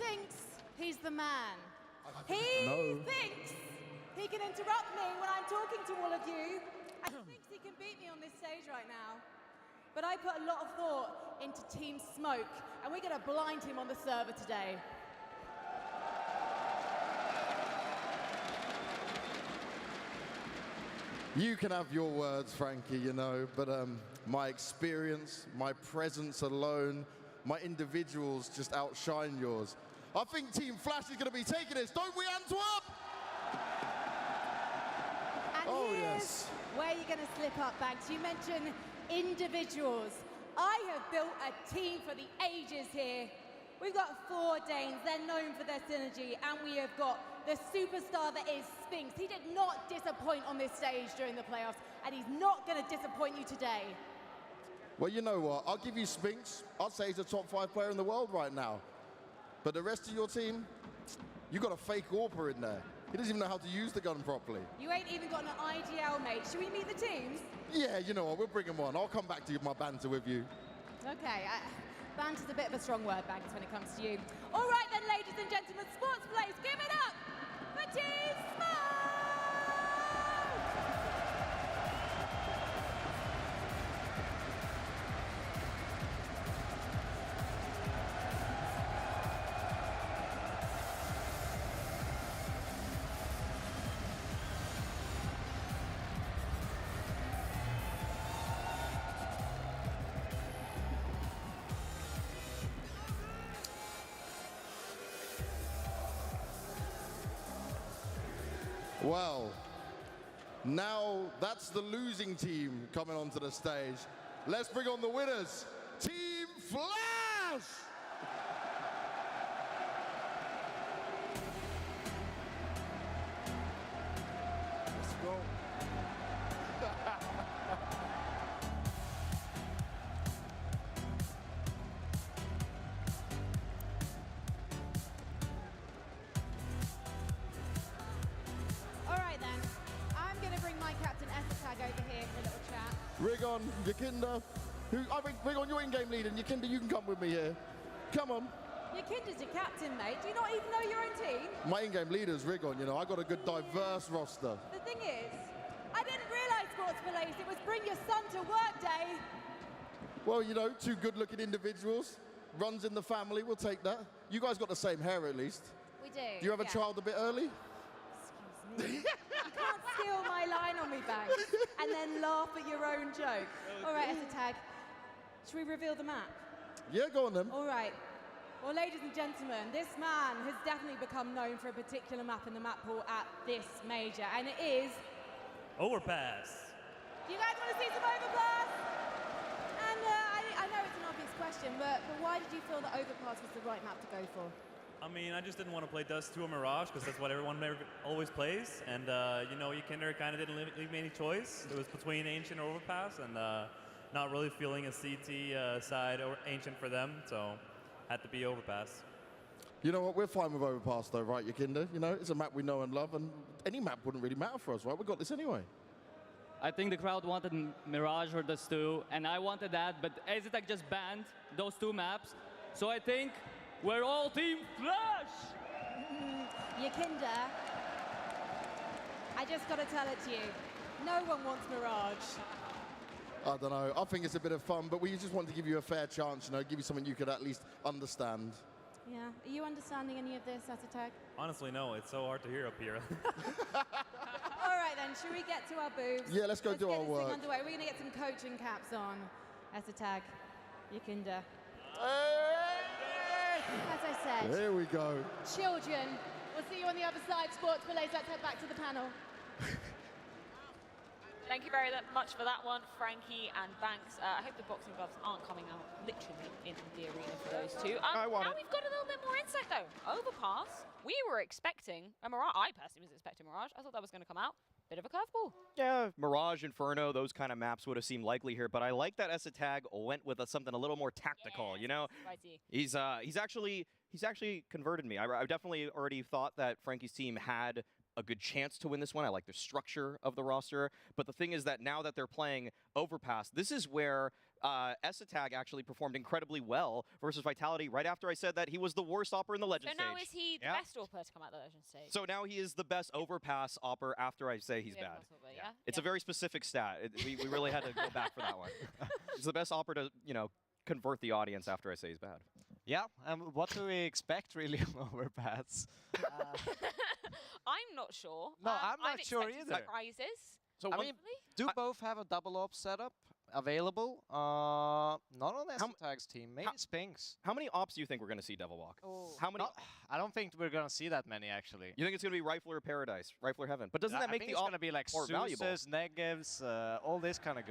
thinks he's the man. He thinks he can interrupt me when I'm talking to all of you, and he thinks he can beat me on this stage right now. But I put a lot of thought into Team Smoke, and we're going to blind him on the server today. You can have your words, Frankie, you know, but my experience, my presence alone, my individuals just outshine yours. I think Team Flash is going to be taking this, don't we, Antwerp? And here's where you're going to slip up, Banks. You mentioned individuals. I have built a team for the ages here. We've got 4 Danes, they're known for their synergy, and we have got the superstar that is Spinks. He did not disappoint on this stage during the playoffs, and he's not going to disappoint you today. Well, you know what? I'll give you Spinks. I'd say he's a top 5 player in the world right now. But the rest of your team, you got a fake AWPer in there. He doesn't even know how to use the gun properly. You ain't even got an IGL, mate. Should we meet the teams? Yeah, you know what? We'll bring him on. I'll come back to my banter with you. Okay. Banter's a bit of a strong word, Banks, when it comes to you. All right then, ladies and gentlemen, sports players, give it up for Team Smoke! Well, now that's the losing team coming onto the stage. Let's bring on the winners, Team Flash! Let's go. Over here for a little chat. Rigon, Yakinda, I think Rigon, you're in-game leader, and Yakinda, you can come with me here. Come on. Yakinda's your captain, mate. Do you not even know your own team? My in-game leader is Rigon, you know. I got a good diverse roster. The thing is, I didn't realise Sports Police, it was bring your son to work day. Well, you know, 2 good-looking individuals. Runs in the family, we'll take that. You guys got the same hair, at least. We do. Do you have a child a bit early? Excuse me. You can't steal my line on me, Banks, and then laugh at your own joke. All right, Tag. Should we reveal the map? Yeah, go on then. All right. Well, ladies and gentlemen, this man has definitely become known for a particular map in the map pool at this major, and it is... Overpass. You guys want to see some Overpass? And I know it's an obvious question, but why did you feel that Overpass was the right map to go for? I mean, I just didn't want to play Dust 2 or Mirage because that's what everyone always plays. And, you know, Yakinder kind of didn't leave me any choice. It was between Ancient or Overpass, and not really feeling a CT side or Ancient for them, so had to be Overpass. You know what? We're fine with Overpass, though, right, Yakinder? You know, it's a map we know and love, and any map wouldn't really matter for us, right? We got this anyway. I think the crowd wanted Mirage or Dust 2, and I wanted that, but Aztec just banned those 2 maps. So I think we're all Team Flash! Yakinder, I just got to tell it to you. No one wants Mirage. I don't know. I think it's a bit of fun, but we just want to give you a fair chance, you know, give you something you could at least understand. Yeah. Are you understanding any of this, Tag? Honestly, no. It's so hard to hear up here. All right, then. Should we get to our boobs? Yeah, let's go do our work. Underway. We're going to get some coaching caps on. Tag, Yakinder. As I said, here we go. Children, we'll see you on the other side. Sports Police, let's head back to the panel. Thank you very much for that one, Frankie and Banks. I hope the boxing gloves aren't coming out literally in the arena for those 2. Now we've got a little bit more insight, though. Overpass, we were expecting a Mirage. I personally was expecting Mirage. I thought that was going to come out. Bit of a curveball. Yeah, Mirage, Inferno, those kind of maps would have seemed likely here, but I like that Tag went with something a little more tactical, you know? Spicy. He's actually converted me. I definitely already thought that Frankie's team had a good chance to win this one. I like the structure of the roster. But the thing is that now that they're playing Overpass, this is where Esatag actually performed incredibly well versus Vitality right after I said that he was the worst Opper in the Legend So now stage. is he the best Opper to come out the Legend stage? So now he is the best Overpass Opper after I say he's bad. Yeah. It's a very specific stat. We really had to go back for that one. He's the best Opper to, you know, convert the audience after I say he's bad. Yeah, what do we expect really on Overpass? I'm not sure. No, I'm not sure expecting either. Surprises. So I mean, do both have a double op setup available? Not on Esatag's team. Maybe Spinks. How many ops do you think we're going to see Devil Walk? Oh. How many? I don't think we're gonna see that many actually. You think it's going to be Rifler Paradise, Rifler Heaven? But doesn't that make I think the it's op gonna be like more valuable? Zeus's, Negevs, all this kind of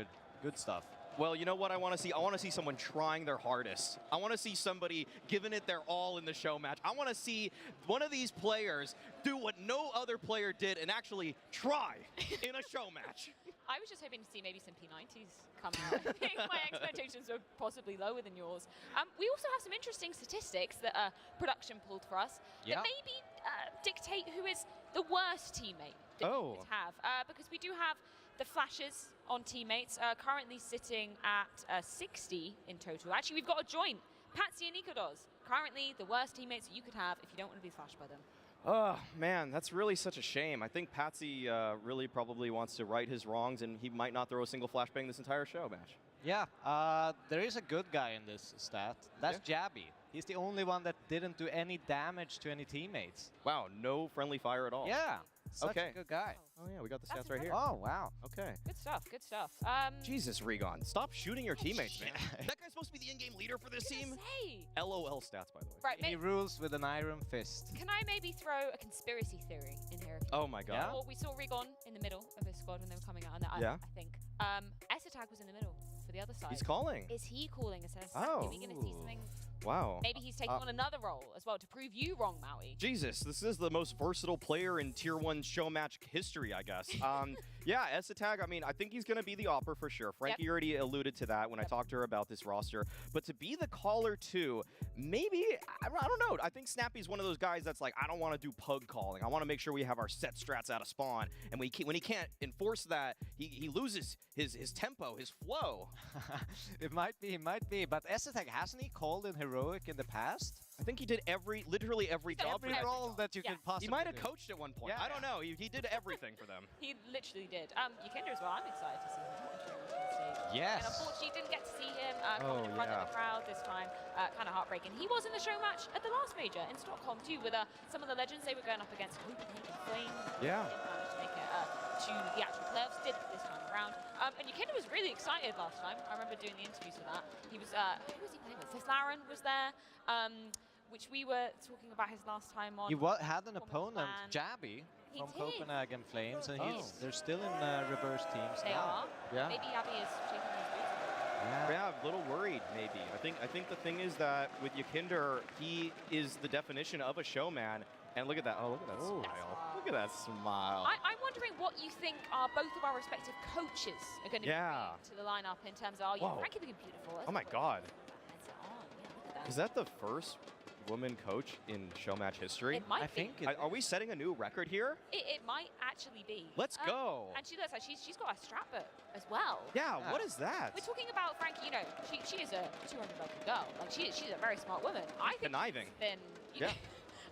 good stuff. Well, you know what I want to see? I want to see someone trying their hardest. I want to see somebody giving it their all in the show match. I want to see one of these players do what no other player did and actually try in a show match. I was just hoping to see maybe some P90s come out. I think my expectations were possibly lower than yours. We also have some interesting statistics that production pulled for us that maybe dictate who is the worst teammate that you could have. Because we do have the flashes on teammates, currently sitting at 60 in total. Actually, we've got a joint. Patsy and Nikodos, currently the worst teammates that you could have if you don't want to be flashed by them. Oh, man, that's really such a shame. I think Patsy really probably wants to right his wrongs, and he might not throw a single flashbang this entire show match. Yeah, there is a good guy in this stat. That's Jabby. He's the only one that didn't do any damage to any teammates. Wow, no friendly fire at all. Yeah, such a good guy. Oh, yeah, we got the That's stats right here. Oh, wow. Okay. Good stuff, good stuff. Jesus, Regon, stop shooting your teammates, man. That guy's supposed to be the in-game leader for this team. LOL stats, by the way. Right, He rules with an iron fist. can I maybe throw a conspiracy theory in here? Oh my god. Well, we saw Regon in the middle of his squad when they were coming out, and I think. Esatag was in the middle for the other side. He's calling. Is he calling us? Oh. Are we going to see something? Wow. Maybe he's taking on another role as well to prove you wrong, Maui. Jesus, this is the most versatile player in Tier 1 show match history, I guess. Yeah, Esatag, I mean, I think he's going to be the Opper for sure. Frankie already alluded to that when I talked to her about this roster. But to be the caller too, maybe, I don't know. I think Snappy's one of those guys that's like, I don't want to do pug calling. I want to make sure we have our set strats out of spawn. And when he can't enforce that, he loses his tempo, his flow. It might be. But Esatag, hasn't he called in Heroic in the past? I think he did literally every job. Every role that you can possibly He might have do. coached at one point. Yeah, I don't know. He did everything for them. He literally did. Yukinder as well. I'm excited to see him entering onto the stage. Yes. And unfortunately, didn't get to see him coming in front of the crowd this time. Kind of heartbreaking. He was in the show match at the last major in Stockholm too, with some of the legends they were going up against. Copenhagen Flame. Yeah. Didn't manage to make it to the actual playoffs. Did this time around. And Yukinder was really excited last time. I remember doing the interviews for that. He was who was he playing with? Fifth Laren was there. Which we were talking about his last time on. He had an opponent, Jabby, from Copenhagen Flames, and they're still in reverse teams They now. are. Yeah. Maybe Abby is shaking his boots. Yeah, a little worried maybe. I think the thing is that with Yukinder, he is the definition of a showman. And look at that! Oh, look at that smile! Look at that smile! I'm wondering what you think both of our respective coaches are going to bring to the lineup in terms of, Frankie looking beautiful. Oh my God! Heads it on. Yeah, look at that. Is that the first woman coach in show match history? It might I think it Are we setting a new record here? It might actually be. Let's go. And she looks like she's got a strap as well. Yeah, what is that? We're talking about Frankie, she is a 200 lucky girl. Like she's a very smart woman. I think Conniving. she's been,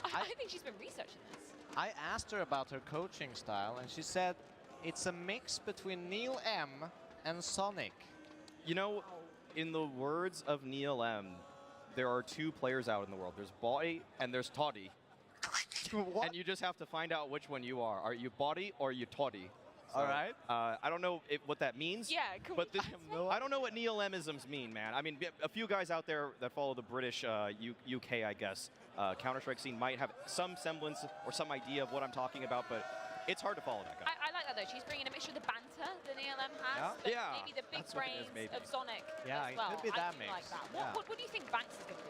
I think she's been researching this. I asked her about her coaching style, and she said it's a mix between Neil M and Sonic. You know, in the words of Neil M, there are two players out in the world. There's Boy and there's Toddy. What? And you just have to find out which one you are. Are you Body or you Toddy? So, all right. I don't know what that means. Yeah, can but we I don't know what Neil M-isms mean, man. I mean, a few guys out there that follow the British UK, I guess, Counter-Strike scene might have some semblance or some idea of what I'm talking about, but it's hard to follow that guy. I like that though. She's bringing a mixture of the banter that ELM has, but maybe the big that's what it is, brains maybe. of Sonic Yeah, as it well. could be I that do mix. like that. Yeah. What do you think Banks is going to do?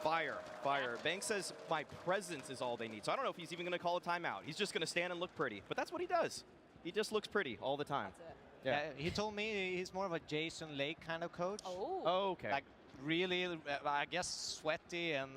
Fire. Banks says my presence is all they need. So I don't know if he's even going to call a timeout. He's just going to stand and look pretty. But that's what he does. He just looks pretty all the time. That's it. Yeah. He told me he's more of a Jason Lake kind of coach. Oh. Oh, okay. Like really, I guess, sweaty and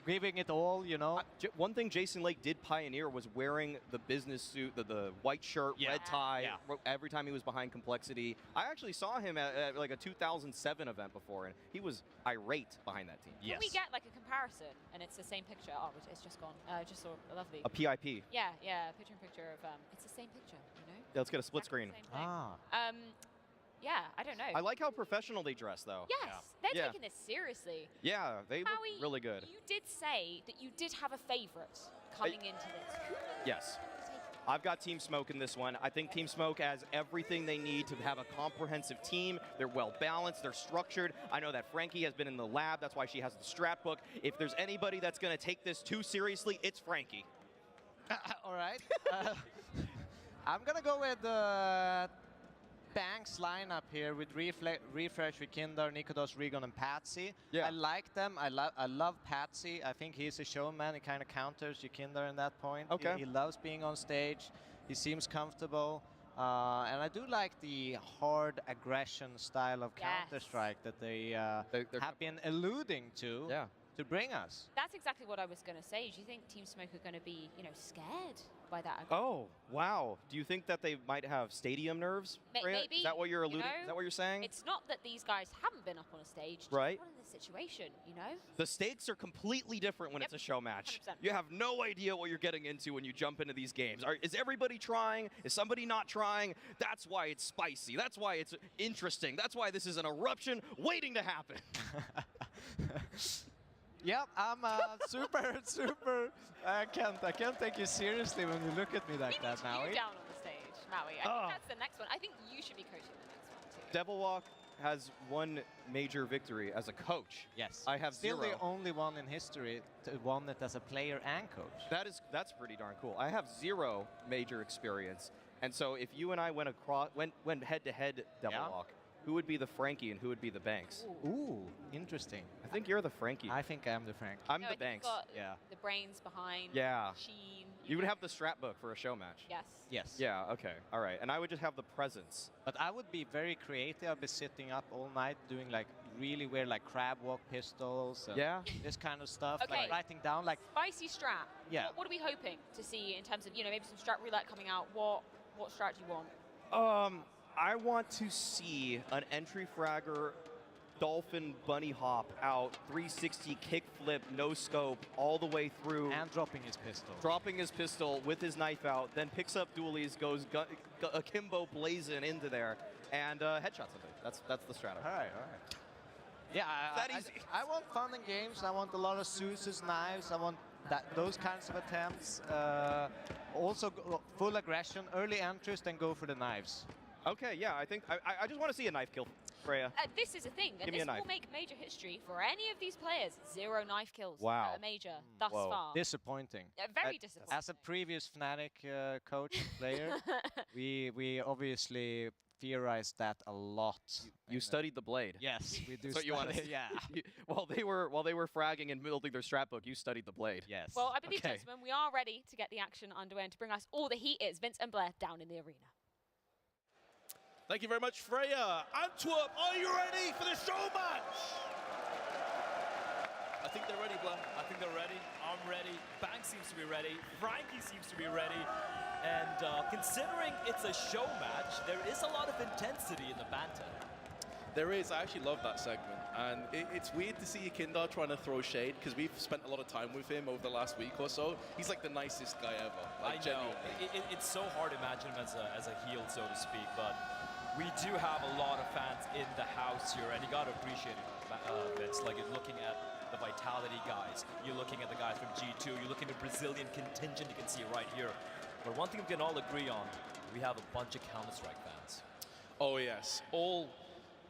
giving it all, you know. One thing Jason Lake did pioneer was wearing the business suit, the white shirt, red tie, every time he was behind Complexity. I actually saw him at like a 2007 event before, and he was irate behind that team. Can we get like a comparison? And it's the same picture. Oh, it's just gone. Just saw a lovely. A PIP. Yeah, picture of. It's the same picture, you know. Yeah, let's get a split screen. Yeah, I don't know. I like how professional they dress, though. Yes, they're taking this seriously. Yeah, they look really good. You did say that you did have a favorite coming into this. Yes. I've got Team Smoke in this one. I think Team Smoke has everything they need to have a comprehensive team. They're well balanced. They're structured. I know that Frankie has been in the lab. That's why she has the strat book. If there's anybody that's going to take this too seriously, it's Frankie. All right. I'm going to go with Banks lineup here with Refresh, Vikindar, Nikodos, Rigon, and Patsy. Yeah. I like them. I love Patsy. I think he's a showman. He kind of counters Vikindar in that point. Okay. He loves being on stage. He seems comfortable. And I do like the hard aggression style of Counter-Strike that they have been alluding to bring us. That's exactly what I was going to say. Do you think Team Smoke are going to be, scared by that? Oh, wow. Do you think that they might have stadium nerves? Maybe. Is that what you're alluding? Is that what you're saying? It's not that these guys haven't been up on a stage. Right. What is the situation, The stakes are completely different when it's a show match. 100%. You have no idea what you're getting into when you jump into these games. Is everybody trying? Is somebody not trying? That's why it's spicy. That's why it's interesting. That's why this is an eruption waiting to happen. Yep, I'm super. I can't take you seriously when you look at me like that, Maui. You down on the stage, Maui. I think that's the next one. I think you should be coaching the next one too. Devil Walk has one major victory as a coach. Yes. I have still zero. the only one in history to won it as a player and coach. That's pretty darn cool. I have zero major experience, and so if you and I went head to head Devil Walk, who would be the Frankie and who would be the Banks? Ooh, interesting. I think you're the Frankie. I think I'm the Frankie. I'm the Banks. The brains behind. Yeah. Sheen. You would have the strat book for a show match. Yes. Yes. Yeah, okay. All right. And I would just have the presence. But I would be very creative. I'd be sitting up all night doing like really weird like crab walk pistols and this kind of stuff. Okay. Like writing down like spicy strat. Yeah. What are we hoping to see in terms of, maybe some strat roulette coming out? What strat do you want? I want to see an entry fragger dolphin bunny hop out 360 kickflip no scope all the way through and dropping his pistol with his knife out, then picks up dualies, goes akimbo blazing into there and headshots something. That's the strategy. All right. Yeah, I want fun and games. I want a lot of Zeus's knives. I want those kinds of attempts. Also full aggression, early entries, then go for the knives. Okay, yeah, I think I just want to see a knife kill, Freya. This is a thing, and this will make major history for any of these players. 0 knife kills at a major thus far. Disappointing. Very disappointing. As a previous Fnatic coach and player, we obviously theorized that a lot. You studied the blade. Yes, we do. That's what you want to say. Yeah. While they were fragging and building their strat book, you studied the blade. Yes. Well, I believe, gentlemen, we are ready to get the action underway and to bring us all the heat is Vince and Blair down in the arena. Thank you very much, Freya. Antwerp, are you ready for the show match? I think they're ready, Blair. I think they're ready. I'm ready. Banks seems to be ready. Frankie seems to be ready. And considering it's a show match, there is a lot of intensity in the banter. There is. I actually love that segment. And it's weird to see Vikindar trying to throw shade because we've spent a lot of time with him over the last week or so. He's like the nicest guy ever. Like, I know. It's so hard to imagine him as a heel, so to speak. But we do have a lot of fans in the house here, and you got to appreciate it, Vince. Like, you're looking at the Vitality guys. You're looking at the guys from G2. You're looking at the Brazilian contingent. You can see it right here. But one thing we can all agree on, we have a bunch of Counter-Strike fans. Oh, yes. All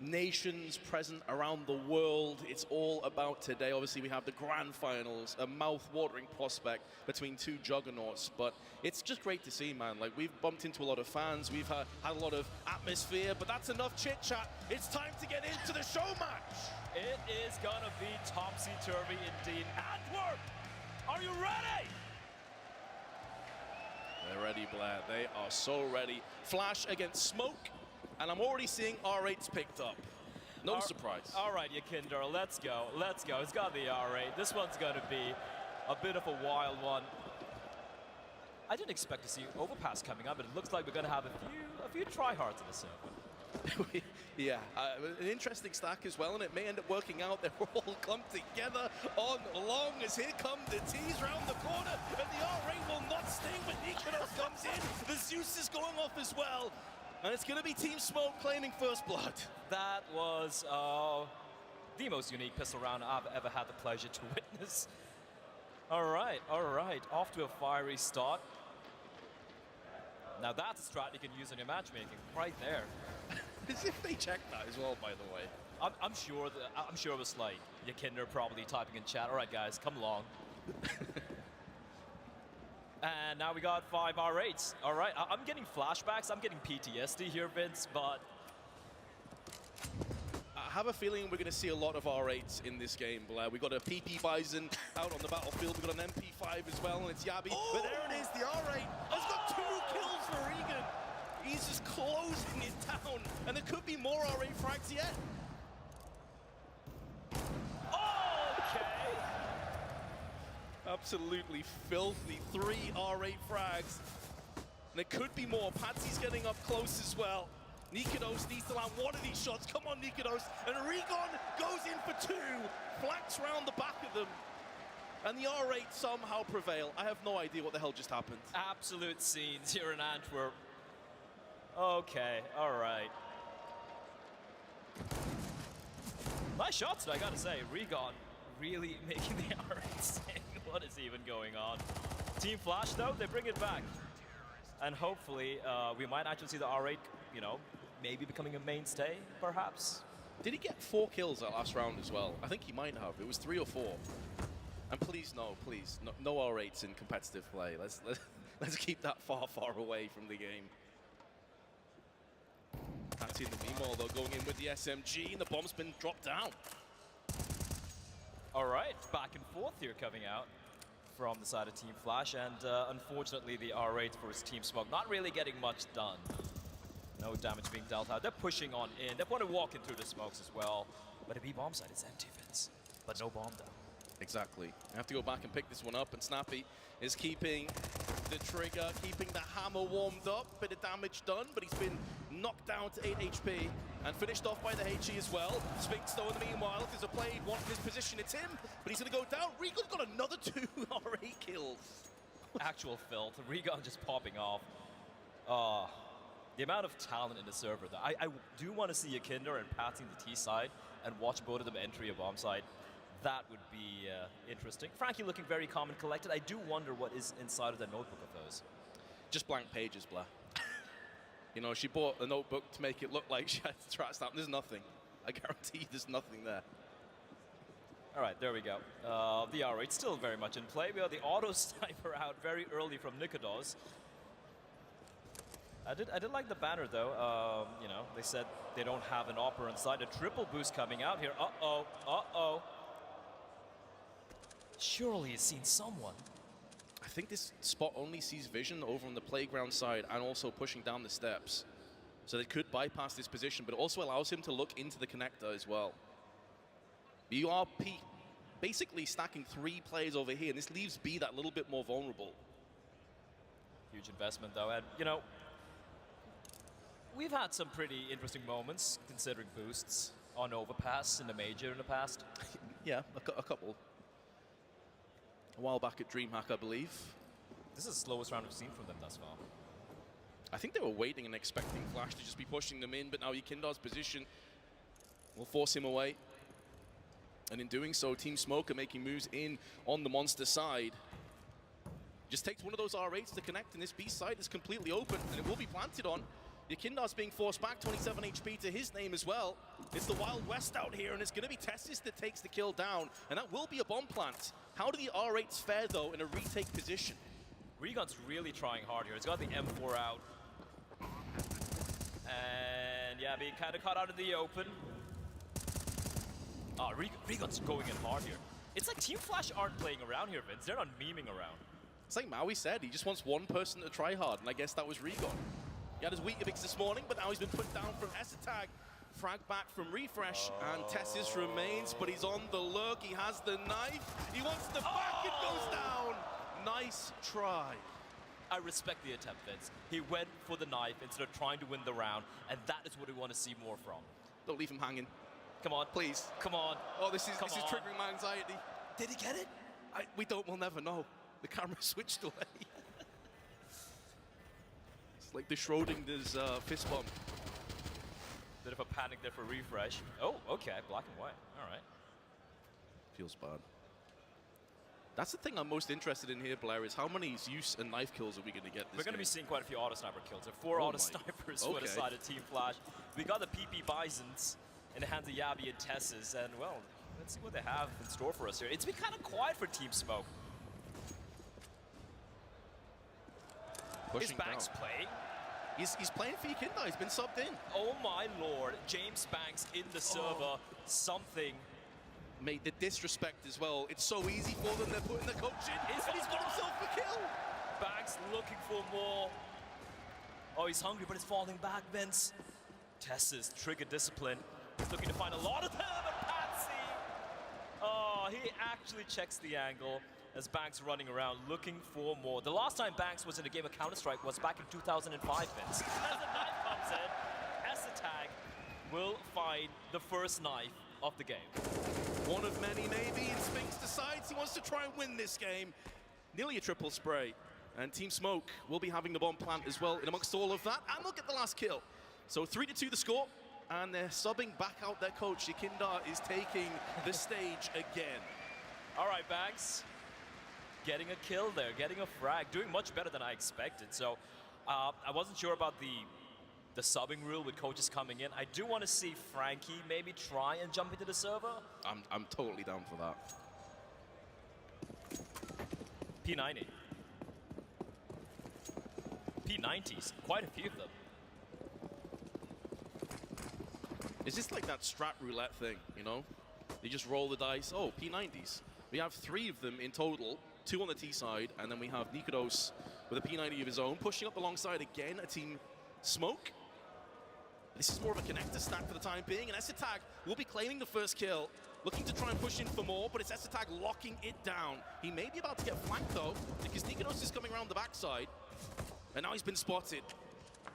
nations present around the world. It's all about today. Obviously, we have the grand finals, a mouth-watering prospect between two juggernauts. But it's just great to see, man. Like, we've bumped into a lot of fans. We've had a lot of atmosphere, but that's enough chit-chat. It's time to get into the show match. It is gonna be topsy-turvy indeed. Antwerp, are you ready? They're ready, Blair. They are so ready. Flash against Smoke, and I'm already seeing R8's picked up. No surprise. All right, Yakinder, let's go. Let's go. It's got the R8. This one's going to be a bit of a wild one. I didn't expect to see Overpass coming up, but it looks like we're going to have a few tryhards in the circuit. Yeah, an interesting stack as well, and it may end up working out. They're all clumped together on long as here come the T's round the corner, and the R8 will not sting, but Nikonos comes in. The Zeus is going off as well, and it's going to be Team Smoke claiming first blood. That was the most unique pistol round I've ever had the pleasure to witness. All right, off to a fiery start. Now that's a strat you can use in your matchmaking, right there. As if they checked that as well, by the way. I'm sure it was like Yakinder probably typing in chat. All right, guys, come along. And now we got 5 R8s. All right, I'm getting flashbacks. I'm getting PTSD here, Vince, but I have a feeling we're going to see a lot of R8s in this game, Blair. We got a PP Bison out on the battlefield. We got an MP5 as well, and it's Yabi. Oh! But there it is, the R8 has got 2 kills for Regan. He's just closing it down, and there could be more R8 frags yet. Okay. Absolutely filthy. 3 R8 frags. And there could be more. Patsy's getting up close as well. Nikonos needs to land one of these shots. Come on, Nikonos. And Regon goes in for 2. Flanks round the back of them. And the R8 somehow prevail. I have no idea what the hell just happened. Absolute scenes here in Antwerp. Okay, all right. Nice shots, I gotta say. Regon really making the R8 sing. What is even going on? Team Flash, though, they bring it back. And hopefully, we might actually see the R8, you know, maybe becoming a mainstay, perhaps. Did he get 4 kills that last round as well? I think he might have. It was 3 or 4. And please, no R8s in competitive play. Let's keep that far away from the game. That's in the meanwhile, though, going in with the SMG, and the bomb's been dropped down. All right, back and forth here coming out from the side of Team Flash, and unfortunately the R8 for his Team Smoke not really getting much done. No damage being dealt out. They're pushing on in. They want to walk in through the smokes as well. But a B bomb site is empty, Vince. But no bomb down. Exactly. I have to go back and pick this one up, and Snappy is keeping the trigger, keeping the hammer warmed up. Bit of damage done, but he's been knocked down to 8 HP and finished off by the HE as well. Sphinx, though, in the meanwhile, if there's a play, wanting his position, it's him, but he's going to go down. Regon's got another 2 R8 kills. Actual filth. Regon just popping off. The amount of talent in the server, though. I do want to see Yakinder and Patsy the T side and watch both of them entry a bomb site. That would be interesting. Frankie looking very calm and collected. I do wonder what is inside of the notebook of those. Just blank pages, Blair. You know, she bought a notebook to make it look like she had to track stamp. There's nothing. I guarantee there's nothing there. All right, there we go. The R8 still very much in play. We have the auto sniper out very early from Nikodos. I did like the banner, though. You know, they said they don't have an opera inside. A triple boost coming out here. Uh-oh. Surely he's seen someone. I think this spot only sees vision over on the playground side and also pushing down the steps. So they could bypass this position, but it also allows him to look into the connector as well. You are basically stacking 3 players over here, and this leaves B that little bit more vulnerable. Huge investment, though, and, you know, we've had some pretty interesting moments considering boosts on Overpass in the Major in the past. Yeah, a couple. A while back at DreamHack, I believe. This is the slowest round we've seen from them thus far. I think they were waiting and expecting Flash to just be pushing them in, but now Yakinder's position will force him away. And in doing so, Team Smoke are making moves in on the monster side. Just takes one of those R8s to connect, and this B side is completely open, and it will be planted on. Yakinder's being forced back, 27 HP to his name as well. It's the Wild West out here, and it's going to be Tessis that takes the kill down, and that will be a bomb plant. How do the R8s fare, though, in a retake position? Regon's really trying hard here. He's got the M4 out. And, yeah, being kind of caught out of the open. Regon's going in hard here. It's like Team Flash aren't playing around here, Vince. They're not memeing around. It's like Maui said, he just wants one person to try hard, and I guess that was Regon. He had his Weetabix this morning, but now he's been put down from Esatag. Frag back from Refresh, and Tessis remains, but he's on the look. He has the knife. He wants the back. It goes down. Nice try. I respect the attempt, Vince. He went for the knife instead of trying to win the round, and that is what we want to see more from. Don't leave him hanging. Come on. Please. Come on. Oh, this is triggering my anxiety. Did he get it? We'll never know. The camera switched away. It's like the Schrodinger's fist bump. Bit of a panic there for Refresh. Oh, okay, black and white. All right. Feels bad. That's the thing I'm most interested in here, Blair, is how many Zeus and knife kills are we going to get this We're going to be seeing quite a few auto sniper kills. There are 4 auto snipers for the side of Team Flash. We got the PP Bisons in the hands of Yabi and Tessis, and well, let's see what they have in store for us here. It's been kind of quiet for Team Smoke. Is Banks playing? He's playing for Yakinda. He's been subbed in. Oh my lord, James Banks in the server. Something. Mate, the disrespect as well. It's so easy for them. They're putting the coach in, and he's got himself a kill. Banks looking for more. Oh, he's hungry, but he's falling back, Vince. Tessa's trigger discipline. He's looking to find a lot of them, and Patsy. Oh, he actually checks the angle as Banks running around looking for more. The last time Banks was in a game of Counter-Strike was back in 2005, Vince. As the knife comes in, Esatag will find the first knife of the game. One of many, maybe, and Spinks decides he wants to try and win this game. Nearly a triple spray. And Team Smoke will be having the bomb plant as well in amongst all of that, and they'll get the last kill. So 3-2 the score, and they're subbing back out their coach. Yakinda is taking the stage again. All right, Banks. Getting a kill there, getting a frag, doing much better than I expected. So I wasn't sure about the subbing rule with coaches coming in. I do want to see Frankie maybe try and jump into the server. I'm totally down for that. P90. P90s, quite a few of them. Is this like that strat roulette thing, you know? You just roll the dice. Oh, P90s. We have 3 of them in total, 2 on the T side, and then we have Nikodos with a P90 of his own, pushing up alongside again a Team Smoke. This is more of a connector stack for the time being, and Esatag will be claiming the first kill, looking to try and push in for more, but it's Esatag locking it down. He may be about to get flanked though, because Nikodos is coming around the backside, and now he's been spotted.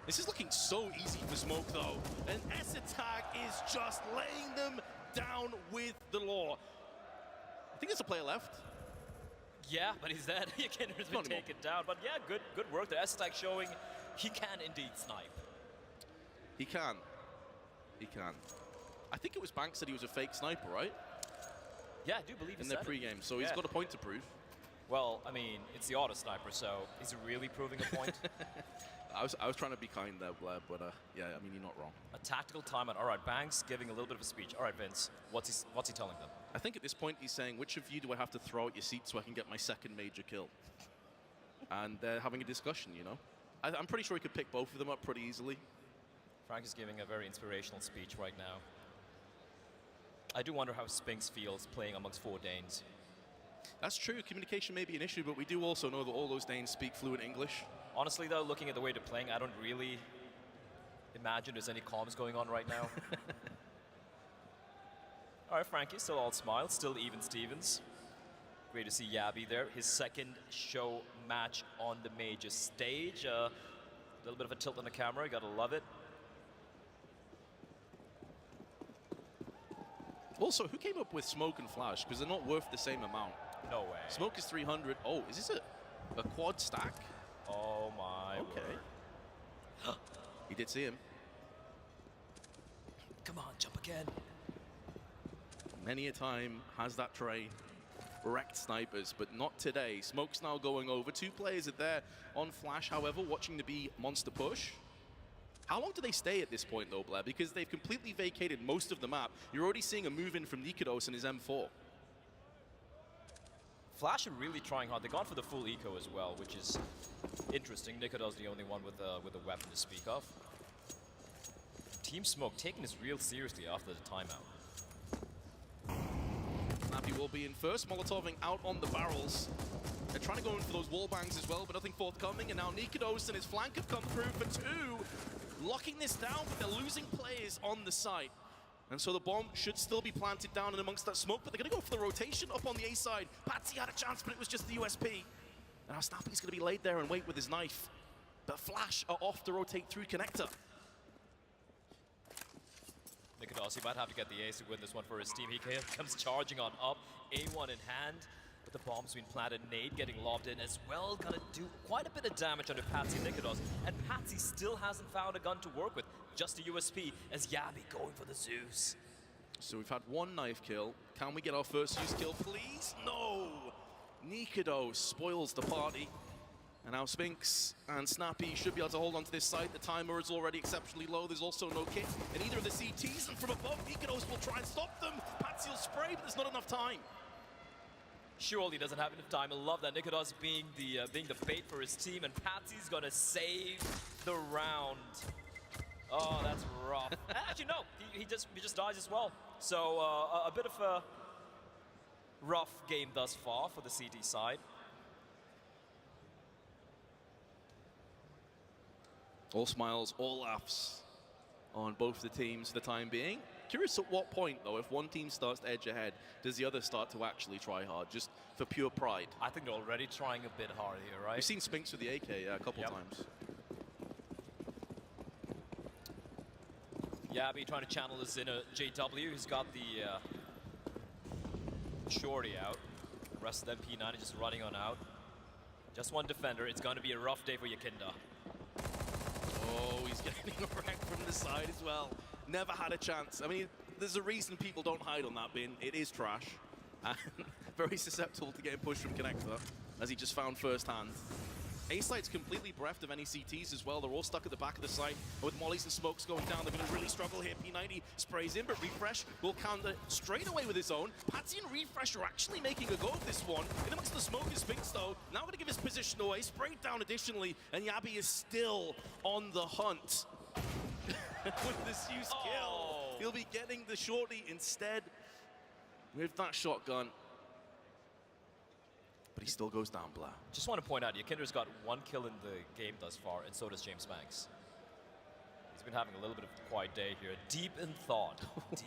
This is looking so easy for Smoke though, and Esatag is just laying them down with the law. I think there's a player left. Yeah, but he's dead. Yakinda's been taken down, but yeah, good work there. Esatag showing he can indeed snipe. He can. He can. I think it was Banks said he was a fake sniper, right? Yeah, I do believe he in their pregame, so he's got a point to prove. Well, I mean, it's the auto sniper, so is he really proving a point? I was trying to be kind there, Blair, but yeah, I mean, you're not wrong. A tactical timeout. All right, Banks giving a little bit of a speech. All right, Vince, what's he telling them? I think at this point he's saying, which of you do I have to throw at your seat so I can get my second major kill? And they're having a discussion, you know? I'm pretty sure he could pick both of them up pretty easily. Frank is giving a very inspirational speech right now. I do wonder how Spinks feels playing amongst 4 Danes. That's true. Communication may be an issue, but we do also know that all those Danes speak fluent English. Honestly, though, looking at the way they're playing, I don't really imagine there's any comms going on right now. All right, Frankie, still all smiles, still even Stevens. Great to see Yabi there. His second show match on the major stage. A little bit of a tilt on the camera, you gotta love it. Also, who came up with Smoke and Flash? Because they're not worth the same amount. No way. Smoke is 300. Oh, is this a quad stack? Oh my Okay. He did see him. Come on, jump again. Many a time has that train wrecked snipers, but not today. Smoke's now going over. 2 players are there on Flash, however, watching the B monster push. How long do they stay at this point, though, Blair? Because they've completely vacated most of the map. You're already seeing a move in from Nikodos and his M4. Flash are really trying hard. They've gone for the full eco as well, which is interesting. Nikodos the only one with a weapon to speak of. Team Smoke taking this real seriously after the timeout. NAVI will be in first, Molotoving out on the barrels. They're trying to go in for those wall bangs as well, but nothing forthcoming, and now Nikodos and his flank have come through for 2. locking this down, but they're losing players on the site. And so the bomb should still be planted down and amongst that smoke, but they're going to go for the rotation up on the A side. Patsy had a chance, but it was just the USP. And now Snappy's going to be laid there and wait with his knife. But Flash are off to rotate through connector. Nicolas, he might have to get the ace to win this one for his team. He comes charging on up, A1 in hand, but the bomb's been planted. Nade getting lobbed in as well, gonna do quite a bit of damage under Patsy Nicolas. And Patsy still hasn't found a gun to work with, just a USP as Yabi going for the Zeus. So we've had one knife kill. Can we get our first Zeus kill, please? No! Nicolas spoils the party. And now Spinks and Snappy should be able to hold on to this site. The timer is already exceptionally low. There's also no kit in either of the CTs. And from above, Nicolas will try and stop them. Patsy will spray, but there's not enough time. Surely doesn't have enough time. I love that Nicolas being the bait for his team, and Patsy's gonna save the round. Oh, that's rough. Actually, no, he just dies as well. So a bit of a rough game thus far for the CT side. All smiles, all laughs on both the teams for the time being. Curious at what point, though, if one team starts to edge ahead, does the other start to actually try hard, just for pure pride? I think they're already trying a bit hard here, right? We've seen Spinks with the AK a couple times. Yabi trying to channel this in a JW. He's got the shorty out. The rest of them P90 just running on out. Just one defender. It's going to be a rough day for Yakinda. Oh, he's getting wrecked from the side as well. Never had a chance. I mean, there's a reason people don't hide on that bin. It is trash. And very susceptible to getting pushed from connector, as he just found firsthand. A-site's completely bereft of any CTs as well. They're all stuck at the back of the site. And with mollies and smokes going down, they're going to really struggle here. P90 sprays in, but Refresh will counter straight away with his own. Patsy and Refresh are actually making a go of this one. In amongst the smoke is Spinks, though. Now going to give his position away. Sprayed down additionally, and Yabi is still on the hunt. With the Zeus kill. He'll be getting the shorty instead with that shotgun. But he still goes down, Blah. Just want to point out, Yakinder's got one kill in the game thus far, and so does James Banks. He's been having a little bit of a quiet day here. Deep in thought.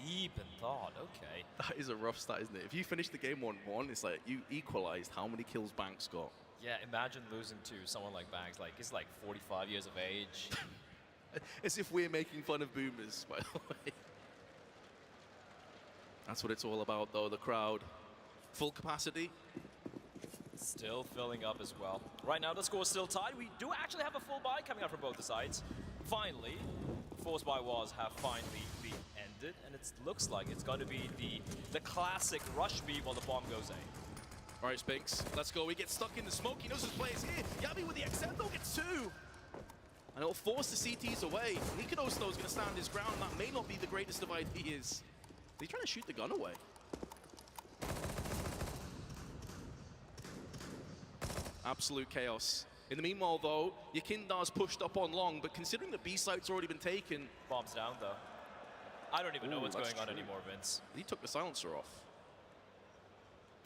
Deep in thought. Okay. That is a rough stat, isn't it? If you finish the game 1-1, it's like you equalized how many kills Banks got. Yeah, imagine losing to someone like Banks. Like, he's like 45 years of age. As if we're making fun of boomers, by the way. That's what it's all about, though, the crowd. Full capacity. Still filling up as well. Right now, the score is still tied. We do actually have a full buy coming out from both the sides. Finally, force buy wars have finally been ended, and it looks like it's going to be the classic rush B while the bomb goes A. All right, Spinks, let's go. We get stuck in the smoke. He knows his play is here. Yabi with the Exendo gets 2. And it'll force the CTs away. Nicolas, though, is going to stand his ground. That may not be the greatest of ideas. Is he trying to shoot the gun away? Absolute chaos. In the meanwhile, though, Yakinda's pushed up on long, but considering the B site's already been taken... Bomb's down, though. I don't even know what's going on anymore, Vince. He took the silencer off.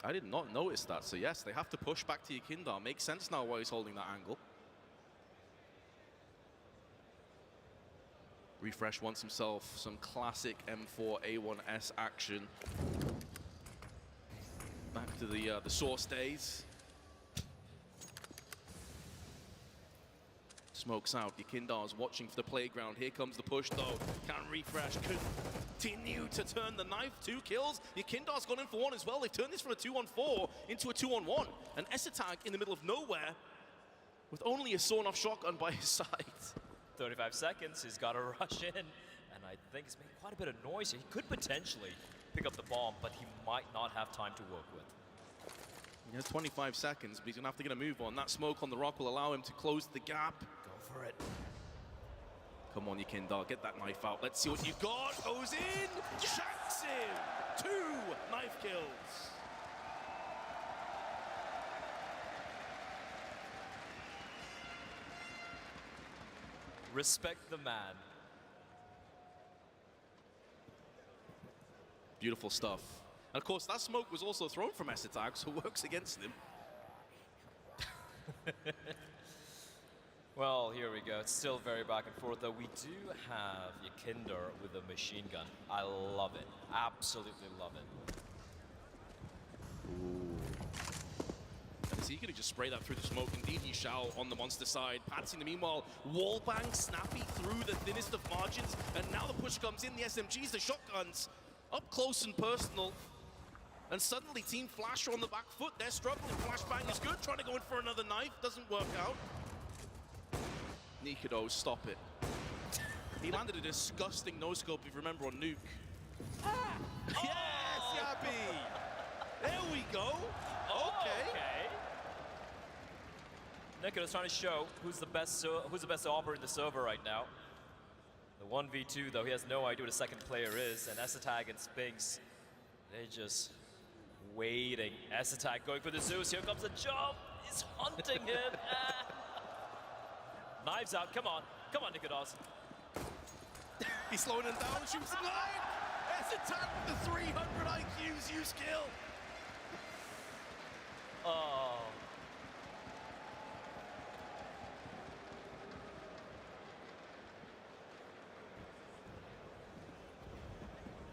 I did not notice that, so yes, they have to push back to Yakinda. Makes sense now why he's holding that angle. Refresh wants himself some classic M4 A1S action. Back to the Source days. Smokes out. Yakinda's watching for the playground. Here comes the push, though. Can Refresh continue to turn the knife? 2 kills. Yakinda's gone in for 1 as well. They've turned this from a 2-on-4 into a 2-on-1. And Esatag in the middle of nowhere with only a sawn-off shotgun by his side. 35 seconds. He's got to rush in. And I think he's making quite a bit of noise here. He could potentially pick up the bomb, but he might not have time to work with. He has 25 seconds, but he's going to have to get a move on. That smoke on the rock will allow him to close the gap. For it. Come on, Yakinda, get that knife out. Let's see what you got. Goes in, shanks him. 2 knife kills. Respect the man. Beautiful stuff. And of course, that smoke was also thrown from Esatag, so works against him. Well, here we go. It's still very back and forth, though. We do have Yakinder with a machine gun. I love it. Absolutely love it. Is he going to just spray that through the smoke? Indeed, he shall on the monster side. Patsy, in the meanwhile, wallbang, snappy through the thinnest of margins. And now the push comes in, the SMGs, the shotguns, up close and personal. And suddenly Team Flash are on the back foot. They're struggling. Flashbang is good, trying to go in for another knife. Doesn't work out. Nikado, stop it. He landed a disgusting no-scope, if you remember, on Nuke. Yes, Yabi! There we go. Okay. Nikado's trying to show who's the best operator in the server right now. The 1v2, though, he has no idea what the second player is, and Esatag and Spinks, they're just waiting. Esatag going for the Zeus. Here comes the jump. He's hunting him. Knives out. Come on, Nikados. He's slowing him down. Shoots the line. Esatag with the 300 IQs. Use skill. Oh.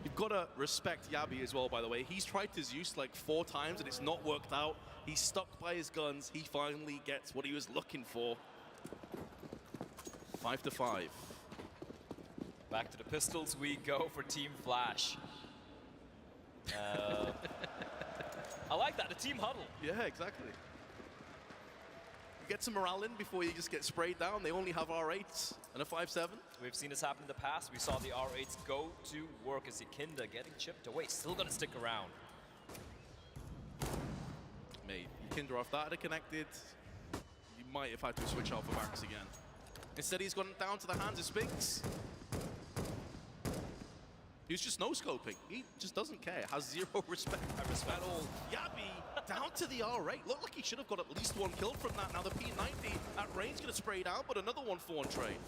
You've got to respect Yabi as well, by the way. He's tried to Zeus like 4 times and it's not worked out. He's stuck by his guns. He finally gets what he was looking for. 5-5. Back to the pistols we go for Team Flash. I like that, the team huddle. Yeah, exactly. Get some morale in before you just get sprayed down. They only have R8s and a 5-7. We've seen this happen in the past. We saw the R8s go to work as Yakinder getting chipped away. Still gonna stick around. Mate, Yakinder off that had connected. You might have had to switch out for Max again. Instead, he's gone down to the hands of Spinks. He was just no-scoping. He just doesn't care. Has zero respect at all. Yabi down to the R8. Looked like he should have got at least 1 kill from that. Now the P90 at range going to spray down, but another one for on trade.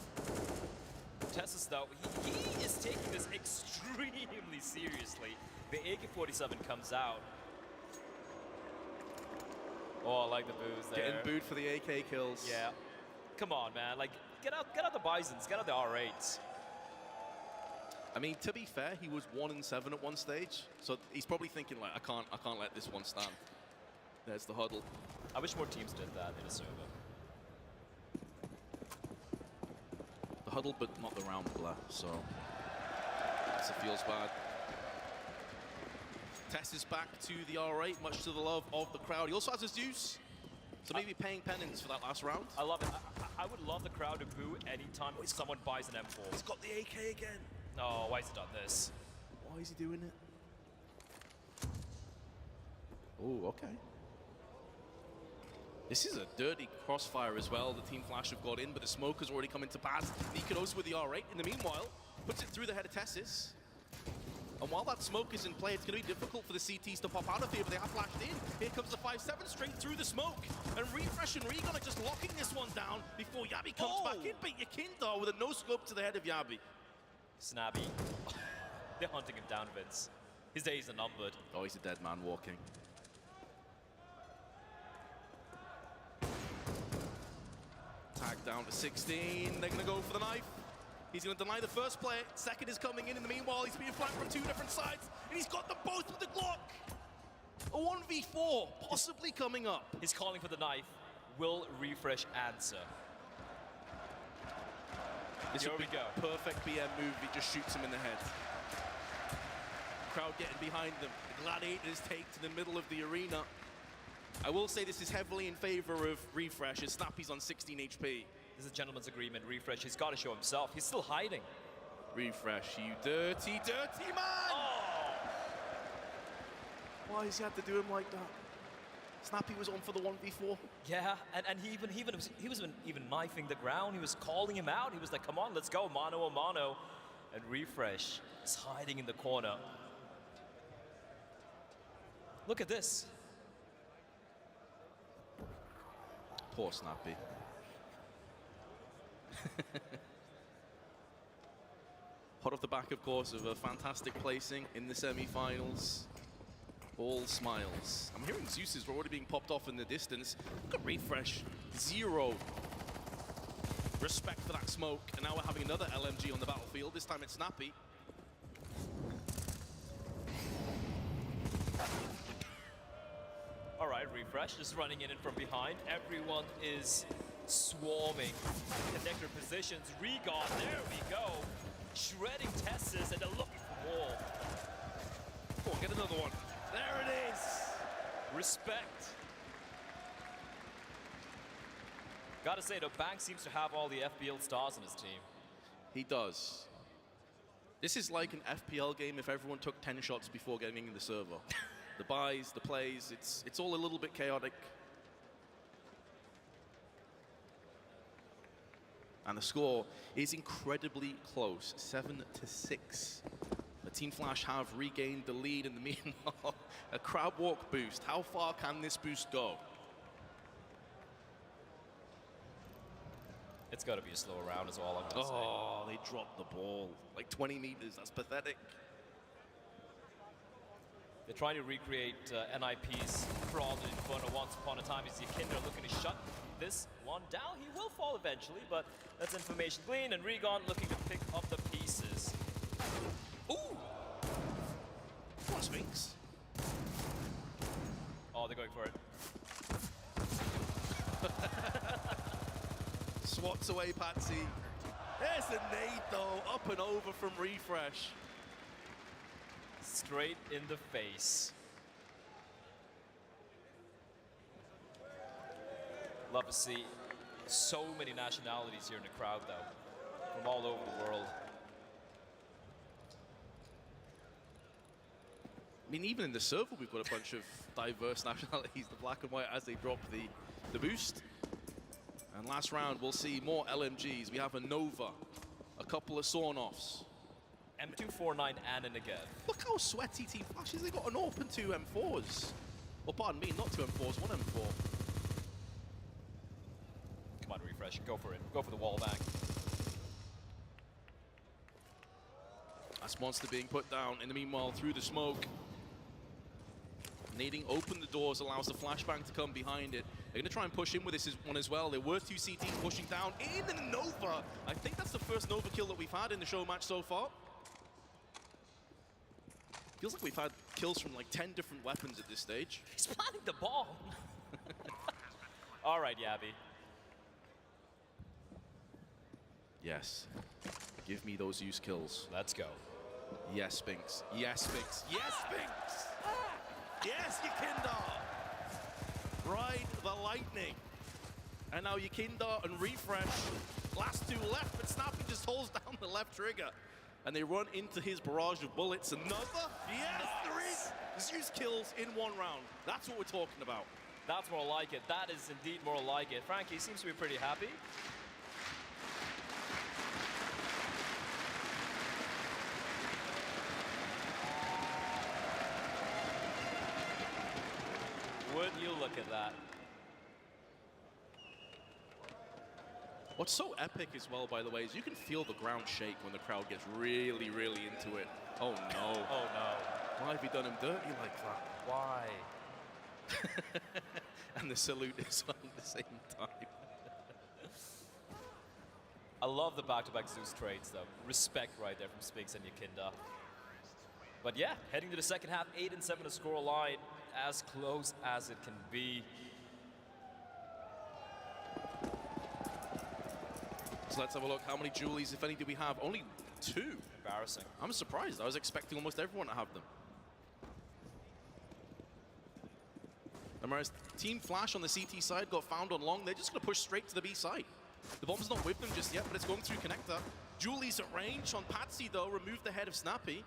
Tessus, though, he is taking this extremely seriously. The AK-47 comes out. Oh, I like the booze there. Getting booed for the AK kills. Yeah. Come on, man. Like, get out the Bisons, get out the R8s. I mean, to be fair, he was 1-7 at one stage, so he's probably thinking like, I can't let this one stand. There's the huddle. I wish more teams did that in a server. The huddle, but not the round blur. So it feels bad. Tess is back to the R8, much to the love of the crowd. He also has his Zeus, so maybe paying penance for that last round. I love it. I would love the crowd to boo anytime someone buys an M4. He's got the AK again. Oh, why has he done this? Why is he doing it? Oh, okay. This is a dirty crossfire as well. The Team Flash have got in, but the smoke has already come into pass. Nikados with the R8 in the meanwhile puts it through the head of Tessis. And while that smoke is in play, it's going to be difficult for the CTs to pop out of here, but they have flashed in. Here comes the 5-7 straight through the smoke. And Refresh and Regon are just locking this one down before Yabi comes back in. But Yakinder with a no-scope to the head of Yabi. Snabby. They're hunting him down, Vince. His days are numbered. Oh, he's a dead man walking. Tag down to 16. They're going to go for the knife. He's going to deny the first play. Second is coming in the meanwhile. He's being flanked from 2 different sides. And he's got them both with the Glock. A 1v4 possibly coming up. He's calling for the knife. Will Refresh answer? This would be a perfect BM move. He just shoots him in the head. Crowd getting behind them. The Gladiators take to the middle of the arena. I will say this is heavily in favor of Refresh. His Snappy's on 16 HP. This is a gentleman's agreement. Refresh, he's got to show himself. He's still hiding. Refresh, you dirty, dirty man! Oh! Why has he had to do him like that? Snappy was on for the 1v4. Yeah, and he was even knifing the ground. He was calling him out. He was like, come on, let's go, mano a mano. And Refresh is hiding in the corner. Look at this. Poor Snappy. Hot off the back, of course, of a fantastic placing in the semi-finals. All smiles. I'm hearing Zeus is already being popped off in the distance. Look at Refresh. 0. Respect for that smoke. And now we're having another LMG on the battlefield. This time it's Snappy. All right, Refresh just running in and from behind. Everyone is swarming connector positions. Regon, there we go. Shredding Tessus, and they're looking for wall. Come on, get another one. There it is. Respect. Gotta say, though, Banks seems to have all the FPL stars on his team. He does. This is like an FPL game if everyone took 10 shots before getting in the server. The buys, the plays, it's all a little bit chaotic. And the score is incredibly close, 7-6. The Team Flash have regained the lead in the meanwhile. A crab walk boost. How far can this boost go? It's got to be a slow round is all I'm going to say. Oh, they dropped the ball. Like 20 meters, that's pathetic. They're trying to recreate NIP's fraud in Inferno once upon a time. Is Yakinder looking to shut this one down? He will fall eventually, but that's information gleaned, and Regon looking to pick up the pieces. Ooh! Come on, Sphinx. Oh, they're going for it. Swats away Patsy. There's the nade though, up and over from Refresh. Straight in the face. Love to see so many nationalities here in the crowd though, from all over the world. I mean, even in the server, we've got a bunch of diverse nationalities, the black and white, as they drop the boost. And last round, we'll see more LMGs. We have a Nova, a couple of Sawn-offs. M249 and an again. Look how sweaty Team Flash is. They got an open 2 M4s. Well, pardon me, not 2 M4s, 1 M4. Come on, Refresh, go for it. Go for the wall bang. That's Monster being put down. In the meanwhile, through the smoke. Nading open the doors allows the flashbang to come behind it. They're going to try and push in with this one as well. There were 2 CTs pushing down in and Nova. I think that's the first Nova kill that we've had in the show match so far. Feels like we've had kills from like 10 different weapons at this stage. He's planting the bomb. All right, Yabby. Yes. Give me those use kills. Let's go. Yes, Sphinx. Yes, Sphinx. Yes, Sphinx! Yes, Yakinder! Ride the lightning. And now Yakinder and Refresh. Last 2 left, but Snappy just holds down the left trigger. And they run into his barrage of bullets. Another? Yes, there is! Zeus kills in 1 round. That's what we're talking about. That's more like it. That is indeed more like it. Frankie seems to be pretty happy. Would you look at that? What's so epic as well, by the way, is you can feel the ground shake when the crowd gets really, really into it. Oh no. Oh no. Why have you done him dirty like that? Why? And the salute is on at the same time. I love the back-to-back Zeus trades, though. Respect right there from Sphinx and Yakinder. But yeah, heading to the second half, 8-7 to score line, as close as it can be. So let's have a look. How many Julies, if any, do we have? Only 2. Embarrassing. I'm surprised. I was expecting almost everyone to have them. And whereas Team Flash on the CT side got found on long, they're just going to push straight to the B side. The bomb's not with them just yet, but it's going through connector. Julie's at range on Patsy, though, removed the head of Snappy.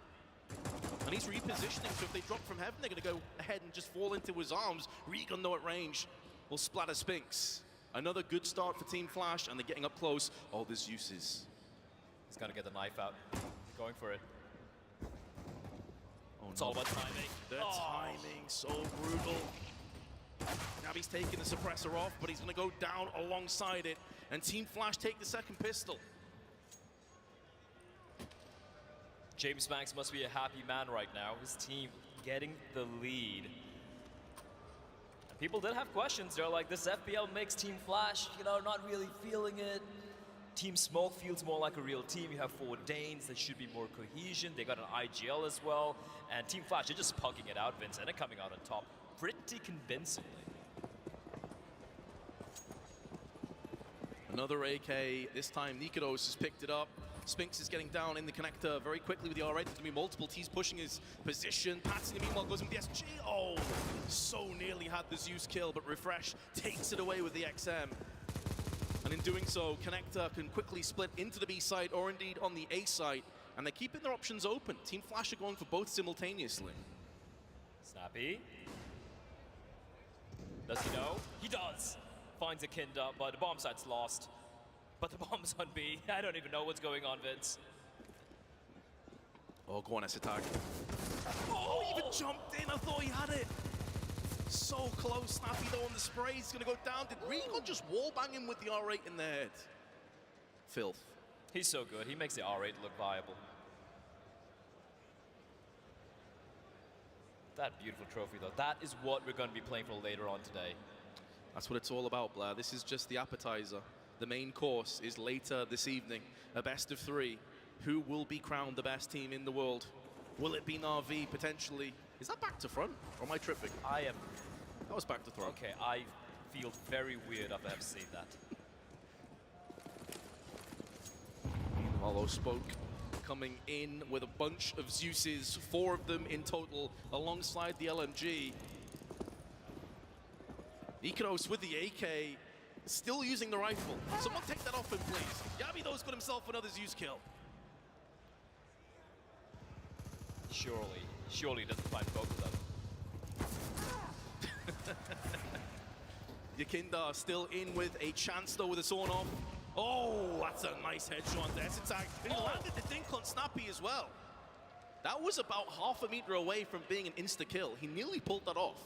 And he's repositioning, so if they drop from heaven, they're going to go ahead and just fall into his arms. Regan, though, at range, will splatter Sphinx. Another good start for Team Flash, and they're getting up close. Oh, there's uses. He's got to get the knife out. Going for it. Oh, it's all about timing. The timing, so brutal. Now he's taking the suppressor off, but he's going to go down alongside it. And Team Flash take the second pistol. James Banks must be a happy man right now. His team getting the lead. People did have questions. They're like, this FPL makes Team Flash, you know, not really feeling it. Team Smoke feels more like a real team. You have 4 Danes, there should be more cohesion. They got an IGL as well. And Team Flash, they're just pugging it out, Vince, and they're coming out on top pretty convincingly. Another AK, this time Nikodos has picked it up. Spinks is getting down in the connector very quickly with the R8. There's going to be multiple T's pushing his position. Patsy, meanwhile, goes in with the SG. Oh, so nearly had the Zeus kill, but Refresh takes it away with the XM. And in doing so, Connector can quickly split into the B side or indeed on the A side. And they're keeping their options open. Team Flash are going for both simultaneously. Snappy. Does he know? He does. Finds a Kinda, but the bomb site's lost. But the bomb's on B. I don't even know what's going on, Vince. Oh, go on, Esatag. Oh, he even jumped in. I thought he had it. So close. Snappy, though, on the spray. He's going to go down. Did Recon just wallbang him with the R8 in the head? Filth. He's so good. He makes the R8 look viable. That beautiful trophy, though. That is what we're going to be playing for later on today. That's what it's all about, Blair. This is just the appetizer. The main course is later this evening, a best of 3. Who will be crowned the best team in the world? Will it be NAVI, potentially? Is that back to front, or am I tripping? I am. That was back to front. Okay, I feel very weird after having seen that. Meanwhile, Spoke coming in with a bunch of Zeuses, 4 of them in total, alongside the LMG. Nikodos with the AK, still using the rifle. Someone take that off him, please. Yabi, though, has got himself another Zeus kill. Surely doesn't find both of them. Yakinda still in with a chance, though, with a sawn off. Oh, that's a nice headshot there. Esatag. And he landed the dink on Snappy as well. That was about half a meter away from being an insta-kill. He nearly pulled that off.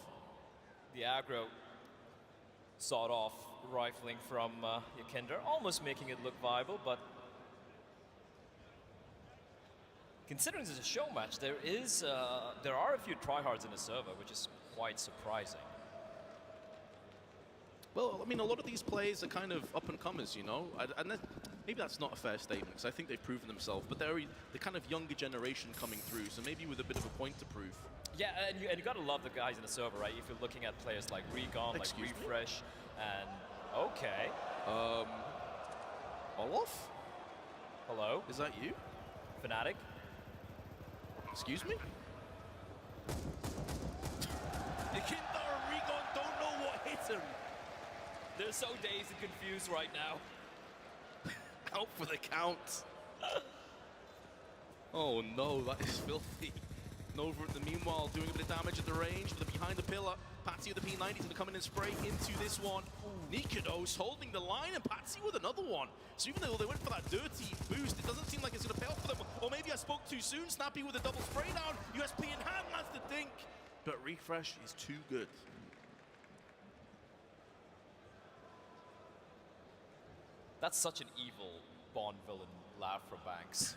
The aggro sawed-off rifling from Yakinder, almost making it look viable, but considering this is a show match, there are a few tryhards in the server, which is quite surprising. Well, I mean, a lot of these players are kind of up-and-comers, you know? And maybe that's not a fair statement, because I think they've proven themselves, but they're the kind of younger generation coming through, so maybe with a bit of a point to prove. Yeah, and you gotta love the guys in the server, right? If you're looking at players like Recon, like Refresh, and okay. Olaf? Hello? Is that you? Fnatic? Excuse me? Yakinda and Recon don't know what hit him. They're so dazed and confused right now. Out for the count. Oh no, that is filthy. Nova at the meanwhile doing a bit of damage at the range, but behind the pillar. Patsy with the P90 is going to come in and spray into this one. Nikodos holding the line, and Patsy with another one. So even though they went for that dirty boost, it doesn't seem like it's going to pay off for them. Or maybe I spoke too soon. Snappy with a double spray down. USP in hand, that's the dink. But Refresh is too good. That's such an evil Bond villain laugh from Banks.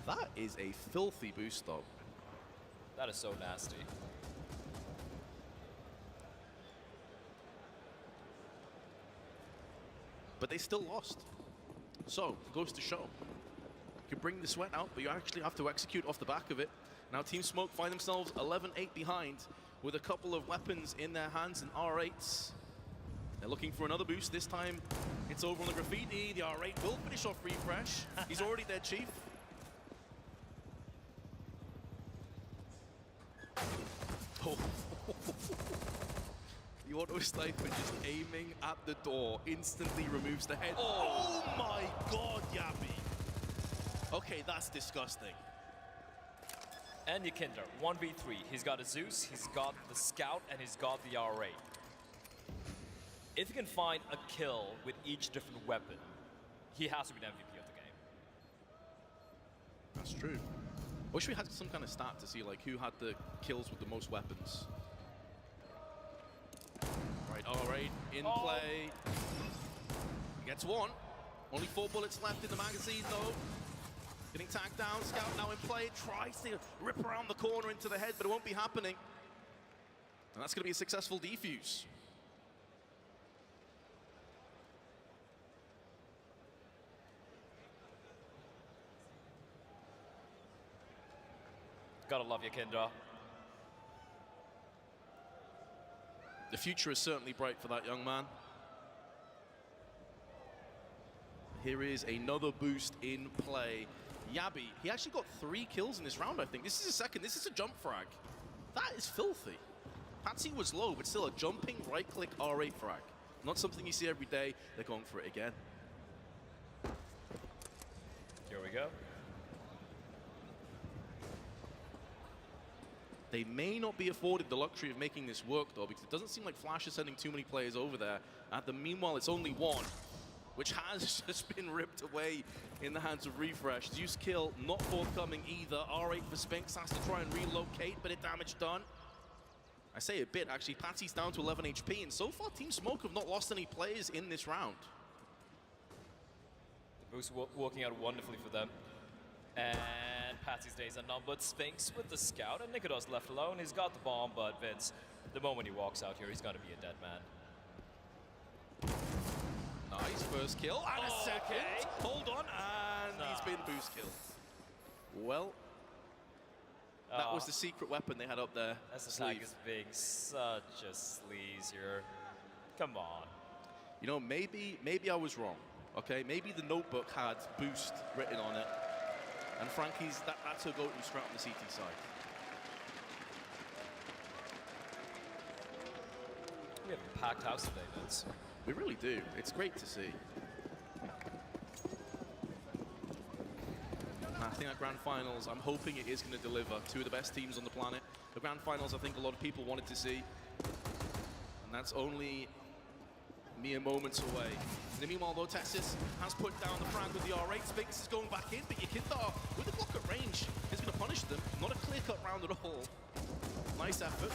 That is a filthy boost, though. That is so nasty. But they still lost. So, it goes to show. You can bring the sweat out, but you actually have to execute off the back of it. Now Team Smoke find themselves 11-8 behind with a couple of weapons in their hands and R8s. They're looking for another boost. This time, it's over on the graffiti. The R8 will finish off Refresh. He's already their chief. Oh. The auto sniper just aiming at the door instantly removes the head. Oh my god, Yabi. Okay, that's disgusting. And Yakinder, 1v3. He's got a Zeus, he's got the Scout, and he's got the R8. If he can find a kill with each different weapon, he has to be the MVP of the game. That's true. I wish we had some kind of stat to see like who had the kills with the most weapons. Right, R8 in play. He gets one. Only 4 bullets left in the magazine though. Getting tagged down, Scout now in play. Tries to rip around the corner into the head, but it won't be happening. And that's going to be a successful defuse. Gotta love you, Kindra. The future is certainly bright for that young man. Here is another boost in play. Yabi, he actually got 3 kills in this round, I think. This is a second, this is a jump frag. That is filthy. Patsy was low, but still a jumping right-click R8 frag. Not something you see every day. They're going for it again. Here we go. They may not be afforded the luxury of making this work, though, because it doesn't seem like Flash is sending too many players over there. Meanwhile, it's only one, which has just been ripped away in the hands of Refresh. Zeus kill not forthcoming either. R8 for Spinks has to try and relocate, bit of damage done. I say a bit, actually. Patsy's down to 11 HP, and so far Team Smoke have not lost any players in this round. The boost working out wonderfully for them. And Patsy's days are numbered. Spinks with the scout, and Nikodos left alone. He's got the bomb, but Vince, the moment he walks out here, he's going to be a dead man. Nice first kill, and a second. Okay. Hold on, and he's been boost killed. Well, that was the secret weapon they had up there. Attack is being such a sleaze here. Come on. You know, maybe I was wrong. Okay, maybe the notebook had boost written on it, and Frankie's that's her go-to strat on the CT side. We have a packed house today, Vince. We really do. It's great to see. I think at Grand Finals, I'm hoping it is going to deliver. 2 of the best teams on the planet. The Grand Finals, I think a lot of people wanted to see. And that's only mere moments away. And meanwhile, though, Tessis has put down the frag with the R8. Spinks is going back in, but Yakinda, with the block at range, is going to punish them. Not a clear-cut round at all. Nice effort.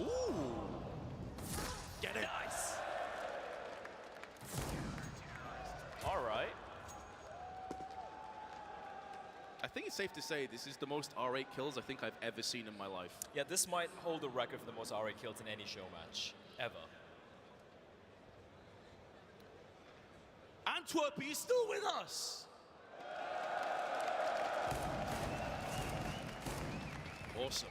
Ooh! Get it! Nice! All right. I think it's safe to say this is the most R8 kills I think I've ever seen in my life. Yeah, this might hold the record for the most R8 kills in any show match, ever. Antwerp, are you still with us? Awesome.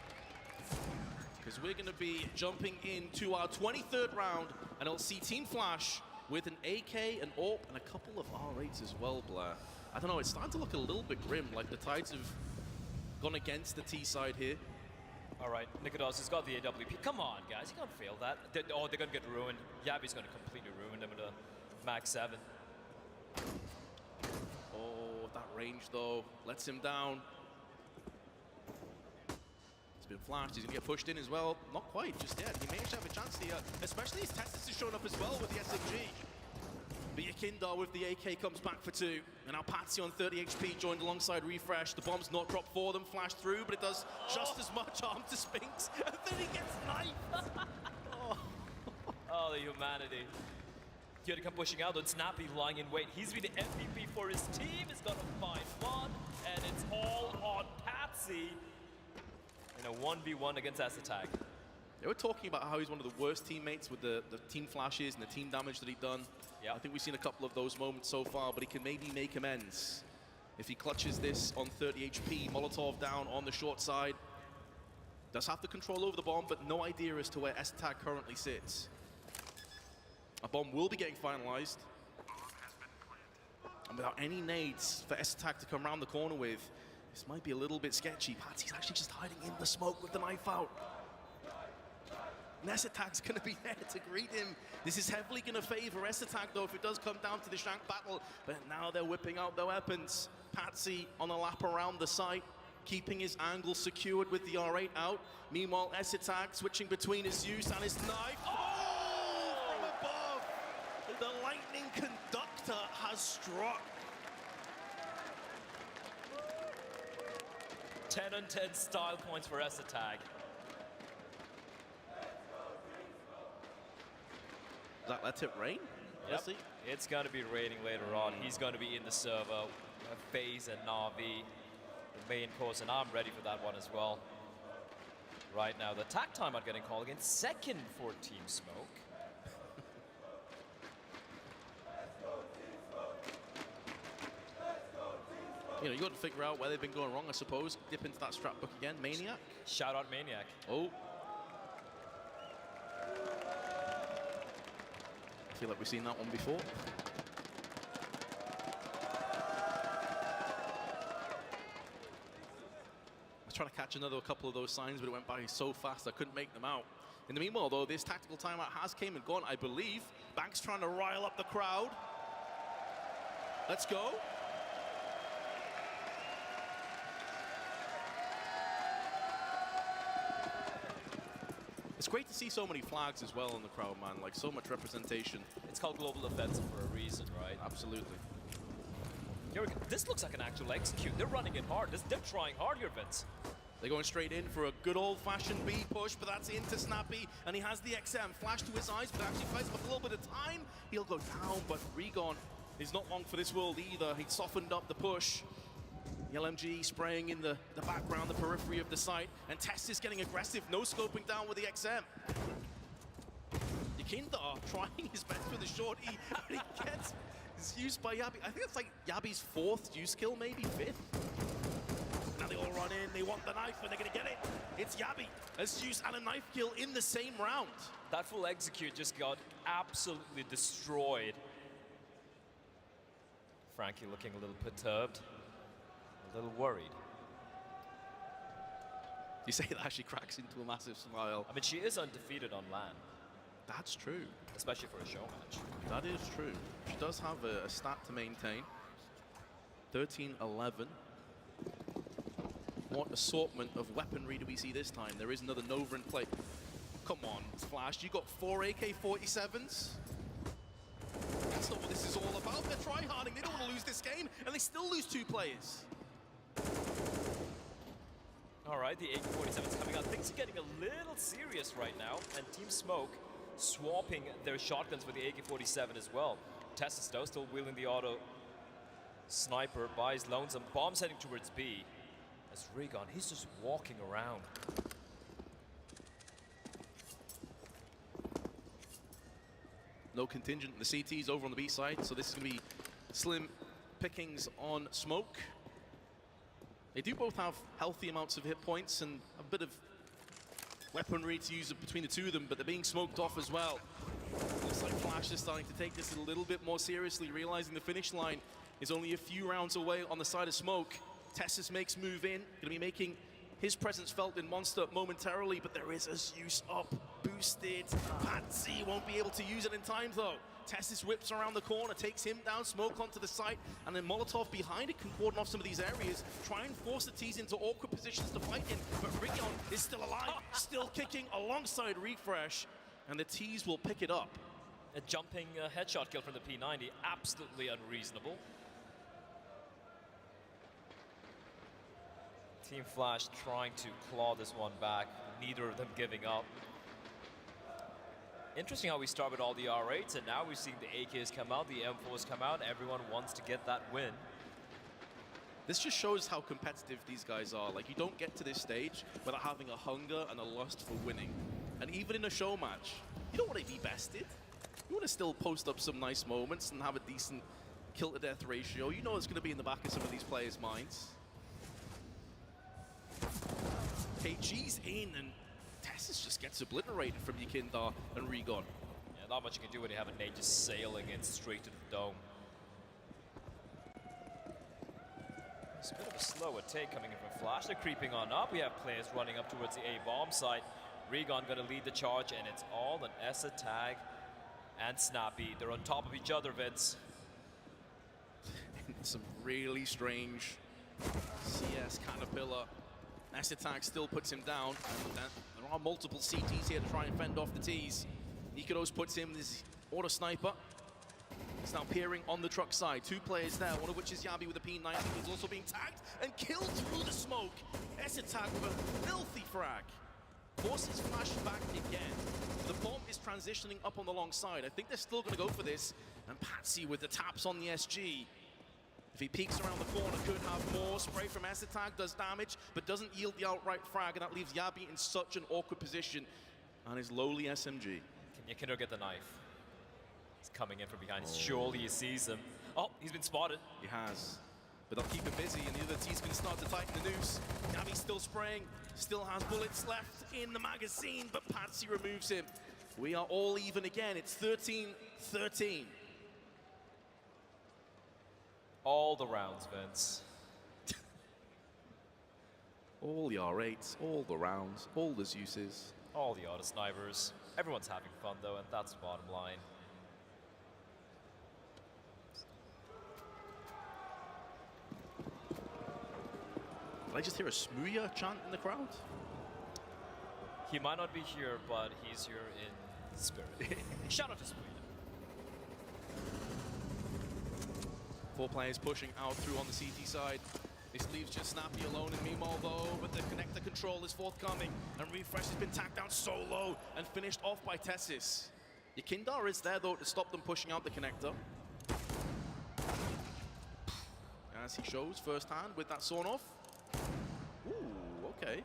Because we're going to be jumping into our 23rd round, and it'll see Team Flash with an AK, an AWP, and a couple of R8s as well, Blair. I don't know, it's starting to look a little bit grim, like the tides have gone against the T side here. All right, Nikodos has got the AWP. Come on, guys, you can't fail that. They're going to get ruined. Yabi's going to completely ruin them with a Max 7. Oh, that range, though, lets him down. He's been flashed. He's going to get pushed in as well. Not quite, just yet. He may actually have a chance here, especially as Testis has shown up as well with the SMG. But Yakinda with the AK comes back for 2. And now Patsy on 30 HP joined alongside Refresh. The bomb's not dropped for them, flashed through, but it does just as much harm to Spinks. And then he gets knifed. Oh, the humanity. Here to come pushing out, and Snappy lying in wait. He's been the MVP for his team. He's got a 5-1, and it's all on Patsy in a 1v1 against S-Attack. They were talking about how he's one of the worst teammates with the team flashes and the team damage that he'd done. Yep. I think we've seen a couple of those moments so far, but he can maybe make amends. If he clutches this on 30 HP, Molotov down on the short side. Does have the control over the bomb, but no idea as to where S-Tag currently sits. A bomb will be getting finalized. And without any nades for S-Tag to come around the corner with, this might be a little bit sketchy. Patsy's actually just hiding in the smoke with the knife out. And S-Attack's going to be there to greet him. This is heavily going to favor S-Attack, though, if it does come down to the shank battle. But now they're whipping out their weapons. Patsy on a lap around the site, keeping his angle secured with the R8 out. Meanwhile, S-Attack switching between his Zeus and his knife. Oh! From above! The lightning conductor has struck. 10 on 10 style points for S-Attack. Let it rain? Yep. It's going to be raining later on. He's going to be in the server. FaZe and NAVI, the main course, and I'm ready for that one as well. Right now, the attack timeout getting called against second for Team Smoke. You know, you got to figure out where they've been going wrong, I suppose. Dip into that strat book again. Maniac. Shout out Maniac. Oh. I feel like we've seen that one before. I was trying to catch a couple of those signs, but it went by so fast I couldn't make them out. In the meanwhile, though, this tactical timeout has came and gone, I believe. Banks trying to rile up the crowd. Let's go. It's great to see so many flags as well in the crowd, man. Like, so much representation. It's called global offensive for a reason, right? Absolutely. Here we go. This looks like an actual execute. They're running in hard. They're trying hard here, Vince. They're going straight in for a good old-fashioned B push, but that's into Snappy, and he has the XM. Flash to his eyes, but actually fights with a little bit of time. He'll go down, but Regon is not long for this world either. He softened up the push. The LMG spraying in the background, the periphery of the site, and Tess is getting aggressive, no scoping down with the XM. Yakindar trying his best with the shorty, but he gets used by Yabi. I think it's like Yabi's 4th use kill, maybe 5th. Now they all run in, they want the knife, and they're gonna get it. It's Yabi, as used and a knife kill in the same round. That full execute just got absolutely destroyed. Frankie looking a little perturbed. A little worried. You say that, she cracks into a massive smile. I mean, she is undefeated on LAN. That's true. Especially for a show match. That is true. She does have a stat to maintain. 13-11. What assortment of weaponry do we see this time? There is another Nova in play. Come on, Flash, you got 4 AK-47s? That's not what this is all about. They're tryharding. They don't want to lose this game, and they still lose 2 players. All right, the AK-47 is coming out. Things are getting a little serious right now, and Team Smoke swapping their shotguns with the AK-47 as well. Tess though still wielding the auto sniper, buys Lonesome. Bombs heading towards B. As Regon, he's just walking around. No contingent. The CT's over on the B side, so this is going to be slim pickings on Smoke. They do both have healthy amounts of hit points and a bit of weaponry to use between the two of them, but they're being smoked off as well. Looks like Flash is starting to take this a little bit more seriously, realizing the finish line is only a few rounds away on the side of Smoke. Tessus makes move in, going to be making his presence felt in Monster momentarily, but there is a Zeus up, boosted. Patsy won't be able to use it in time though. Tessus whips around the corner, takes him down, Smoke onto the site, and then Molotov behind it can cordon off some of these areas, try and force the T's into awkward positions to fight in, but Rigon is still alive, still kicking alongside Refresh, and the T's will pick it up. A jumping headshot kill from the P90, absolutely unreasonable. Team Flash trying to claw this one back, neither of them giving up. Interesting how we start with all the R8s, and now we're seeing the AKs come out, the M4s come out, everyone wants to get that win. This just shows how competitive these guys are. Like, you don't get to this stage without having a hunger and a lust for winning. And even in a show match, you don't want to be bested. You want to still post up some nice moments and have a decent kill-to-death ratio. You know it's going to be in the back of some of these players' minds. KG's in, and Tessus just gets obliterated from Yakindar and Regon. Yeah, not much you can do when you have a nade just sailing in straight to the dome. It's a bit of a slower take coming in from Flash. They're creeping on up. We have players running up towards the A-bomb site. Regon going to lead the charge, and it's all an Essa tag and Snappy. They're on top of each other, Vince. Some really strange CS Caterpillar. Essa tag still puts him down. And there are multiple CTs here to try and fend off the T's. Nikodos puts him his auto sniper. He's now peering on the truck side. 2 players there, one of which is Yabi with a P90. He's also being tagged and killed through the smoke. Essa tag with a filthy frag. Forces Flash back again. The bomb is transitioning up on the long side. I think they're still going to go for this. And Patsy with the taps on the SG. If he peeks around the corner, could have more. Spray from Essa tag does damage, but doesn't yield the outright frag, and that leaves Yabi in such an awkward position on his lowly SMG. Can you get the knife? He's coming in from behind. Surely he sees him. Oh, he's been spotted. He has. But they'll keep it busy, and the other team's going to start to tighten the noose. NAVI's still spraying, still has bullets left in the magazine, but Patsy removes him. We are all even again. It's 13-13. All the rounds, Vince. All the R8s, all the rounds, all the Zeuses. All the auto snipers. Everyone's having fun, though, and that's the bottom line. Did I just hear a Smooya chant in the crowd? He might not be here, but he's here in spirit. Shout out to Smooya. 4 players pushing out through on the CT side. This leaves just Snappy alone in Meemaw though, but the connector control is forthcoming, and Refresh has been tacked down so low and finished off by Tessis. Yakindar is there though to stop them pushing out the connector. As he shows firsthand with that sawn off. Ooh, okay.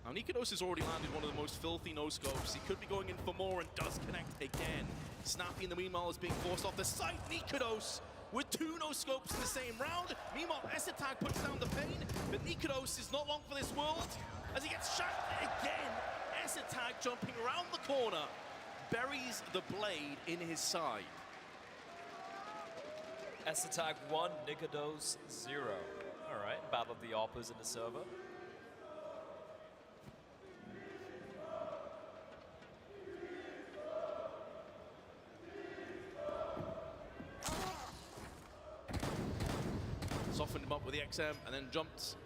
Now Nikodos has already landed one of the most filthy no-scopes. He could be going in for more and does connect again. Snappy in the meanwhile is being forced off the site. Nikodos with 2 no-scopes in the same round. Meanwhile, Esatag puts down the pain, but Nikodos is not long for this world as he gets shot again. Esatag jumping around the corner, buries the blade in his side. Esatag 1, Nikodos 0. All right, battle of the Oppas in the server. Softened him up with the XM and then jumped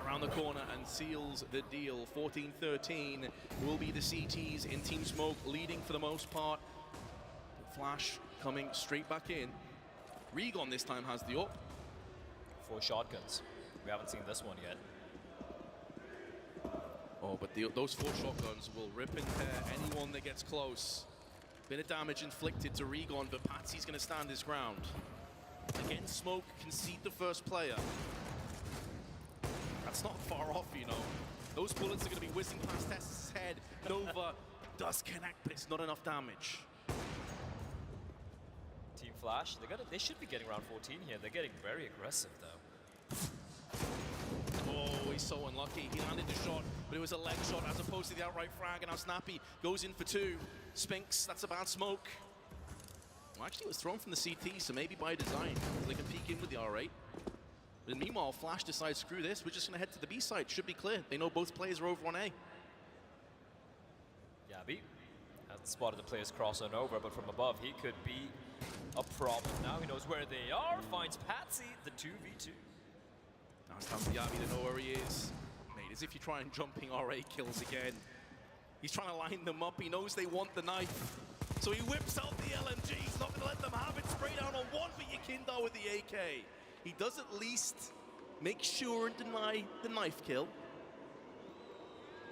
around the corner and seals the deal. 14-13 will be the CTs in Team Smoke, leading for the most part. Flash coming straight back in. Regon this time has the up. 4 shotguns. We haven't seen this one yet. Oh, but those 4 shotguns will rip and tear anyone that gets close. Bit of damage inflicted to Regon, but Patsy's going to stand his ground. Again, Smoke concede the first player. That's not far off, you know. Those bullets are going to be whizzing past Tess's head. Nova does connect, but it's not enough damage. Team Flash, they should be getting around 14 here. They're getting very aggressive, though. Oh, he's so unlucky. He landed the shot, but it was a leg shot as opposed to the outright frag, and now Snappy goes in for 2. Spinks, that's a bad smoke. Well, actually, it was thrown from the CT, so maybe by design, so they can peek in with the R8. But meanwhile, Flash decides, screw this, we're just going to head to the B side. Should be clear. They know both players are over on A. Yabi hasn't spotted the players crossing over, but from above, he could be a problem. Now he knows where they are, finds Patsy, the 2v2. Now it's time for Yabi to know where he is. Mate, as if you try and jumping R8 kills again. He's trying to line them up. He knows they want the knife. So he whips out the LMG. He's not going to let them have it. Spray down on one for Yakindar with the AK. He does at least make sure and deny the knife kill.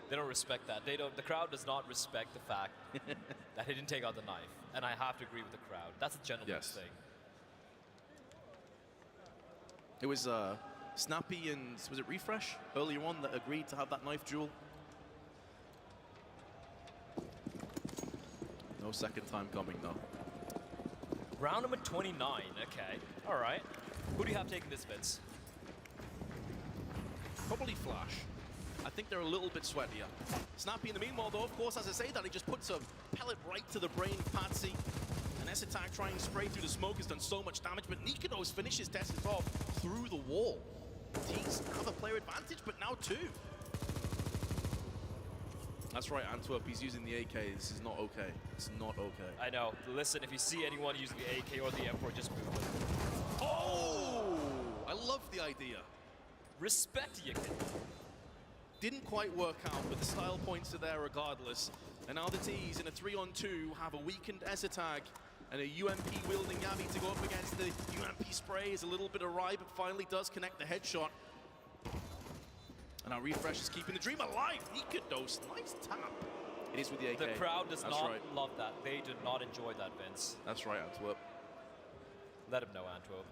They don't respect that. The crowd does not respect the fact that he didn't take out the knife. And I have to agree with the crowd. That's a gentleman's thing. It was Snappy and, was it Refresh earlier on that agreed to have that knife duel? No second time coming, though. Round number 29, okay. All right. Who do you have taking this, Vince? Probably Flash. I think they're a little bit sweatier. Snappy in the meanwhile, though, of course, as I say that, he just puts a pellet right to the brain of Patsy. And Esatag trying to spray through the smoke has done so much damage, but Nikodos finishes Tessis off through the wall. Teams have a player advantage, but now 2. That's right, Antwerp, he's using the AK. This is not okay. It's not okay. I know. Listen, if you see anyone using the AK or the M4, just move them. Oh! I love the idea. Respect you. Didn't quite work out, but the style points are there regardless. And now the T's in a 3-on-2 have a weakened Esatag and a UMP wielding Yabi to go up against the UMP spray. Is a little bit awry, but finally does connect the headshot. And now Refresh is keeping the dream alive. Nikodos, nice tap. It is with the AK. The crowd does not love that. They do not enjoy that, Vince. That's right, Antwerp. Let him know, Antwerp.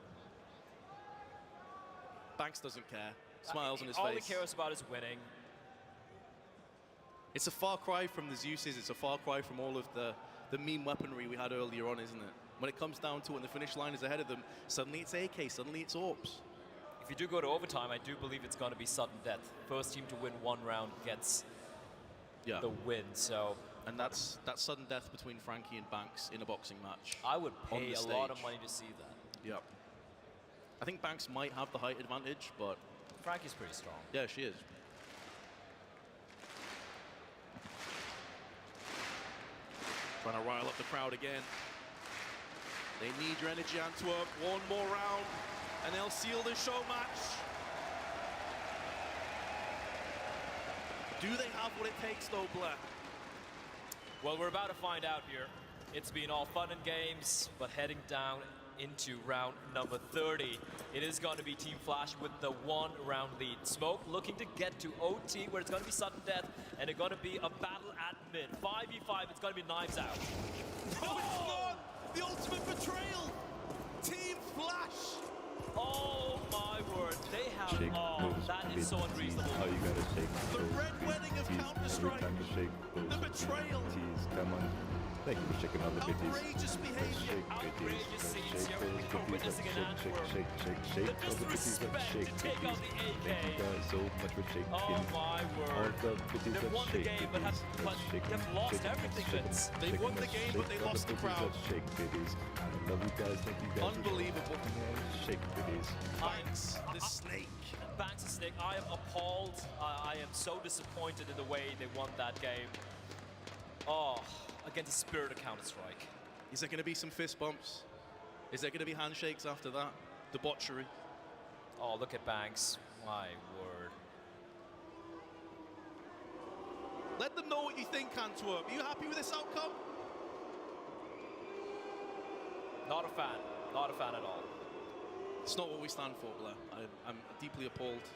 Banks doesn't care. Smiles on his face. All he cares about is winning. It's a far cry from the Zeuses. It's a far cry from all of the meme weaponry we had earlier on, isn't it? when it comes down to it and the finish line is ahead of them, suddenly it's AK, suddenly it's Orbs. If you do go to overtime, I do believe it's going to be sudden death. First team to win one round gets the win. So, and that's sudden death between Frankie and Banks in a boxing match. I would pay a lot of money to see that. Yep. I think Banks might have the height advantage, but Frankie's pretty strong. Yeah, she is. Trying to rile up the crowd again. They need your energy, Antwerp. One more round, and they'll seal the show match. Do they have what it takes, though, Blair? Well, we're about to find out here. It's been all fun and games, but heading down into round number 30. It is going to be Team Flash with the 1-round lead. Smoke looking to get to OT, where it's going to be sudden death, and it's going to be a battle at mid. 5v5, it's going to be knives out. No, it's not! The ultimate betrayal! Team Flash! Oh my word, they have, that is so unreasonable. Oh, you gotta shake. The red wedding of Counter-Strike. The betrayal. Come on. Thank you for shaking all the bitties. Outrageous behavior. Outrageous scenes here. We're witnessing in Antwerp. The disrespect to take out the AK. Thank you guys so much for shaking. Oh my word. They've won the game, but they've lost everything, Vince. They won the game, but they lost the crowd. Shake bitties. I love you guys. Thank you guys. Unbelievable. Shake bitties. Banks, the snake. Banks, the snake. I am appalled. I am so disappointed in the way they won that game. Oh. Against the spirit of Counter-Strike. Is there going to be some fist bumps? Is there going to be handshakes after that? Debauchery. Oh, look at Banks. My word. Let them know what you think, Antwerp. Are you happy with this outcome? Not a fan. Not a fan at all. It's not what we stand for, Blair. I'm deeply appalled.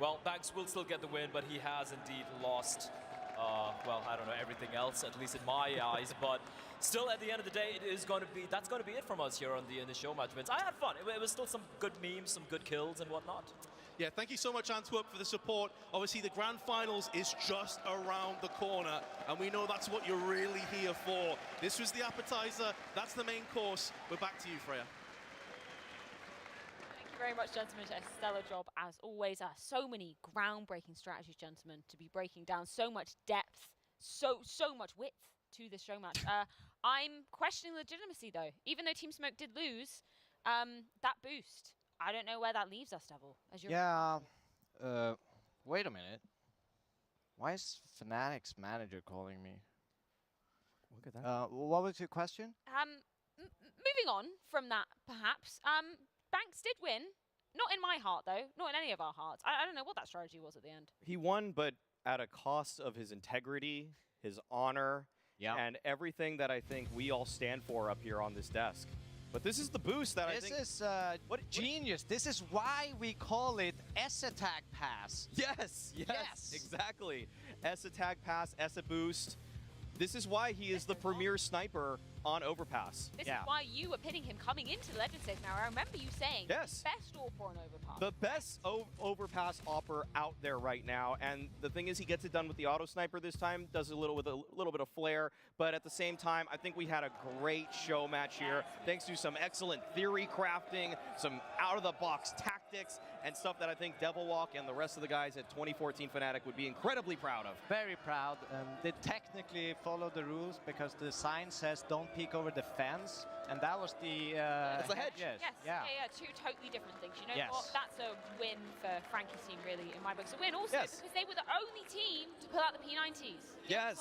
Well, Banks will still get the win, but he has indeed lost well, I don't know, everything else, at least in my eyes, but still at the end of the day, that's going to be it from us here on the show match, Vince. I had fun. It was still some good memes, some good kills and whatnot. Yeah, thank you so much, Antwerp, for the support. Obviously, the grand finals is just around the corner, and we know that's what you're really here for. This was the appetizer. That's the main course. We're back to you, Freya. Very much, gentlemen. A stellar job as always. So many groundbreaking strategies, gentlemen, to be breaking down. So much depth, so much width to this show match. I'm questioning legitimacy though. Even though Team Smoke did lose, that boost. I don't know where that leaves us, Devil. As you're wait a minute. Why is Fnatic's manager calling me? Look at that. What was your question? Moving on from that, perhaps. Banks did win. Not in my heart, though. Not in any of our hearts. I don't know what that strategy was at the end. He won, but at a cost of his integrity, his honor, and everything that I think we all stand for up here on this desk. But this is the boost that I think... This is genius. This is why we call it S-Attack Pass. Yes, exactly. S-Attack Pass, S-A-Boost. This is why he is the premier sniper on Overpass. This is why you were pitting him coming into the Legend stage now. I remember you saying yes. Best AWPer on Overpass. The best Overpass AWPer out there right now. And the thing is, he gets it done with the auto sniper this time, does a little with a little bit of flair. But at the same time, I think we had a great show match here, thanks to some excellent theory crafting, some out-of-the-box tactics, and stuff that I think Devilwalk and the rest of the guys at 2014 Fnatic would be incredibly proud of. Very proud. They technically followed the rules because the sign says don't peek over the fence, and that was the that's a hedge. Yes. Yeah, two totally different things. You know what? That's a win for Frankie's team, really, in my book. It's a win also because they were the only team to pull out the P90s. Yes.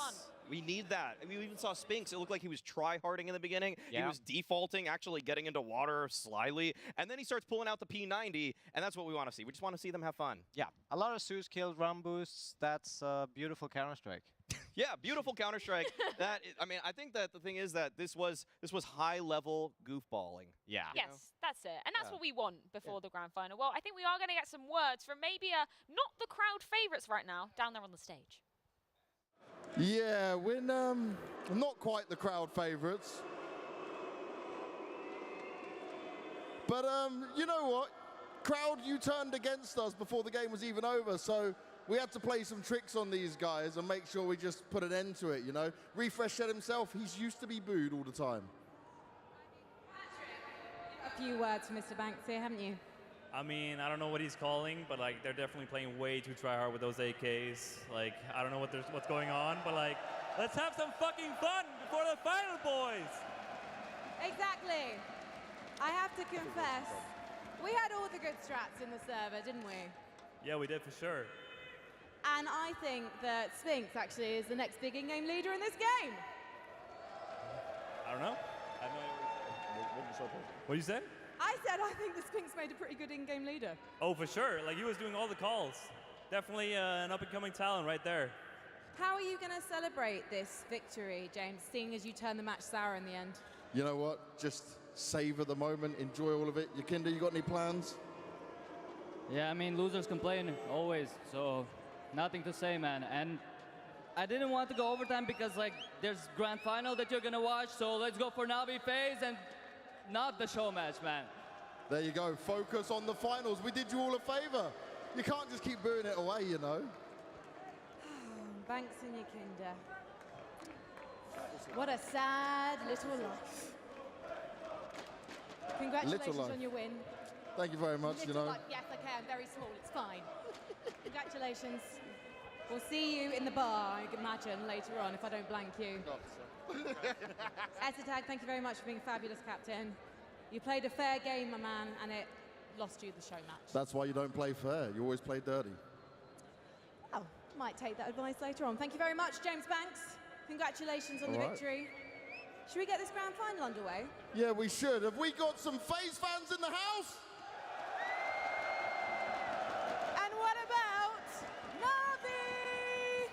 We need that. We even saw Spinks. It looked like he was try-harding in the beginning. He was defaulting, actually getting into water slyly. And then he starts pulling out the P90, and that's what we want to see. We just want to see them have fun. Yeah, a lot of Zeus kills, run boosts. That's beautiful Counter-Strike. Yeah, beautiful Counter-Strike. I mean, I think that the thing is that this was high-level goofballing. Yeah. Yes, that's it. And that's what we want before the grand final. Well, I think we are going to get some words from maybe not the crowd favourites right now down there on the stage. Yeah, we're not quite the crowd favourites. But you know what? Crowd, you turned against us before the game was even over, so we had to play some tricks on these guys and make sure we just put an end to it, you know? Refresh said himself, he's used to be booed all the time. few words for Mr. Banks here, haven't you? I mean, I don't know what he's calling, but like they're definitely playing way too try hard with those AKs. Like, I don't know what's going on, but like, let's have some fucking fun before the final, boys. Exactly. I have to confess, we had all the good strats in the server, didn't we? Yeah, we did for sure. And I think that Sphinx actually is the next big in-game leader in this game. I don't know. I have no idea what you said. What you said? I said I think the Sphinx made a pretty good in-game leader. Oh, for sure. Like, he was doing all the calls. Definitely an up-and-coming talent right there. How are you going to celebrate this victory, James, seeing as you turn the match sour in the end? You know what? Just savor the moment, enjoy all of it. Yakinda, you got any plans? Yeah, I mean, losers complain always, so nothing to say, man. And I didn't want to go overtime because, like, there's grand final that you're going to watch, so let's go for NAVI phase and not the show match, man. There you go. Focus on the finals. We did you all a favor. You can't just keep booing it away, you know. Banks and Yakinda. What a sad little life. Congratulations on your win. Thank you very much, Little you know. life. Yes, I can. Very small. It's fine. Congratulations. We'll see you in the bar, I can imagine, later on, if I don't blank you. Etitag, thank you very much for being a fabulous captain. You played a fair game, my man, and it lost you the show match. That's why you don't play fair. You always play dirty. Oh, might take that advice later on. Thank you very much, James Banks. Congratulations on the victory. Should we get this grand final underway? Yeah, we should. Have we got some FaZe fans in the house? And what about NAVI?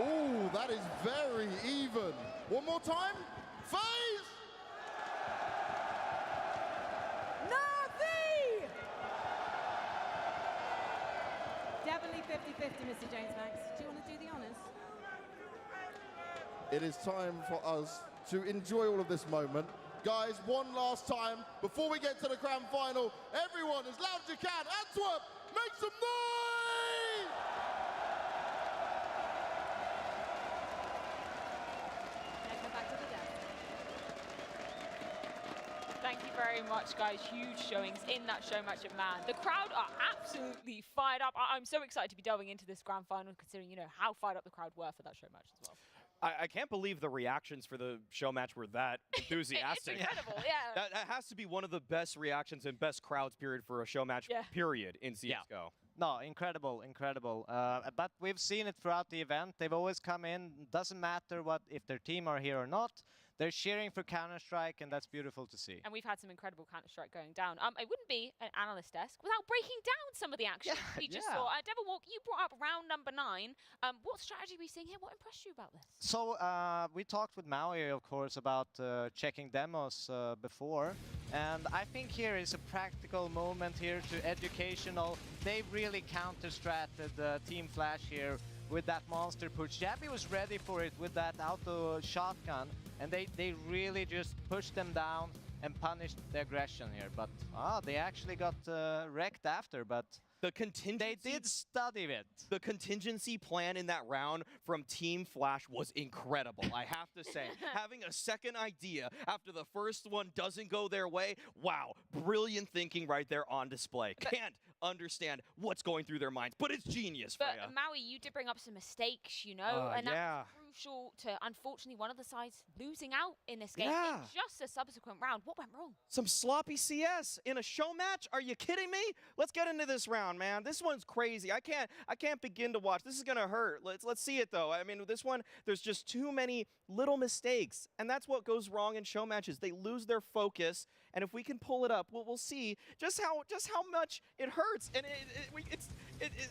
Ooh, that is very even. One more time. FaZe! NAVI! Definitely 50-50, Mr. James Banks. Do you want to do the honours? It is time for us to enjoy all of this moment. Guys, one last time, before we get to the grand final, everyone, as loud as you can, Antwerp, make some noise! Let's go back to the desk. Thank you very much, guys. Huge showings in that show match at Man. The crowd are absolutely fired up. I'm so excited to be delving into this grand final, considering, you know, how fired up the crowd were for that show match as well. I can't believe the reactions for the show match were that enthusiastic. It's incredible, yeah. That has to be one of the best reactions and best crowds, period, for a show match, period, in CSGO. Yeah. No, incredible, incredible. But we've seen it throughout the event. They've always come in. Doesn't matter if their team are here or not. They're cheering for Counter-Strike, and that's beautiful to see. And we've had some incredible Counter-Strike going down. It wouldn't be an analyst desk without breaking down some of the action we just saw. Devilwalk, you brought up round number 9. What strategy are we seeing here? What impressed you about this? So we talked with Maui, of course, about checking demos before. And I think here is a practical moment here to educational. They really counter-stratted Team Flash here with that monster push. Jabby was ready for it with that auto shotgun. And they really just pushed them down and punished the aggression here. But they actually got wrecked after, but they did study it. The contingency plan in that round from Team Flash was incredible, I have to say. Having a second idea after the first one doesn't go their way, wow, brilliant thinking right there on display. Can't understand what's going through their minds, but it's genius, But Freya. Maui, you did bring up some mistakes, you know, and that was crucial to, unfortunately, one of the sides losing out in this game in just a subsequent round. What went wrong? Some sloppy CS in a show match? Are you kidding me? Let's get into this round, man. This one's crazy. I can't begin to watch. This is gonna hurt. Let's see it though. I mean, this one, there's just too many little mistakes, and that's what goes wrong in show matches. They lose their focus, and if we can pull it up, we'll see just how much it hurts. And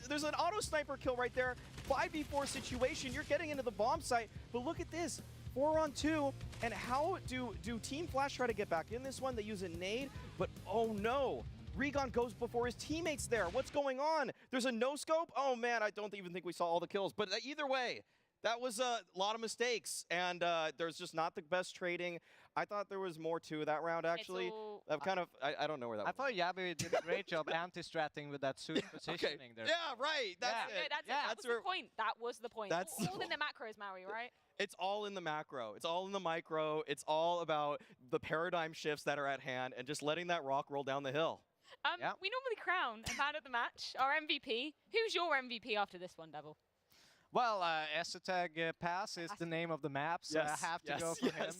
there's an auto sniper kill right there. 5v4 situation. You're getting into the bomb site, but look at this. 4-on-2, and how do Team Flash try to get back in this one? They use a nade, but oh no. Regon goes before his teammates there. What's going on? There's a no-scope? Oh man, I don't even think we saw all the kills, but either way, that was a lot of mistakes, and there's just not the best trading. I thought there was more to that round, actually. I don't know where that was. I thought Yabi did a great job anti-stratting with that suit positioning there. Yeah, right. That's it. That was the point. That was the point. All in the macros, Maui, right? It's all in the macro. It's all in the micro. It's all about the paradigm shifts that are at hand and just letting that rock roll down the hill. We normally crown a man of the match, our MVP. Who's your MVP after this one, Devil? Well, Esotag Pass is the name of the map, so I have to go for him.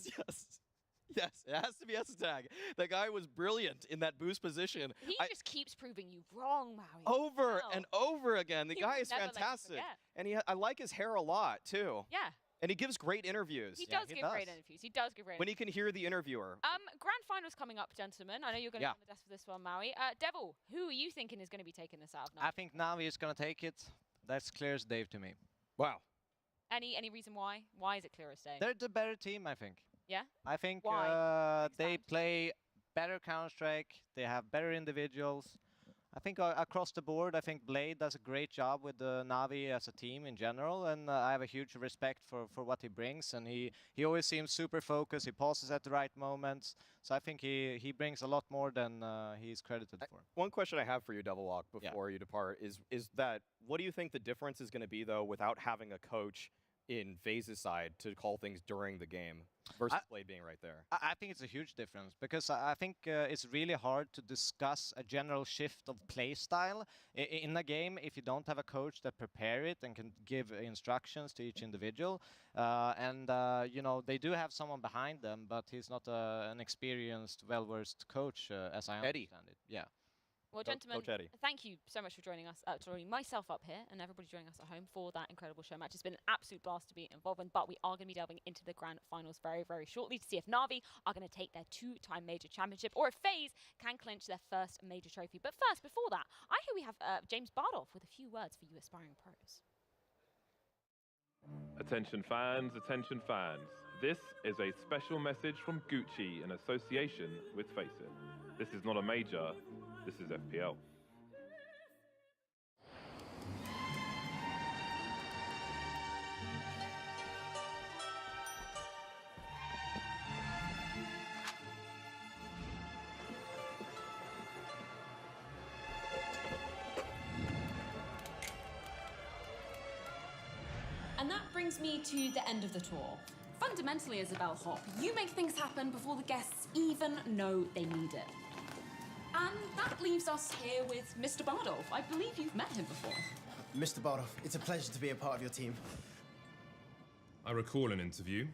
Yes, it has to be Esotag. That guy was brilliant in that boost position. He just keeps proving you wrong, Maui. Over and over again. The guy is never let you fantastic. forget. And I like his hair a lot, too. Yeah. And he gives great interviews. He does give great interviews. He does give great when interviews. he can hear the interviewer. Grand finals coming up, gentlemen. I know you're going to be on the desk for this one, Maui. Devil, who are you thinking is going to be taking this out of Navi? I think Navi is going to take it. That's clear as day to me. Wow. Any reason why? Why is it clear as day? They're the better team, I think. Yeah? I think Why? they play better Counter-Strike. They have better individuals. I think across the board, I think Blade does a great job with the Navi as a team in general, and I have a huge respect for what he brings, and he always seems super focused, he pauses at the right moments, so I think he brings a lot more than he's credited for. One question I have for you, Devil Walk, before you depart, is that what do you think the difference is going to be, though, without having a coach in FaZe's side to call things during the game versus Blade being right there? I think it's a huge difference because I think it's really hard to discuss a general shift of play style in a game if you don't have a coach that prepare it and can give instructions to each individual. You know, they do have someone behind them, but he's not an experienced, well-versed coach as I understand it. Yeah. Well, gentlemen, thank you so much for joining us, joining myself up here and everybody joining us at home for that incredible show match. It's been an absolute blast to be involved in, but we are going to be delving into the grand finals very, very shortly to see if Navi are going to take their 2-time major championship or if FaZe can clinch their first major trophy. But first, before that, I hear we have James Bardolph with a few words for you aspiring pros. Attention fans, attention fans. This is a special message from Gucci in association with Face It. This is not a major. This is FPL. And that brings me to the end of the tour. Fundamentally, as a bellhop, you make things happen before the guests even know they need it. And that leaves us here with Mr. Bardolph. I believe you've met him before. Mr. Bardolph, it's a pleasure to be a part of your team. I recall an interview.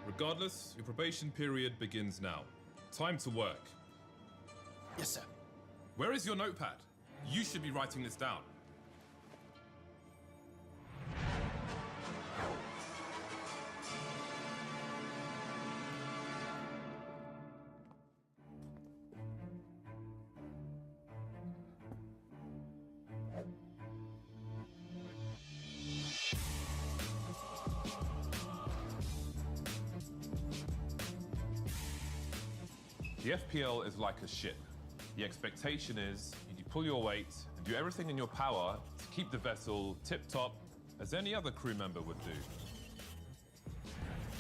Regardless, your probation period begins now. Time to work. Yes, sir. Where is your notepad? You should be writing this down. The FPL is like a ship. The expectation is you pull your weight and do everything in your power to keep the vessel tip-top as any other crew member would do.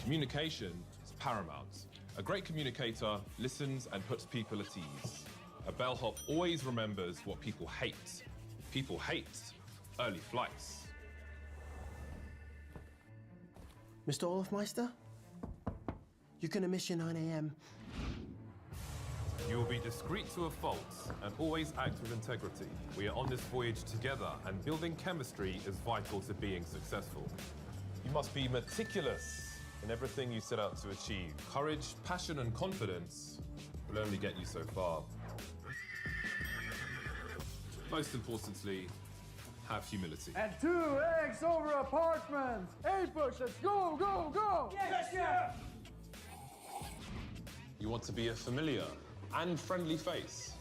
Communication is paramount. A great communicator listens and puts people at ease. A bellhop always remembers what people hate. People hate early flights. Mr. Olafmeister? You're gonna miss your 9 a.m. You will be discreet to a fault and always act with integrity. We are on this voyage together, and building chemistry is vital to being successful. You must be meticulous in everything you set out to achieve. Courage, passion, and confidence will only get you so far. Most importantly, have humility. And 2 eggs over apartment. 8 push, let's go, go, go! Yes, yes! You want to be a familiar and friendly face.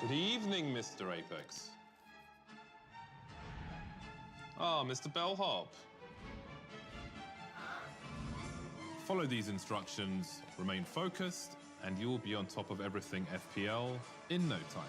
Good evening, Mr. Apex. Ah, Mr. Bellhop. Follow these instructions, remain focused, and you'll be on top of everything FPL in no time.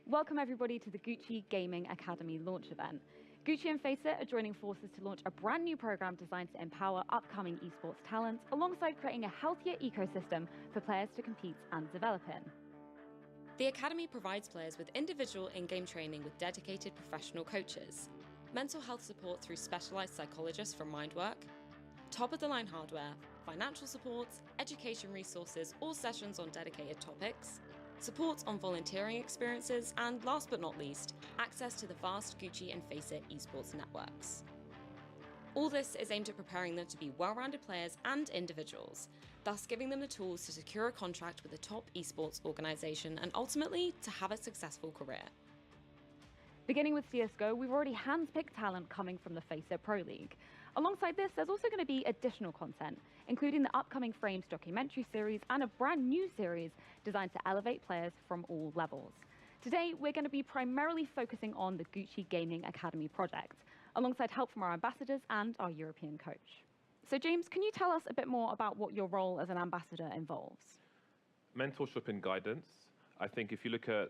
Welcome everybody to the Gucci Gaming Academy launch event. Gucci and Faceit are joining forces to launch a brand new program designed to empower upcoming esports talents alongside creating a healthier ecosystem for players to compete and develop in. The Academy provides players with individual in-game training with dedicated professional coaches, mental health support through specialised psychologists from Mindwork, top-of-the-line hardware, financial support, education resources, all sessions on dedicated topics, support on volunteering experiences, and last but not least, access to the vast Gucci and Faceit esports networks. All this is aimed at preparing them to be well-rounded players and individuals, thus giving them the tools to secure a contract with a top esports organisation and ultimately to have a successful career. Beginning with CSGO, we've already handpicked talent coming from the Faceit Pro League. Alongside this, there's also going to be additional content, including the upcoming Frames documentary series and a brand new series designed to elevate players from all levels. Today, we're going to be primarily focusing on the Gucci Gaming Academy project, alongside help from our ambassadors and our European coach. So James, can you tell us a bit more about what your role as an ambassador involves? Mentorship and guidance. I think if you look at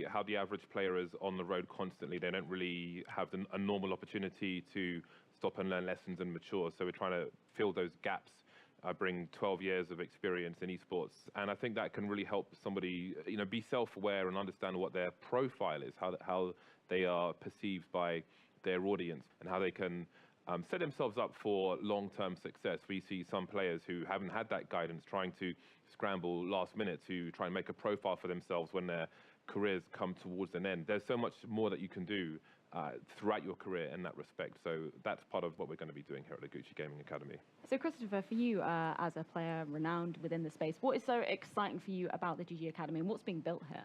how the average player is on the road constantly, they don't really have a normal opportunity to stop and learn lessons and mature. So we're trying to fill those gaps. I bring 12 years of experience in esports, and I think that can really help somebody, be self-aware and understand what their profile is, how they are perceived by their audience, and how they can set themselves up for long-term success. We see some players who haven't had that guidance trying to scramble last minute to try and make a profile for themselves when their careers come towards an end. There's so much more that you can do throughout your career in that respect. So that's part of what we're going to be doing here at the Gucci Gaming Academy. So Christopher, for you as a player renowned within the space, what is so exciting for you about the GG Academy and what's being built here?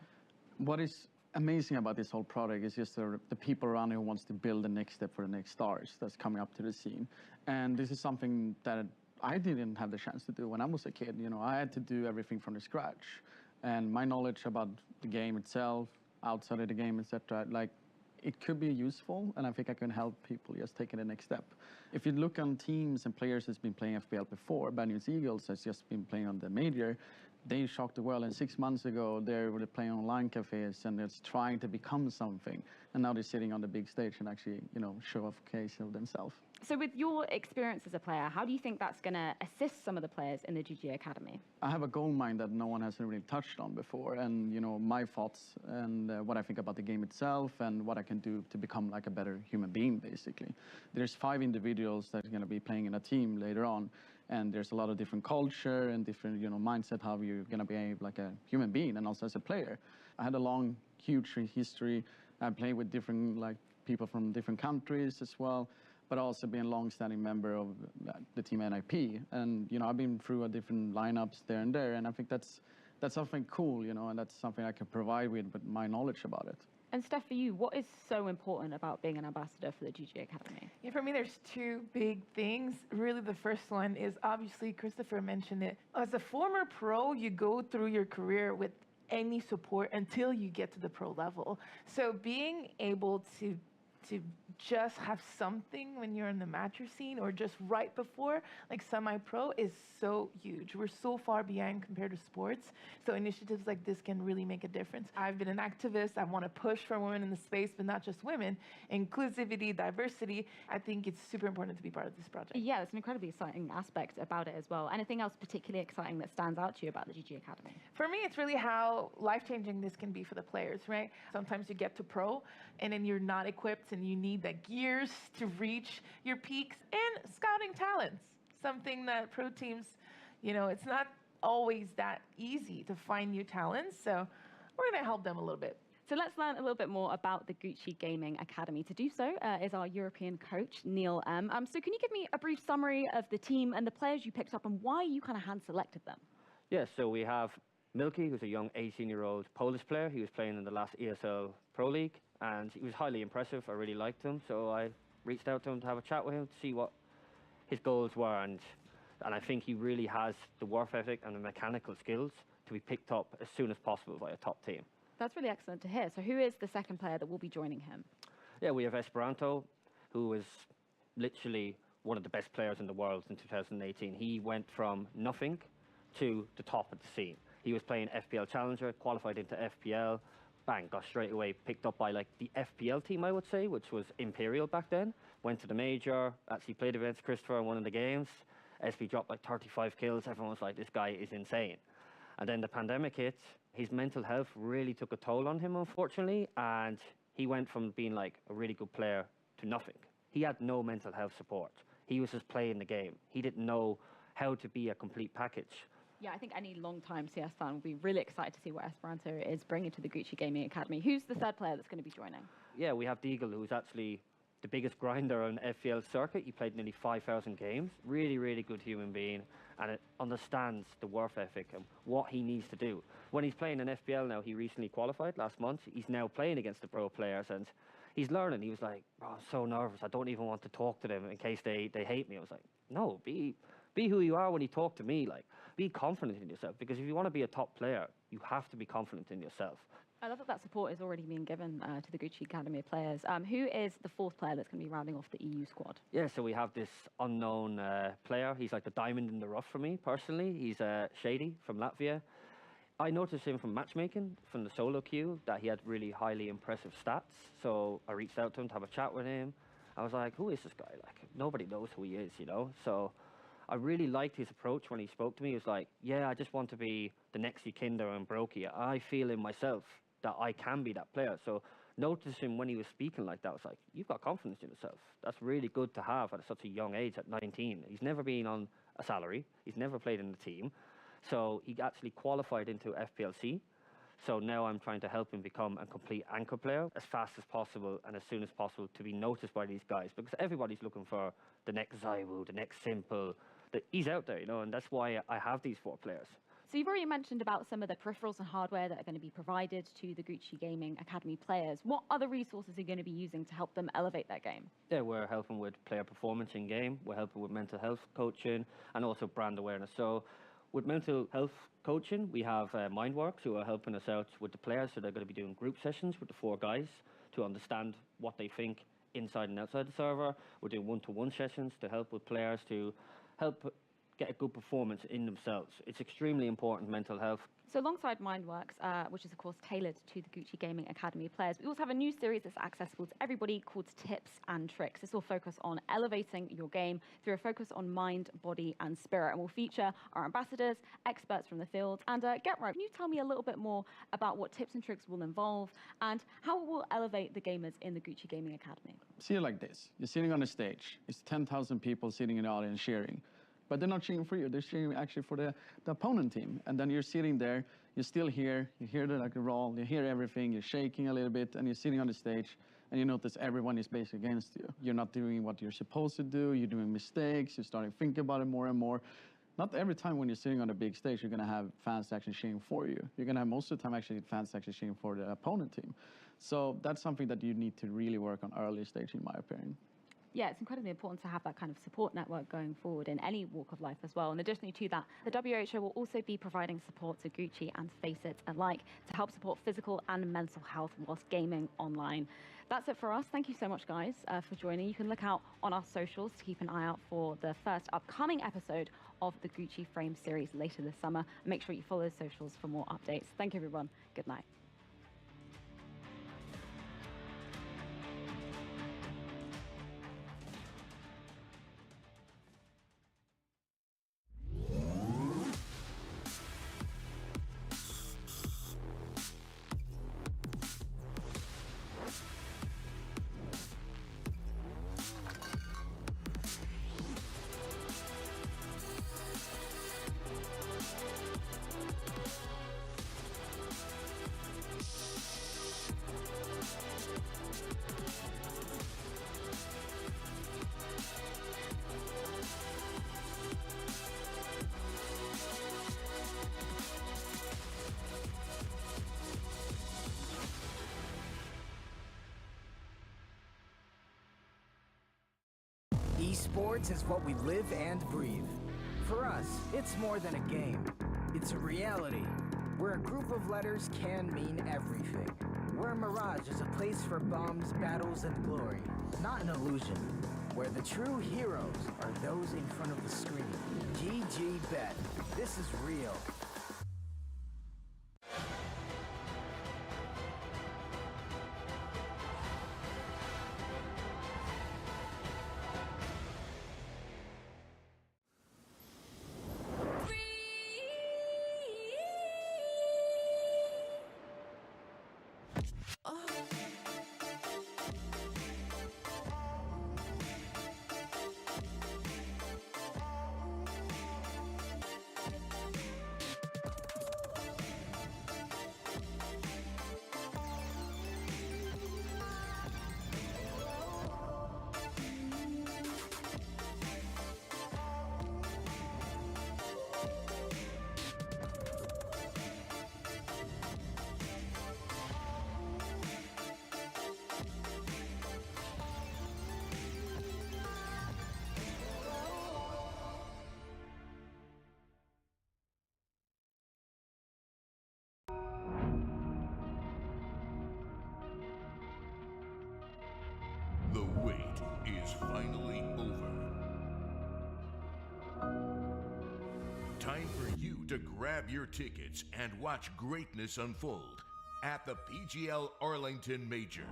What is amazing about this whole product is just the people around who wants to build the next step for the next stars that's coming up to the scene. And this is something that I didn't have the chance to do when I was a kid. I had to do everything from the scratch. And my knowledge about the game itself, outside of the game, etc., it could be useful, and I think I can help people just taking the next step. If you look on teams and players that's been playing FPL before, Bad News Eagles has just been playing on the major, they shocked the world, and 6 months ago they were playing online cafes and it's trying to become something, and now they're sitting on the big stage and actually, show off case of themselves. So with your experience as a player, how do you think that's going to assist some of the players in the GG Academy? I have a goal mine that no one has really touched on before, and my thoughts and what I think about the game itself and what I can do to become like a better human being, basically. There's 5 individuals that are going to be playing in a team later on, and there's a lot of different culture and different mindset how you're going to behave like a human being and also as a player. I had a long, huge history. I played with different people from different countries as well, but also being a long-standing member of the team NIP. And, I've been through different lineups there and there, and I think that's something cool, and that's something I can provide with my knowledge about it. And Steph, for you, what is so important about being an ambassador for the GG Academy? Yeah, for me, there's 2 big things. Really, the first one is obviously, Christopher mentioned it. As a former pro, you go through your career with any support until you get to the pro level. So being able to just have something when you're in the mature scene or just right before, like semi-pro, is so huge. We're so far behind compared to sports. So initiatives like this can really make a difference. I've been an activist. I want to push for women in the space, but not just women. Inclusivity, diversity. I think it's super important to be part of this project. Yeah, it's an incredibly exciting aspect about it as well. Anything else particularly exciting that stands out to you about the GG Academy? For me, it's really how life-changing this can be for the players, right? Sometimes you get to pro, and then you're not equipped, and you need the gears to reach your peaks, and scouting talents. Something that pro teams, it's not always that easy to find new talents, so we're going to help them a little bit. So let's learn a little bit more about the Gucci Gaming Academy. To do so is our European coach, Neil M. So can you give me a brief summary of the team and the players you picked up and why you kind of hand-selected them? Yeah, so we have Milky, who's a young 18-year-old Polish player. He was playing in the last ESL Pro League, and he was highly impressive. I really liked him, so I reached out to him to have a chat with him to see what his goals were, and I think he really has the work ethic and the mechanical skills to be picked up as soon as possible by a top team. That's really excellent to hear. So who is the second player that will be joining him? Yeah, we have Esperanto, who was literally one of the best players in the world in 2018. He went from nothing to the top of the scene. He was playing FPL Challenger, qualified into FPL, bang, got straight away picked up by like the FPL team, I would say, which was Imperial back then. Went to the major, actually played against Christopher in one of the games. SB dropped like 35 kills. Everyone was like, this guy is insane. And then the pandemic hit. His mental health really took a toll on him, unfortunately, and he went from being like a really good player to nothing. He had no mental health support. He was just playing the game. He didn't know how to be a complete package. Yeah, I think any long-time CS fan will be really excited to see what Esperanto is bringing to the Gucci Gaming Academy. Who's the third player that's going to be joining? Yeah, we have Deagle, who's actually the biggest grinder on FPL circuit. He played nearly 5,000 games. Really, really good human being, and it understands the work ethic and what he needs to do. When he's playing in FPL now, he recently qualified last month. He's now playing against the pro players, and he's learning. He was like, oh, I'm so nervous. I don't even want to talk to them in case they hate me. I was like, no, be who you are when you talk to me. Like, be confident in yourself, because if you want to be a top player, you have to be confident in yourself. I love that that support is already being given to the Gucci Academy of players. Who is the fourth player that's going to be rounding off the EU squad? Yeah, so we have this unknown player. He's like the diamond in the rough for me, personally. He's Shady from Latvia. I noticed him from matchmaking, from the solo queue, that he had really highly impressive stats. So I reached out to him to have a chat with him. I was like, who is this guy? Like, nobody knows who he is, you know? So I really liked his approach when he spoke to me. He was like, yeah, I just want to be the next Kinder and Brokey. I feel in myself that I can be that player. So noticing when he was speaking like that, I was like, you've got confidence in yourself. That's really good to have at such a young age, at 19. He's never been on a salary. He's never played in the team. So he actually qualified into FPLC. So now I'm trying to help him become a complete anchor player as fast as possible and as soon as possible to be noticed by these guys, because everybody's looking for the next Zywoo, the next Simple. He's out there, you know, and that's why I have these four players. So you've already mentioned about some of the peripherals and hardware that are going to be provided to the Gucci Gaming Academy players. What other resources are you going to be using to help them elevate their game? Yeah, we're helping with player performance in game. We're helping with mental health coaching and also brand awareness. So with mental health coaching, we have Mindworks, who are helping us out with the players. So they're going to be doing group sessions with the four guys to understand what they think inside and outside the server. We're doing one-to-one sessions to help with players to help get a good performance in themselves. It's extremely important, mental health. So alongside Mindworks, which is of course tailored to the Gucci Gaming Academy players, we also have a new series that's accessible to everybody called Tips and Tricks. This will focus on elevating your game through a focus on mind, body and spirit, and will feature our ambassadors, experts from the field, and Get Right. Can you tell me a little bit more about what Tips and Tricks will involve and how it will elevate the gamers in the Gucci Gaming Academy? See it like this. You're sitting on a stage. It's 10,000 people sitting in the audience cheering. But they're not cheering for you. They're cheering actually for the opponent team. And then you're sitting there, you're still here, you hear the roll, you hear everything, you're shaking a little bit, and you're sitting on the stage, and you notice everyone is basically against you. You're not doing what you're supposed to do, you're doing mistakes, you're starting to think about it more and more. Not every time when you're sitting on a big stage, you're gonna have fans actually cheering for you. You're gonna have most of the time actually fans actually cheering for the opponent team. So that's something that you need to really work on early stage, in my opinion. Yeah, it's incredibly important to have that kind of support network going forward in any walk of life as well. And additionally to that, the WHO will also be providing support to Gucci and Faceit alike to help support physical and mental health whilst gaming online. That's it for us. Thank you so much, guys, for joining. You can look out on our socials to keep an eye out for the first upcoming episode of the Gucci Frame series later this summer. And make sure you follow those socials for more updates. Thank you, everyone. Good night. Esports is what we live and breathe. For us, it's more than a game. It's a reality. where a group of letters can mean everything. Where Mirage is a place for bombs, battles, and glory, not an illusion. Where the true heroes are those in front of the screen. GG Bet. This is real. The wait is finally over. Time for you to grab your tickets and watch greatness unfold at the PGL Arlington Major.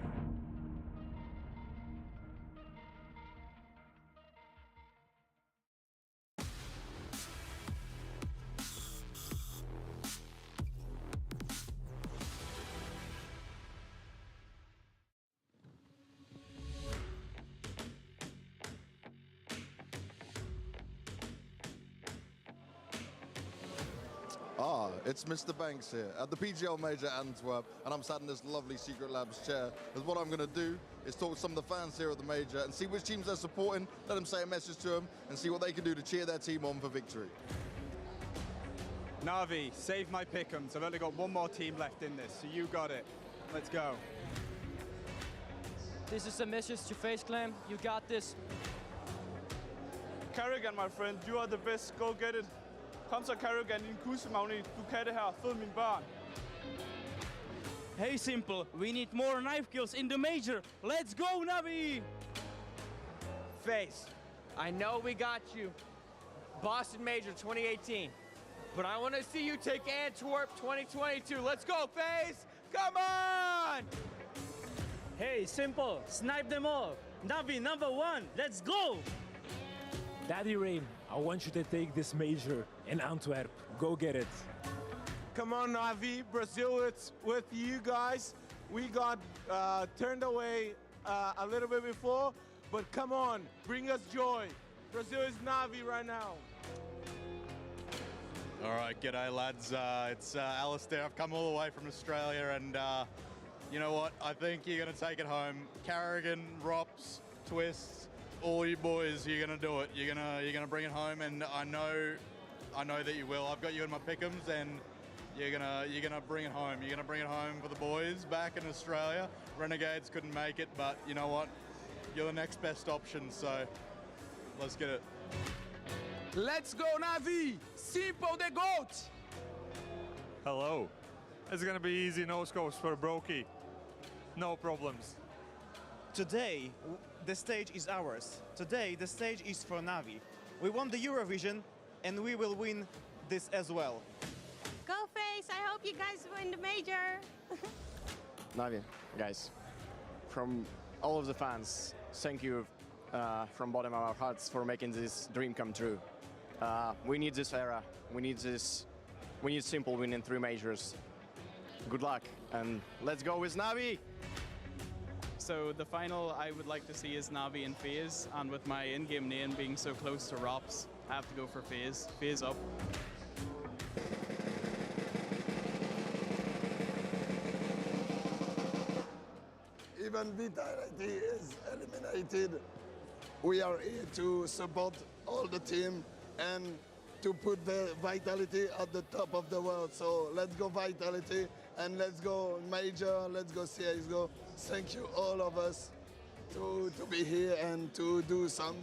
It's Mr. Banks here at the PGL Major Antwerp, and I'm sat in this lovely Secret Labs chair. Because what I'm going to do is talk to some of the fans here at the Major and see which teams they're supporting, let them say a message to them, and see what they can do to cheer their team on for victory. NAVI, save my pick'ems. I've only got one more team left in this, so you got it. Let's go. This is a message to Face Clan. You got this. Carrigan, my friend, you are the best. Go get it. Kom så Carrigan, din kussemagnet. Du kan det her. Fød min barn. Hey, Simple. We need more knife kills in the Major. Let's go, NAVI! Face, I know we got you. Boston Major 2018. But I want to see you take Antwerp 2022. Let's go, Face! Come on! Hey, Simple. Snipe them all. NAVI #1. Let's go! Daddy Rain, I want you to take this major in Antwerp. Go get it. Come on, Navi. Brazil, it's with you guys. We got turned away a little bit before, but come on, bring us joy. Brazil is Navi right now. All right, g'day lads. It's Alistair. I've come all the way from Australia, and you know what? I think you're going to take it home. Carrigan, Rops, Twists, all you boys, you're gonna do it. You're gonna bring it home, and I know that you will. I've got you in my pick'ems, and you're gonna bring it home. You're gonna bring it home for the boys back in Australia. Renegades couldn't make it, but you know what? You're the next best option, so let's get it. Let's go, Navi! Simple the GOAT! Hello. It's gonna be easy no scopes for Brokey. No problems. Today, the stage is ours. Today, the stage is for NAVI. We won the Eurovision, and we will win this as well. Go Face! I hope you guys win the major! NAVI, guys, from all of the fans, thank you from bottom of our hearts for making this dream come true. We need this era. We need Simple winning 3 majors. Good luck, and let's go with NAVI! So the final I would like to see is NAVI and FaZe, and with my in-game name being so close to Rops, I have to go for FaZe. FaZe up. Even Vitality is eliminated. We are here to support all the team and to put the Vitality at the top of the world. So let's go Vitality, and let's go Major, let's go CSGO. Thank you all of us to be here and to do some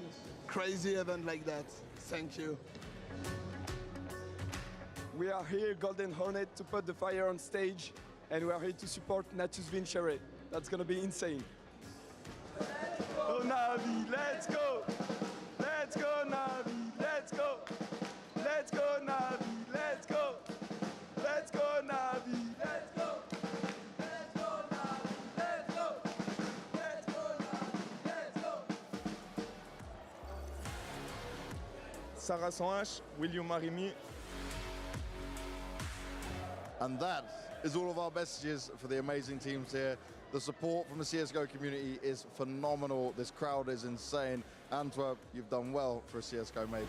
crazy event like that. Thank you. We are here, Golden Hornet, to put the fire on stage, and we are here to support Natus Vincere. That's gonna be insane. Oh, Navi, let's go! Let's go, Navi, let's go! Let's go, Navi, let's go! Let's go, Navi, let's go! Let's go, Navi, let's go! Let's go, Navi, let's go! Sarah Sanche, will you marry me? And that is all of our messages for the amazing teams here. The support from the CSGO community is phenomenal. This crowd is insane. Antwerp, you've done well for a CSGO major.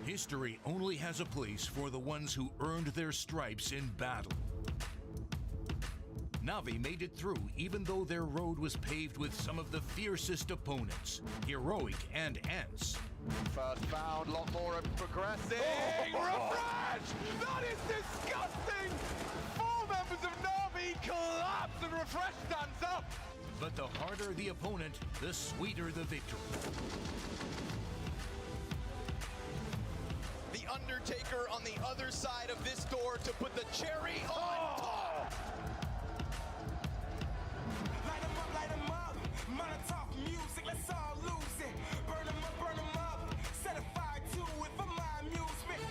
History only has a place for the ones who earned their stripes in battle. NAVI made it through even though their road was paved with some of the fiercest opponents, Heroic and Ants. First found, lot more and progressing. Oh, Refresh! That is disgusting! 4 members of NAVI collapse and Refresh stands up. But the harder the opponent, the sweeter the victory. The Undertaker on the other side of this door to put the cherry on top. Light 'em up, Molotov music, let's all lose it. Burn 'em up, set a fire to it for my amusement.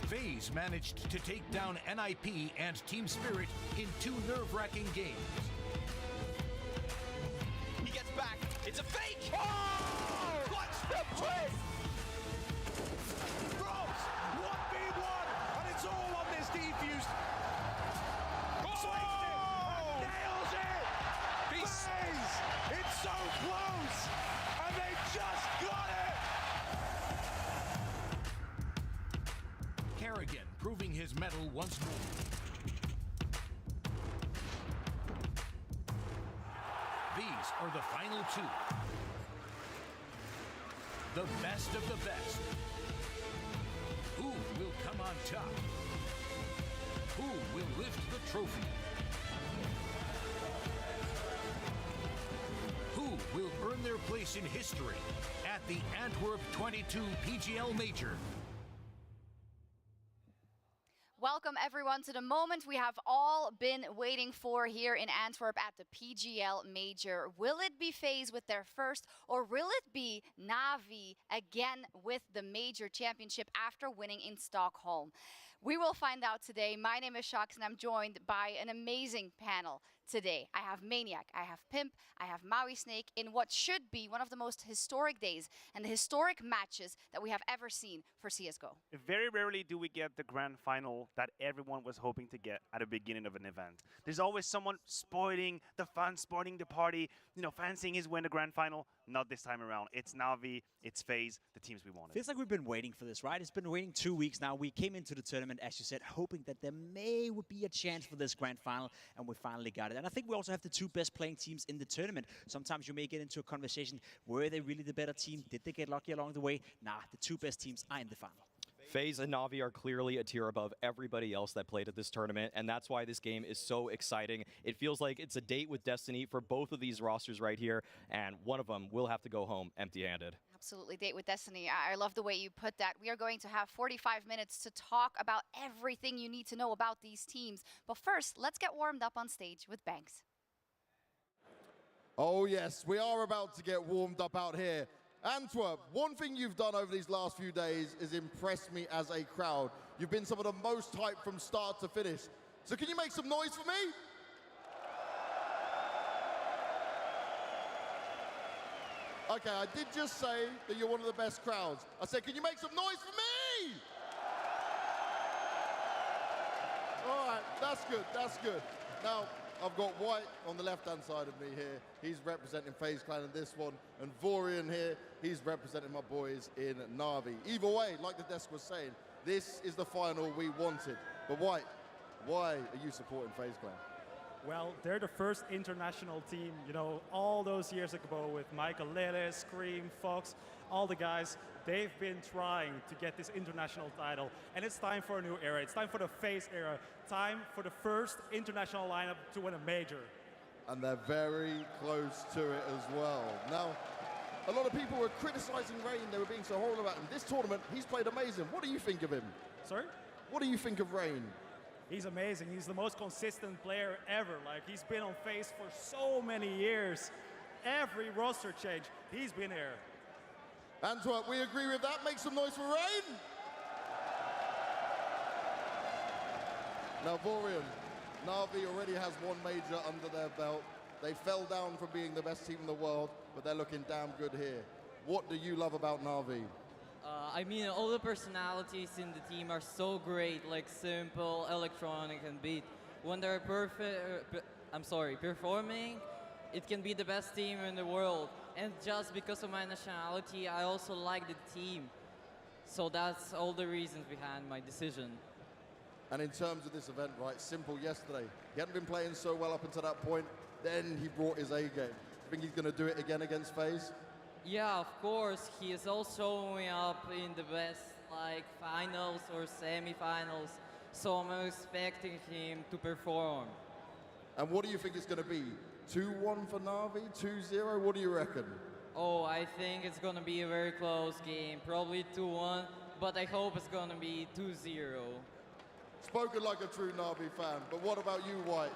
FaZe managed to take down NIP and Team Spirit in 2 nerve-wracking games. He gets back, it's a fake! Oh! What's the play? Drops! 1v1, and it's all on this defused. Nails it! FaZe! It's so close! And they just got it! Kerrigan proving his mettle once more. These are the final 2. The best of the best. Who will come on top? Who will lift the trophy? Who will earn their place in history at the Antwerp 22 PGL Major? Welcome everyone to the moment we have all been waiting for here in Antwerp at the PGL Major. Will it be FaZe with their first, or will it be NAVI again with the Major Championship after winning in Stockholm? We will find out today. My name is Shax and I'm joined by an amazing panel today. I have Maniac, I have Pimp, I have Maui Snake in what should be one of the most historic days and the historic matches that we have ever seen for CSGO. Very rarely do we get the grand final that everyone was hoping to get at the beginning of an event. There's always someone spoiling the fun, spoiling the party, fancying his win the grand final. Not this time around. It's NAVI, it's FaZe, the teams we wanted. Feels like we've been waiting for this, right? It's been waiting 2 weeks now. We came into the tournament, as you said, hoping that there would be a chance for this grand final, and we finally got it. And I think we also have the 2 best playing teams in the tournament. Sometimes you may get into a conversation, were they really the better team? Did they get lucky along the way? Nah, the 2 best teams are in the final. FaZe and NAVI are clearly a tier above everybody else that played at this tournament, and that's why this game is so exciting. It feels like it's a date with destiny for both of these rosters right here, and one of them will have to go home empty-handed. Absolutely, date with destiny. I love the way you put that. We are going to have 45 minutes to talk about everything you need to know about these teams. But first, let's get warmed up on stage with Banks. Oh yes, we are about to get warmed up out here. Antwerp, one thing you've done over these last few days is impress me as a crowd. You've been some of the most hyped from start to finish. So can you make some noise for me? Okay, I did just say that you're one of the best crowds. I said, can you make some noise for me? All right, that's good, that's good. Now, I've got White on the left-hand side of me here. He's representing FaZe Clan in this one. And Vorian here, he's representing my boys in NAVI. Either way, like the desk was saying, this is the final we wanted. But White, why are you supporting FaZe Clan? Well, they're the first international team, you know, all those years ago with Michael Lele, Scream, Fox, all the guys. They've been trying to get this international title, and it's time for a new era. It's time for the FaZe era. Time for the first international lineup to win a major. And they're very close to it as well. Now, a lot of people were criticizing Rain. They were being so horrible about him. This tournament, he's played amazing. What do you think of him? Sorry? What do you think of Rain? He's amazing. He's the most consistent player ever. Like, he's been on FaZe for so many years. Every roster change, he's been here. Antwerp, we agree with that. Make some noise for Rain. Now, Vorian, NAVI already has one major under their belt. They fell down from being the best team in the world, but they're looking damn good here. What do you love about NAVI? I mean, all the personalities in the team are so great, like Simple, Electronic, and Beat. When they're performing, it can be the best team in the world. And just because of my nationality, I also like the team. So that's all the reasons behind my decision. And in terms of this event, right, Simple yesterday, he hadn't been playing so well up until that point, then he brought his A game. You think he's going to do it again against FaZe? Yeah, of course. He is all showing up in the best, like, finals or semi-finals. So I'm expecting him to perform. And what do you think it's going to be? 2-1 for NAVI? 2-0? What do you reckon? Oh, I think it's going to be a very close game. Probably 2-1, but I hope it's going to be 2-0. Spoken like a true NAVI fan, but what about you, White?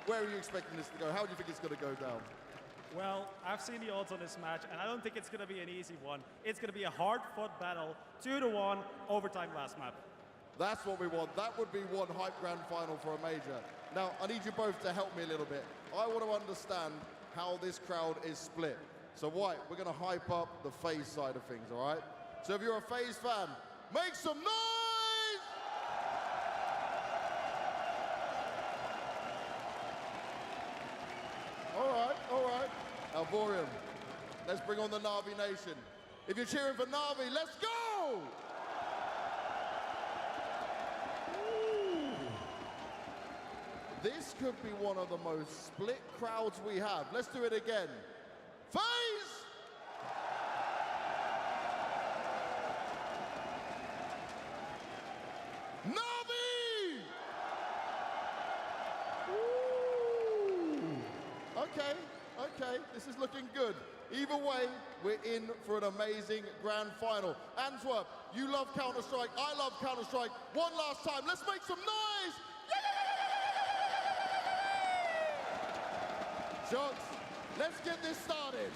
Where are you expecting this to go? How do you think it's going to go down? Well, I've seen the odds on this match, and I don't think it's going to be an easy one. It's going to be a hard-fought battle, 2-1, overtime last map. That's what we want. That would be one hype grand final for a major. Now, I need you both to help me a little bit. I want to understand how this crowd is split. So, White, we're going to hype up the FaZe side of things, all right? So if you're a FaZe fan, make some noise! All right. Alvorium, let's bring on the NAVI Nation. If you're cheering for NAVI, let's go! Ooh. This could be one of the most split crowds we have. Let's do it again. FaZe! NAVI! Ooh. Okay, this is looking good. Either way, we're in for an amazing grand final. Antwerp, you love Counter-Strike, I love Counter-Strike. One last time, let's make some noise! Shots, let's get this started.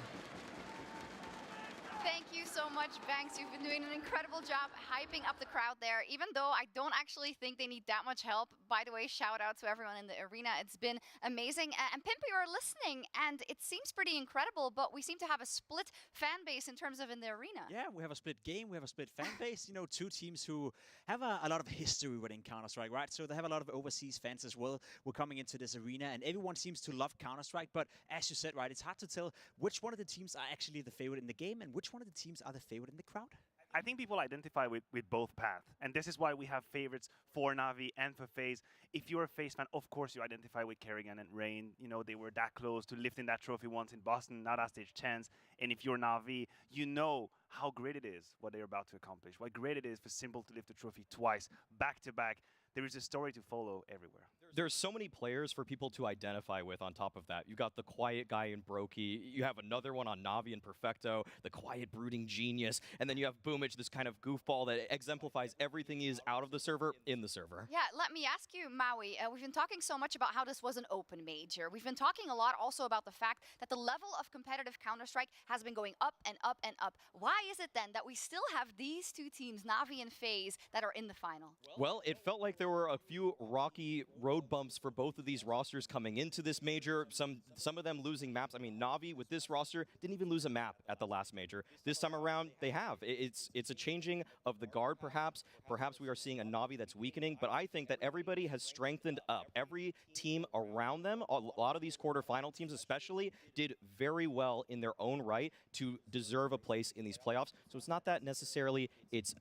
Thank you so much, Banks. You've been doing an incredible job hyping up the crowd there, even though I don't actually think they need that much help. By the way, shout out to everyone in the arena. It's been amazing. And Pimp, you are listening, and it seems pretty incredible, but we seem to have a split fan base in terms of in the arena. Yeah, we have a split game, we have a split fan base. You know, two teams who have a lot of history within Counter-Strike, right? So they have a lot of overseas fans as well. We're coming into this arena, and everyone seems to love Counter-Strike, but as you said, right, it's hard to tell which one of the teams are actually the favorite in the game and which one of the teams are the favorite in the crowd. I think people identify with both paths, and this is why we have favorites for NAVI and for FaZe. If you're a FaZe fan, of course you identify with Kerrigan and Rain. You know, they were that close to lifting that trophy once in Boston, now that's their chance. And if you're NAVI, you know how great it is what they're about to accomplish, what great it is for Simple to lift the trophy twice, back to back. There is a story to follow everywhere. There's so many players for people to identify with on top of that. You got the quiet guy in Brokey. You have another one on NAVI and Perfecto, the quiet brooding genius. And then you have Boomich, this kind of goofball that exemplifies everything he is out of the server, in the server. Yeah, let me ask you, Maui, we've been talking so much about how this was an open major. We've been talking a lot also about the fact that the level of competitive Counter-Strike has been going up and up and up. Why is it then that we still have these two teams, NAVI and FaZe, that are in the final? Well, it felt like there were a few rocky road bumps for both of these rosters coming into this major. Some of them losing maps. I mean, NAVI with this roster didn't even lose a map at the last major. This time around, they have. It's a changing of the guard, perhaps. Perhaps we are seeing a NAVI that's weakening, but I think that everybody has strengthened up. Every team around them, a lot of these quarterfinal teams especially, did very well in their own right to deserve a place in these playoffs. So it's not that necessarily it's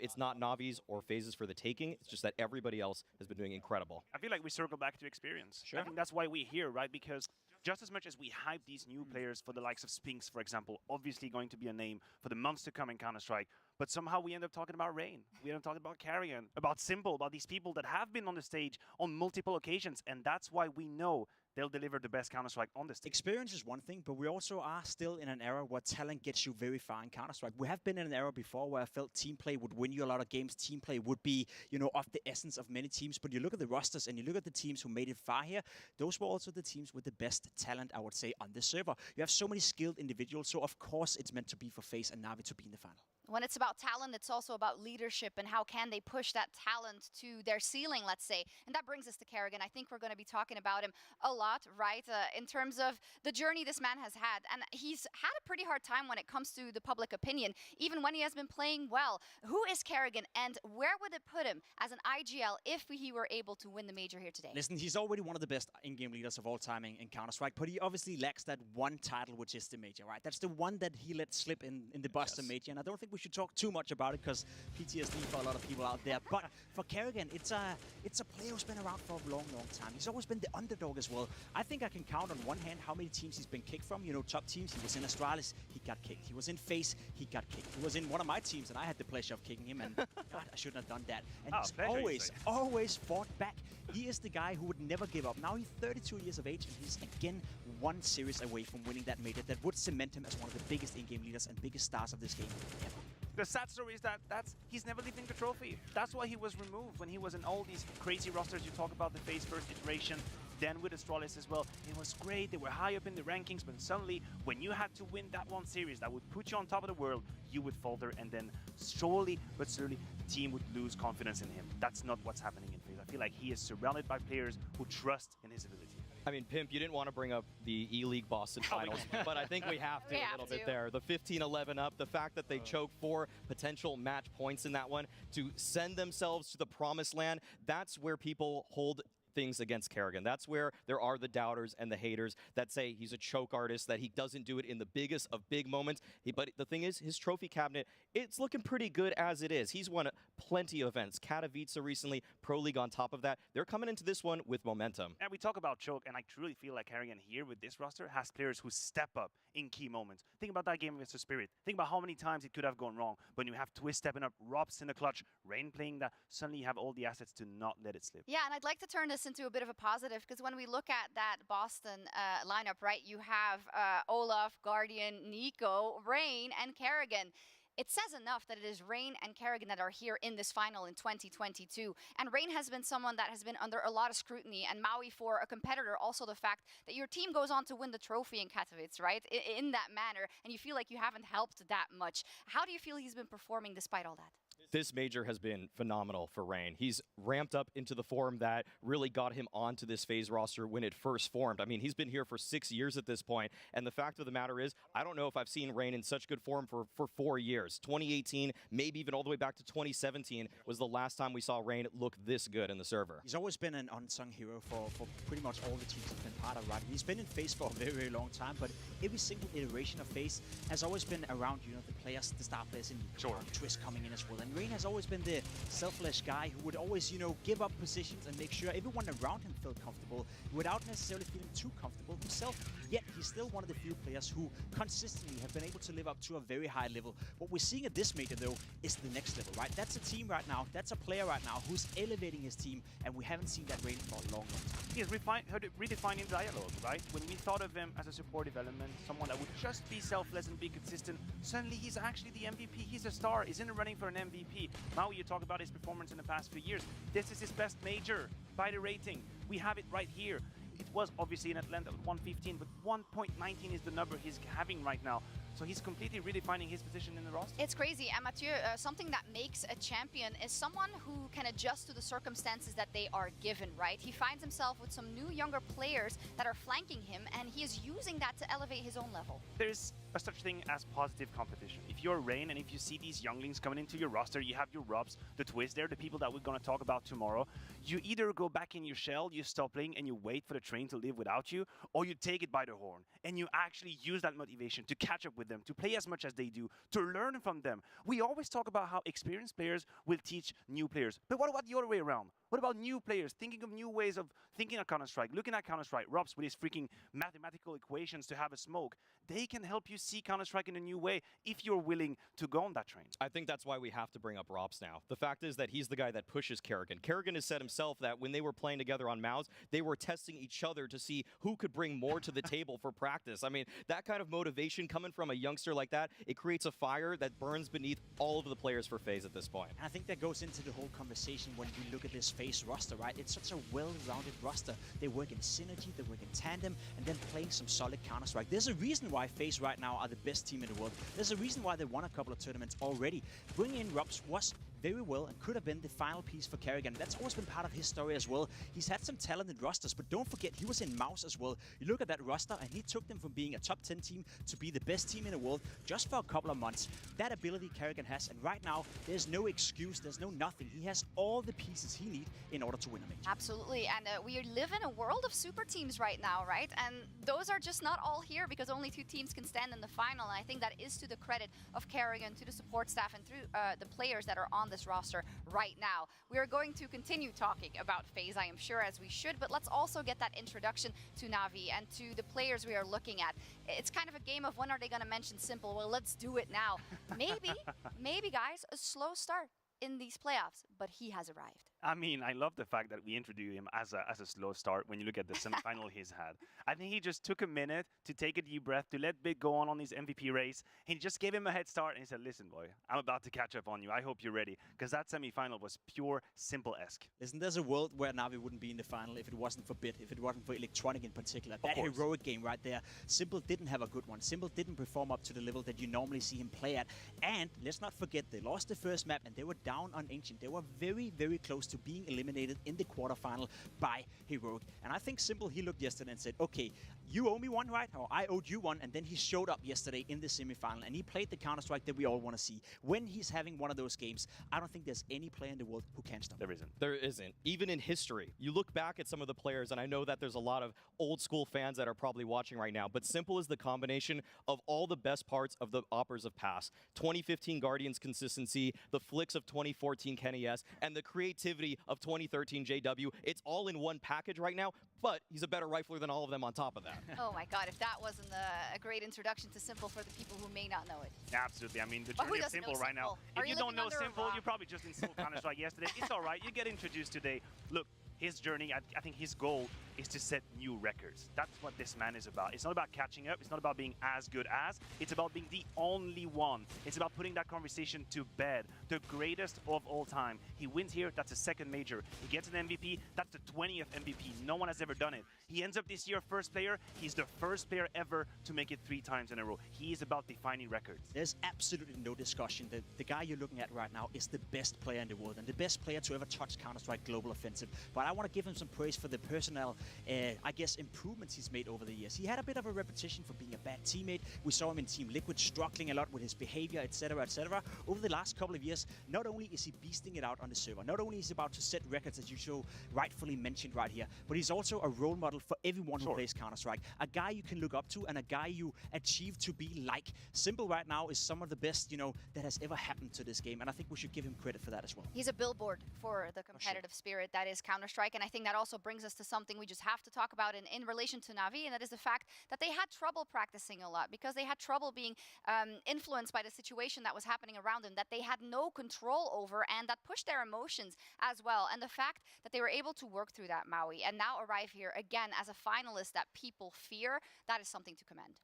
it's not Navi's or phases for the taking. It's just that everybody else has been doing incredible. I feel like we circle back to experience. Sure. I think that's why we're here, right? Because just as much as we hype these new players for the likes of Spinks, for example, obviously going to be a name for the months to come in Counter-Strike, but somehow we end up talking about Rain. We end up talking about Carrion, about Simple, about these people that have been on the stage on multiple occasions, and that's why we know they'll deliver the best Counter-Strike on the stage. Experience is one thing, but we also are still in an era where talent gets you very far in Counter-Strike. We have been in an era before where I felt team play would win you a lot of games. Team play would be, of the essence of many teams. But you look at the rosters and you look at the teams who made it far here, those were also the teams with the best talent, I would say, on the server. You have so many skilled individuals, so of course it's meant to be for FaZe and Navi to be in the final. When it's about talent, it's also about leadership and how can they push that talent to their ceiling, let's say. And that brings us to Kerrigan. I think we're going to be talking about him a lot, right, in terms of the journey this man has had. And he's had a pretty hard time when it comes to the public opinion, even when he has been playing well. Who is Kerrigan, and where would it put him as an IGL if he were able to win the major here today? Listen, he's already one of the best in-game leaders of all time in Counter-Strike, but he obviously lacks that one title, which is the major, right? That's the one that he let slip in the Boston major, and I don't think we should talk too much about it because PTSD for a lot of people out there. But for Kerrigan, it's a player who's been around for a long, long time. He's always been the underdog as well. I think I can count on one hand how many teams he's been kicked from. Top teams. He was in Astralis, he got kicked. He was in FaZe, he got kicked. He was in one of my teams, and I had the pleasure of kicking him, and God, I shouldn't have done that. And he's always fought back. He is the guy who would never give up. Now he's 32 years of age, and he's again one series away from winning that major that would cement him as one of the biggest in-game leaders and biggest stars of this game ever. The sad story is that he's never lifting the trophy. That's why he was removed when he was in all these crazy rosters. You talk about the FaZe first iteration, then with Astralis as well. It was great. They were high up in the rankings, but suddenly when you had to win that one series that would put you on top of the world, you would falter, and then slowly but surely the team would lose confidence in him. That's not what's happening in FaZe. I feel like he is surrounded by players who trust in his ability. I mean, Pimp, you didn't want to bring up the E-League Boston finals, but I think we have to a little bit there. The 15-11 up, the fact that they choked 4 potential match points in that one to send themselves to the promised land, that's where people hold things against Kerrigan. That's where there are the doubters and the haters that say he's a choke artist, that he doesn't do it in the biggest of big moments. But the thing is, his trophy cabinet, it's looking pretty good as it is. He's won plenty of events. Katowice recently, Pro League on top of that. They're coming into this one with momentum. And we talk about choke, and I truly feel like Kerrigan here with this roster has players who step up in key moments. Think about that game against the Spirit. Think about how many times it could have gone wrong. When you have Twist stepping up, Robs in the clutch, Rain playing that, suddenly you have all the assets to not let it slip. Yeah, and I'd like to turn this into a bit of a positive, because when we look at that Boston lineup, right, you have Olaf, Guardian, Nico, Rain, and Kerrigan. It says enough that it is Rain and Kerrigan that are here in this final in 2022. And Rain has been someone that has been under a lot of scrutiny, and Maui for a competitor, also the fact that your team goes on to win the trophy in Katowice, right, in that manner, and you feel like you haven't helped that much. How do you feel he's been performing despite all that? This major has been phenomenal for Rain. He's ramped up into the form that really got him onto this FaZe roster when it first formed. I mean, he's been here for 6 years at this point, and the fact of the matter is, I don't know if I've seen Rain in such good form for 4 years. 2018, maybe even all the way back to 2017 was the last time we saw Rain look this good in the server. He's always been an unsung hero for pretty much all the teams he's been part of, right? He's been in FaZe for a very, very long time, but every single iteration of FaZe has always been around, the players, the star players, and Twist coming in as well. And Rain has always been the selfless guy who would always, give up positions and make sure everyone around him felt comfortable without necessarily feeling too comfortable himself. Yet he's still one of the few players who consistently have been able to live up to a very high level. What we're seeing at this major, though, is the next level, right? That's a team right now, that's a player right now who's elevating his team, and we haven't seen that Rain for a long, long time. He's redefining dialogue, right? When we thought of him as a supportive element, someone that would just be selfless and be consistent, suddenly he's actually the MVP. He's a star. He's in the running for an MVP. Now you talk about his performance in the past few years. This is his best major by the rating. We have it right here. It was obviously in Atlanta with 115, but 1.19 is the number he's having right now. So he's completely redefining his position in the roster. It's crazy. And Mathieu, something that makes a champion is someone who can adjust to the circumstances that they are given, right? He finds himself with some new, younger players that are flanking him, and he is using that to elevate his own level. There's a such thing as positive competition. If you're Rain and if you see these younglings coming into your roster, you have your Robs, the Twist, they're the people that we're going to talk about tomorrow. You either go back in your shell, you stop playing, and you wait for the train trained to live without you, or you take it by the horn and you actually use that motivation to catch up with them, to play as much as they do, to learn from them. We always talk about how experienced players will teach new players. But what about the other way around? What about new players thinking of new ways of thinking of Counter-Strike, looking at Counter-Strike, Robs with his freaking mathematical equations to have a smoke? They can help you see Counter-Strike in a new way if you're willing to go on that train. I think that's why we have to bring up Robs now. The fact is that he's the guy that pushes Kerrigan. Kerrigan has said himself that when they were playing together on Mouse, they were testing each other to see who could bring more to the table for practice. I mean, that kind of motivation coming from a youngster like that, it creates a fire that burns beneath all of the players for FaZe at this point. And I think that goes into the whole conversation when you look at this FaZe roster, right? It's such a well-rounded roster. They work in synergy, they work in tandem, and then playing some solid Counter-Strike. There's a reason why FaZe right now are the best team in the world. There's a reason why they won a couple of tournaments already. Bringing in Robs was very well and could have been the final piece for Kerrigan. That's always been part of his story as well. He's had some talented rosters, but don't forget, he was in Mouse as well. You look at that roster, and he took them from being a top 10 team to be the best team in the world just for a couple of months. That ability Kerrigan has, and right now, there's no excuse, there's no nothing. He has all the pieces he needs in order to win a major. Absolutely, and we live in a world of super teams right now, right? And those are just not all here because only 2 teams can stand in the final, and I think that is to the credit of Kerrigan, to the support staff, and through the players that are on this roster right now. We are going to continue talking about FaZe, I am sure, as we should, but let's also get that introduction to NAVI and to the players we are looking at. It's kind of a game of when are they going to mention Simple? Well, let's do it now. Maybe, guys, a slow start in these playoffs, but he has arrived. I mean, I love the fact that we introduced him as a slow start when you look at the semifinal he's had. I think he just took a minute to take a deep breath, to let Big go on his MVP race. He just gave him a head start and he said, listen, boy, I'm about to catch up on you. I hope you're ready. Because that semifinal was pure Simple-esque. Listen, there's a world where Navi wouldn't be in the final if it wasn't for Bit, if it wasn't for Electronic in particular. That heroic game right there. Simple didn't have a good one. Simple didn't perform up to the level that you normally see him play at. And let's not forget, they lost the first map and they were down on Ancient. They were very, very close to being eliminated in the quarterfinal by Heroic. And I think Simple, he looked yesterday and said, okay, you owe me one, right? Or I owed you one. And then he showed up yesterday in the semifinal and he played the Counter-Strike that we all want to see. When he's having one of those games, I don't think there's any player in the world who can stop him. There isn't. There isn't. Even in history, you look back at some of the players, and I know that there's a lot of old school fans that are probably watching right now, but Simple is the combination of all the best parts of the Oppers of past. 2015 Guardians consistency, the flicks of 2014 Kenny S, and the creativity of 2013 JW. It's all in one package right now, but he's a better rifler than all of them on top of that. Oh my God, if that wasn't a great introduction to Simple for the people who may not know it. Absolutely. I mean, the journey of Simple right now. If you don't know Simple, you probably just installed Counter-Strike yesterday. It's all right. You get introduced today. Look, his journey, I think his goal is to set new records. That's what this man is about. It's not about catching up. It's not about being as good as. It's about being the only one. It's about putting that conversation to bed. The greatest of all time. He wins here. That's a second major. He gets an MVP. That's the 20th MVP. No one has ever done it. He ends up this year first player. He's the first player ever to make it 3 times in a row. He is about defining records. There's absolutely no discussion that the guy you're looking at right now is the best player in the world and the best player to ever touch Counter-Strike Global Offensive. But I want to give him some praise for the personnel, I guess, improvements he's made over the years. He had a bit of a repetition for being a bad teammate. We saw him in Team Liquid struggling a lot with his behavior, etc., etc. Over the last couple of years, not only is he beasting it out on the server, not only is he about to set records, as you so rightfully mentioned right here, but he's also a role model for everyone who plays Counter-Strike. A guy you can look up to and a guy you achieve to be like. Simple right now is some of the best, that has ever happened to this game, and I think we should give him credit for that as well. He's a billboard for the competitive spirit that is Counter-Strike, and I think that also brings us to something we just have to talk about in relation to NAVI, and that is the fact that they had trouble practicing a lot because they had trouble being influenced by the situation that was happening around them, that they had no control over, and that pushed their emotions as well. And the fact that they were able to work through that, Maui, and now arrive here again as a finalist that people fear, that is something to commend.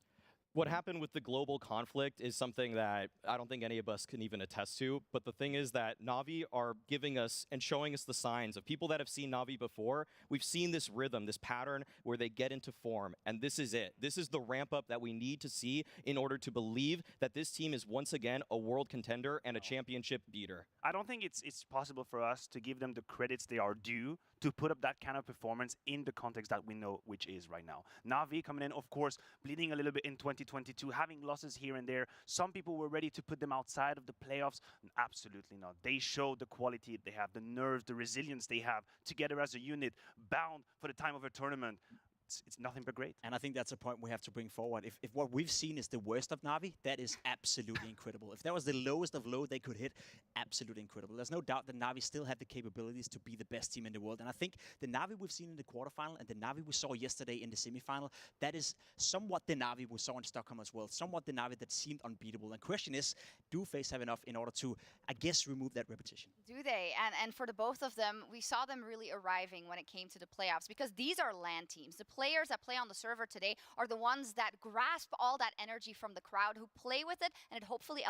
What happened with the global conflict is something that I don't think any of us can even attest to. But the thing is that NAVI are giving us and showing us the signs of people that have seen NAVI before. We've seen this rhythm, this pattern where they get into form. And this is it. This is the ramp up that we need to see in order to believe that this team is once again a world contender and a championship beater. I don't think it's possible for us to give them the credits they are due to put up that kind of performance in the context that we know which is right now. NAVI coming in, of course, bleeding a little bit in 2022, having losses here and there. Some people were ready to put them outside of the playoffs. Absolutely not. They showed the quality they have, the nerves, the resilience they have together as a unit, bound for the time of a tournament. it's nothing but great. And I think that's a point we have to bring forward. If what we've seen is the worst of NAVI, that is absolutely incredible. If that was the lowest of low they could hit, absolutely incredible. There's no doubt that NAVI still have the capabilities to be the best team in the world. And I think the NAVI we've seen in the quarterfinal and the NAVI we saw yesterday in the semifinal, that is somewhat the NAVI we saw in Stockholm as well. Somewhat the NAVI that seemed unbeatable. And the question is, do FaZe have enough in order to, I guess, remove that repetition? Do they? And for the both of them, we saw them really arriving when it came to the playoffs, because these are LAN teams. The players that play on the server today are the ones that grasp all that energy from the crowd, who play with it, and it hopefully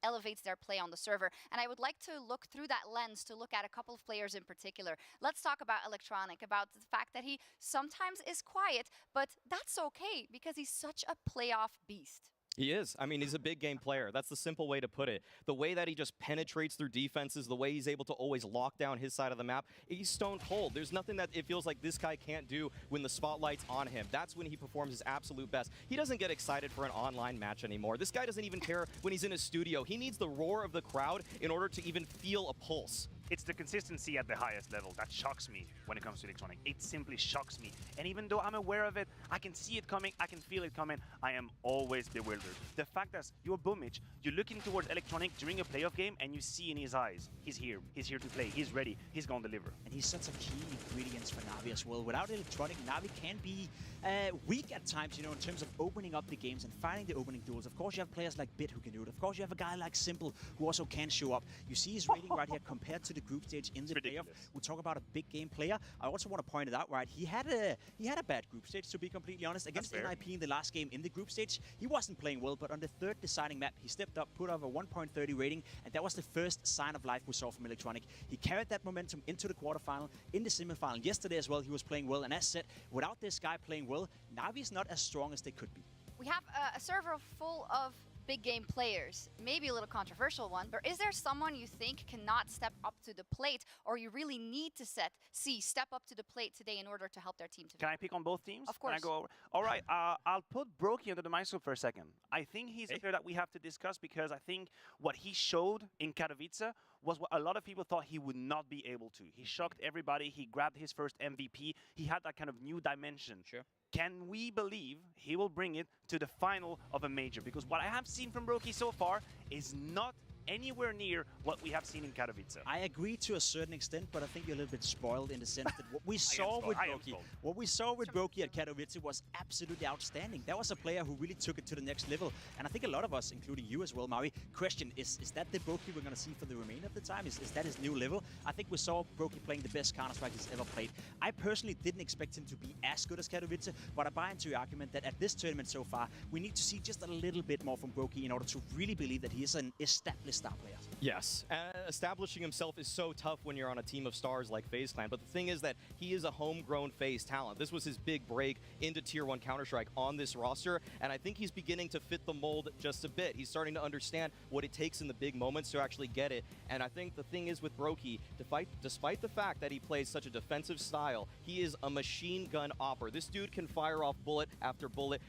elevates their play on the server. And I would like to look through that lens to look at a couple of players in particular. Let's talk about Electronic, about the fact that he sometimes is quiet, but that's okay because he's such a playoff beast. He is. I mean, he's a big game player. That's the simple way to put it. The way that he just penetrates through defenses, the way he's able to always lock down his side of the map, he's stone cold. There's nothing that it feels like this guy can't do when the spotlight's on him. That's when he performs his absolute best. He doesn't get excited for an online match anymore. This guy doesn't even care when he's in a studio. He needs the roar of the crowd in order to even feel a pulse. It's the consistency at the highest level that shocks me when it comes to Electronic. It simply shocks me. And even though I'm aware of it, I can see it coming, I can feel it coming, I am always bewildered. The fact that you're Boomich, you're looking towards Electronic during a playoff game and you see in his eyes, he's here to play, he's ready, he's gonna deliver. And he's such a key ingredient for NAVI as well. Without Electronic, NAVI can be weak at times, in terms of opening up the games and finding the opening duels. Of course, you have players like Bit who can do it. Of course, you have a guy like Simple who also can show up. You see his rating right here compared to the group stage in the playoff. We talk about a big game player. I also want to point it out, right? He had a bad group stage, to be completely honest. Against NIP in the last game in the group stage, he wasn't playing well, but on the third deciding map, he stepped up, put up a 1.30 rating, and that was the first sign of life we saw from Electronic. He carried that momentum into the quarterfinal, in the semifinal. Yesterday as well, he was playing well, and as said, without this guy playing well, NAVI is not as strong as they could be. We have a server full of big game players, maybe a little controversial one, but is there someone you think cannot step up to the plate, or you really need to step up to the plate today in order to help their team today? Can I pick on both teams? Of course. Can I go over? All right, I'll put Brokey under the microscope for a second. I think he's a player that we have to discuss because I think what he showed in Katowice was what a lot of people thought he would not be able to. He shocked everybody. He grabbed his first MVP. He had that kind of new dimension. Sure. Can we believe he will bring it to the final of a major? Because what I have seen from Brokey so far is not anywhere near what we have seen in Katowice. I agree to a certain extent, but I think you're a little bit spoiled in the sense that what we saw with Brokey at Katowice was absolutely outstanding. That was a player who really took it to the next level. And I think a lot of us, including you as well, Maui, question, is that the Brokey we're going to see for the remainder of the time? Is that his new level? I think we saw Brokey playing the best Counter-Strike he's ever played. I personally didn't expect him to be as good as Katowice, but I buy into your argument that at this tournament so far, we need to see just a little bit more from Brokey in order to really believe that he is an established star player. Yes, establishing himself is so tough when you're on a team of stars like FaZe Clan, but the thing is that he is a homegrown FaZe talent. This was his big break into Tier 1 Counter-Strike on this roster, and I think he's beginning to fit the mold just a bit. He's starting to understand what it takes in the big moments to actually get it, and I think the thing is with Brokey, despite the fact that he plays such a defensive style, he is a machine gun opper. This dude can fire off bullet after bullet,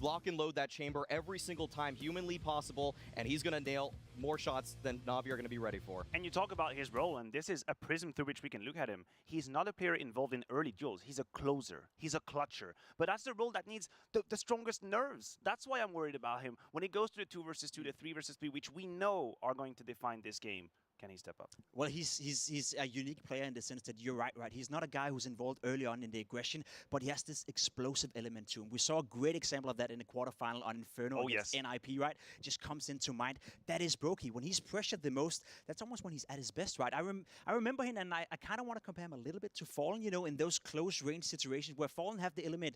lock and load that chamber every single time humanly possible, and he's going to nail more shots than NAVI are going to be ready for. And you talk about his role, and this is a prism through which we can look at him. He's not a player involved in early duels. He's a closer. He's a clutcher. But that's the role that needs the strongest nerves. That's why I'm worried about him. When it goes to the 2 versus 2, the 3 versus 3, which we know are going to define this game, can he step up? Well, he's a unique player in the sense that you're right. He's not a guy who's involved early on in the aggression, but he has this explosive element to him. We saw a great example of that in the quarterfinal on Inferno against NIP, right? Just comes into mind. That is Brokey. When he's pressured the most, that's almost when he's at his best, right? I remember him, and I kind of want to compare him a little bit to Fallen, in those close range situations where Fallen have the element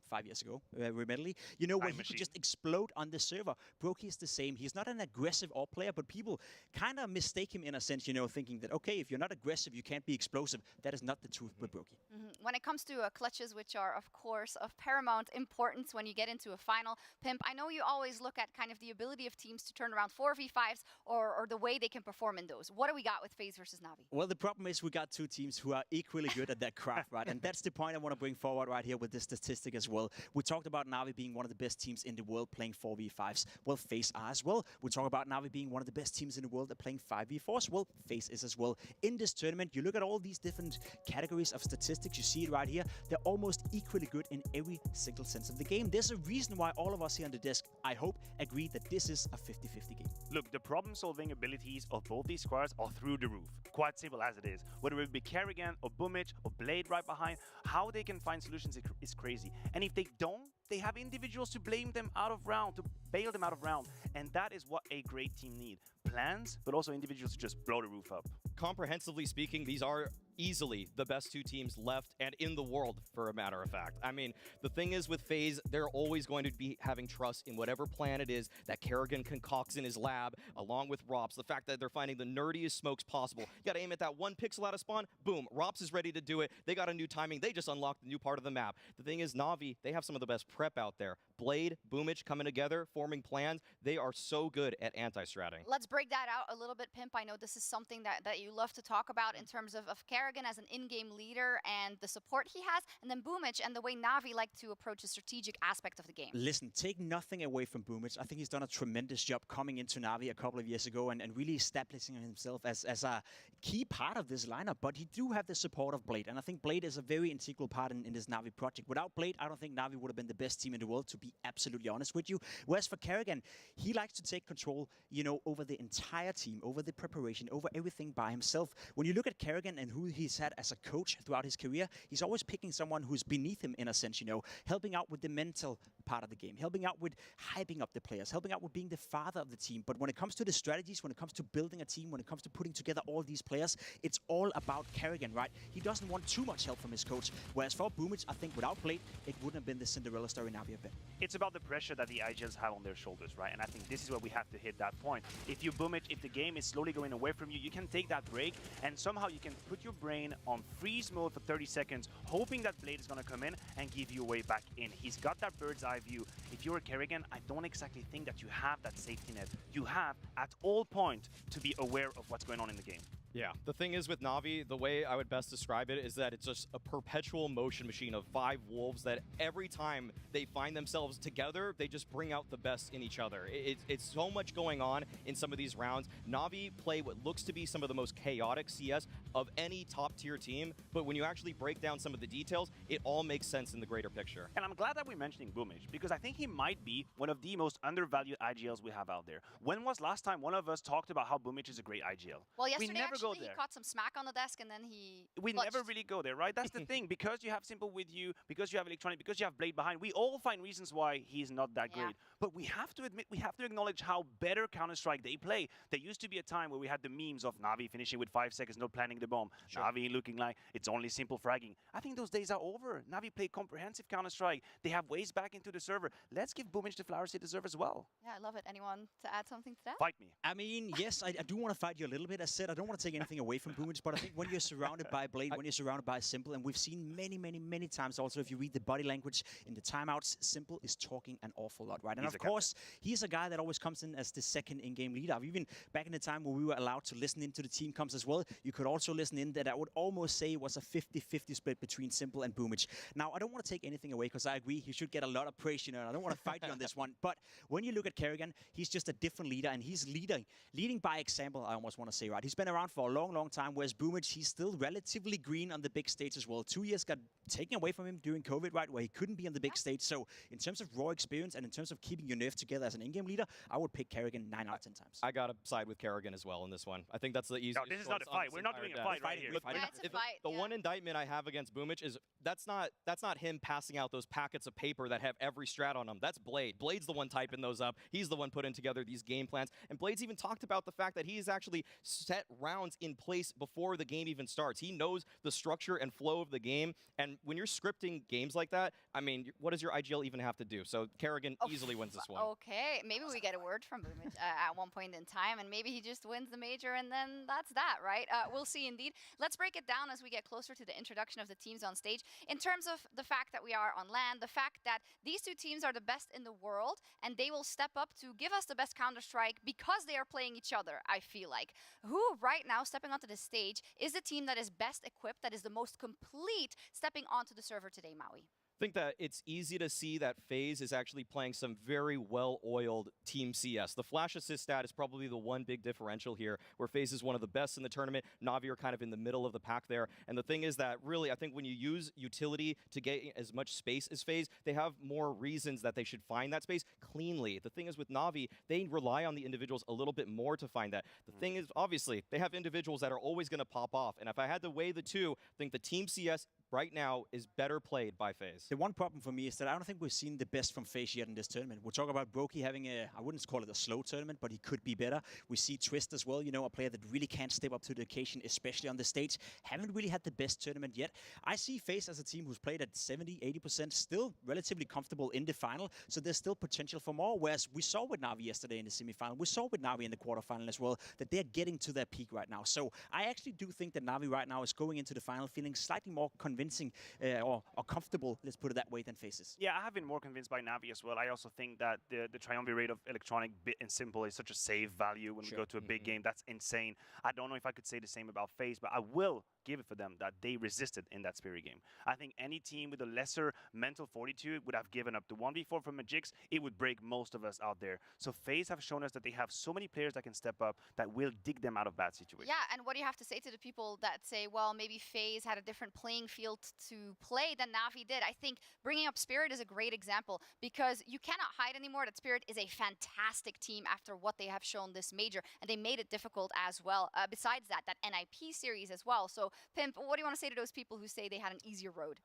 5 years ago, remotely, when he could just explode on the server. Brokey is the same. He's not an aggressive AWP player, but people kind of mistake him in a sense, thinking that, okay, if you're not aggressive, you can't be explosive. That is not the truth with Brokey. When it comes to clutches, which are, of course, of paramount importance when you get into a final, Pimp, I know you always look at kind of the ability of teams to turn around 4v5s or the way they can perform in those. What do we got with FaZe versus NAVI? Well, the problem is we got two teams who are equally good at that craft, right? And that's the point I want to bring forward right here with this statistic as well. well. We talked about NAVI being one of the best teams in the world playing 4v5s. Well, FaZe are as well. We talk about NAVI being one of the best teams in the world at playing 5v4s. Well, FaZe is as well. In this tournament, you look at all these different categories of statistics. You see it right here. They're almost equally good in every single sense of the game. There's a reason why all of us here on the desk, I hope, agree that this is a 50-50 game. Look, the problem-solving abilities of both these squads are through the roof. Quite simple as it is. Whether it be Kerrigan or Bumich or Blade right behind, how they can find solutions is crazy. And if they don't, they have individuals to blame them out of round, to bail them out of round. And that is what a great team needs. Plans, but also individuals to just blow the roof up. Comprehensively speaking, these are easily the best two teams left and in the world, for a matter of fact. I mean, the thing is with FaZe, they're always going to be having trust in whatever plan it is that Kerrigan concocts in his lab, along with Rops. The fact that they're finding the nerdiest smokes possible. You gotta aim at that one pixel out of spawn, boom, Rops is ready to do it. They got a new timing, they just unlocked a new part of the map. The thing is, NAVI, they have some of the best prep out there. Blade, Boomich coming together, forming plans. They are so good at anti-stratting. Let's break that out a little bit, Pimp. I know this is something that you love to talk about in terms of Kerrigan as an in-game leader and the support he has, and then Boomich and the way NAVI like to approach the strategic aspect of the game. Listen, take nothing away from Boomich. I think he's done a tremendous job coming into NAVI a couple of years ago and really establishing himself as a key part of this lineup, but he do have the support of Blade, and I think Blade is a very integral part in this NAVI project. Without Blade, I don't think NAVI would have been the best team in the world, to be absolutely honest with you. Whereas for Kerrigan, he likes to take control, you know, over the entire team, over the preparation, over everything by himself. When you look at Kerrigan and who he's had as a coach throughout his career, he's always picking someone who's beneath him in a sense, you know, helping out with the mental part of the game, helping out with hyping up the players, helping out with being the father of the team. But when it comes to the strategies, when it comes to building a team, when it comes to putting together all these players, it's all about Kerrigan, right? He doesn't want too much help from his coach. Whereas for Boomich, I think without Blade, it wouldn't have been the Cinderella story NAVI have been. It's about the pressure that the IGLs have on their shoulders, right? And I think this is where we have to hit that point. If you Boomich, if the game is slowly going away from you, you can take that break and somehow you can put your brain on freeze mode for 30 seconds, hoping that Blade is going to come in and give you a way back in. He's got that bird's eye view. If you're a Kerrigan, I don't exactly think that you have that safety net. You have, at all points, to be aware of what's going on in the game. Yeah, the thing is with NAVI, the way I would best describe it is that it's just a perpetual motion machine of 5 wolves that every time they find themselves together, they just bring out the best in each other. It's so much going on in some of these rounds. NAVI play what looks to be some of the most chaotic CS of any top-tier team, but when you actually break down some of the details, it all makes sense in the greater picture. And I'm glad that we're mentioning Boomich, because I think he might be one of the most undervalued IGLs we have out there. When was last time one of us talked about how Boomich is a great IGL? Well, yesterday we never actually go there. he caught some smack on the desk and then he We clutched. never really go there, right? That's the thing. Because you have Simple with you, because you have Electronic, because you have Blade behind, we all find reasons why he's not that great. But we have to admit, we have to acknowledge how better Counter-Strike they play. There used to be a time where we had the memes of Navi finishing with 5 seconds, not planning the bomb. Sure. Navi looking like it's only simple fragging. I think those days are over. Navi play comprehensive Counter-Strike. They have ways back into the server. Let's give Boomich the flowers they deserve as well. Yeah, I love it. Anyone to add something to that? Fight me. I mean, yes, I do want to fight you a little bit. As said, I don't want to take anything away from Boomich, but I think when you're surrounded by Blade, when you're surrounded by Simple, and we've seen many times also, if you read the body language in the timeouts, Simple is talking an awful lot, right? And He's of course, he's a guy that always comes in as the second in-game leader. Even back in the time when we were allowed to listen into the team comps as well, you could also listen in that I would almost say was a 50-50 split between Simple and Boomich. Now, I don't want to take anything away because I agree he should get a lot of praise, you know, and I don't want to fight you on this one. But when you look at Kerrigan, he's just a different leader, and he's leading by example, I almost want to say, right? He's been around for a long time, whereas Boomich, he's still relatively green on the big stage as well. 2 years got taken away from him during COVID, right, where he couldn't be on the big stage. So in terms of raw experience and in terms of keeping your nerve together as an in-game leader, I would pick Kerrigan 9 out of 10 times. I got to side with Kerrigan as well in this one. I think that's the easiest. No, this is not a fight. We're not doing a fight right here. Look, Yeah, it's a fight. the one indictment I have against Boomich is that's not him passing out those packets of paper that have every strat on them. That's Blade. Blade's the one typing those up. He's the one putting together these game plans. And Blade's even talked about the fact that he's actually set rounds in place before the game even starts. He knows the structure and flow of the game. And when you're scripting games like that, I mean, what does your IGL even have to do? So Kerrigan easily wins this one. Okay, maybe we get a word from Boomich at one point in time, and maybe he just wins the major, and then that's that, right? We'll see indeed. Let's break it down as we get closer to the introduction of the teams on stage. In terms of the fact that we are on LAN, the fact that these two teams are the best in the world, and they will step up to give us the best Counter-Strike because they are playing each other, I feel like. Who right now, stepping onto the stage, is the team that is best equipped, that is the most complete, stepping onto the server today, Maui? I think that it's easy to see that FaZe is actually playing some very well-oiled Team CS. The flash assist stat is probably the one big differential here, where FaZe is one of the best in the tournament. NAVI are kind of in the middle of the pack there. And the thing is that really, I think when you use utility to get as much space as FaZe, they have more reasons that they should find that space cleanly. The thing is with NAVI, they rely on the individuals a little bit more to find that. The thing is, obviously, they have individuals that are always going to pop off. And if I had to weigh the two, I think the Team CS right now is better played by FaZe. The one problem for me is that I don't think we've seen the best from FaZe yet in this tournament. We'll talk about Brokey having I wouldn't call it a slow tournament, but he could be better. We see Twist as well, you know, a player that really can't step up to the occasion, especially on the stage. Haven't really had the best tournament yet. I see FaZe as a team who's played at 70, 80%, still relatively comfortable in the final, so there's still potential for more, whereas we saw with NAVI yesterday in the semifinal, we saw with NAVI in the quarterfinal as well, that they're getting to their peak right now. So I actually do think that NAVI right now is going into the final feeling slightly more convincing or comfortable, let's put it that way, than FaZe. Yeah, I have been more convinced by NAVI as well. I also think that the triumvirate of Electronic, Bit, and Simple is such a safe value when we go to a big game. That's insane. I don't know if I could say the same about FaZe, but I will give it for them that they resisted in that Spirit game. I think any team with a lesser mental fortitude would have given up. The 1v4 from Magix, it would break most of us out there. So FaZe have shown us that they have so many players that can step up that will dig them out of bad situations. Yeah, and what do you have to say to the people that say, well, maybe FaZe had a different playing field to play than NAVI did? I think bringing up Spirit is a great example because you cannot hide anymore that Spirit is a fantastic team after what they have shown this major, and they made it difficult as well. Besides that NIP series as well. So, Pimp, what do you want to say to those people who say they had an easier road?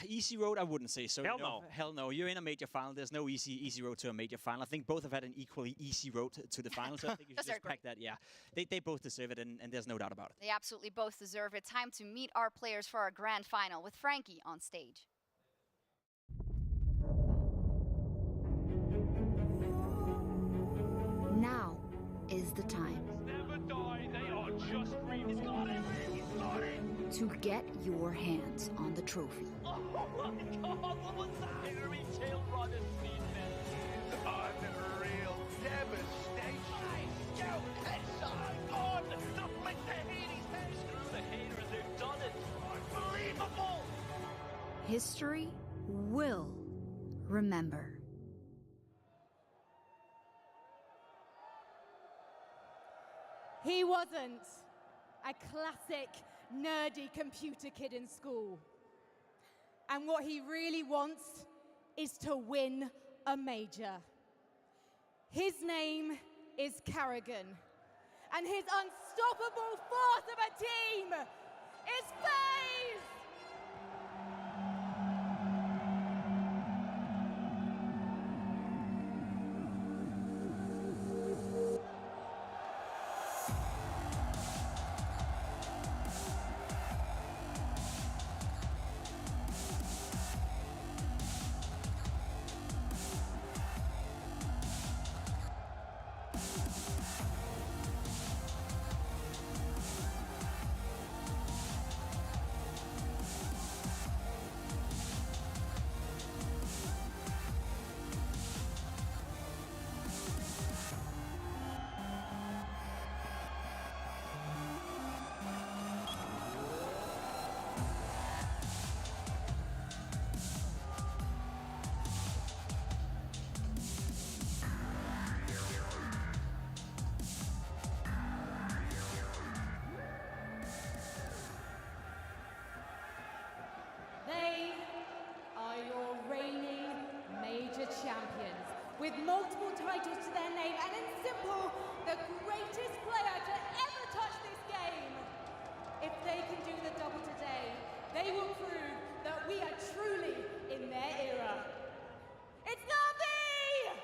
Easy road, I wouldn't say so. Hell you know, no. Hell no. You're in a major final. There's no easy road to a major final. I think both have had an equally easy road to the final, so I think you should just pack that. Yeah, they both deserve it, and there's no doubt about it. They absolutely both deserve it. Time to meet our players for our grand final with Frankie on stage. Now is the time. Never die, they are just green. He's got it! He's got it! To get your hands on the trophy. Oh my god, what was that? Enemy tail run and speed man. Unreal devastation. Yo, headshot on! The flick the Hades head! Screw the haters, they've done it! Unbelievable! History will remember. He wasn't a classic nerdy computer kid in school. And what he really wants is to win a major. His name is Carrigan. And his unstoppable force of a team is FaZe! They are your reigning major champions, with multiple titles to their name, and in Simple, the greatest player to ever touch this game. If they can do the double today, they will prove that we are truly in their era. It's NAVI!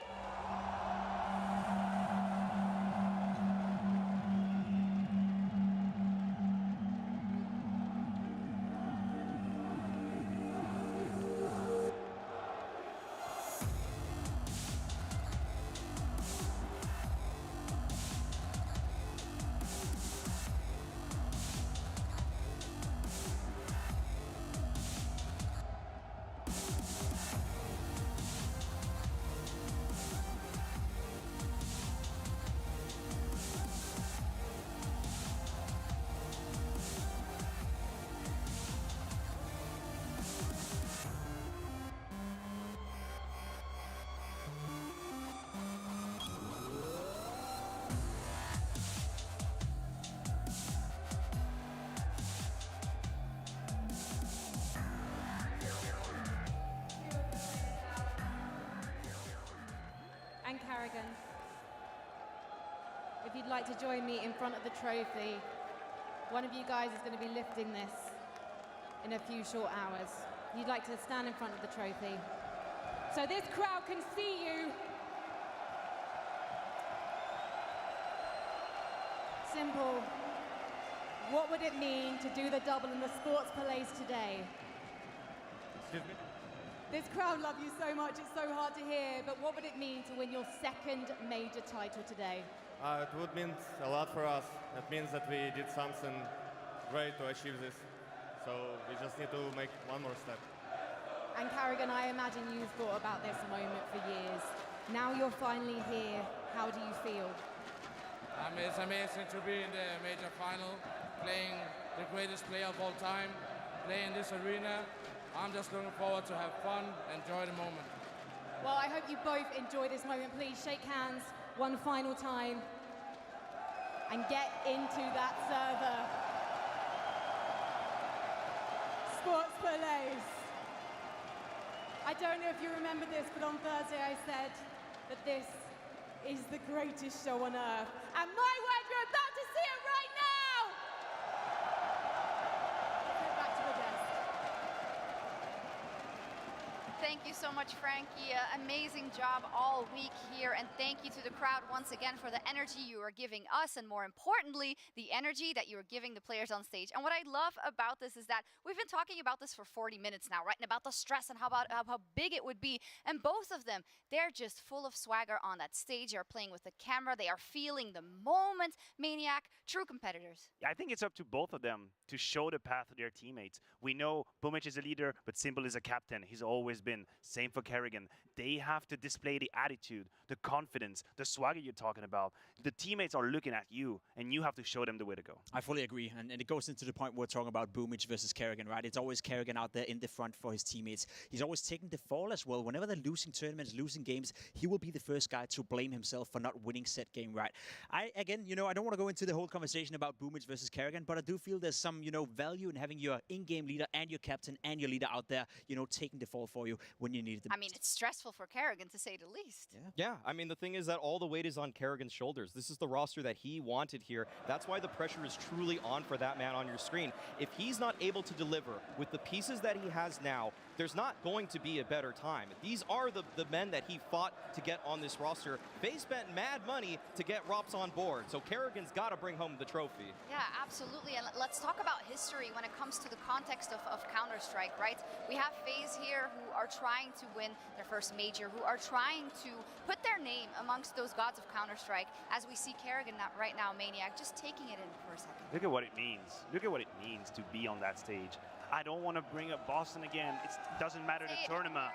if you'd like to join me in front of the trophy, one of you guys is going to be lifting this in a few short hours. You'd like to stand in front of the trophy, so this crowd can see you. Simple. What would it mean to do the double in the sports Palais today? Excuse me? This crowd love you so much, it's so hard to hear, but what would it mean to win your second major title today? It would mean a lot for us. It means that we did something great to achieve this. So we just need to make one more step. And Carrigan, I imagine you've thought about this moment for years. Now you're finally here. How do you feel? It's amazing to be in the major final, playing the greatest player of all time, playing this arena. I'm just looking forward to have fun, enjoy the moment. Well, I hope you both enjoy this moment. Please shake hands one final time and get into that server. Sports Palais. I don't know if you remember this, but on Thursday I said that this is the greatest show on earth. And my word, you're about to see it right now! Let's head back to the desk. Thank you so much, Frankie. Amazing job all week here. And thank you to the crowd once again for the energy you are giving us. And more importantly, the energy that you are giving the players on stage. And what I love about this is that we've been talking about this for 40 minutes now, right? And about the stress and how big it would be. And both of them, they're just full of swagger on that stage. They are playing with the camera. They are feeling the moment. Maniac, true competitors. Yeah, I think it's up to both of them to show the path to their teammates. We know Bumic is a leader, but Symbol is a captain. He's always been. Same for Kerrigan. They have to display the attitude, the confidence, the swagger you're talking about. The teammates are looking at you, and you have to show them the way to go. I fully agree, and it goes into the point we're talking about Bumic versus Kerrigan, right? It's always Kerrigan out there in the front for his teammates. He's always taking the fall as well. Whenever they're losing tournaments, losing games, he will be the first guy to blame himself for not winning set game, right? Again, I don't want to go into the whole conversation about Bumic versus Kerrigan, but I do feel there's some, value in having your in-game leader and your captain and your leader out there, taking the fall for you when you need it the most. I mean, it's stressful for Kerrigan, to say the least. Yeah, I mean, the thing is that all the weight is on Kerrigan's shoulders. This is the roster that he wanted here. That's why the pressure is truly on for that man on your screen. If he's not able to deliver with the pieces that he has now, there's not going to be a better time. These are the men that he fought to get on this roster. They spent mad money to get Rops on board, so Kerrigan's got to bring home the trophy. Yeah, absolutely. And let's talk about history when it comes to the context of Counter-Strike, right? We have FaZe here who are trying to win their first major, who are trying to put their name amongst those gods of Counter-Strike, as we see Kerrigan right now, Maniac, just taking it in for a second. Look at what it means. Look at what it means to be on that stage. I don't want to bring up Boston again. It doesn't matter the tournament.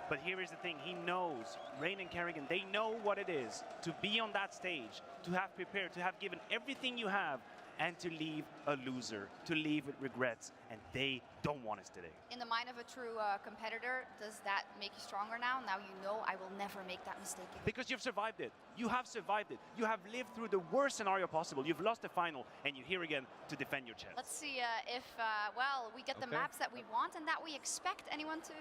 But here is the thing. He knows, Rain and Kerrigan, they know what it is to be on that stage, to have prepared, to have given everything you have, and to leave a loser, to leave with regrets, and they don't want us today. In the mind of a true competitor, does that make you stronger now? Now you know I will never make that mistake again. Because you've survived it. You have survived it. You have lived through the worst scenario possible. You've lost the final, and you're here again to defend your chest. Let's see if, we get the maps that we want and that we expect anyone to...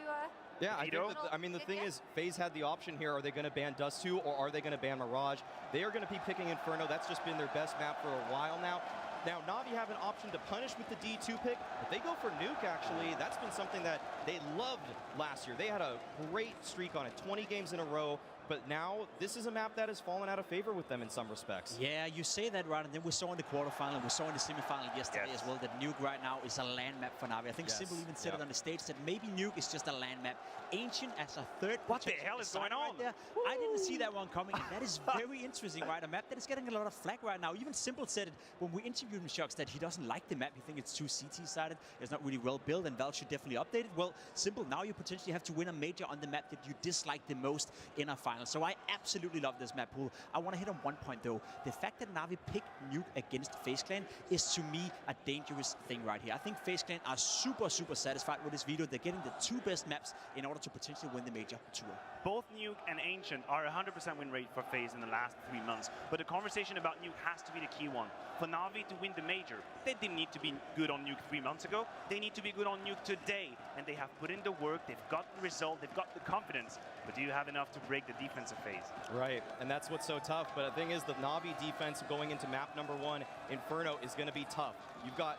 Yeah, I mean, the thing is, FaZe had the option here. Are they going to ban Dust 2 or are they going to ban Mirage? They are going to be picking Inferno. That's just been their best map for a while now. Now, NAVI have an option to punish with the D2 pick. If they go for Nuke, actually, that's been something that they loved last year. They had a great streak on it, 20 games in a row. But now, this is a map that has fallen out of favor with them in some respects. Yeah, you say that, right? And then we saw in the quarterfinal, we saw in the semifinal yesterday as well, that Nuke right now is a land map for NAVI. I think Symbol even said it on the stage, that maybe Nuke is just a land map. Ancient as a third. What the hell is going on? Right there. I didn't see that one coming. And that is very interesting, right? A map that is getting a lot of flack right now. Even Symbol said it when we interviewed him, Shocks, that he doesn't like the map. He thinks it's too CT-sided. It's not really well built, and Valve should definitely update it. Well, Symbol, now you potentially have to win a major on the map that you dislike the most in a final. So I absolutely love this map pool. I want to hit on one point, though. The fact that NAVI picked Nuke against FaZe Clan is, to me, a dangerous thing right here. I think FaZe Clan are super, super satisfied with this video. They're getting the two best maps in order to potentially win the major tour. Both Nuke and Ancient are 100% win rate for FaZe in the last 3 months. But the conversation about Nuke has to be the key one. For NAVI to win the major, they didn't need to be good on Nuke 3 months ago. They need to be good on Nuke today. And they have put in the work. They've got the result. They've got the confidence. but do you have enough to break the defensive phase? Right, and that's what's so tough. But the thing is, the Navi defense going into map number 1, Inferno, is going to be tough. You've got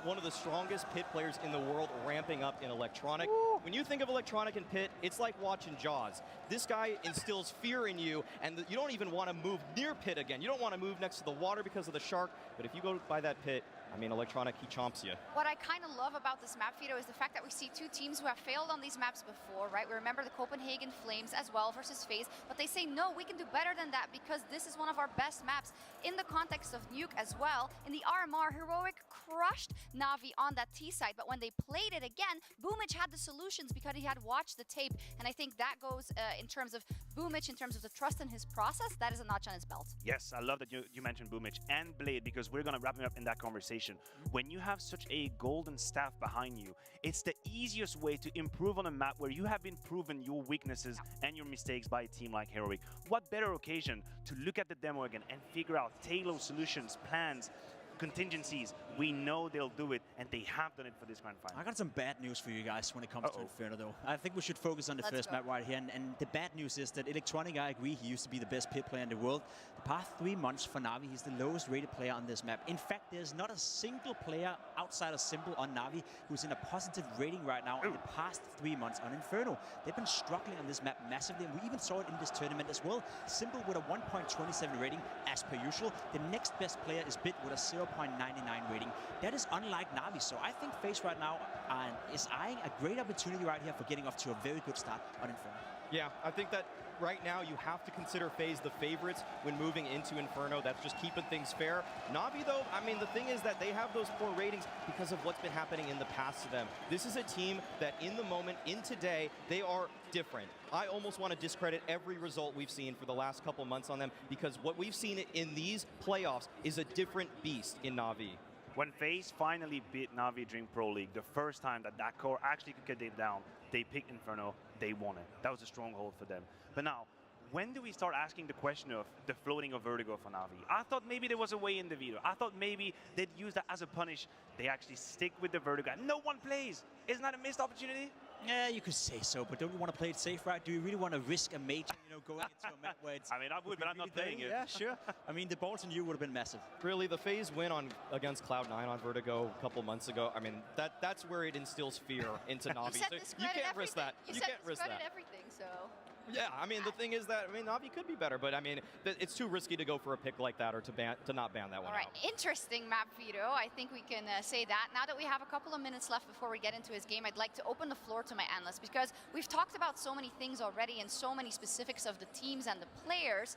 one of the strongest pit players in the world ramping up in Electronic. Woo! When you think of Electronic and pit, it's like watching Jaws. This guy instills fear in you, and you don't even want to move near pit again. You don't want to move next to the water because of the shark, but if you go by that pit, I mean, Electronic, he chomps you. What I kind of love about this map, Fido, is the fact that we see two teams who have failed on these maps before, right? We remember the Copenhagen Flames as well versus FaZe, but they say, no, we can do better than that because this is one of our best maps in the context of Nuke as well. In the RMR, Heroic crushed Navi on that T side, but when they played it again, Boomich had the solutions because he had watched the tape, and I think that goes in terms of Boomich, in terms of the trust in his process, that is a notch on his belt. Yes, I love that you mentioned Boomich and Blade, because we're going to wrap him up in that conversation. When you have such a golden staff behind you, it's the easiest way to improve on a map where you have been proven your weaknesses and your mistakes by a team like Heroic. What better occasion to look at the demo again and figure out tailor solutions, plans, contingencies. We know they'll do it, and they have done it for this grand final. I got some bad news for you guys when it comes to Inferno, though. I think we should focus on the first map right here, and the bad news is that Electronic, I agree, he used to be the best pit player in the world. The past 3 months for Navi, he's the lowest rated player on this map. In fact, there's not a single player outside of Simple on Navi who's in a positive rating right now in the past 3 months on Inferno. They've been struggling on this map massively, and we even saw it in this tournament as well. Simple with a 1.27 rating, as per usual. The next best player is Bit with a 0.99 rating. That is unlike Navi, so I think FaZe right now is eyeing a great opportunity right here for getting off to a very good start on Inferno. Yeah, I think that right now you have to consider FaZe the favorites when moving into Inferno. That's just keeping things fair. Navi, though, I mean, the thing is that they have those poor ratings because of what's been happening in the past to them. This is a team that in the moment, in today, they are different. I almost want to discredit every result we've seen for the last couple months on them, because what we've seen in these playoffs is a different beast in Navi. When FaZe finally beat Navi during Pro League, the first time that core actually could get it down, they picked Inferno, they won it. That was a stronghold for them. But now, when do we start asking the question of the floating of Vertigo for Navi? I thought maybe there was a way in the video. I thought maybe they'd use that as a punish. They actually stick with the Vertigo. No one plays. Isn't that a missed opportunity? Yeah, you could say so, but don't you want to play it safe, right? Do you really want to risk a major, going into a map where it's... I mean, I would, but I'm not playing it. Yeah, sure. I mean, the balls in you would have been massive. Really, the FaZe win against Cloud9 on Vertigo a couple months ago, I mean, that's where it instills fear into Navi. You, so you can't risk that. You can't risk that. Everything, so... Yeah, I mean, the thing is that, I mean, Navi could be better, but I mean, it's too risky to go for a pick like that or to not ban that one. All right, interesting map, Vito. I think we can say that. Now that we have a couple of minutes left before we get into his game, I'd like to open the floor to my analysts, because we've talked about so many things already and so many specifics of the teams and the players,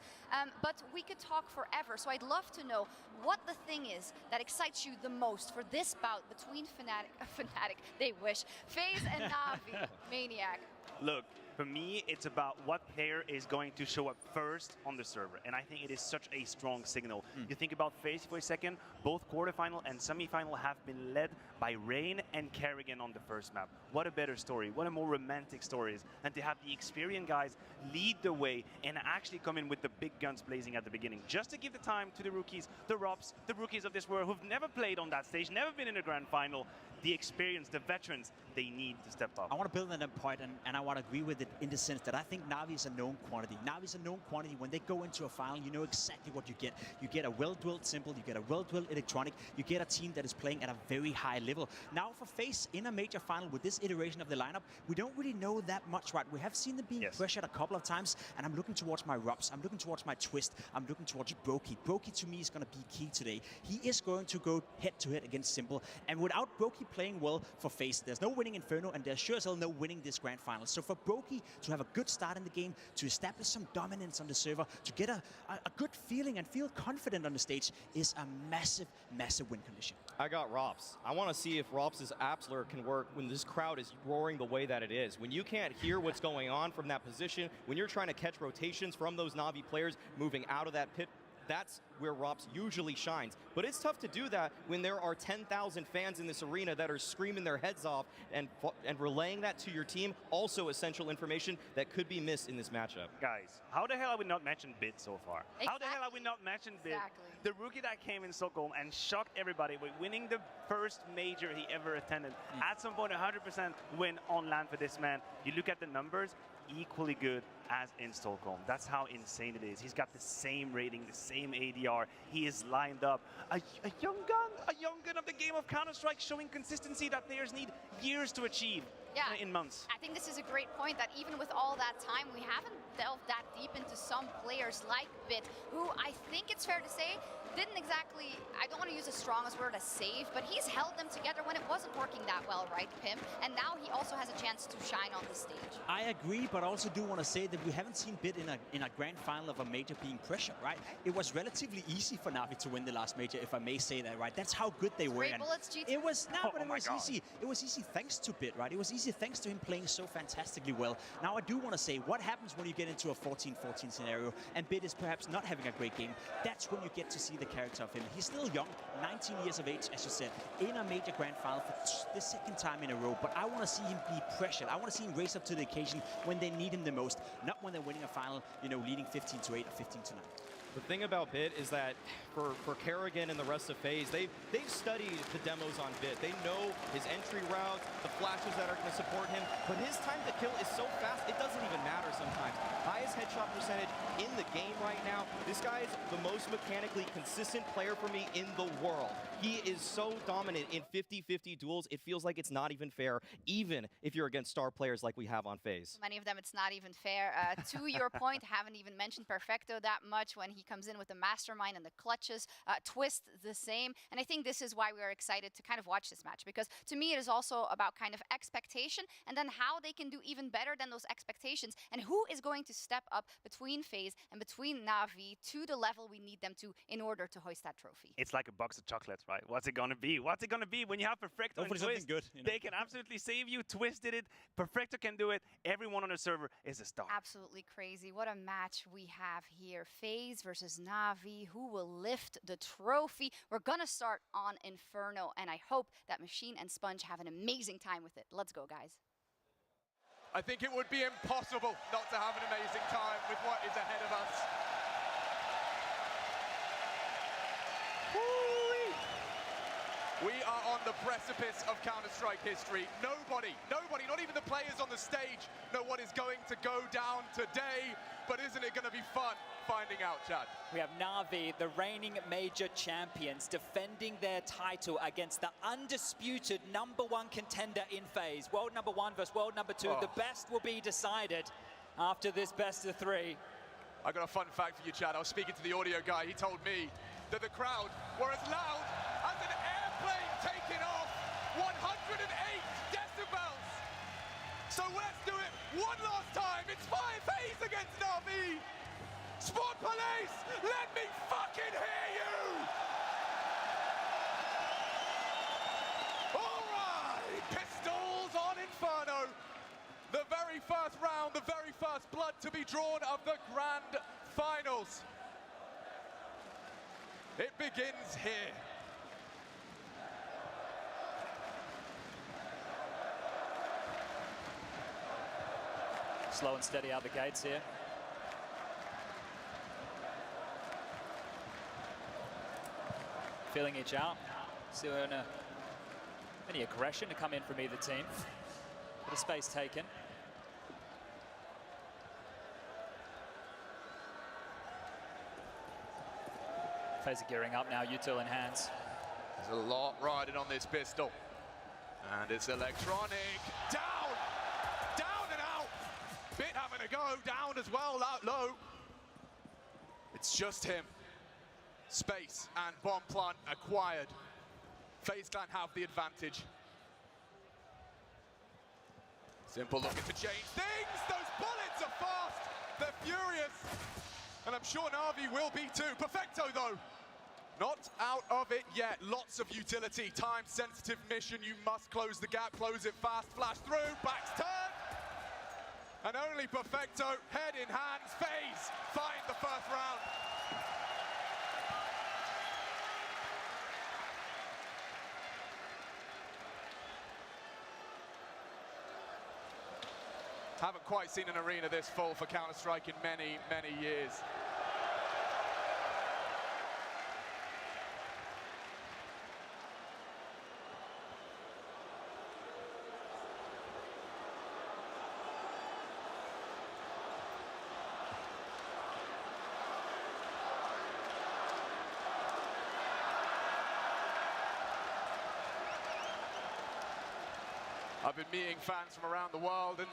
but we could talk forever. So I'd love to know what the thing is that excites you the most for this bout between Fnatic, they wish, FaZe and Navi, Maniac. Look, for me, it's about what player is going to show up first on the server. And I think it is such a strong signal. You think about FaZe for a second, both quarterfinal and semifinal have been led by Rain and Kerrigan on the first map. What a better story, what a more romantic story than to have the experienced guys lead the way and actually come in with the big guns blazing at the beginning. Just to give the time to the rookies, the Robs, the rookies of this world who've never played on that stage, never been in a grand final. The experience, the veterans, they need to step up. I want to build on that point, and I want to agree with it in the sense that I think Navi is a known quantity. Navi is a known quantity. When they go into a final, you know exactly what you get. You get a well-drilled Simple, you get a well-drilled Electronic, you get a team that is playing at a very high level. Now for FaZe in a major final with this iteration of the lineup, we don't really know that much, right? We have seen them being pressured a couple of times, and I'm looking towards my Robs, I'm looking towards my Twist, I'm looking towards Brokey. Brokey to me is going to be key today. He is going to go head-to-head against Simple, and without Brokey playing well for FaZe, there's no winning Inferno, and there's sure as hell no winning this grand final. So for Brokey to have a good start in the game, to establish some dominance on the server, to get a good feeling and feel confident on the stage is a massive, massive win condition. I got Rops. I want to see if Rops' Appsler can work when this crowd is roaring the way that it is. When you can't hear what's going on from that position, when you're trying to catch rotations from those Navi players moving out of that pit, that's where Rops usually shines. But it's tough to do that when there are 10,000 fans in this arena that are screaming their heads off, and relaying that to your team, also essential information that could be missed in this matchup. Guys, how the hell have we not mentioned Bit so far? Exactly. How the hell have we not mentioned Bit? The rookie that came in Stockholm and shocked everybody with winning the first major he ever attended. At some point, 100% win on LAN for this man. You look at the numbers, equally good as in Stockholm. That's how insane it is. He's got the same rating, the same ADR. He is lined up. A young gun of the game of Counter-Strike, showing consistency that players need years to achieve in months. I think this is a great point that even with all that time, we haven't delved that deep into some players like Bit, who I think it's fair to say didn't exactly, I don't want to use the strongest word as save, but he's held them together when it wasn't working that well, right, Pim? And now he also has a chance to shine on the stage. I agree, but I also do want to say that we haven't seen Bit in a grand final of a major being pressured, right? It was relatively easy for Navi to win the last major, if I may say that, right? That's how good they were. Great bullets, GT. It was but it was easy. It was easy thanks to Bit, right? It was easy thanks to him playing so fantastically well. Now I do want to say, what happens when you get into a 14-14 scenario and Bit is perhaps not having a great game? That's when you get to see the character of him. He's still young, 19 years of age, as you said, in a major grand final for the second time in a row. But I want to see him be pressured. I want to see him raise up to the occasion when they need him the most, not when they're winning a final, you know, leading 15-8 or 15-9. The thing about Bit is that for Kerrigan and the rest of FaZe, they've studied the demos on Bit. They know his entry routes, the flashes that are going to support him, but his time to kill is so fast, it doesn't even matter sometimes. Highest headshot percentage in the game right now. This guy is the most mechanically consistent player for me in the world. He is so dominant in 50-50 duels, it feels like it's not even fair, even if you're against star players like we have on FaZe. Many of them, it's not even fair. To your point, haven't even mentioned Perfecto that much when he comes in with the mastermind and the clutches. Twist the same. And I think this is why we are excited to kind of watch this match, because to me it is also about kind of expectation and then how they can do even better than those expectations and who is going to step up between FaZe and between Navi to the level we need them to in order to hoist that trophy. It's like a box of chocolates, right? What's it gonna be? What's it gonna be when you have Perfecto and Twist? Good, you know? They can absolutely save you. Twist did it. Perfecto can do it. Everyone on the server is a star. Absolutely crazy. What a match we have here. FaZe versus Navi. Who will lift the trophy? We're gonna start on Inferno, and I hope that Machine and Sponge have an amazing time with it. Let's go, guys. I think it would be impossible not to have an amazing time with what is ahead of us. We are on the precipice of Counter-Strike history. Nobody, not even the players on the stage know what is going to go down today. But isn't it going to be fun finding out, Chad? We have Navi, the reigning major champions, defending their title against the undisputed #1 contender in FaZe. World #1 versus world #2. Oh. The best will be decided after this best of 3. I got a fun fact for you, Chad. I was speaking to the audio guy. He told me that the crowd were as loud as an airplane taking off. 108 decibels. So let's do it one last time. It's FaZe against Navi. Sport Police, let me fucking hear you. All right, pistols on Inferno. The very first round, the very first blood to be drawn of the grand finals. It begins here. Slow and steady out the gates here. Feeling each out. Still any aggression to come in from either team. Bit of space taken. FaZe are gearing up now, util in hands. There's a lot riding on this pistol. And it's electronic. Down! Down and out! Bit having a go, down as well, out low. It's just him. Space and bomb plant acquired. FaZe Clan have the advantage. Simple looking to change things. Those bullets are fast. They're furious. And I'm sure Navi will be too. Perfecto though. Not out of it yet. Lots of utility. Time sensitive mission. You must close the gap. Close it fast. Flash through. Backs turn. And only Perfecto, head in hands. FaZe find the first round. Haven't quite seen an arena this full for Counter-Strike in many, many years. I've been meeting fans from around the world, and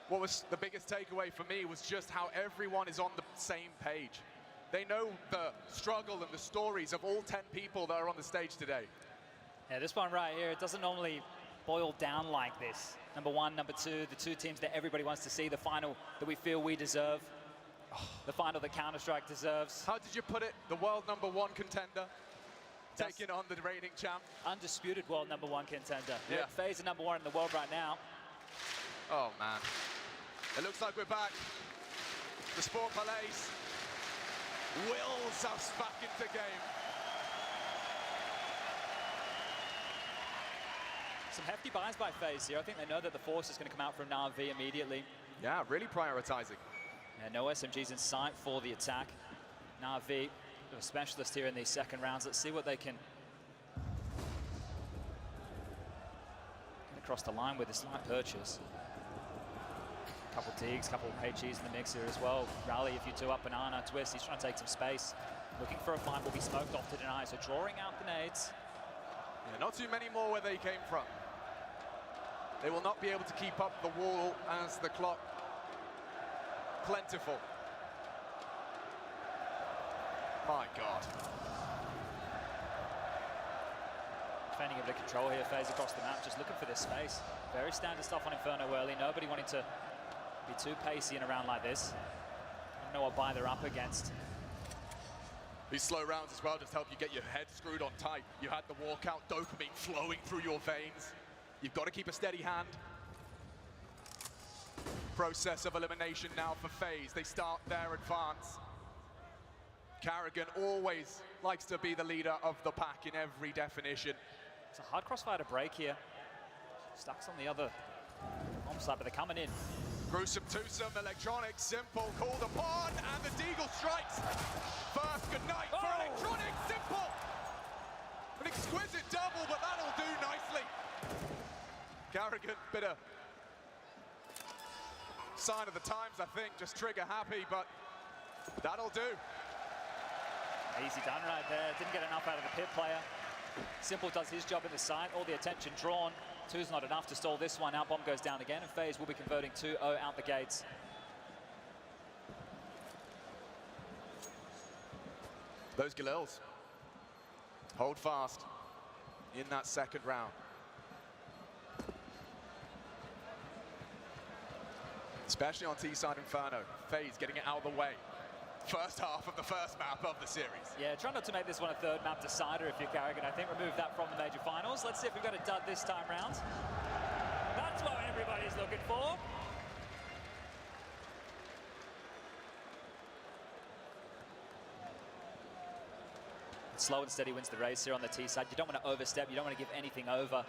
what was the biggest takeaway for me was just how everyone is on the same page. They know the struggle and the stories of all 10 people that are on the stage today. Yeah, this one right here, it doesn't normally boil down like this. Number one, number two, the two teams that everybody wants to see, the final that we feel we deserve, the final that Counter-Strike deserves. How did you put it? The world #1 contender taking on the reigning champ. Undisputed world #1 contender. Yeah. FaZe are #1 in the world right now. Oh, man. It looks like we're back. The Sport Palais wills us back into game. Some hefty buys by FaZe here. I think they know that the force is going to come out from NAVI immediately. Yeah, really prioritizing. Yeah, no SMGs in sight for the attack. NAVI, a specialist here in these second rounds. Let's see what they can get across the line with this light purchase. Couple digs, couple HEs in the mix here as well. Rally, if you two up, Banana, Twist, he's trying to take some space. Looking for a find, will be smoked off to deny, so drawing out the nades. Yeah, not too many more where they came from. They will not be able to keep up the wall as the clock plentiful. My God. Defending a bit of control here, FaZe across the map, just looking for this space. Very standard stuff on Inferno early, nobody wanting to be too pacey in a round like this. I don't know what buy they're up against. These slow rounds as well just help you get your head screwed on tight. You had the walkout dopamine flowing through your veins. You've got to keep a steady hand. Process of elimination now for FaZe. They start their advance. Carrigan always likes to be the leader of the pack in every definition. It's a hard crossfire to break here. Stuck's on the other side, but they're coming in. Gruesome twosome, Electronic, Simple, called upon, and the Deagle strikes. First good night for Electronic, Simple. An exquisite double, but that'll do nicely. Carrigan, bit of sign of the times, I think, just trigger happy, but that'll do. Easy done right there, didn't get enough out of the pit player. Simple does his job in the side, all the attention drawn. Two's not enough to stall this one out. Bomb goes down again, and FaZe will be converting 2-0 out the gates. Those Galils hold fast in that second round. Especially on T-side Inferno. FaZe getting it out of the way. First half of the first map of the series. Yeah, try not to make this one a third map decider if you're Carrigan. I think remove that from the major finals. Let's see if we've got a dud this time round. That's what everybody's looking for. Slow and steady wins the race here on the T side. You don't want to overstep, you don't want to give anything over.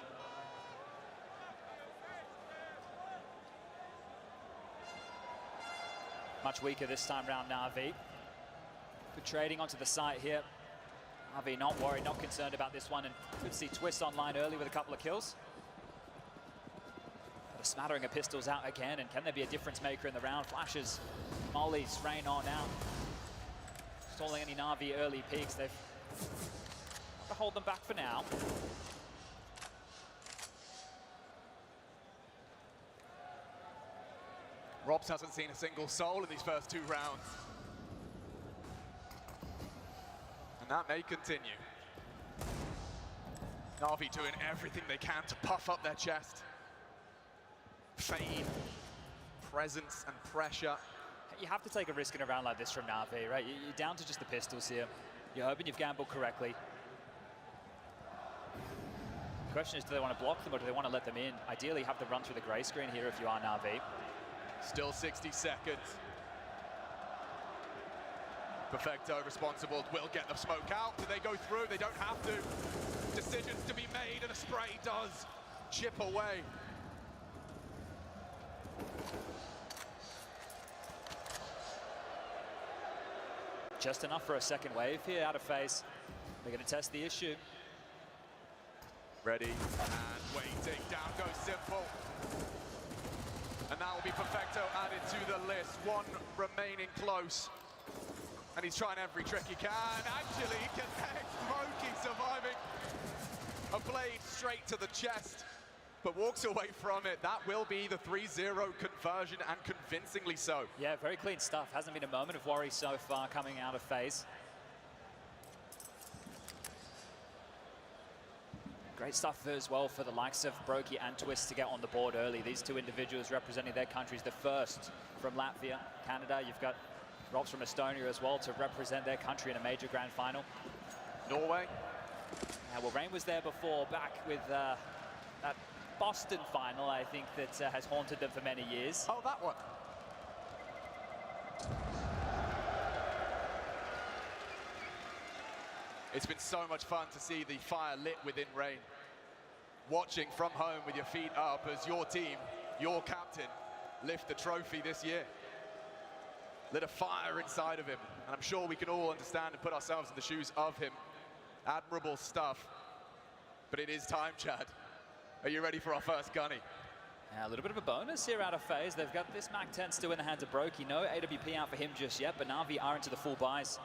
Much weaker this time round, NAVI. Good trading onto the site here. NAVI not worried, not concerned about this one, and could see Twist online early with a couple of kills. But a smattering of pistols out again, and can there be a difference maker in the round? Flashes, mollies rain on out. Stalling any NAVI early peaks. They've got to hold them back for now. Robs hasn't seen a single soul in these first 2 rounds. And that may continue. NAVI doing everything they can to puff up their chest. Fame, presence and pressure. You have to take a risk in a round like this from NAVI, right? You're down to just the pistols here. You're hoping you've gambled correctly. The question is, do they want to block them or do they want to let them in? Ideally, have to run through the grey screen here if you are NAVI. Still 60 seconds. Perfecto responsible, will get the smoke out. Do they go through? They don't have to. Decisions to be made, and a spray does chip away. Just enough for a second wave here out of FaZe. They're going to test the issue. Ready and waiting. Down goes Simple. And that will be Perfecto added to the list. One remaining close. And he's trying every trick he can. Actually, connects. Smokey surviving. A blade straight to the chest. but walks away from it. That will be the 3-0 conversion, and convincingly so. Yeah, very clean stuff. Hasn't been a moment of worry so far coming out of phase. Great stuff as well for the likes of Brokey and Twist to get on the board early. These two individuals representing their countries, the first from Latvia, Canada. You've got Robs from Estonia as well to represent their country in a major grand final. Norway. Well, Rain was there before, back with that Boston final, I think, that has haunted them for many years. Oh, that one. It's been so much fun to see the fire lit within Rain. Watching from home with your feet up as your team, your captain, lift the trophy this year. Lit a fire inside of him, and I'm sure we can all understand and put ourselves in the shoes of him. Admirable stuff, but it is time, Chad. Are you ready for our first gunny? Yeah, a little bit of a bonus here out of phase. They've got this Mac 10 still in the hands of Brokey. No AWP out for him just yet, but Navi are into the full buys.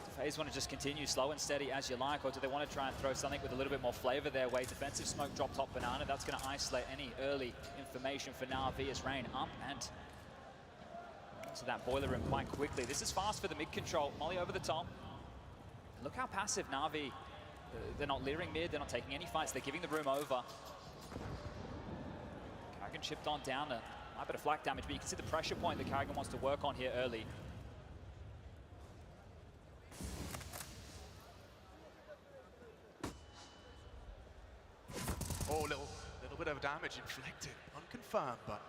Does FaZe want to just continue slow and steady as you like, or do they want to try and throw something with a little bit more flavor their way? Defensive smoke drop top banana. That's going to isolate any early information for Navi as Rain up and into that boiler room quite quickly. This is fast for the mid control. Molly over the top. Look how passive Navi. They're not leering mid, they're not taking any fights, they're giving the room over. Karrigan chipped on down a bit of flak damage, but you can see the pressure point that Karrigan wants to work on here early. Oh, little bit of damage inflicted, unconfirmed, but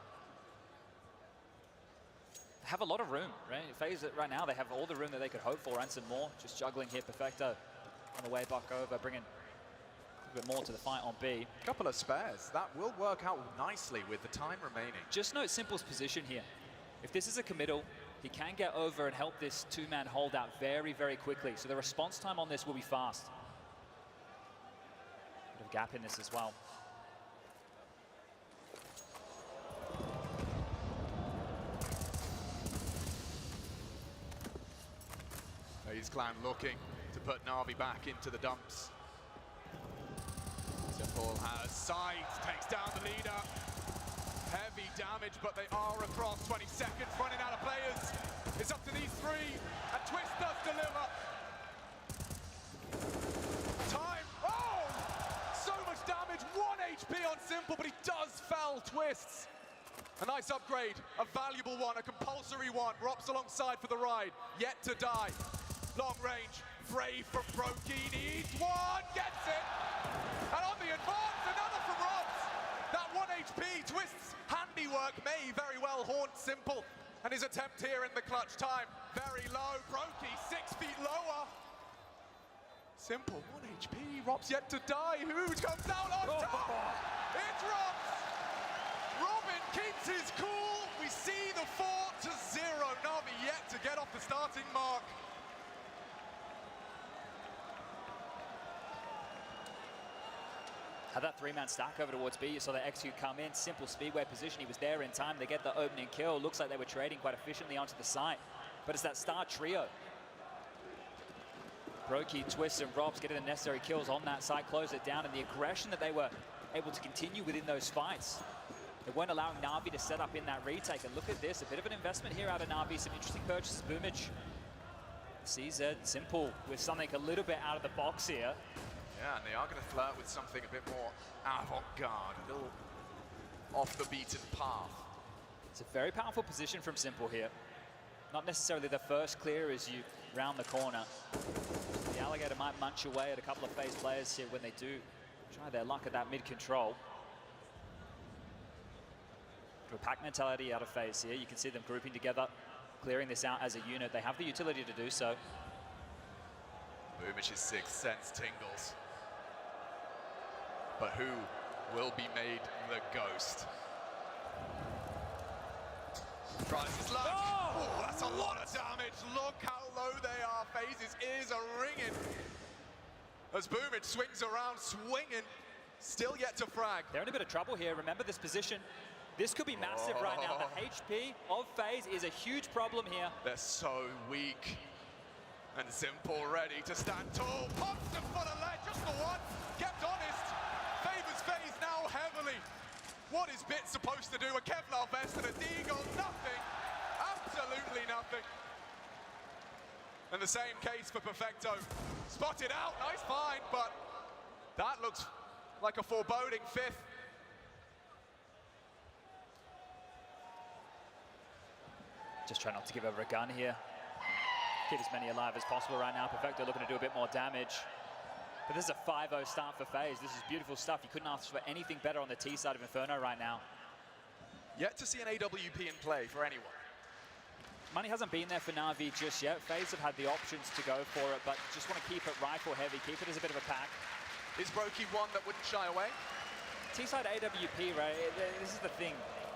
They have a lot of room, right? FaZe right now, they have all the room that they could hope for and some more. Just juggling here, Perfecto on the way back over, bringing a bit more to the fight on B. A couple of spares. That will work out nicely with the time remaining. Just note Simple's position here. If this is a committal, he can get over and help this two-man holdout very, very quickly. So the response time on this will be fast. Bit of gap in this as well. FaZe Clan looking to put Navi back into the dumps. Simple has sight, takes down the leader. Heavy damage, but they are across 20 seconds, running out of players. It's up to these three, and Twist does deliver. Time, oh! So much damage, 1 HP on Simple, but he does fell Twists. A nice upgrade, a valuable one, a compulsory one. Rops alongside for the ride, yet to die. Long range, brave from Brokey, needs one, gets it! And on the advance, another from Robs! That 1 HP, Twist's handiwork may very well haunt Simple. And his attempt here in the clutch time, very low. Brokey 6 feet lower. Simple, 1 HP, Robs yet to die. Who comes out on top? It's Robs! Robin keeps his cool. We see the 4-0. Navi yet to get off the starting mark. Had that three-man stack over towards B. You saw the XQ come in, Simple speedway position. He was there in time. They get the opening kill. Looks like they were trading quite efficiently onto the site. But it's that star trio. Brokey, Twist, and Robs getting the necessary kills on that site, close it down, and the aggression that they were able to continue within those fights. They weren't allowing Navi to set up in that retake. And look at this, a bit of an investment here out of Navi. Some interesting purchases. Boomage, CZ, Simple with something a little bit out of the box here. Yeah, and they are going to flirt with something a bit more avant-garde, a little off the beaten path. It's a very powerful position from Simple here. Not necessarily the first clear as you round the corner. The Alligator might munch away at a couple of FaZe players here when they do try their luck at that mid-control. A pack mentality out of FaZe here. You can see them grouping together, clearing this out as a unit. They have the utility to do so. Boomich's sixth sense tingles. But who will be made the ghost? Tries his luck. Oh, that's a lot of damage. Look how low they are. FaZe's ears are ringing. As Boomich swings around, swinging. Still yet to frag. They're in a bit of trouble here. Remember this position. This could be massive right now. The HP of FaZe is a huge problem here. They're so weak. And Simple ready to stand tall. Pops him for the ledge, just the one. Kept honest. Favors FaZe now heavily. What is Bit supposed to do? A Kevlar vest and a deagle, nothing. Absolutely nothing. And the same case for Perfecto. Spotted out, nice find, but that looks like a foreboding fifth. Just try not to give over a gun here. Keep as many alive as possible right now. Perfecto looking to do a bit more damage. But this is a 5-0 start for FaZe. This is beautiful stuff. You couldn't ask for anything better on the T side of Inferno right now. Yet to see an AWP in play for anyone. Money hasn't been there for Na'Vi just yet. FaZe have had the options to go for it, but just want to keep it rifle heavy, keep it as a bit of a pack. Is Brokey one that wouldn't shy away? T-side AWP, right, this is the thing.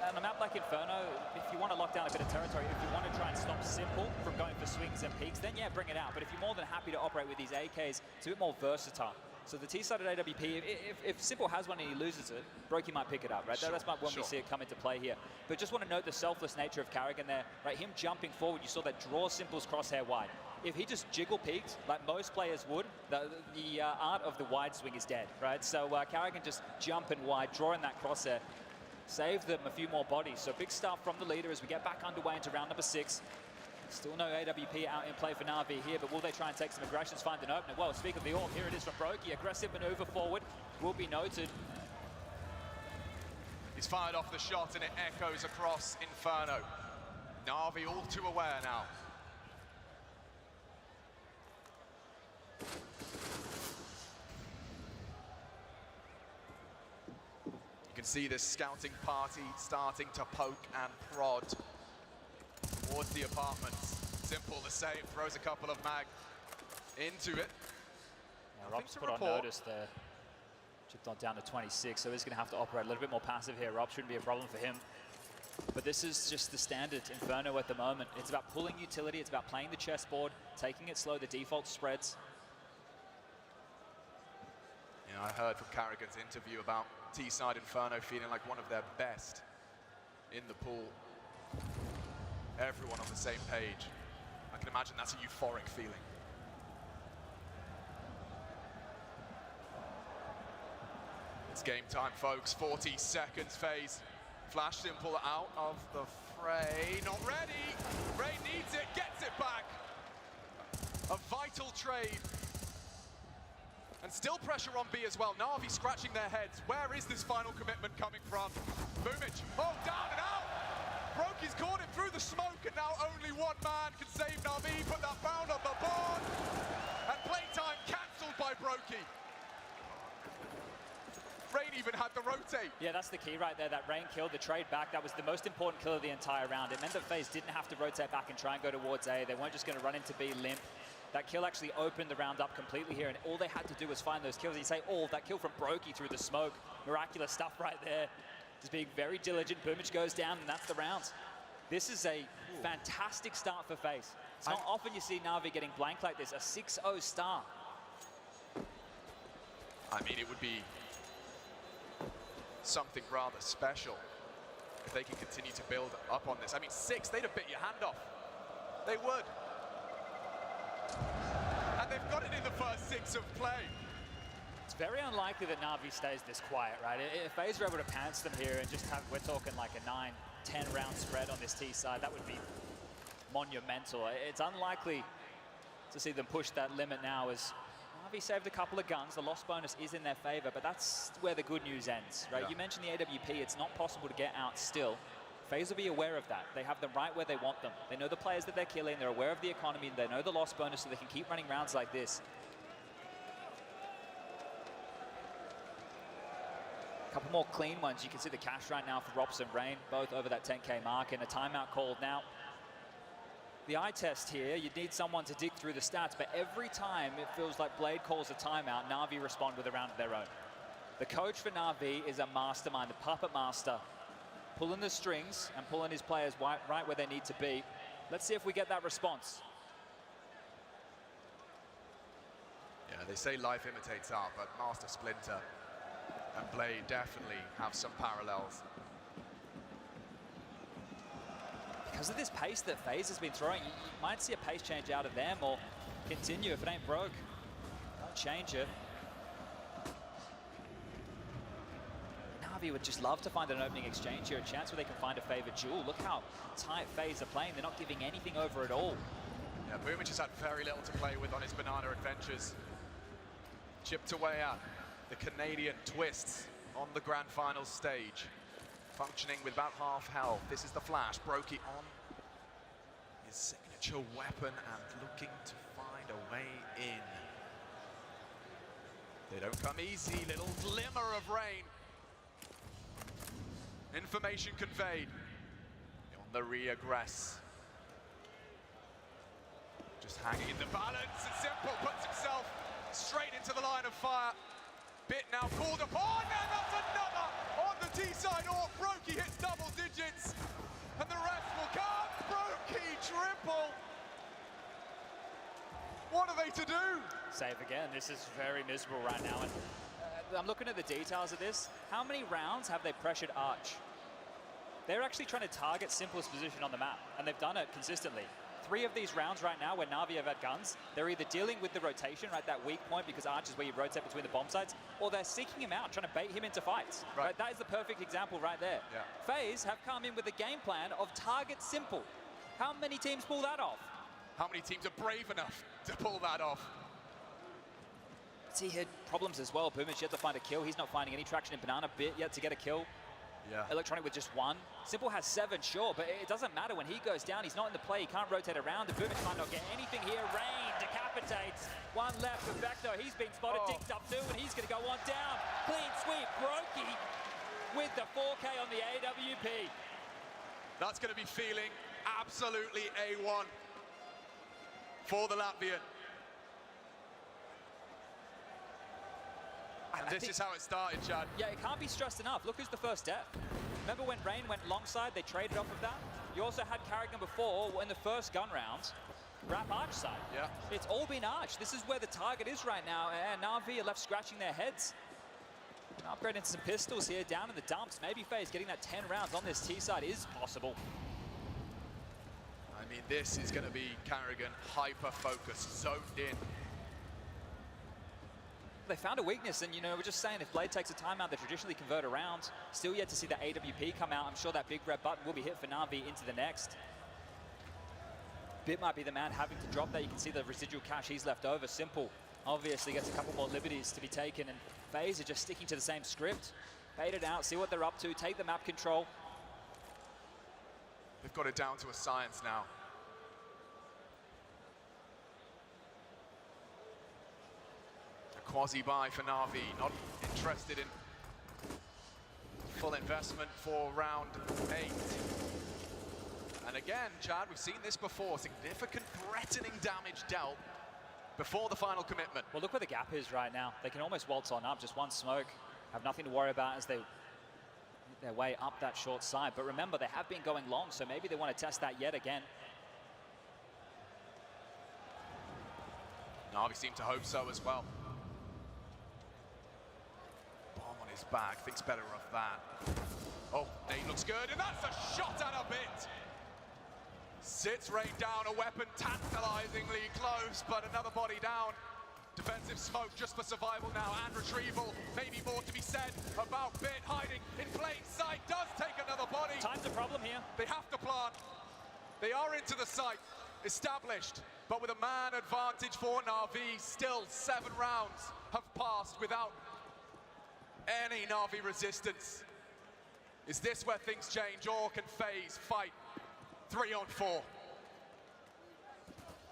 On a map like Inferno, if you want to lock down a bit of territory, if you want to try and stop Simple from going for swings and peaks, then yeah, bring it out. But if you're more than happy to operate with these AKs, it's a bit more versatile. So the T-side at AWP, if Simple has one and he loses it, Brokey might pick it up, right? That's when we see it come into play here. But just want to note the selfless nature of Carrigan there, right? Him jumping forward, you saw that draw Simple's crosshair wide. If he just jiggle peeked, like most players would, the art of the wide swing is dead, right? So Carrigan just jumping wide, drawing that crosshair, saved them a few more bodies. So big stuff from the leader as we get back underway into round number 6. Still no AWP out in play for Na'Vi here, but will they try and take some aggressions, find an opener? Well, speak of the AWP, here it is from Brokey. Aggressive maneuver forward will be noted. He's fired off the shot and it echoes across Inferno. Na'Vi all too aware now. You can see this scouting party starting to poke and prod towards the apartments. Simple the same, throws a couple of mag into it. Yeah, Rob's put on notice there. Chipped on down to 26, so he's going to have to operate a little bit more passive here. Rob shouldn't be a problem for him. But this is just the standard Inferno at the moment. It's about pulling utility, it's about playing the chessboard, taking it slow, the default spreads. Yeah, I heard from Carrigan's interview about T-side Inferno feeling like one of their best in the pool. Everyone on the same page. I can imagine that's a euphoric feeling. It's game time, folks. 40 seconds, FaZe. Flash Simple out of the fray. Not ready. Ray needs it, gets it back. A vital trade. And still pressure on B as well. Na'Vi scratching their heads. Where is this final commitment coming from? Boomich, oh, down and out! Brokey's caught him through the smoke, and now only one man can save Na'Vi, put that bound on the board. And playtime cancelled by Brokey. Rain even had the rotate. Yeah, that's the key right there. That Rain killed the trade back. That was the most important kill of the entire round. It meant that FaZe didn't have to rotate back and try and go towards A. They weren't just going to run into B limp. That kill actually opened the round up completely here, and all they had to do was find those kills. You say, oh, that kill from Brokey through the smoke. Miraculous stuff right there. Just being very diligent. Boomich goes down, and that's the round. This is a fantastic start for FaZe. It's not often you see Na'Vi getting blanked like this. A 6-0 start. I mean, it would be something rather special if they can continue to build up on this. I mean, 6, they'd have bit your hand off. They would. And they've got it in the first 6 of play. It's very unlikely that Na'Vi stays this quiet, right? If FaZe are able to pants them here and just have, we're talking like a 9-10 round spread on this T side, that would be monumental. It's unlikely to see them push that limit now as Na'Vi saved a couple of guns. The loss bonus is in their favor, but that's where the good news ends, right? Yeah. You mentioned the AWP. It's not possible to get out still. FaZe will be aware of that. They have them right where they want them. They know the players that they're killing. They're aware of the economy. They know the loss bonus, so they can keep running rounds like this. A couple more clean ones. You can see the cash right now for Robson Rain, both over that 10K mark, and a timeout called now. The eye test here, you need someone to dig through the stats, but every time it feels like Blade calls a timeout, Na'Vi respond with a round of their own. The coach for Na'Vi is a mastermind, the puppet master, pulling the strings and pulling his players right where they need to be. Let's see if we get that response. Yeah, they say life imitates art, but Master Splinter and Blade definitely have some parallels. Because of this pace that FaZe has been throwing, you might see a pace change out of them or continue. If it ain't broke, don't change it. Navi would just love to find an opening exchange here, a chance where they can find a favored duel. Look how tight FaZe are playing. They're not giving anything over at all. Yeah, Boomich has had very little to play with on his banana adventures. Chipped away at the Canadian Twists on the grand finals stage. Functioning with about half health. This is the flash. Brokey on his signature weapon and looking to find a way in. They don't come easy. Little glimmer of rain. Information conveyed on the reaggress. Just hanging in the balance, and Simple puts himself straight into the line of fire. Bit now called upon, and that's another on the T-side. Or Brokey hits double digits, and the rest will come. Brokey triple. What are they to do? Save again. This is very miserable right now. And I'm looking at the details of this. How many rounds have they pressured Arch? They're actually trying to target Simple's position on the map, and they've done it consistently. 3 of these rounds right now where Navi have had guns, they're either dealing with the rotation, right, that weak point, because Arch is where you rotate between the bomb sites, or they're seeking him out, trying to bait him into fights. Right. That is the perfect example right there. Yeah. FaZe have come in with a game plan of target Simple. How many teams pull that off? How many teams are brave enough to pull that off? See, he had problems as well. Boomich yet to find a kill. He's not finding any traction in Banana. Bit yet to get a kill. Yeah. Electronic with just 1. Simple has 7, sure, but it doesn't matter when he goes down. He's not in the play. He can't rotate around. And Boomich might not get anything here. Rain decapitates. 1 left for Vector. He's been spotted, dicked up too, and he's going to go on down. Clean sweep. Brokey with the 4K on the AWP. That's going to be feeling absolutely A1 for the Latvian. And this is how it started, Chad. Yeah, it can't be stressed enough. Look who's the first death. Remember when Rain went long side, they traded off of that? You also had Carrigan before in the first gun round. Wrap Arch side. Yeah. It's all been Arch. This is where the target is right now, and Navi are left scratching their heads. Upgrading some pistols here, down in the dumps. Maybe FaZe getting that 10 rounds on this T side is possible. I mean, this is going to be Carrigan hyper-focused, zoned in. They found a weakness, and we're just saying if Blade takes a timeout, they traditionally convert around. Still yet to see the AWP come out. I'm sure that big red button will be hit for Navi into the next. Bit might be the man having to drop that. You can see the residual cash he's left over. Simple obviously gets a couple more liberties to be taken, and FaZe are just sticking to the same script. Bait it out, see what they're up to, take the map control. They've got it down to a science now. A quasi-buy for Navi, not interested in full investment for round 8. And again, Chad, we've seen this before, significant threatening damage dealt before the final commitment. Well, look where the gap is right now. They can almost waltz on up, just 1 smoke, have nothing to worry about as they make their way up that short side. But remember, they have been going long, so maybe they want to test that yet again. Navi seem to hope so as well. Bomb on his back, thinks better of that. Oh, Nate looks good, and that's a shot at a bit. Sits Rain down, a weapon tantalizingly close, but another body down. Defensive smoke just for survival now and retrieval. Maybe more to be said about Bit hiding in plain sight. Does take another body. Time's a problem here. They have to plant. They are into the site, established, but with a man advantage for Navi. Still 7 rounds have passed without any Navi resistance. Is this where things change, or can FaZe fight 3 on 4?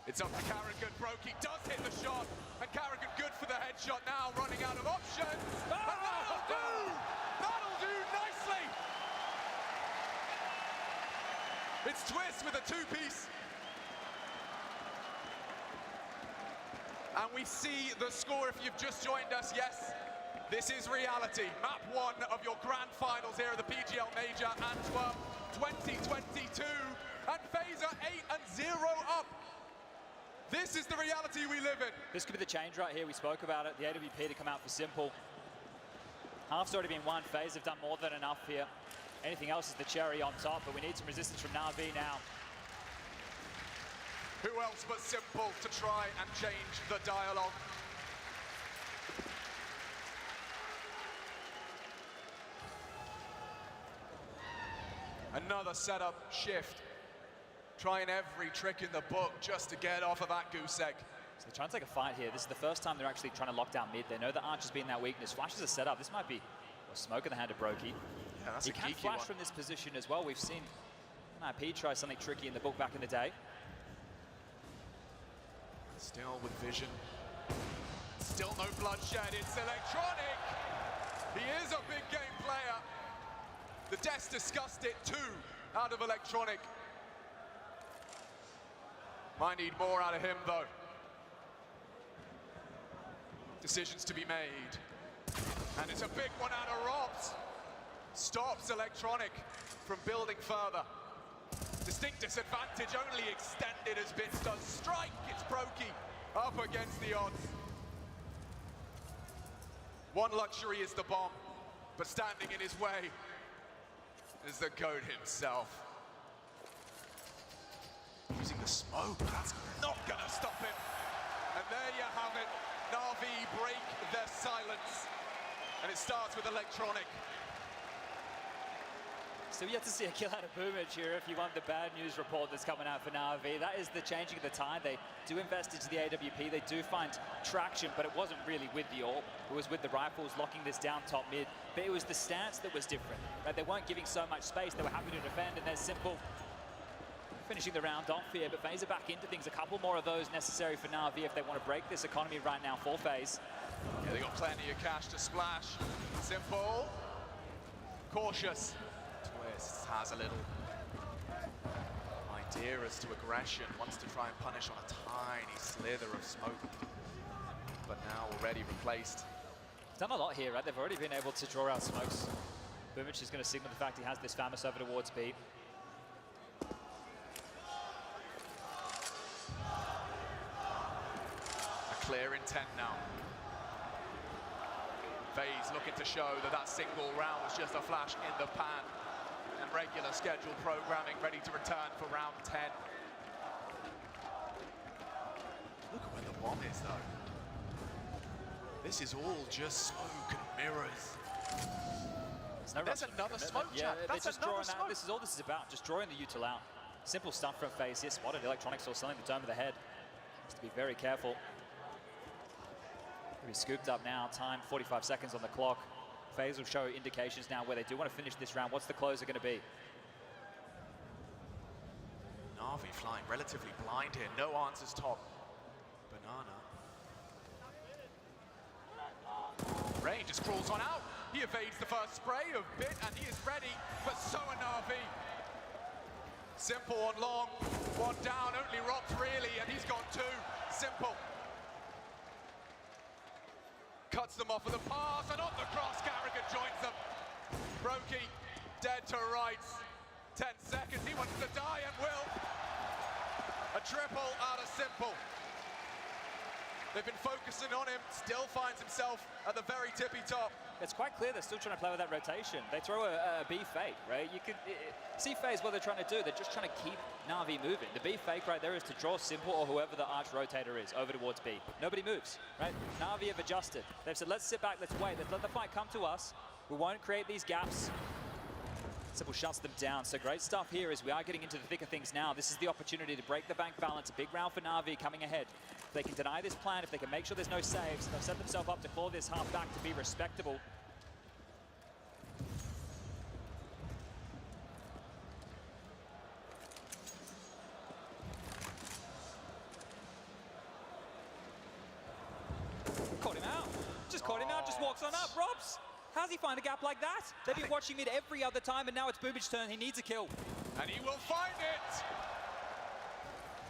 It's up to Carrigan. Brokey does hit the shot, and Carrigan good for the headshot now, running out of options. And that'll do! That'll do nicely! It's Twist with a 2-piece. And we see the score if you've just joined us. Yes, this is reality. Map 1 of your grand finals here at the PGL Major Antwerp 2022. And FaZe are 8-0 up. This is the reality we live in. This could be the change right here. We spoke about it. The AWP to come out for Simple. Half's already been won. FaZe have done more than enough here. Anything else is the cherry on top, but we need some resistance from NAVI now. Who else but Simple to try and change the dialogue? Another setup shift. Trying every trick in the book just to get off of that goose egg. So they're trying to take a fight here. This is the first time they're actually trying to lock down mid. They know that Archer's been that weakness. Flash is a setup. This might be a smoke in the hand of Brokey. Yeah, that's he a can geeky flash one. from this position as well. We've seen NIP try something tricky in the book back in the day. Still with vision. Still no bloodshed. It's Electronic. He is a big game player. The Des discussed it too, out of Electronic. Might need more out of him though. Decisions to be made. And it's a big one out of Robs. Stops Electronic from building further. Distinct disadvantage, only extended as Bits does. Strike, it's Brokey up against the odds. One luxury is the bomb, but standing in his way is the GOAT himself. Using the smoke, that's not gonna stop him. And there you have it. NAVI break their silence. And it starts with Electronic. So we have to see a kill out of Boomage here if you want the bad news report that's coming out for NAVI. That is the changing of the tide. They do invest into the AWP. They do find traction, but it wasn't really with the AWP. It was with the rifles locking this down top mid. But it was the stance that was different. Right? They weren't giving so much space. They were happy to defend, and they're simple. Finishing the round off here, but FaZe are back into things. A couple more of those necessary for NAVI if they want to break this economy right now for FaZe. Yeah, they got plenty of cash to splash. Simple. Cautious. Twists has a little idea as to aggression. Wants to try and punish on a tiny slither of smoke. But now already replaced. Done a lot here, right? They've already been able to draw out smokes. Boomage is going to signal the fact he has this Famous over towards B. Clear intent now. FaZe looking to show that that single round was just a flash in the pan. And regular scheduled programming ready to return for round 10. Look at where the bomb is though. This is all just smoke and mirrors. There's another smoke chat. That's another smoke. This is all this is about, just drawing the util out. Simple stuff from FaZe here. Spotted Electronic still selling the dome of the head. Has to be very careful. He's scooped up now, time 45 seconds on the clock. FaZe will show indications now where they do want to finish this round. What's the closer going to be? NAVI flying relatively blind here, no answers top. Banana. Rain just crawls on out. He evades the first spray of Bit and he is ready, but so are NAVI. Simple on long, one down, only Robs really, and he's got two. Simple. Cuts them off with a pass, and on the cross, Carrigan joins them. Brokey, dead to rights. 10 seconds, he wants to die and will. A triple out of Simple. They've been focusing on him, still finds himself at the very tippy top. It's quite clear they're still trying to play with that rotation. They throw a B fake, right? You could see FaZe what they're trying to do. They're just trying to keep NAVI moving. The B fake right there is to draw Simple or whoever the arch rotator is over towards B. Nobody moves, right? NAVI have adjusted. They've said, let's sit back, let's wait, let's let the fight come to us. We won't create these gaps. Simple shuts them down. So great stuff here as we are getting into the thick of things now. This is the opportunity to break the bank balance. A big round for NAVI coming ahead. If they can deny this plan, if they can make sure there's no saves, they'll set themselves up to claw this half back to be respectable. Caught him out. Just caught him out, just walks on up. Robs! How's he find a gap like that? They've been watching mid every other time, and now it's Boomage's turn. He needs a kill. And he will find it!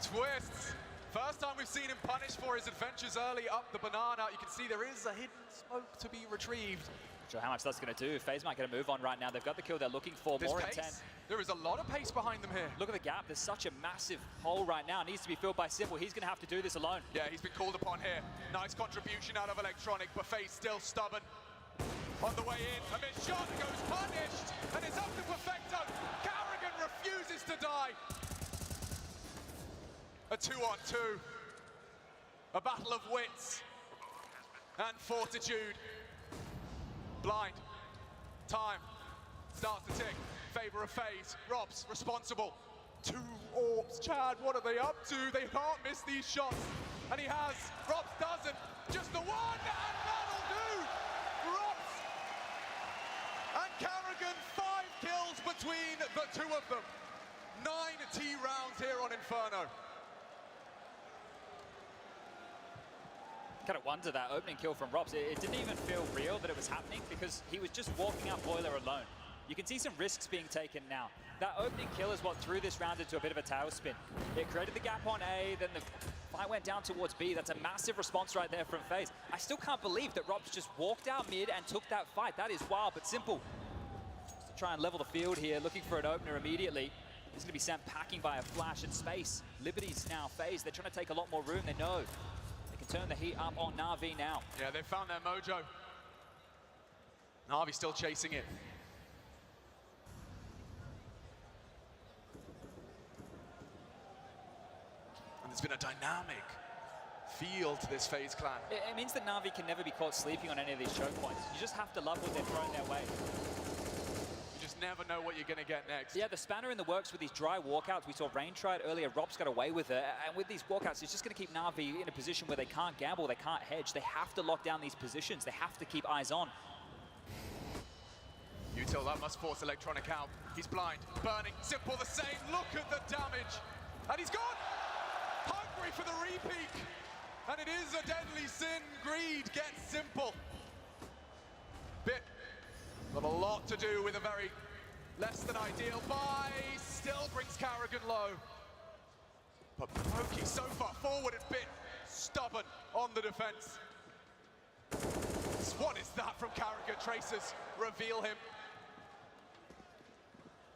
Twists. First time we've seen him punished for his adventures early up the banana. You can see there is a hidden smoke to be retrieved. Not sure how much that's going to do. FaZe might get a move on right now. They've got the kill they're looking for. There's more pace. intent. There is a lot of pace behind them here. Look at the gap. There's such a massive hole right now. It needs to be filled by Simple. He's going to have to do this alone. Yeah, he's been called upon here. Nice contribution out of Electronic, but FaZe still stubborn. On the way in, a missed shot goes punished, and it's up to Perfecto. Carrigan refuses to die. A 2-on-2. A battle of wits and fortitude. Blind. Time starts to tick. favor of FaZe. Robs responsible. 2 orbs. Chad, what are they up to? They can't miss these shots. And he has. Robs doesn't. Just the one, and that'll do. Robs and Carrigan, 5 kills between the 2 of them. 9 T rounds here on Inferno. Kind of wonder that opening kill from Robs. It didn't even feel real that it was happening because he was just walking up Boiler alone. You can see some risks being taken now. That opening kill is what threw this round into a bit of a tailspin. It created the gap on A, then the fight went down towards B. That's a massive response right there from FaZe. I still can't believe that Robs just walked out mid and took that fight. That is wild, but Simple. Just to try and level the field here, looking for an opener immediately. He's going to be sent packing by a flash in space. Liberty's now FaZe. They're trying to take a lot more room. They know they can turn the heat up on NAVI now. Yeah, they've found their mojo. NAVI still chasing it. And there's been a dynamic feel to this FaZe clan. It means that NAVI can never be caught sleeping on any of these choke points. You just have to love what they're throwing their way. You just never know what you're going to get next. Yeah, the spanner in the works with these dry walkouts. We saw Rain try it earlier. Robs got away with it. And with these walkouts, it's just going to keep NAVI in a position where they can't gamble, they can't hedge. They have to lock down these positions. They have to keep eyes on. Util, that must force Electronic out. He's blind, burning, Simple the same. Look at the damage. And he's gone! Hungry for the repeat. And it is a deadly sin. Greed gets Simple. Bit, but a lot to do with a very less than ideal buy. Still brings Carrigan low. But Brokey so far forward and Bit stubborn on the defense. What is that from Carrigan? Tracers reveal him.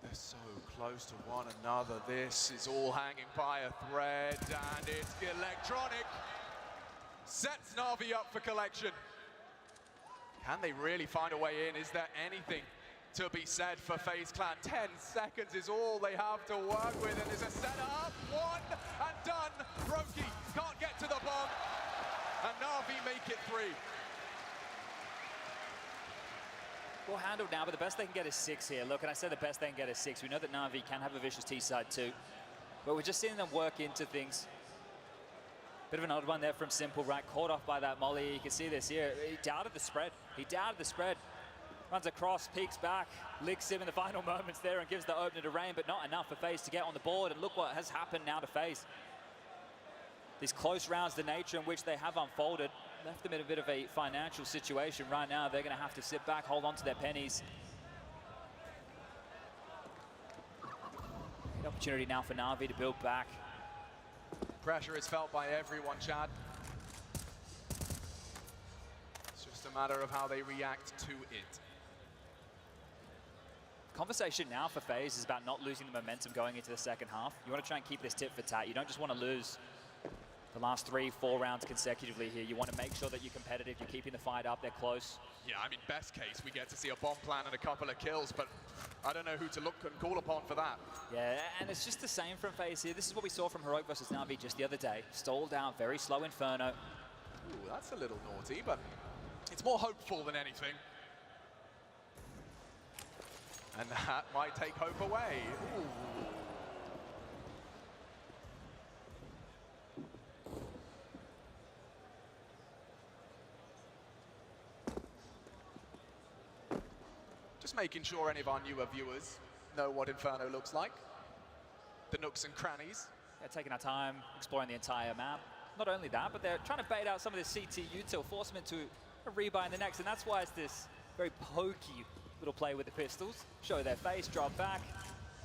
They're so close to one another. This is all hanging by a thread, and it's Electronic. Sets NAVI up for collection. Can they really find a way in? Is there anything to be said for FaZe Clan? 10 seconds is all they have to work with, and there's a setup. 1 and done. Brokey can't get to the bomb, and NAVI make it 3. Well handled now, but the best they can get is 6 here. Look, and I said the best they can get is 6. We know that NAVI can have a vicious T-side too, but we're just seeing them work into things. Bit of an odd one there from Simple, right? Caught off by that molly. You can see this here. He doubted the spread. He doubted the spread. Runs across, peeks back, licks him in the final moments there and gives the opener to Rain, but not enough for FaZe to get on the board. And look what has happened now to FaZe. These close rounds, the nature in which they have unfolded, left them in a bit of a financial situation right now. They're going to have to sit back, hold on to their pennies. Good opportunity now for NAVI to build back. Pressure is felt by everyone, Chad. It's just a matter of how they react to it. Conversation now for FaZe is about not losing the momentum going into the second half. You want to try and keep this tit for tat. You don't just want to lose the last 3-4 rounds consecutively here. You want to make sure that you're competitive, you're keeping the fight up, they're close. Yeah, I mean, best case, we get to see a bomb plan and a couple of kills, but I don't know who to look and call upon for that. Yeah, and it's just the same from FaZe here. This is what we saw from Heroic versus NAVI just the other day. Stalled out, very slow Inferno. Ooh, that's a little naughty, but it's more hopeful than anything. And that might take hope away. Ooh. Just making sure any of our newer viewers know what Inferno looks like. The nooks and crannies. They're taking our time, exploring the entire map. Not only that, but they're trying to bait out some of the CT util, force them into a rebuy in the next, and that's why it's this very pokey little play with the pistols. Show their face, drop back,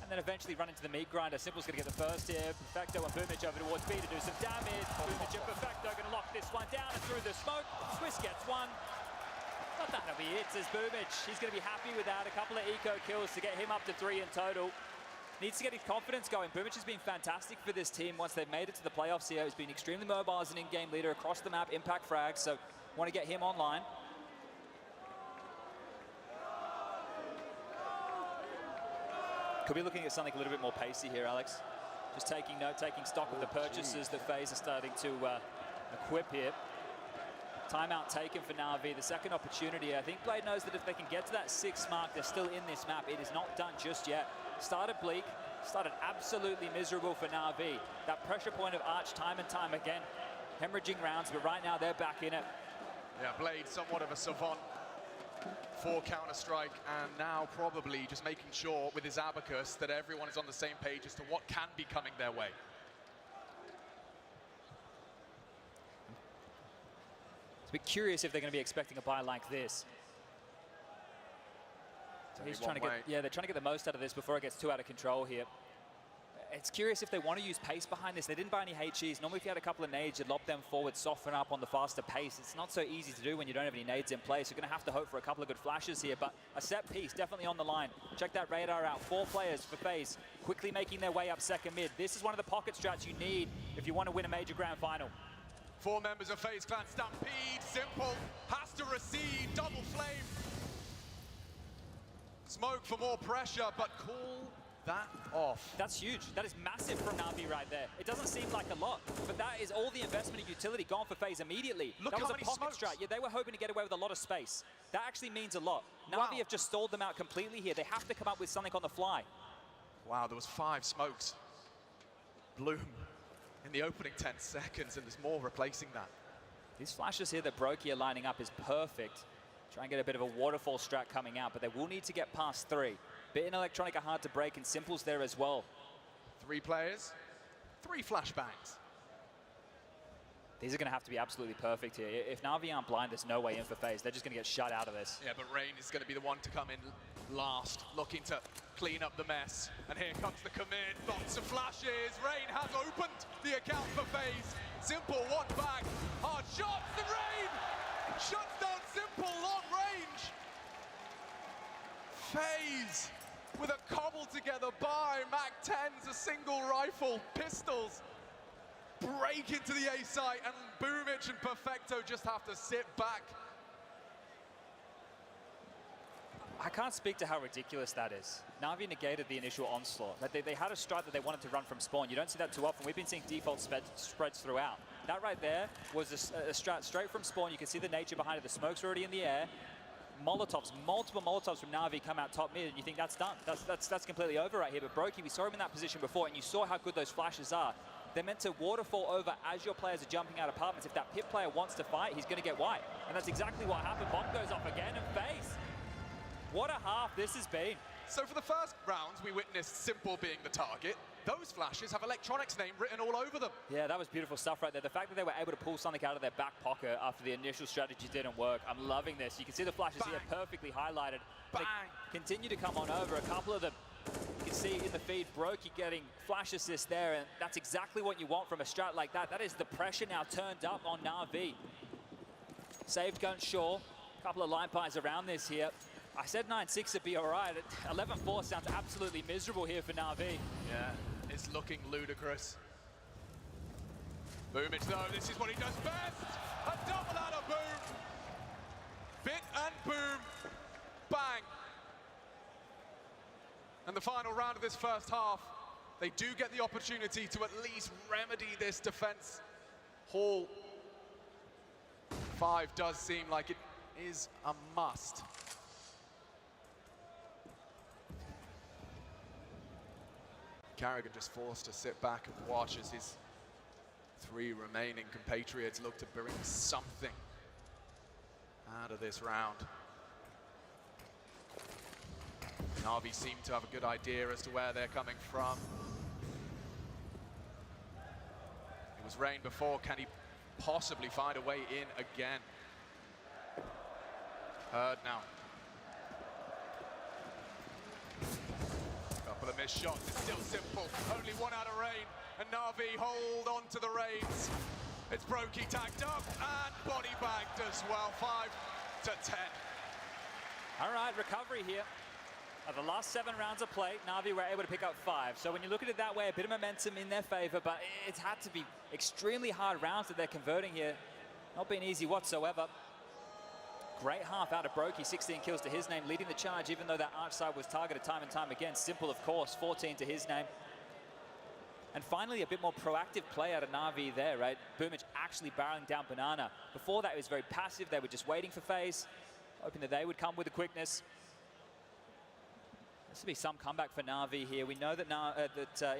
and then eventually run into the meat grinder. Simple's going to get the first here. Perfecto and Boomich over towards B to do some damage. Boomich and Perfecto going to lock this one down and through the smoke. Swiss gets one. But that'll be it, says Boomich. He's going to be happy with that. A couple of eco kills to get him up to 3 in total. Needs to get his confidence going. Boomich has been fantastic for this team once they've made it to the playoffs here. He's been extremely mobile as an in-game leader across the map, impact frags, so want to get him online. Could be looking at something a little bit more pacey here, Alex. Just taking note, taking stock of the purchases that FaZe are starting to equip here. Timeout taken for NAVI, the second opportunity. I think Blade knows that if they can get to that 6 mark, they're still in this map. It is not done just yet. Started bleak, started absolutely miserable for NAVI. That pressure point of Arch time and time again, hemorrhaging rounds, but right now they're back in it. Yeah, Blade, somewhat of a savant for Counter-Strike, and now probably just making sure with his abacus that everyone is on the same page as to what can be coming their way. It's a bit curious if they're going to be expecting a buy like this. So he's trying to get, yeah, they're trying to get the most out of this before it gets too out of control here. It's curious if they want to use pace behind this. They didn't buy any HEs. Normally if you had a couple of nades, you'd lob them forward, soften up on the faster pace. It's not so easy to do when you don't have any nades in place. You're going to have to hope for a couple of good flashes here, but a set piece definitely on the line. Check that radar out. 4 players for FaZe, quickly making their way up second mid. This is one of the pocket strats you need if you want to win a major grand final. 4 members of FaZe Clan Stampede. Simple has to recede. Double flame. Smoke for more pressure, but call that off. That's huge. That is massive from NAVI right there. It doesn't seem like a lot, but that is all the investment in utility gone for FaZe immediately. Look that was how a many pocket smokes. strat. Yeah, they were hoping to get away with a lot of space. That actually means a lot. NAVI have just stalled them out completely here. They have to come up with something on the fly. Wow, there was 5 smokes. Bloom in the opening 10 seconds, and there's more replacing that. These flashes here that Brokey are lining up is perfect. Try and get a bit of a waterfall strat coming out, but they will need to get past 3. Bit in Electronic are hard to break, and Simple's there as well. 3 players, 3 flashbangs. These are going to have to be absolutely perfect here. If Navi aren't blind, there's no way in for FaZe. They're just going to get shut out of this. Yeah, but Rain is going to be the one to come in last, looking to clean up the mess. And here comes the commit, lots of flashes. Rain has opened the account for FaZe. Simple, one back, hard shots, and Rain shuts down Simple, long range. FaZe with a cobbled together buy, Mac-10s, a single rifle, pistols, break into the A site, and Boomich and Perfecto just have to sit back. I can't speak to how ridiculous that is. Navi negated the initial onslaught. They had a strat that they wanted to run from spawn. You don't see that too often. We've been seeing default spreads throughout. That right there was a strat straight from spawn. You can see the nature behind it. The smoke's already in the air. Molotovs, multiple Molotovs from Navi come out top mid, and you think that's done. That's completely over right here. But Brokey, we saw him in that position before, and you saw how good those flashes are. They're meant to waterfall over as your players are jumping out of apartments. If that pit player wants to fight, he's going to get white. And that's exactly what happened. Bomb goes off again, and FaZe. What a half this has been. So for the first rounds, we witnessed Simple being the target. Those flashes have Electronic's name written all over them. Yeah, that was beautiful stuff right there. The fact that they were able to pull something out of their back pocket after the initial strategy didn't work, I'm loving this. You can see the flashes here perfectly highlighted. Bang. They continue to come on over, a couple of them. You can see in the feed, Brokey getting flash assist there, and that's exactly what you want from a strat like that. That is the pressure now turned up on Navi. Saved gun Shaw, a couple of line buys around this here. I said 9-6 would be all right. 11-4 sounds absolutely miserable here for Navi. Yeah, it's looking ludicrous. Boomich though, this is what he does best. A double out of Boom. Bit and Boom. Bang. And the final round of this first half, they do get the opportunity to at least remedy this defense. Hall 5 does seem like it is a must. Carrigan just forced to sit back and watch as his 3 remaining compatriots look to bring something out of this round. Navi seem to have a good idea as to where they're coming from. It was Rain before. Can he possibly find a way in again? Herd now. Couple of missed shots, it's still Simple. Only 1 out of Rain, and Navi hold on to the reins. It's Brokey tagged up and body bagged as well. 5-10. All right, recovery here. Of the last 7 rounds of play, Navi were able to pick up 5. So when you look at it that way, a bit of momentum in their favor, but it's had to be extremely hard rounds that they're converting here. Not been easy whatsoever. Great half out of Brokey, 16 kills to his name, leading the charge, even though that arch side was targeted time and time again. Simple, of course, 14 to his name. And finally, a bit more proactive play out of Na'Vi there, right? Boomich actually barreling down Banana. Before that, it was very passive. They were just waiting for FaZe, hoping that they would come with the quickness. This will be some comeback for Na'Vi here. We know that,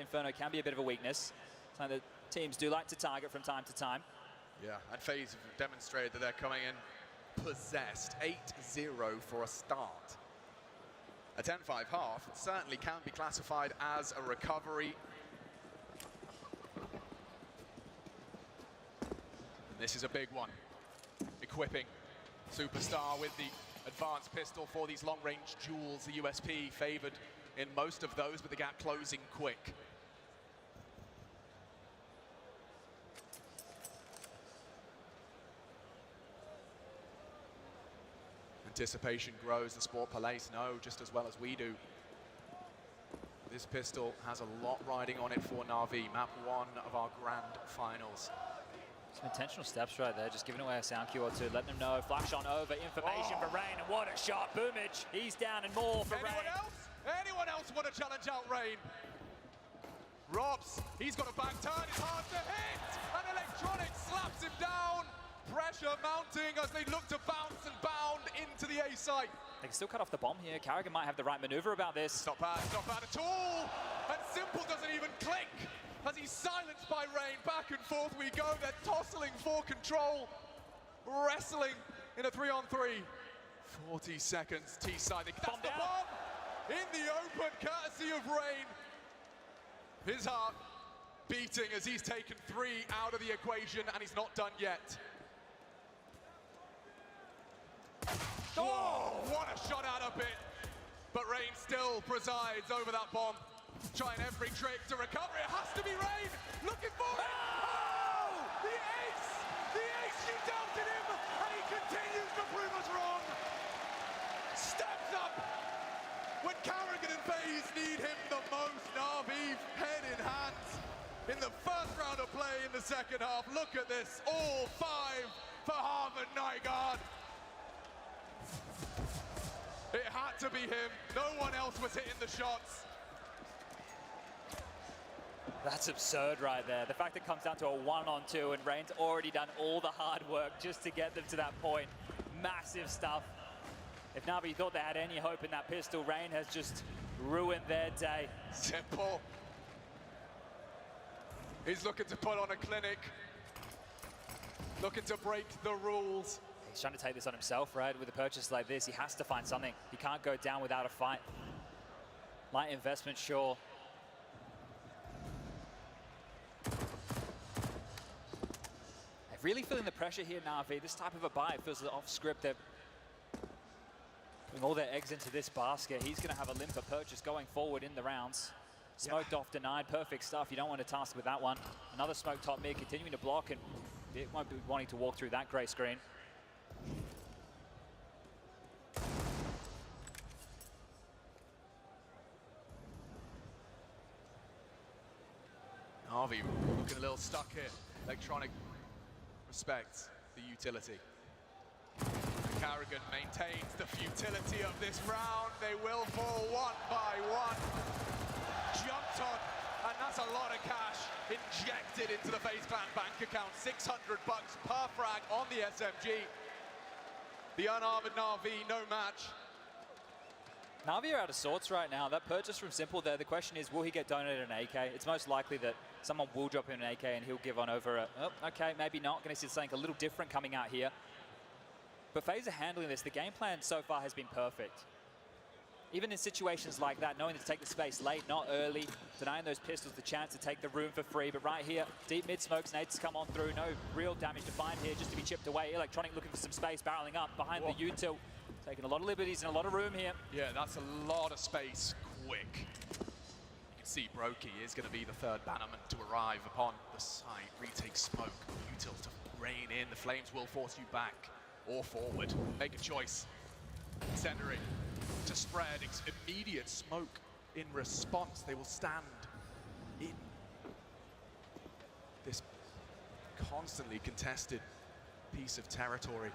Inferno can be a bit of a weakness. Something that teams do like to target from time to time. Yeah, and FaZe have demonstrated that they're coming in possessed. 8-0 for a start. A 10-5 half certainly can be classified as a recovery. And this is a big one. Equipping Superstar with the advanced pistol for these long-range duels. The USP favored in most of those, but the gap closing quick. Anticipation grows. The Sport Palace know just as well as we do. This pistol has a lot riding on it for Na'Vi. Map 1 of our grand finals. Some intentional steps right there, just giving away a sound cue or two, letting them know. Flash on over, information for Rain, and what a shot. Boomich, he's down and more for Rain. Anyone else want to challenge out Rain? Robs, he's got a back turn, it's hard to hit! And Electronic slaps him down! Pressure mounting as they look to bounce and bound into the A site. They can still cut off the bomb here. Carrigan might have the right maneuver about this. It's not bad at all! And Simple doesn't even click as he's silenced by Rain. Back and forth we go, they're tossling for control. Wrestling in a 3-on-3. 40 seconds, T-side, that's the bomb! In the open, courtesy of Rain. His heart beating as he's taken 3 out of the equation, and he's not done yet. Oh, what a shot out of it. But Rain still presides over that bomb. Trying every trick to recover. It has to be Rain. Looking for it. Oh! The ace! The ace, you doubted him, and he continues to prove us wrong. Steps up when Carrigan and FaZe need him the most. Na'Vi head in hand in the first round of play in the second half. Look at this. All 5 for Harvard Nygaard. It had to be him. No one else was hitting the shots. That's absurd right there. The fact it comes down to a 1-on-2 and Rain's already done all the hard work just to get them to that point. Massive stuff. If Na'Vi thought they had any hope in that pistol, Rain has just ruined their day. Simple. He's looking to put on a clinic. Looking to break the rules. He's trying to take this on himself, right? With a purchase like this, he has to find something. He can't go down without a fight. Light investment, sure. Really feeling the pressure here, Na'Vi. This type of a buy feels off script. They're putting all their eggs into this basket. He's going to have a limper purchase going forward in the rounds. Smoked off, denied, perfect stuff. You don't want to task with that one. Another smoke top mid, continuing to block, and it won't be wanting to walk through that gray screen. Na'Vi looking a little stuck here. Electronic respects the utility. Carrigan maintains the futility of this round. They will fall 1 by 1. Jumped on, and that's a lot of cash injected into the FaZe Clan bank account. $600 per frag on the SMG. The unarmored Na'Vi, no match. Na'Vi are out of sorts right now. That purchase from Simple there, the question is, will he get donated an AK? It's most likely that someone will drop him an AK and he'll give on over a, oh, okay, maybe not. Going to see something a little different coming out here. But FaZe are handling this. The game plan so far has been perfect. Even in situations like that, knowing to take the space late, not early, denying those pistols the chance to take the room for free. But right here, deep mid smokes, nades come on through. No real damage to find here, just to be chipped away. Electronic looking for some space, barreling up behind the util. Taking a lot of liberties and a lot of room here. Yeah, that's a lot of space, quick. You can see Brokey is going to be the third bannerman to arrive upon the site. Retake smoke, util to rain in. The flames will force you back or forward. Make a choice. Centering to spread immediate smoke in response. They will stand in this constantly contested piece of territory.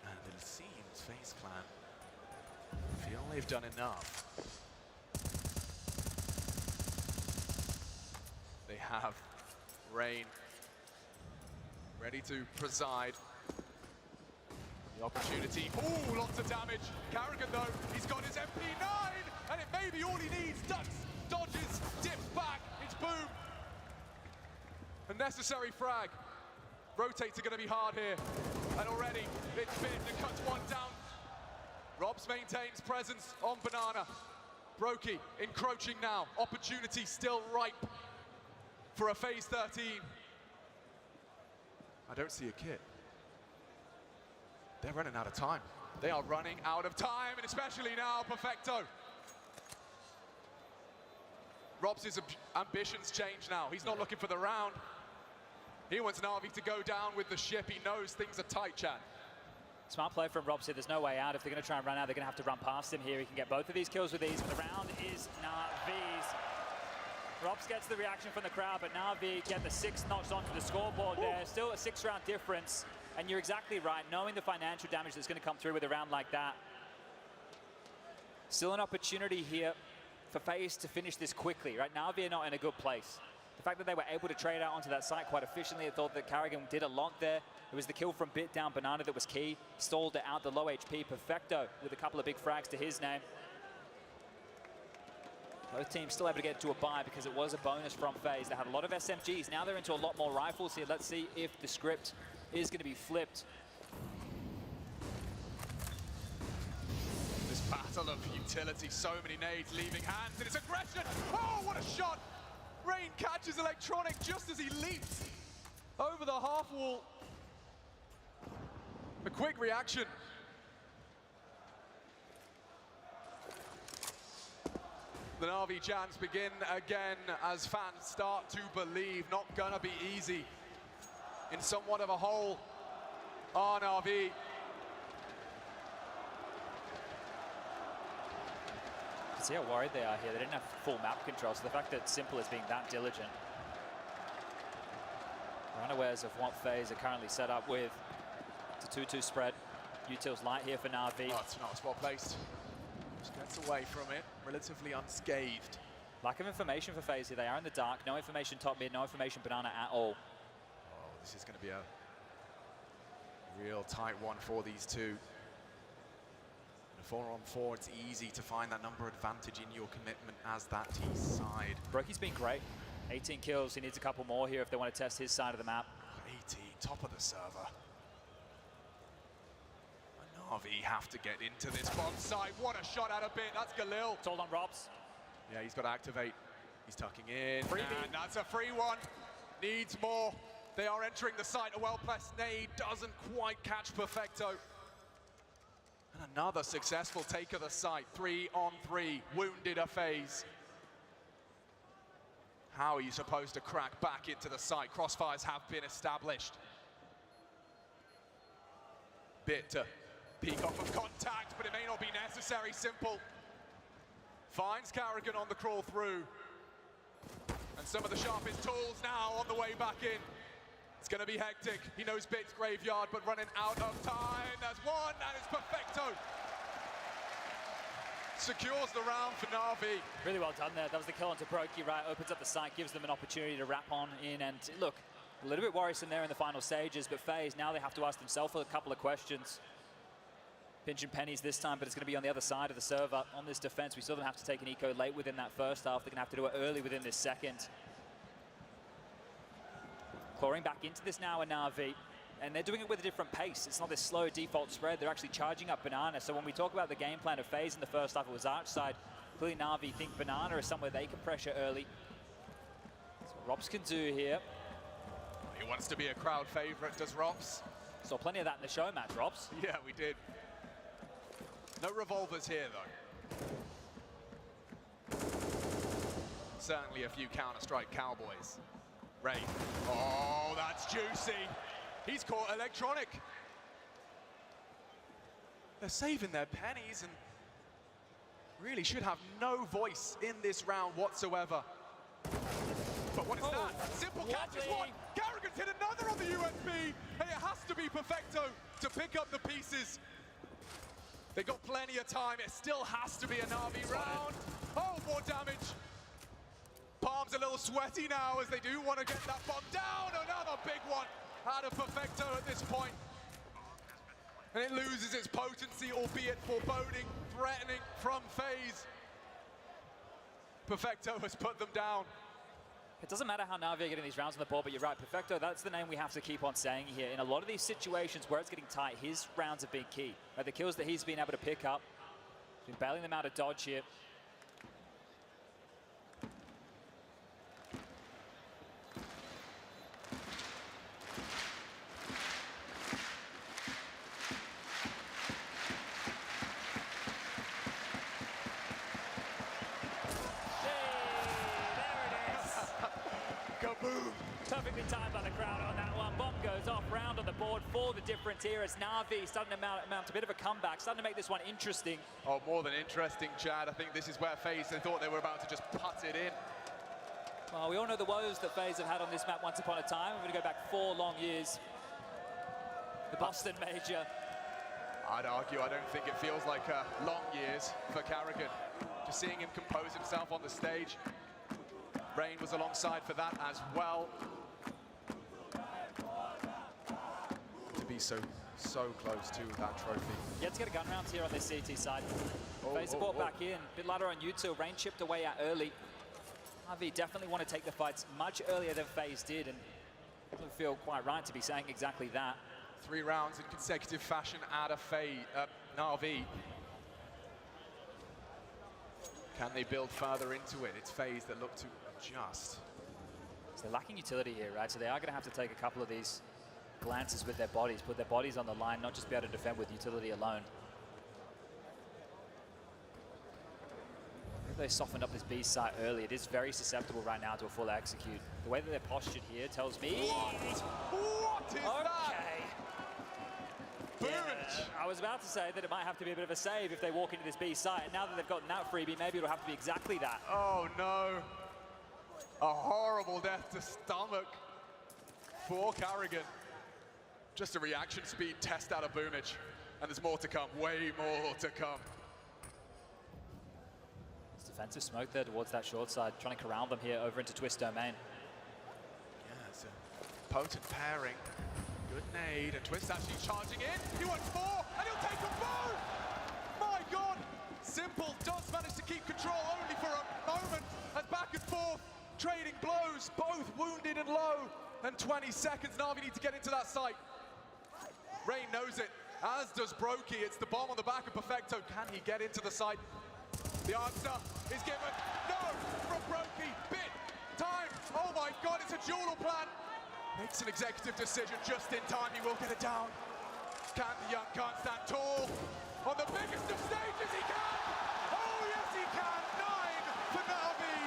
And it seems FaZe Clan feel they've done enough. They have Rain ready to preside. The opportunity. Ooh, lots of damage. Carrigan, though, he's got his MP9, and it may be all he needs. Ducks, dodges, dips back. It's boom. A necessary frag. Rotates are going to be hard here. And already, it's bit and cuts one down. Robs maintains presence on Banana. Brokey encroaching now. Opportunity still ripe for a phase 13. I don't see a kit. They're running out of time. They are running out of time, and especially now, Perfecto. Robs' ambitions change now. He's not looking for the round. He wants Navi to go down with the ship. He knows things are tight, Chad. Smart play from Robs here. There's no way out. If they're going to try and run out, they're going to have to run past him here. He can get both of these kills with ease, but the round is Navi's. Robs gets the reaction from the crowd, but Navi get the 6 knocks onto the scoreboard there. Still a 6-round difference. And you're exactly right, knowing the financial damage that's going to come through with a round like that. Still an opportunity here for FaZe to finish this quickly. Right now, they're not in a good place. The fact that they were able to trade out onto that site quite efficiently, I thought that Carrigan did a lot there. It was the kill from Bit down Banana that was key. Stalled it out, the low HP. Perfecto with a couple of big frags to his name. Both teams still able to get to a bye because it was a bonus from FaZe. They had a lot of SMGs. Now they're into a lot more rifles here. Let's see if the script is going to be flipped. This battle of utility, so many nades leaving hands, and it's aggression. Oh, what a shot! Rain catches Electronic just as he leaps over the half wall. A quick reaction. The Navi chants begin again as fans start to believe. Not gonna be easy. In somewhat of a hole on Navi. See how worried they are here. They didn't have full map control, so the fact that Simple is being that diligent. We're unawares of what FaZe are currently set up with. It's a 2-2 spread. Util's light here for Navi. Oh, it's not well placed. Just gets away from it, relatively unscathed. Lack of information for FaZe here. They are in the dark. No information top mid, no information Banana at all. Oh, this is going to be a real tight one for these two. 4-on-4, it's easy to find that number advantage in your commitment as that T side. Brokey's been great. 18 kills, he needs a couple more here if they want to test his side of the map. 18, top of the server. Navi have to get into this bomb site. What a shot out of Bit, that's Galil. It's all on Robs. Yeah, he's got to activate. He's tucking in, Freebie. And that's a free one. Needs more. They are entering the site. A well-placed nade doesn't quite catch Perfecto. And another successful take of the site. 3-on-3, wounded a FaZe. How are you supposed to crack back into the site? Crossfires have been established. Bit to peek off of contact, but it may not be necessary. Simple finds Carrigan on the crawl through. And some of the sharpest tools now on the way back in. It's going to be hectic. He knows Bit's graveyard, but running out of time. There's one, and it's Perfecto. Secures the round for Navi. Really well done there. That was the kill onto Brokey, right? Opens up the site, gives them an opportunity to wrap on in. And look, a little bit worrisome there in the final stages, but FaZe, now they have to ask themselves a couple of questions. Pinch and pennies this time, but it's going to be on the other side of the server on this defense. We still don't have to take an eco late within that first half. They're going to have to do it early within this second. Clawing back into this now in Navi, and they're doing it with a different pace. It's not this slow default spread. They're actually charging up Banana. So when we talk about the game plan of FaZe in the first half, it was Archside. Clearly Navi think Banana is somewhere they can pressure early. That's what Robs can do here. He wants to be a crowd favorite, does Robs? Saw plenty of that in the show match, Robs. Yeah, we did. No revolvers here, though. Certainly a few Counter-Strike cowboys. Rain. Oh, that's juicy. He's caught Electronic. They're saving their pennies and really should have no voice in this round whatsoever. But what is that? Simple catches one. Carrigan's hit another on the USB. And it has to be Perfecto to pick up the pieces. They got plenty of time. It still has to be a Navi round. Oh, more damage. Palm palms a little sweaty now as they do want to get that bomb down. Another big one out of Perfecto at this point. And it loses its potency, albeit foreboding, threatening from FaZe. Perfecto has put them down. It doesn't matter how Navi are getting these rounds on the board, but you're right, Perfecto, that's the name we have to keep on saying here. In a lot of these situations where it's getting tight, his rounds have been key. The kills that he's been able to pick up, he's been bailing them out of dodge here. Perfectly timed by the crowd on that one. Bomb goes off, round on the board for the difference here as Navi starting to mount a bit of a comeback, starting to make this one interesting. Oh, more than interesting, Chad. I think this is where FaZe, they thought they were about to just putt it in. Well, we all know the woes that FaZe have had on this map once upon a time. We're going to go back 4 long years. The Boston Major. I'd argue, I don't think it feels like long years for Carrigan. Just seeing him compose himself on the stage. Rain was alongside for that as well. To be so close to that trophy. Yeah, let's get a gun round here on this CT side. FaZe are brought back in. A bit later on U2. Rain chipped away at early. NAVI definitely want to take the fights much earlier than FaZe did, and it doesn't feel quite right to be saying exactly that. 3 rounds in consecutive fashion out of NAVI. Can they build further into it? It's FaZe that look to adjust. So they're lacking utility here, right? So they are going to have to take a couple of these glances with their bodies, put their bodies on the line, not just be able to defend with utility alone. If they softened up this B site early, it is very susceptible right now to a full execute. The way that they're postured here tells me... What is that? Yeah, I was about to say that it might have to be a bit of a save if they walk into this B site. And now that they've gotten that freebie, maybe it'll have to be exactly that. Oh no. A horrible death to stomach for Carrigan. Just a reaction speed test out of Boomich. And there's more to come, way more to come. It's defensive smoke there towards that short side, trying to corral them here over into Twist domain. Yeah, it's a potent pairing. Good nade, and Twist actually charging in. He wants 4, and he'll take them both! My God! Simple does manage to keep control only for a moment, as back and forth, trading blows, both wounded and low. And 20 seconds, NAVI need to get into that site. Rain knows it, as does Brokey. It's the bomb on the back of Perfecto. Can he get into the site? The answer is given. No! From Brokey. Bit. Time. Oh my God, it's a dual plan. Makes an executive decision just in time. He will get it down. Can the young gun stand tall? On the biggest of stages, he can! Oh yes, he can! 9 for NAVI.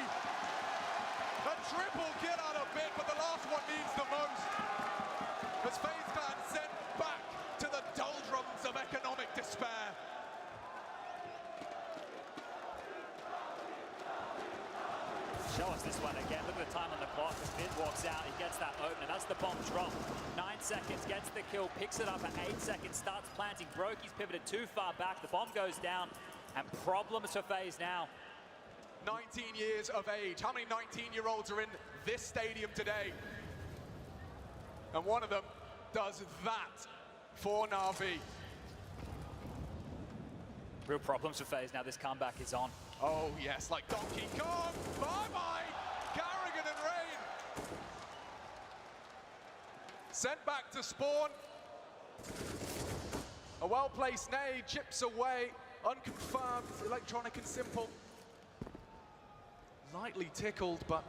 A triple kill out of Bit, but the last one means the most. As FaZe Clan sent back to the doldrums of economic despair. Show us this one again. Look at the time on the clock. As Bit walks out, he gets that opener. That's the bomb drop. 9 seconds, gets the kill, picks it up at 8 seconds, starts planting. Brokey's pivoted too far back. The bomb goes down, and problems for FaZe now. 19 years of age. How many 19-year-olds are in this stadium today? And one of them does that for NAVI. Real problems for FaZe now. This comeback is on. Oh yes, like Donkey Kong. Bye-bye, Carrigan and Rain. Sent back to spawn. A well-placed nade, chips away, unconfirmed, electronic and simple. Lightly tickled, but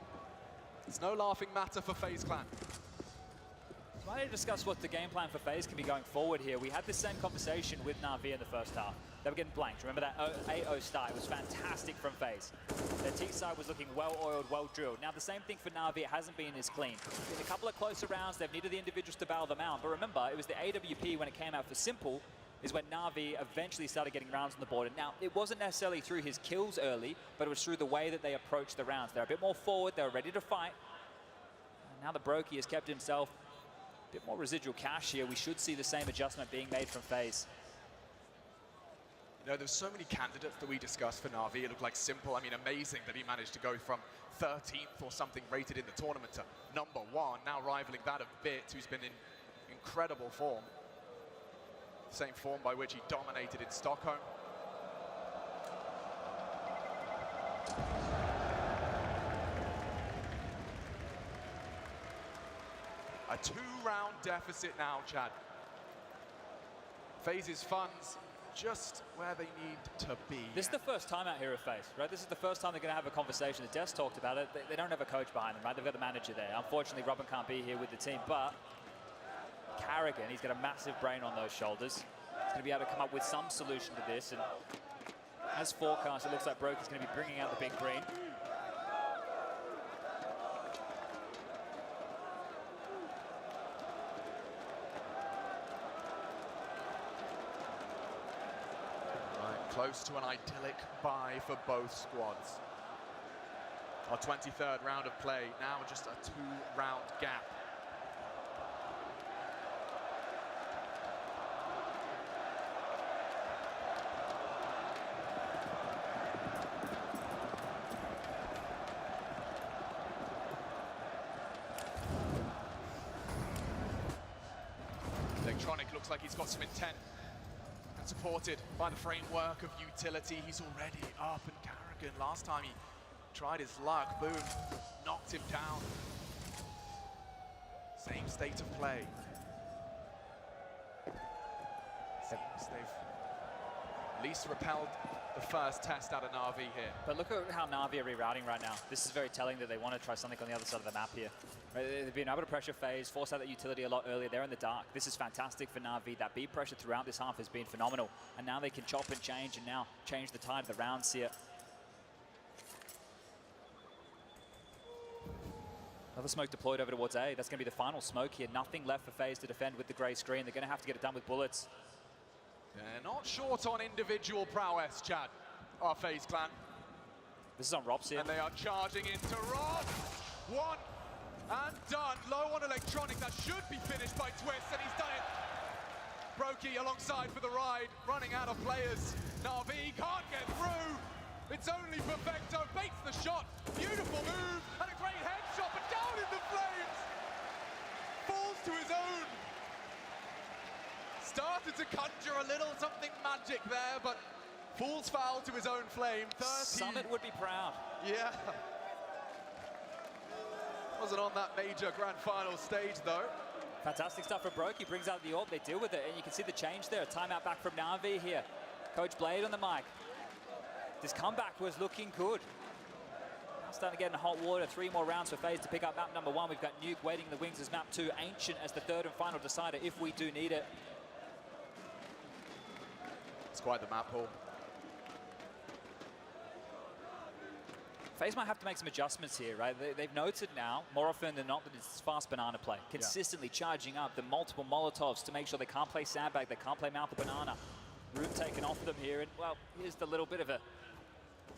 it's no laughing matter for FaZe Clan. So I need to discuss what the game plan for FaZe can be going forward here. We had this same conversation with NAVI in the first half. They were getting blanked. Remember that 8-0 start? It was fantastic from FaZe. Their T side was looking well-oiled, well-drilled. Now, the same thing for NAVI. It hasn't been as clean. In a couple of closer rounds, they've needed the individuals to bail them out. But remember, it was the AWP when it came out for Simple is when NAVI eventually started getting rounds on the board. And now, it wasn't necessarily through his kills early, but it was through the way that they approached the rounds. They're a bit more forward. They were ready to fight. And now the Brokey has kept himself a bit more residual cash here. We should see the same adjustment being made from FaZe. You know, there's so many candidates that we discussed for Na'Vi. It looked like simple. I mean, amazing that he managed to go from 13th or something rated in the tournament to #1, now rivaling that of Bit, who's been in incredible form. Same form by which he dominated in Stockholm. A 2-round deficit now, Chad. FaZe's funds just where they need to be. This is the first time out here at FaZe, right? This is the first time they're going to have a conversation. The devs talked about it. They don't have a coach behind them, right? They've got the manager there. Unfortunately, Robin can't be here with the team, but Carrigan, he's got a massive brain on those shoulders. He's going to be able to come up with some solution to this. And as forecast, it looks like Broky's going to be bringing out the big green. Close to an idyllic bye for both squads. Our 23rd round of play, now just a 2-round gap. Electronic looks like he's got some intent. And supported by the framework of utility. He's already up, and Carrigan, last time he tried his luck, boom, knocked him down. Same state of play. Seems they've at least repelled the first test out of Na'Vi here. But look at how Na'Vi are rerouting right now. This is very telling that they want to try something on the other side of the map here. Right, they've been able to pressure FaZe, force out that utility a lot earlier. They're in the dark. This is fantastic for Na'Vi. That B pressure throughout this half has been phenomenal. And now they can chop and change now change the tide of the rounds here. Another smoke deployed over towards A. That's going to be the final smoke here. Nothing left for FaZe to defend with the grey screen. They're going to have to get it done with bullets. They're not short on individual prowess, Chad, our FaZe clan. This is on Robs here. And they are charging into Rob. One and done. Low on Electronic. That should be finished by Twist, and he's done it. Broky alongside for the ride, running out of players. Na'Vi can't get through. It's only Perfecto. Baits the shot. Beautiful move and a great headshot, but down in the flames. Falls to his own. Started to conjure a little something magic there, but falls foul to his own flame. 30. Summit would be proud. Yeah. Wasn't on that major grand final stage, though. Fantastic stuff from Broky. Brings out the AWP. They deal with it, and you can see the change there. Timeout back from Na'Vi here. Coach Blade on the mic. This comeback was looking good. Now starting to get in hot water. 3 more rounds for FaZe to pick up map number 1. We've got Nuke waiting in the wings as map 2. Ancient as the 3rd and final decider if we do need it. It's quite the map haul. FaZe might have to make some adjustments here, right? They've noted now, more often than not, that it's fast banana play. Consistently charging up the multiple Molotovs to make sure they can't play sandbag, they can't play mouth of banana. Root taken off them here, and well, here's the little bit of a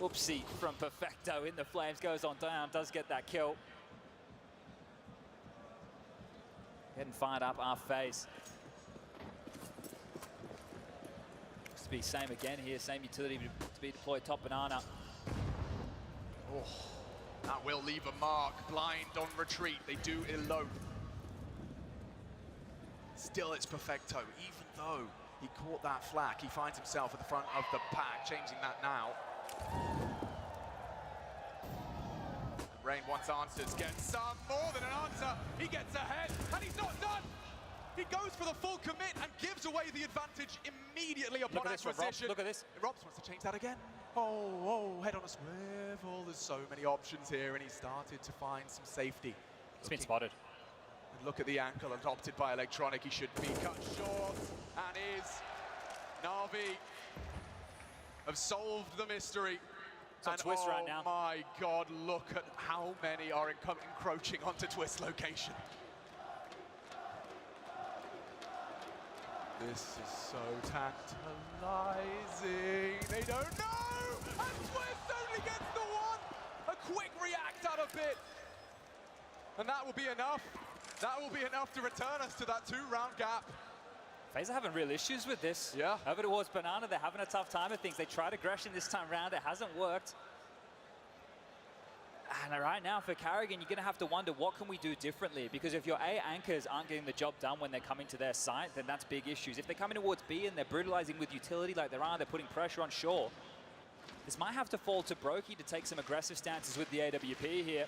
oopsie from Perfecto in the flames, goes on down, does get that kill. Getting fired up, our FaZe. Looks to be same again here, same utility to be deployed top banana. Oh, that will leave a mark. Blind on retreat. They do elope. Still, it's Perfecto. Even though he caught that flak, he finds himself at the front of the pack, changing that now. Rain wants answers, gets some, more than an answer. He gets ahead, and he's not done. He goes for the full commit and gives away the advantage immediately upon acquisition. Look at this. Robs wants to change that again. Oh, head on a swivel. There's so many options here, and he started to find some safety. It's been spotted. And look at the ankle adopted by Electronic. He should be cut short, and is. Na'Vi have solved the mystery. It's on Twist right now. Oh my God, look at how many are encroaching onto Twist location. This is so tantalizing. They don't know! And Twist only gets the one! A quick react out of Bit. And that will be enough. That will be enough to return us to that 2-round gap. FaZe are having real issues with this. Yeah. Over towards Banana, they're having a tough time of things. They tried aggression this time round, it hasn't worked. And right now for Karrigan, you're going to have to wonder, what can we do differently? Because if your A anchors aren't getting the job done when they're coming to their site, then that's big issues. If they're coming towards B and they're brutalizing with utility like they're putting pressure on Shaw. This might have to fall to Brokey to take some aggressive stances with the AWP here.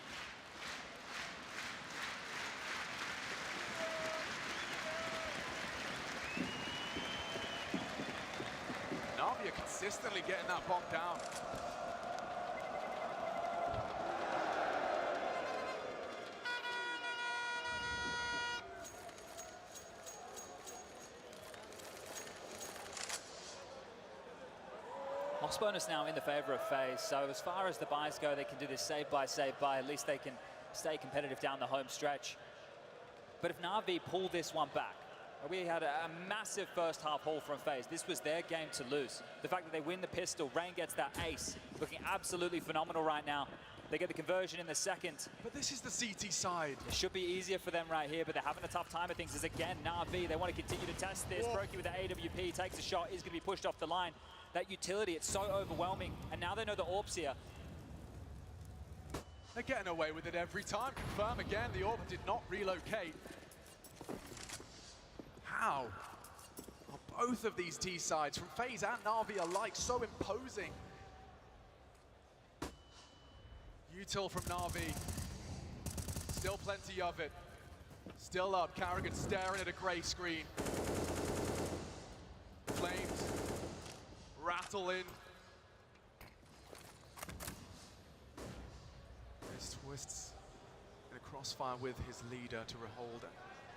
NAVI are consistently getting that bomb down. Loss bonus now in the favor of FaZe. So as far as the buys go, they can do this save by. At least they can stay competitive down the home stretch. But if NAVI pull this one back, we had a massive first half haul from FaZe. This was their game to lose. The fact that they win the pistol, Rain gets that ace, looking absolutely phenomenal right now. They get the conversion in the second. But this is the CT side. It should be easier for them right here, but they're having a tough time of things as again, NAVI, they want to continue to test this. Brokey with the AWP takes a shot, is going to be pushed off the line. That utility, it's so overwhelming. And now they know the Orb's here. They're getting away with it every time. Confirm again, the Orb did not relocate. How are both of these T sides from FaZe and NAVI alike so imposing? Util from NAVI. Still plenty of it. Still up, Karrigan staring at a grey screen. Flames rattle in. This twists in a crossfire with his leader to hold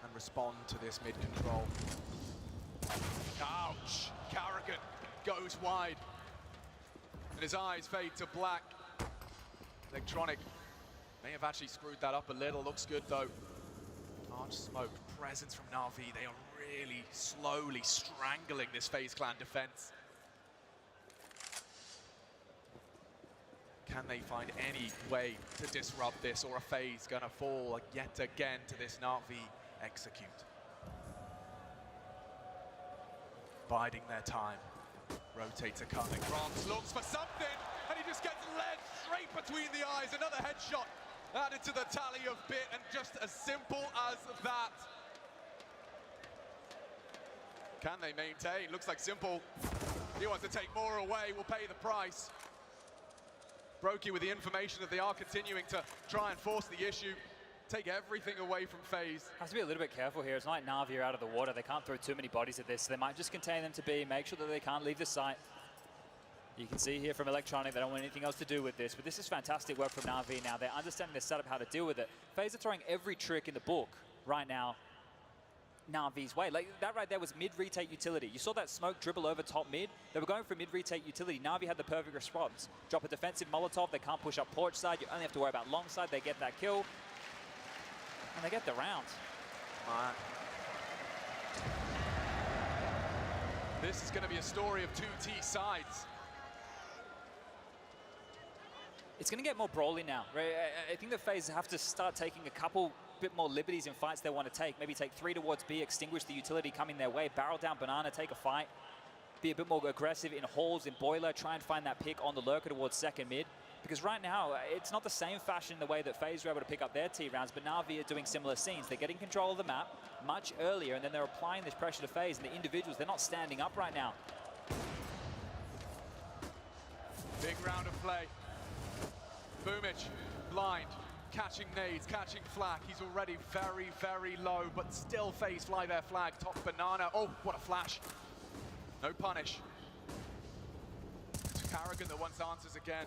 and respond to this mid-control. Ouch! Karrigan goes wide. And his eyes fade to black. Electronic may have actually screwed that up a little. Looks good though. Large smoke presence from NAVI. They are really slowly strangling this FaZe Clan defense. Can they find any way to disrupt this, or are FaZe gonna fall yet again to this NAVI execute? Biding their time. Rotator coming. Bronx looks for something, and he just gets led straight between the eyes. Another headshot added to the tally of bit, and just as simple as that. Can they maintain? Looks like Simple. He wants to take more away, will pay the price. Brokey with the information that they are continuing to try and force the issue, take everything away from FaZe. Has to be a little bit careful here. It's not like NAVI are out of the water. They can't throw too many bodies at this. So they might just contain them to B, make sure that they can't leave the site. You can see here from Electronic, they don't want anything else to do with this, but this is fantastic work from NAVI now. They're understanding the setup, how to deal with it. FaZe are throwing every trick in the book right now NAVI's way. Like that right there was mid-retake utility. You saw that smoke dribble over top mid. They were going for mid-retake utility. NAVI had the perfect response. Drop a defensive Molotov. They can't push up porch side. You only have to worry about long side. They get that kill. And they get the round. This is going to be a story of two T sides. It's going to get more brawly now. Right? I think the FaZe have to start taking a couple bit more liberties in fights they want to take. Maybe take 3 towards B, extinguish the utility coming their way, barrel down Banana, take a fight, be a bit more aggressive in halls, in boiler, try and find that pick on the lurker towards second mid. Because right now, it's not the same fashion in the way that FaZe were able to pick up their T rounds, but NAVI are doing similar scenes. They're getting control of the map much earlier, and then they're applying this pressure to FaZe, and the individuals, they're not standing up right now. Big round of play. Boomich, blind, catching nades, catching flak. He's already very, very low, but still FaZe fly their flag. Top Banana. Oh, what a flash. No punish. It's Karrigan that wants answers again.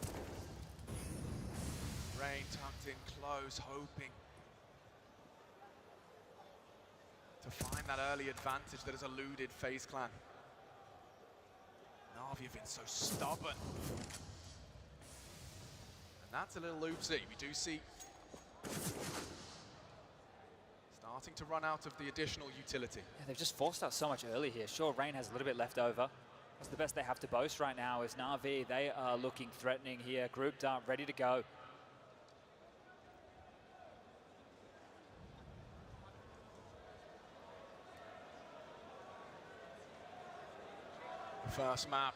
Rain tucked in close, hoping to find that early advantage that has eluded FaZe Clan. NAVI have been so stubborn. And that's a little oopsie. We do see starting to run out of the additional utility. Yeah, they've just forced out so much early here. Sure, Rain has a little bit left over. That's the best they have to boast right now is NAVI. They are looking threatening here, grouped up, ready to go. First map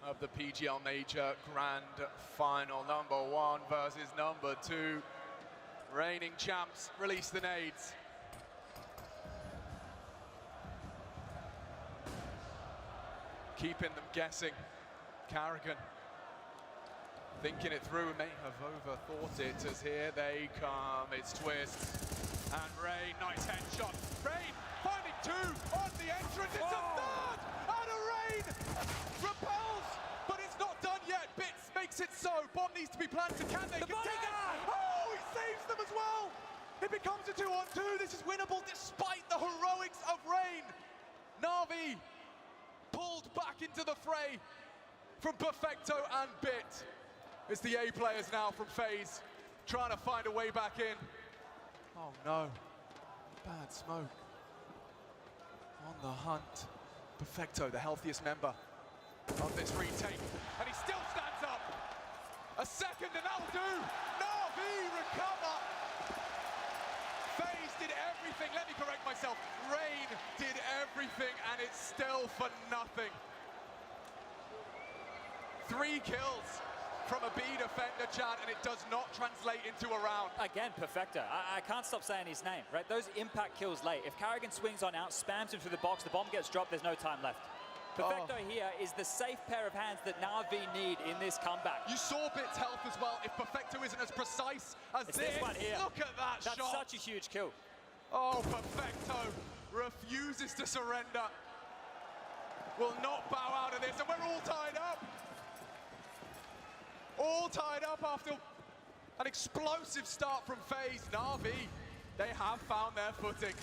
of the PGL Major Grand Final. Number 1 versus number 2. Reigning champs, release the nades. Keeping them guessing. Carrigan thinking it through, may have overthought it, as here they come. It's Twist and Rain, nice headshot. Rain finding 2 on the entrance, it's a third! And a Rain repels, but it's not done yet. Bits makes it so. Bomb needs to be planted, can they contest? Oh, he saves them as well! It becomes a 2-on-2, this is winnable despite the heroics of Rain. NAVI pulled back into the fray from Perfecto and Bit. It's the A players now from FaZe, trying to find a way back in. Oh no, bad smoke. On the hunt, Perfecto, the healthiest member of this retake, and he still stands up. A second and that'll do. NAVI recover. FaZe did everything, let me correct myself. Rain did everything and it's still for nothing. 3 kills from a B defender, Chad, and it does not translate into a round. Again, Perfecto. I can't stop saying his name, right? Those impact kills late. If Carrigan swings on out, spams him through the box, the bomb gets dropped, there's no time left. Perfecto here is the safe pair of hands that NAVI need in this comeback. You saw Bit's health as well. If Perfecto isn't as precise as this one here. Look at that shot. That's such a huge kill. Oh, Perfecto refuses to surrender. Will not bow out of this, and we're all tied up. All tied up after an explosive start from FaZe. NAVI, they have found their footing.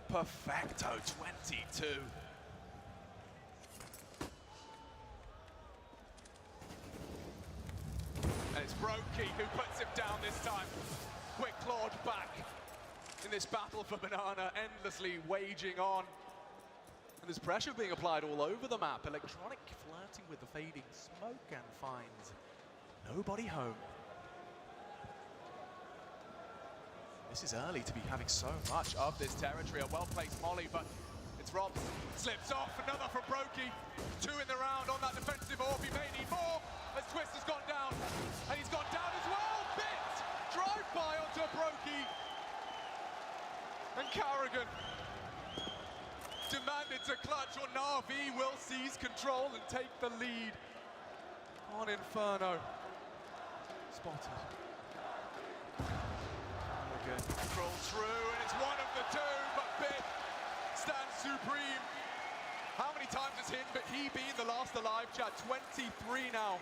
Perfecto, 22. And it's Brokey who puts him down this time. Quick clawed back in this battle for Banana, endlessly waging on. And there's pressure being applied all over the map. Electronic flirting with the fading smoke and finds nobody home. This is early to be having so much of this territory. A well-placed molly, but it's Robs. Slips off, another from Brokey. 2 in the round on that defensive orb. He may need more as Twist has gone down. And he's gone down as well. Bit! Drive-by onto Brokey. And Carrigan demanded to clutch, or NAVI will seize control and take the lead on Inferno. Spotted. Carrigan rolls through, and it's one of the 2, but Bit stands supreme. How many times has he been the last alive, Chad? 23 now.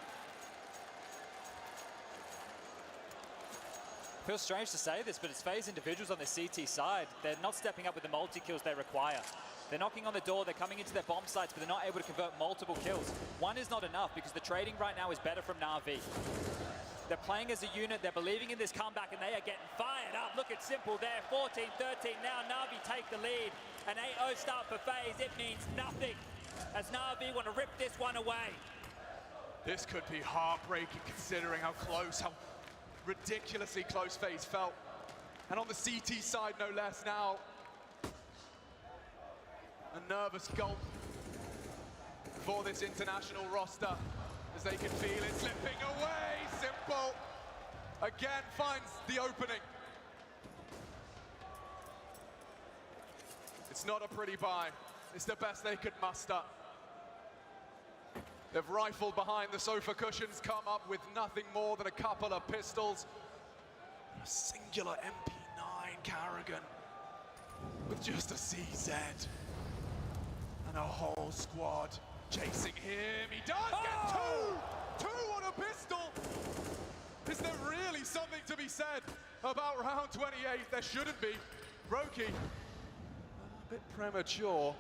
Feels strange to say this, but it's FaZe individuals on the CT side. They're not stepping up with the multi-kills they require. They're knocking on the door, they're coming into their bomb sites, but they're not able to convert multiple kills. 1 is not enough because the trading right now is better from NAVI. They're playing as a unit, they're believing in this comeback, and they are getting fired up. Look at Simple there, 14-13 now. NAVI take the lead. An 8-0 start for FaZe, it means nothing, as NAVI want to rip this one away. This could be heartbreaking considering how close, how ridiculously close FaZe felt. And on the CT side, no less now. A nervous gulp for this international roster as they can feel it slipping away. Simple again finds the opening. It's not a pretty buy. It's the best they could muster. They've rifled behind the sofa cushions, come up with nothing more than a couple of pistols. A singular MP9 Carrigan with just a CZ. And a whole squad chasing him. He does get 2! 2 on a pistol! Is there really something to be said about round 28? There shouldn't be. Brokey, a bit premature.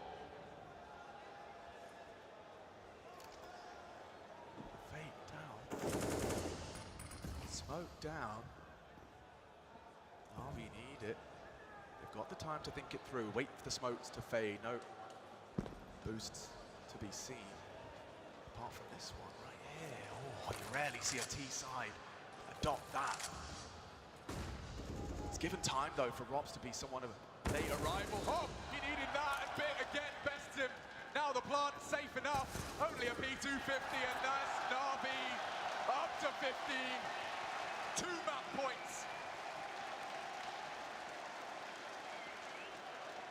Fade down. Smoke down. NAVI need it. They've got the time to think it through. Wait for the smokes to fade. No boosts to be seen. Apart from this one right here. Oh, you rarely see a T side adopt that. It's given time, though, for Robs to be someone of a late arrival. Oh, he needed that a bit again, bests him. Now the plant safe enough. Only a P250, and that's NAVI up to 15. 2 map points.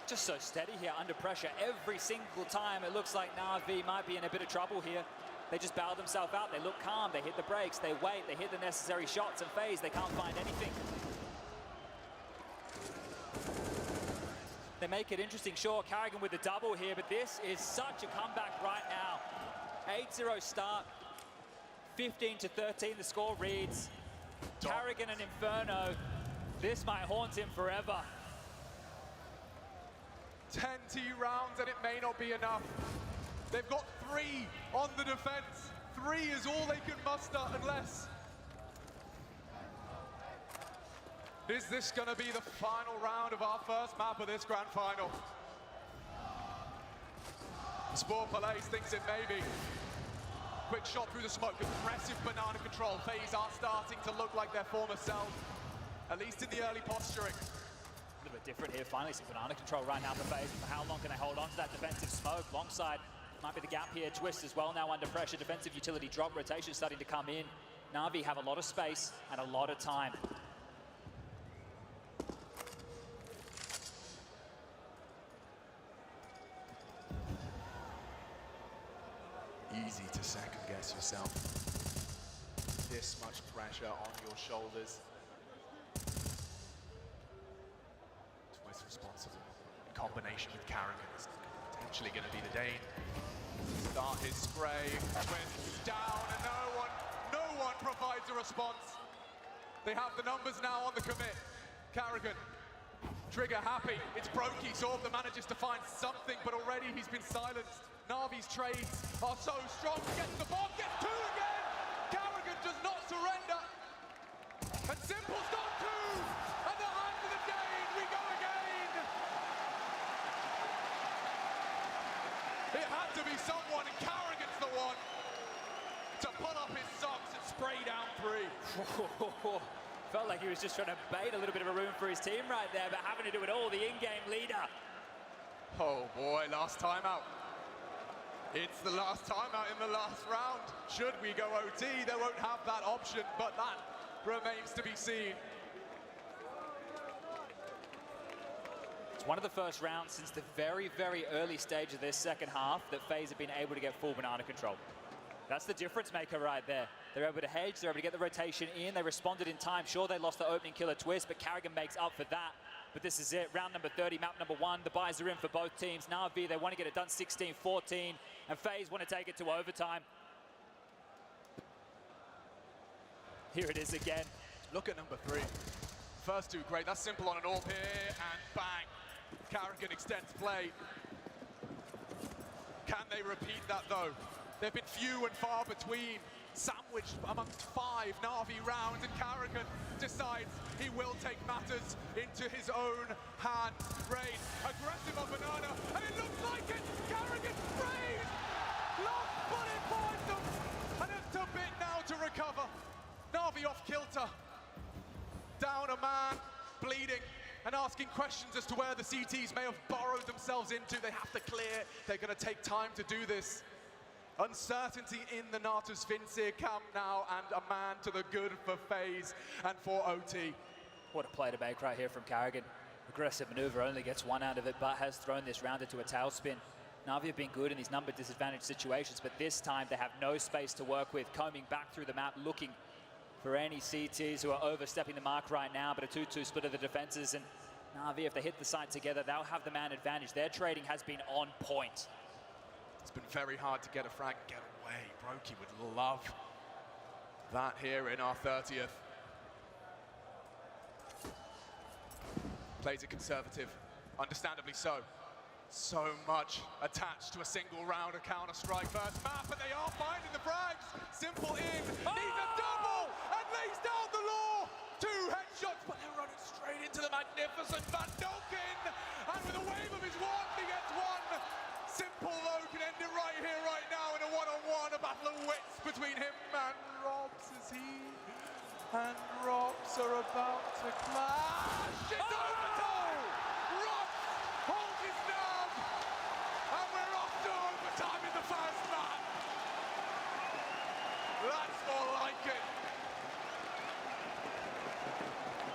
Just so steady here under pressure every single time. It looks like NAVI might be in a bit of trouble here. They just bow themselves out. They look calm. They hit the brakes. They wait. They hit the necessary shots, and FaZe, they can't find anything. They make it interesting. Sure, Carrigan with the double here, but this is such a comeback right now. 8-0 start. 15-13 the score reads. Carrigan and Inferno. This might haunt him forever. 10 T rounds, and it may not be enough. They've got 3 on the defense. 3 is all they can muster, unless... Is this going to be the final round of our first map of this grand final? Sport Palais thinks it may be. Quick shot through the smoke, aggressive banana control. FaZe are starting to look like their former self, at least in the early posturing. A little bit different here. Finally, some banana control right now for FaZe. For how long can they hold on to that defensive smoke? Long side might be the gap here. Twist as well now under pressure. Defensive utility drop. Rotation starting to come in. NAVI have a lot of space and a lot of time. Easy to second guess yourself. This much pressure on your shoulders. Twist responsible in combination with Carrigan is potentially going to be the Dane. Start his spray, Twist down, and no one provides a response. They have the numbers now on the commit. Carrigan, trigger happy. It's Brokey, Zorb that manages to find something, but already he's been silenced. Navi's trades are so strong. Gets the bomb, gets 2 again. Carrigan does not surrender. And Simple's got 2. And the hand of the Dane, we go again. It had to be someone, and Carrigan's the one to pull up his socks and spray down 3. Felt like he was just trying to bait a little bit of a room for his team right there, but having to do it all, the in-game leader. Oh boy, last time out. It's the last time out in the last round. Should we go OT, they won't have that option, but that remains to be seen. It's one of the first rounds since the very, very early stage of this second half that FaZe have been able to get full banana control. That's the difference maker right there. They're able to hedge, they're able to get the rotation in, they responded in time. Sure, they lost the opening killer Twist, but Carrigan makes up for that. But this is it, round number 30, map number 1. The buys are in for both teams. NAVI, they want to get it done 16-14, and FaZe want to take it to overtime. Here it is again. Look at number 3. First 2 great, that's Simple on an AWP here, and bang. Carrigan extends play. Can they repeat that though? They've been few and far between. Sandwiched amongst 5 NAVI rounds, and Carrigan decides he will take matters into his own hands. Rain, aggressive on banana, and it looks like it! Carrigan sprays! Last bullet finds them, and it's a bit now to recover. NAVI off kilter. Down a man, bleeding, and asking questions as to where the CTs may have burrowed themselves into. They have to clear. They're going to take time to do this. Uncertainty in the Natus Finsir camp now, and a man to the good for FaZe and for OT. What a play to make right here from Carrigan. Aggressive maneuver, only gets 1 out of it, but has thrown this round into a tailspin. NAVI have been good in these number disadvantaged situations, but this time they have no space to work with, combing back through the map, looking for any CTs who are overstepping the mark right now, but a 2-2 split of the defenses, and NAVI, if they hit the site together, they'll have the man advantage. Their trading has been on point. It's been very hard to get a frag and get away. Brokey would love that here in our 30th. Plays it conservative, understandably so. So much attached to a single round of Counter-Strike first map, and they are finding the frags. Simple in, needs a double, and lays down the law. 2 headshots, but they're running straight into the magnificent Van Dolken. And with a wave of his wand, he gets 1. Simple though can end it right here, right now in a one-on-one, a battle of wits between him and Robs as he And Rops are about to clash. It's overtime! Rops holds his nerve. And we're off to overtime in the first map. That's more like it.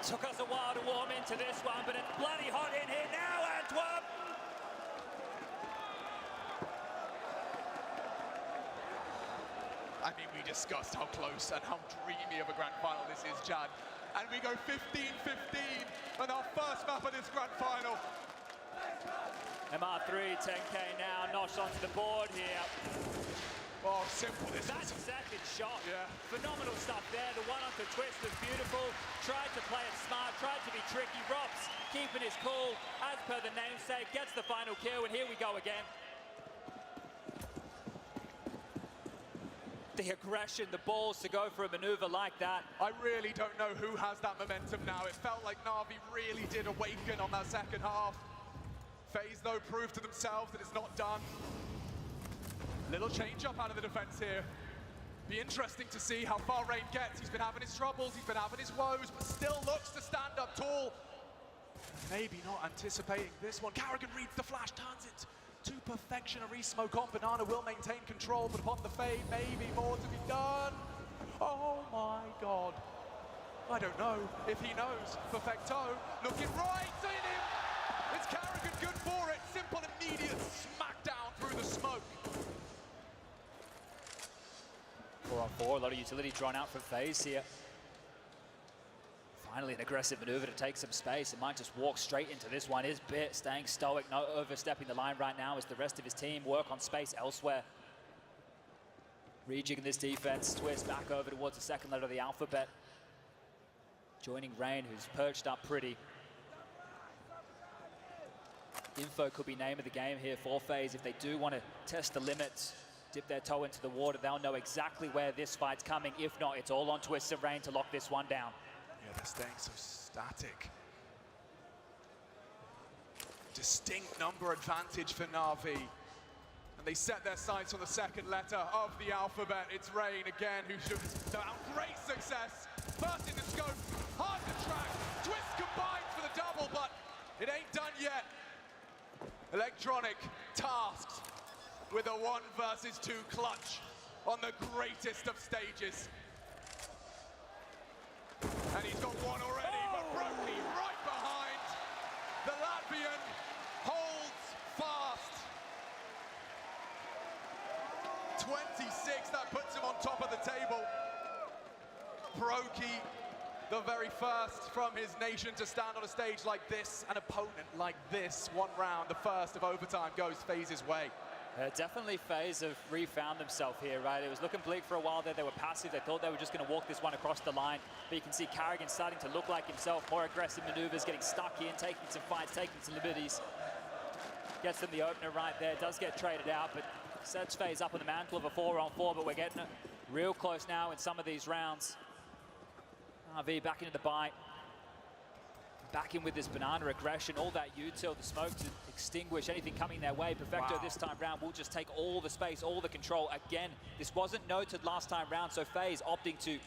Took us a while to warm into this one, but it's bloody hot in here now, Antwerp! I mean, we discussed how close and how dreamy of a grand final this is, Jan. And we go 15-15 on our first map of this grand final. MR3, 10k now, Nosh onto the board here. Oh, simple this That's was. second shot. Yeah. Phenomenal stuff there. The one onto Twist was beautiful. Tried to play it smart, tried to be tricky. Rops keeping his cool, as per the namesake, gets the final kill, and here we go again. The aggression, the balls to go for a maneuver like that. I really don't know who has that momentum now. It felt like Navi really did awaken on that second half. FaZe, though, proved to themselves that it's not done. Little change up out of the defense here. Be interesting to see how far Rain gets. He's been having his troubles, he's been having his woes, but still looks to stand up tall. Maybe not anticipating this one. Carrigan reads the flash, turns it to perfection. A re-smoke on. Banana will maintain control, but upon the fade, maybe more to be done. Oh my God. I don't know if he knows. Perfecto looking right in him. It's Carrigan good for it. Simple, immediate smackdown through the smoke. 4-on-4, a lot of utility drawn out from FaZe here. Finally an aggressive maneuver to take some space. It might just walk straight into this one. Is Bit staying stoic, not overstepping the line right now as the rest of his team work on space elsewhere. Rejigging this defense, Twist back over towards the second letter of the alphabet. Joining Rain, who's perched up pretty. Info could be name of the game here for FaZe. If they do want to test the limits, dip their toe into the water, they'll know exactly where this fight's coming. If not, it's all on Twist and Rain to lock this one down. Yeah, they're staying so static. Distinct number advantage for Navi. And they set their sights on the second letter of the alphabet. It's Rain again, who should have great success. First in the scope, hard to track. Twist combined for the double, but it ain't done yet. Electronic tasked with a 1 versus 2 clutch on the greatest of stages. And he's got one already, but Brody right behind. The Latvian holds fast. 26, that puts him on top of the table. Brokey, the very first from his nation to stand on a stage like this, an opponent like this. 1 round, the first of overtime goes FaZe's way. Definitely FaZe have refound themselves here, right? It was looking bleak for a while there. They were passive. They thought they were just going to walk this one across the line. But you can see Carrigan starting to look like himself. More aggressive maneuvers, getting stuck in, taking some fights, taking some liberties. Gets them the opener right there. Does get traded out, but sets FaZe up on the mantle of a 4-on-4. But we're getting it real close now in some of these rounds. RV back into the bite. Back in with this banana aggression, all that util, the smoke to extinguish anything coming their way. Perfecto this time round will just take all the space, all the control. Again, this wasn't noted last time round, so FaZe opting to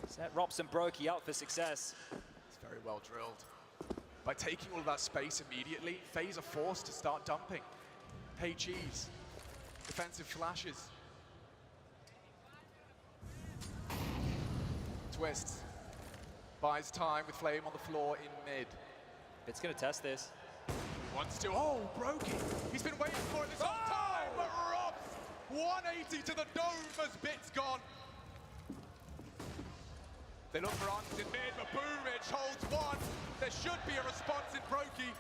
set Rops and Brokey up for success. It's very well drilled. By taking all of that space immediately, FaZe are forced to start dumping. Hey cheese, defensive flashes. Twist. Buys time with Flame on the floor in mid. It's going to test this. Wants to. Oh, Brokey. He's been waiting for it this whole time, but Robs 180 to the dome as Bit's gone. They look for answers in mid, but Boomich holds one. There should be a response in Brokey.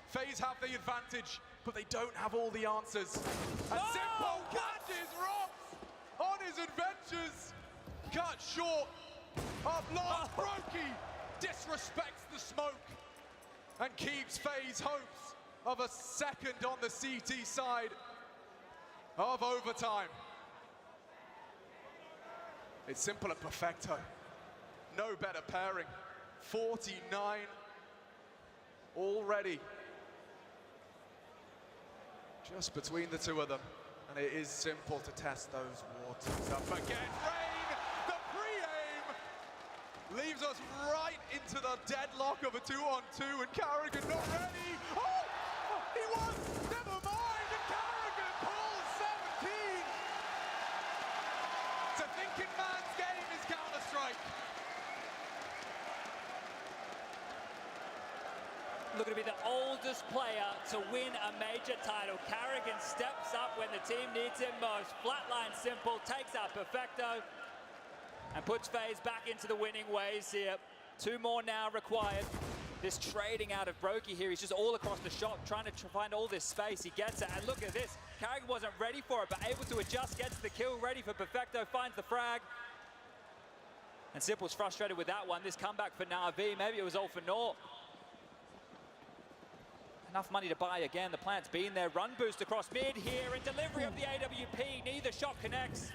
FaZe have the advantage, but they don't have all the answers. And Simple catches Robs on his adventures. Cut short. Up long, Brokey disrespects the smoke and keeps FaZe hopes of a second on the CT side of overtime. It's Simple and Perfecto. No better pairing. 49 already. Just between the two of them. And it is Simple to test those waters up again. Rain, the pre-aim leaves us right into the deadlock of a 2-on-2, and Carrigan not ready. Oh, he was, never mind, and Carrigan pulls 17. It's a thinking man's game is Counter-Strike. Looking to be the oldest player to win a major title. Carrigan steps up when the team needs him most. Flatline Simple, takes out Perfecto, and puts FaZe back into the winning ways here. 2 more now required. This trading out of Brokey here, he's just all across the shop, trying to find all this space. He gets it, and look at this. Carrigan wasn't ready for it, but able to adjust, gets the kill, ready for Perfecto, finds the frag. And Simple's frustrated with that one. This comeback for NAVI, maybe it was all for naught. Enough money to buy again. The plant's been there. Run boost across mid here, and delivery of the AWP. Neither shot connects.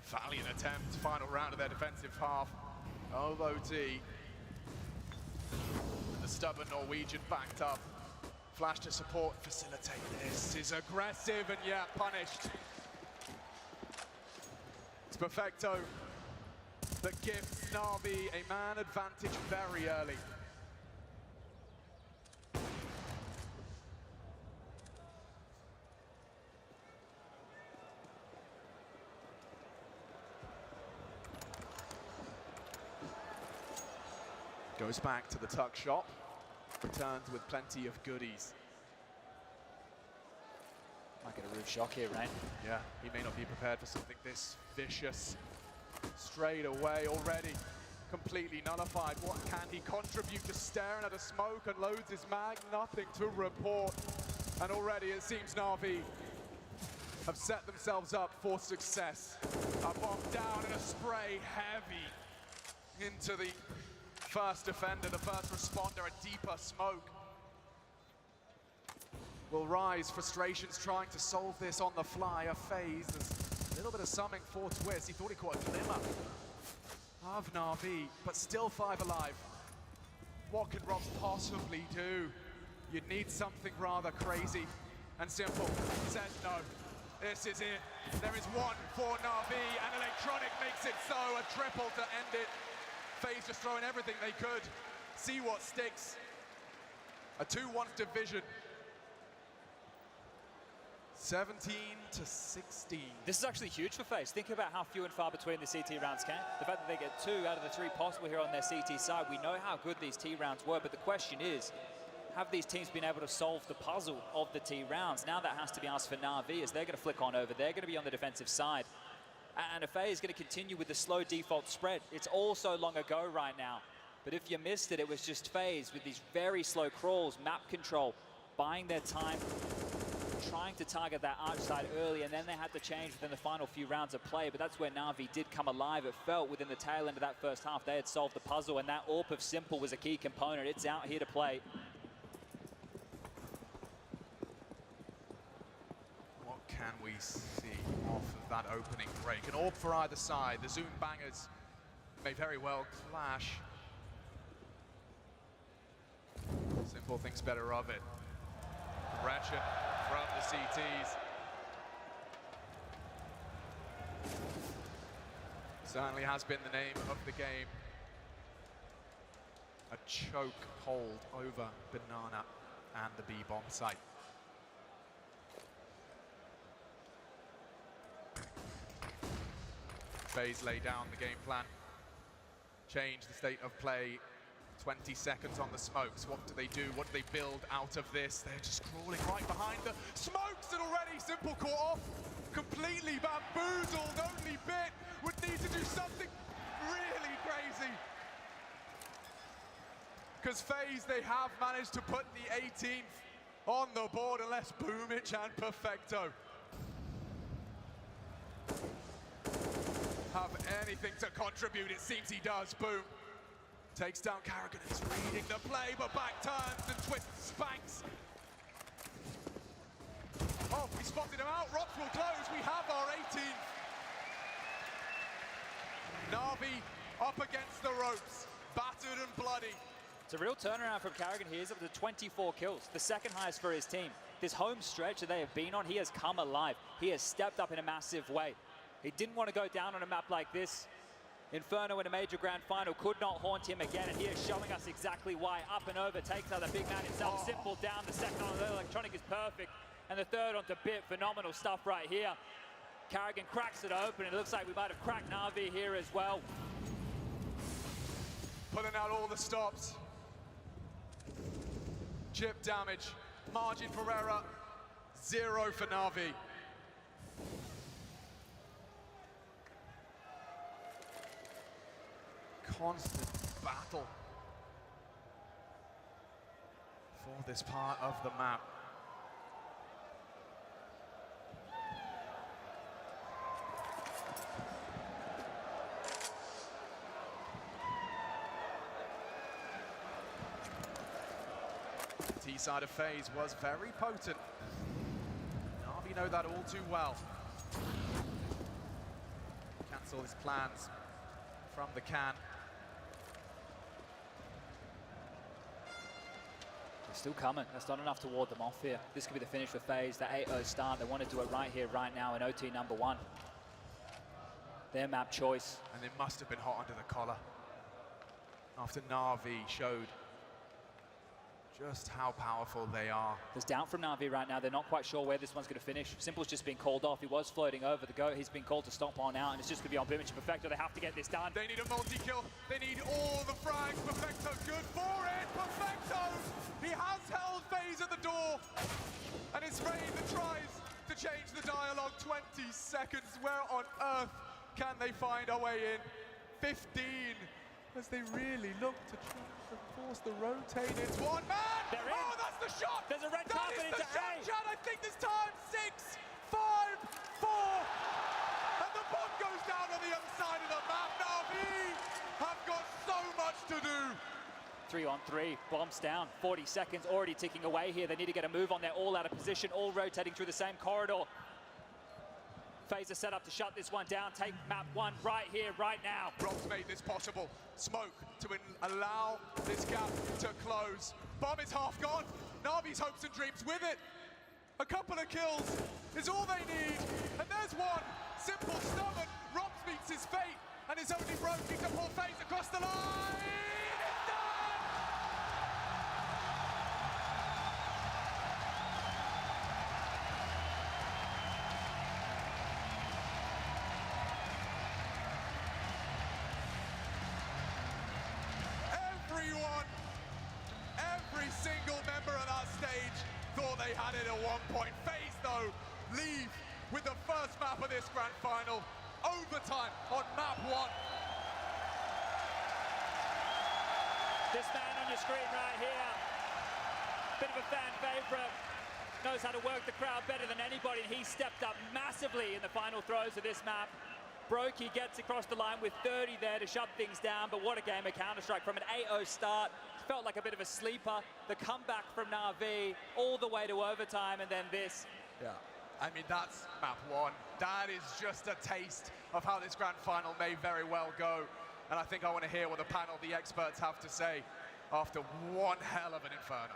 Valiant attempt, final round of their defensive half of OT. The stubborn Norwegian backed up. Flash to support, facilitate. This is aggressive and yeah, punished. It's Perfecto that gives NAVI a man advantage very early. Goes back to the tuck shop, returns with plenty of goodies. Might get a roof shock here, Rain. Yeah, he may not be prepared for something this vicious. Straight away already, completely nullified. What can he contribute? Just staring at a smoke and loads his mag, nothing to report. And already it seems NAVI have set themselves up for success. A bomb down and a spray heavy into the first defender, the first responder, a deeper smoke. Will rise, frustrations trying to solve this on the fly. A FaZe, there's a little bit of something for Twist. He thought he caught a glimmer of NAVI, but still 5 alive. What can Robs possibly do? You'd need something rather crazy and simple. Says no, this is it. There is one for NAVI, and Electronic makes it so, a triple to end it. FaZe just throwing everything they could. See what sticks. A 2-1 division. 17 to 16. This is actually huge for FaZe. Think about how few and far between the CT rounds came. The fact that they get 2 out of the 3 possible here on their CT side. We know how good these T rounds were, but the question is, have these teams been able to solve the puzzle of the T rounds? Now that has to be asked for NAVI, as they're going to flick on over. They're going to be on the defensive side. And FaZe is going to continue with the slow default spread. It's all so long ago right now. But if you missed it, it was just FaZe with these very slow crawls, map control, buying their time, trying to target that arch side early, and then they had to change within the final few rounds of play. But that's where NAVI did come alive. It felt within the tail end of that first half they had solved the puzzle, and that AWP of Simple was a key component. It's out here to play. What can we see off of that opening break? An AWP for either side. The Zoom bangers may very well clash. Simple thinks better of it. Aggression from the CTs. Certainly has been the name of the game. A choke hold over Banana and the B-bomb site. FaZe lay down the game plan. Change the state of play. 20 seconds on the smokes. What do they do? What do they build out of this? They're just crawling right behind the smokes, and already Simple caught off. Completely bamboozled. Only Bit would need to do something really crazy. Because FaZe, they have managed to put the 18th on the board, unless Boomich and Perfecto have anything to contribute. It seems he does. Boom. Takes down Carrigan, is reading the play, but back turns and Twist spanks. Oh, we spotted him out. Rops will close. We have our 18th. NAVI up against the ropes, battered and bloody. It's a real turnaround from Carrigan. He is up to 24 kills, the second highest for his team. This home stretch that they have been on, he has come alive. He has stepped up in a massive way. He didn't want to go down on a map like this. Inferno in a major grand final could not haunt him again, and he is showing us exactly why. Up and over, takes out the big man himself. Simple down, the second on the electronic is perfect, and the third onto Bit. Phenomenal stuff right here. Carrigan cracks it open, and it looks like we might have cracked NAVI here as well. Pulling out all the stops. Chip damage, margin for error, 0 for NAVI. Constant battle for this part of the map. T-side of FaZe was very potent. NAVI know that all too well. Cancel his plans from the can. They're still coming. That's not enough to ward them off here. This could be the finish for FaZe. The 8-0 start. They want to do it right here, right now in OT number 1. Their map choice. And it must have been hot under the collar after NAVI showed just how powerful they are. There's doubt from NAVI right now. They're not quite sure where this one's going to finish. Simple's just been called off. He was floating over the goat. He's been called to stomp on out, and it's just going to be on Bimich and Perfecto. They have to get this done. They need a multi-kill. They need all the frags. Perfecto good for it. Perfecto! He has held FaZe at the door. And it's Rain that tries to change the dialogue. 20 seconds. Where on earth can they find a way in? 15 as they really look to try to force the rotate. It's one man! They're in. Oh, that's the shot! There's a red That carpet is into the shot, A. Chad. I think this time 6, 5, 4. And the bomb goes down on the other side of the map. NAVI have got so much to do. 3 on 3, bombs down, 40 seconds already ticking away here. They need to get a move on. They're all out of position, all rotating through the same corridor. FaZe are set up to shut this one down, take map 1 right here, right now. Rob's made this possible. Smoke to allow this gap to close. Bomb is half gone. NAVI's hopes and dreams with it. A couple of kills is all they need. And there's one. Simple, stubborn. Robs meets his fate and is only broken to pull FaZe across the line. It's done! Every single member of that stage thought they had it at one point. FaZe, though, leave with the first map of this grand final. Overtime on map 1. This man on your screen right here, bit of a fan favorite, knows how to work the crowd better than anybody, and he stepped up massively in the final throws of this map. Brokey gets across the line with 30 there to shut things down, but what a game of Counter-Strike from an 8-0 start. Felt like a bit of a sleeper. The comeback from NAVI all the way to overtime, and then this. Yeah, I mean, that's map 1. That is just a taste of how this grand final may very well go. And I think I want to hear what the panel, the experts have to say after one hell of an Inferno.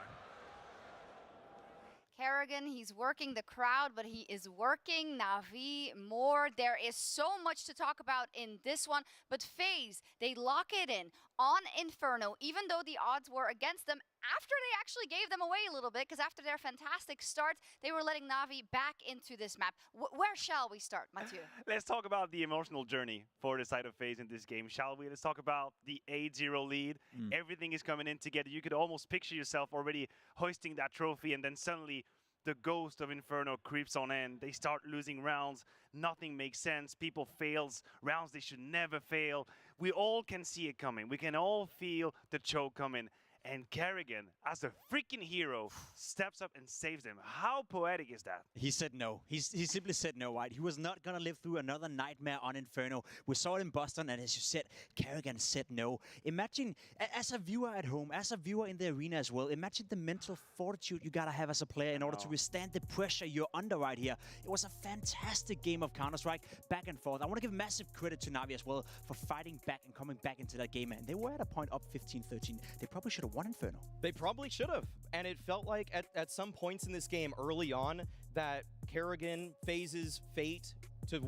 Carrigan, he's working the crowd, but he is working NAVI more. There is so much to talk about in this one, but FaZe, they lock it in on Inferno, even though the odds were against them after they actually gave them away a little bit, because after their fantastic start, they were letting NAVI back into this map. Where shall we start, Mathieu? Let's talk about the emotional journey for the side of FaZe in this game, shall we? Let's talk about the 8-0 lead. Everything is coming in together. You could almost picture yourself already hoisting that trophy, and then suddenly the ghost of Inferno creeps on in. They start losing rounds. Nothing makes sense. People fails rounds they should never fail. We all can see it coming. We can all feel the choke coming. And Carrigan, as a freaking hero, steps up and saves them. How poetic is that? He said no. He simply said no, right? He was not going to live through another nightmare on Inferno. We saw it in Boston, and as you said, Carrigan said no. Imagine, as a viewer at home, as a viewer in the arena as well, imagine the mental fortitude you got to have as a player in order to withstand the pressure you're under right here. It was a fantastic game of Counter-Strike, back and forth. I want to give massive credit to NAVI as well for fighting back and coming back into that game. And they were at a point up 15-13. They probably should have won Inferno. They probably should have. And it felt like at some points in this game early on that Carrigan, FaZe's fate to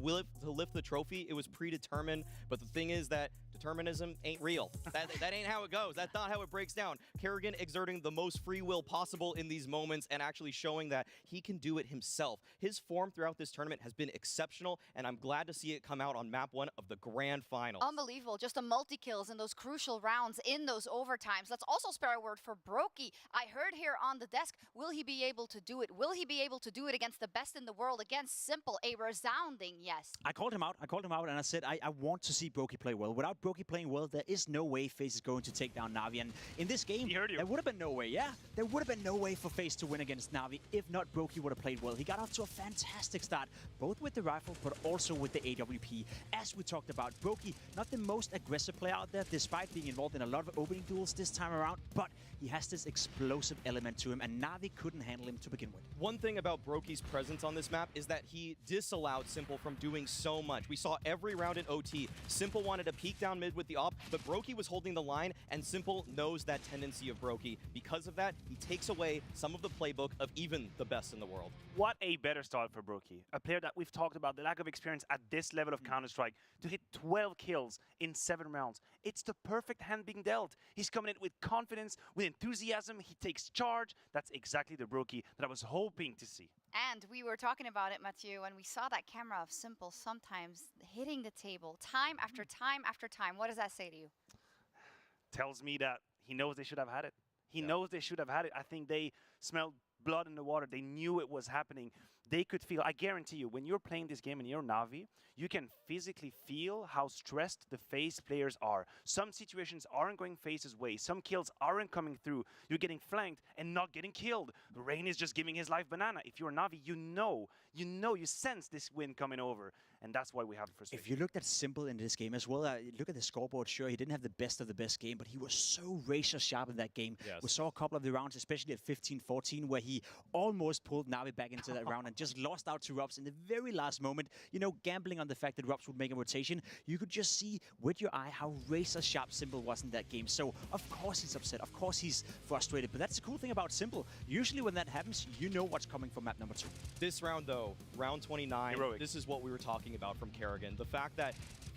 lift the trophy, it was predetermined. But the thing is that determinism ain't real. That ain't how it goes. That's not how it breaks down. Kerrigan exerting the most free will possible in these moments and actually showing that he can do it himself. His form throughout this tournament has been exceptional, and I'm glad to see it come out on map 1 of the grand final. Unbelievable. Just the multi-kills in those crucial rounds, in those overtimes. Let's also spare a word for Brokey. I heard here on the desk, will he be able to do it? Will he be able to do it against the best in the world, against Simple? A resounding yes. I called him out, and I said, I want to see Brokey play well. Without Brokey playing well, there is no way FaZe is going to take down NAVI. And in this game, there would have been no way, there would have been no way for FaZe to win against NAVI if not Brokey would have played well. He got off to a fantastic start, both with the rifle, but also with the AWP. As we talked about, Brokey, not the most aggressive player out there, despite being involved in a lot of opening duels this time around, but he has this explosive element to him, and NAVI couldn't handle him to begin with. One thing about Brokey's presence on this map is that he disallowed Simple from doing so much. We saw every round in OT, Simple wanted to peek down mid with the op, but Brokey was holding the line, and Simple knows that tendency of Brokey. Because of that, he takes away some of the playbook of even the best in the world. What a better start for Brokey. A player that we've talked about, the lack of experience at this level of Counter-Strike, to hit 12 kills in 7 rounds. It's the perfect hand being dealt. He's coming in with confidence, with enthusiasm, he takes charge. That's exactly the Brokey that I was hoping to see. And we were talking about it, Mathieu, and we saw that camera of Simple sometimes hitting the table time after time after time. What does that say to you? Tells me that he knows they should have had it. He knows they should have had it. I think they smelled blood in the water. They knew it was happening. They could feel, I guarantee you, when you're playing this game and you're NAVI, you can physically feel how stressed the FaZe players are. Some situations aren't going FaZe's way. Some kills aren't coming through. You're getting flanked and not getting killed. Rain is just giving his life banana. If you're NAVI, you sense this win coming over. And that's why we have the frustration. If you looked at Simple in this game as well, look at the scoreboard. Sure, he didn't have the best of the best game, but he was so razor sharp in that game. Yes. We saw a couple of the rounds, especially at 15-14, where he almost pulled NAVI back into that round and just lost out to Robs in the very last moment. You know, gambling on the fact that Robs would make a rotation. You could just see with your eye how razor sharp Simple was in that game. So, of course he's upset. Of course he's frustrated. But that's the cool thing about Simple. Usually when that happens, you know what's coming from map number 2. This round, though, round 29, Heroic. This is what we were talking about from Kerrigan. The fact that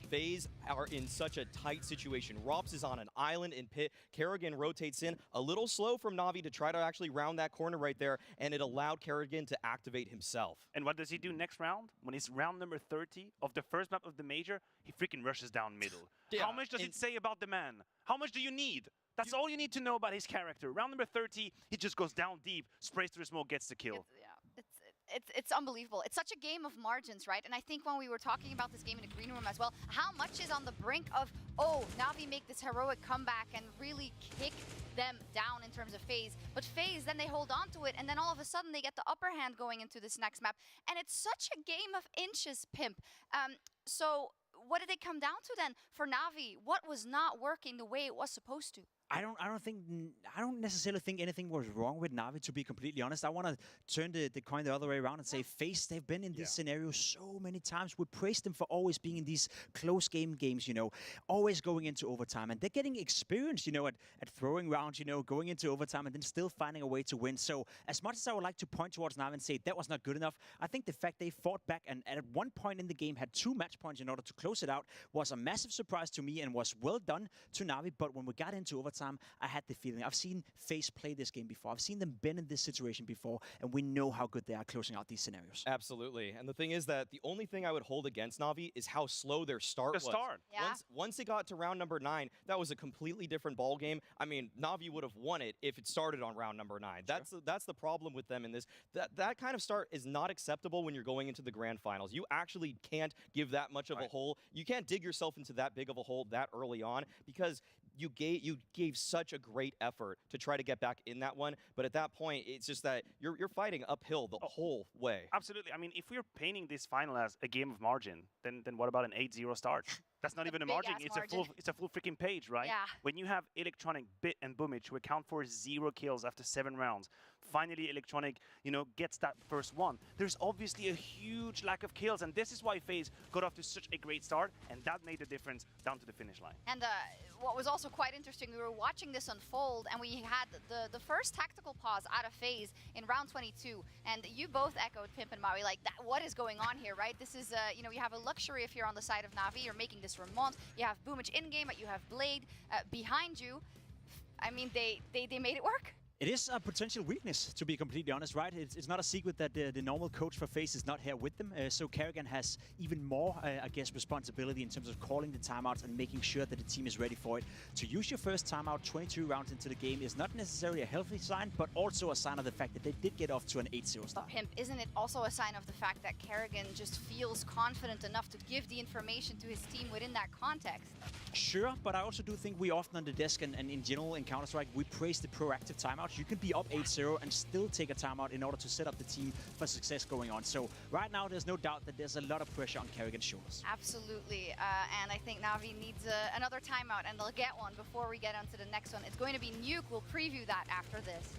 FaZe are in such a tight situation. Rops is on an island in pit. Kerrigan rotates in a little slow from Navi to try to actually round that corner right there, and it allowed Kerrigan to activate himself. And what does he do next round? When it's round number 30 of the first map of the major, he freaking rushes down middle. Yeah, How much does it say about the man? How much do you need? That's all you need to know about his character. Round number 30, he just goes down deep, sprays through the smoke, gets the kill. It's unbelievable. It's such a game of margins, right? And I think when we were talking about this game in the green room as well, how much is on the brink of, oh, Navi make this heroic comeback and really kick them down in terms of FaZe. But FaZe, then they hold on to it, and then all of a sudden they get the upper hand going into this next map. And it's such a game of inches, Pimp. So what did it come down to then for Navi? What was not working the way it was supposed to? I don't necessarily think anything was wrong with Navi, to be completely honest. I want to turn the coin the other way around and say FaZe, they've been in this scenario so many times. We praised them for always being in these close games, you know, always going into overtime. And they're getting experience, you know, at throwing rounds, you know, going into overtime and then still finding a way to win. So as much as I would like to point towards Navi and say that was not good enough, I think the fact they fought back and at one point in the game had 2 match points in order to close it out was a massive surprise to me and was well done to Navi. But when we got into overtime, I had the feeling. I've seen FaZe play this game before. I've seen them been in this situation before, and we know how good they are closing out these scenarios. Absolutely. And the thing is that the only thing I would hold against Navi is how slow their start was. Yeah. Once it got to round number 9, that was a completely different ball game. I mean, Navi would have won it if it started on round number 9. Sure. That's the problem with them in this. That kind of start is not acceptable when you're going into the grand finals. You actually can't give that much of a hole. You can't dig yourself into that big of a hole that early on because you gave such a great effort to try to get back in that one, but at that point, it's just that you're fighting uphill the whole way. Absolutely. I mean, if we're painting this final as a game of margin, then what about an 8-0 start? That's not even a margin. It's a full freaking page, right? Yeah. When you have Electronic, Bit, and Boomich who account for 0 kills after 7 rounds, finally Electronic, gets that first one. There's obviously a huge lack of kills, and this is why FaZe got off to such a great start, and that made the difference down to the finish line. And what was also quite interesting, we were watching this unfold, and we had the first tactical pause out of FaZe in round 22, and you both echoed Pimp and Maui, like, what is going on here, right? This is, you have a luxury if you're on the side of Navi, you're making this remont, you have Boomage in-game, you have Blade behind you. I mean, they made it work. It is a potential weakness, to be completely honest, right? It's not a secret that the normal coach for FaZe is not here with them. So Kerrigan has even more, I guess, responsibility in terms of calling the timeouts and making sure that the team is ready for it. To use your first timeout 22 rounds into the game is not necessarily a healthy sign, but also a sign of the fact that they did get off to an 8-0 start. Pimp, isn't it also a sign of the fact that Kerrigan just feels confident enough to give the information to his team within that context? Sure, but I also do think we often on the desk and in general in Counter-Strike, we praise the proactive timeouts. You can be up 8-0 and still take a timeout in order to set up the team for success going on. So right now, there's no doubt that there's a lot of pressure on Kerrigan's shoulders. Absolutely, and I think Navi needs another timeout, and they'll get one before we get on to the next one. It's going to be Nuke. We'll preview that after this.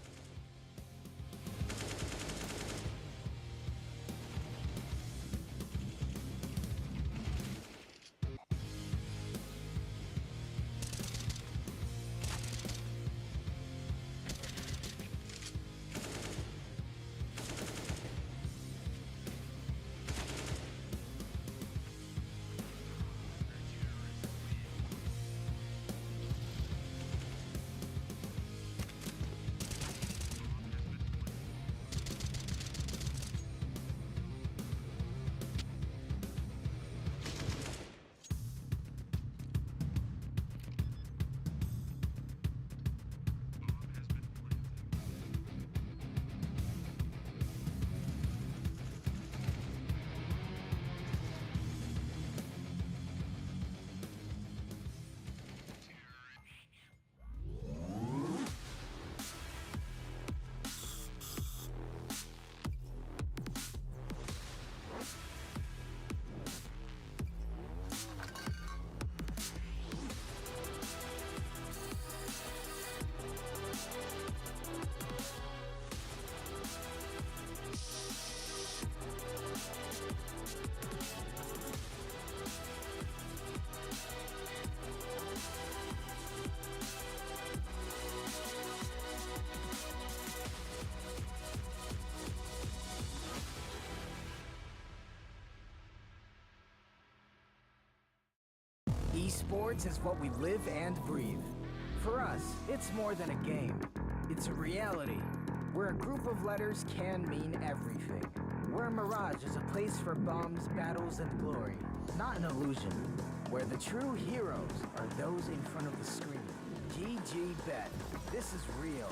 Esports is what we live and breathe. For us, it's more than a game. It's a reality, where a group of letters can mean everything. Where Mirage is a place for bombs, battles, and glory, not an illusion. Where the true heroes are those in front of the screen. GG Bet. This is real.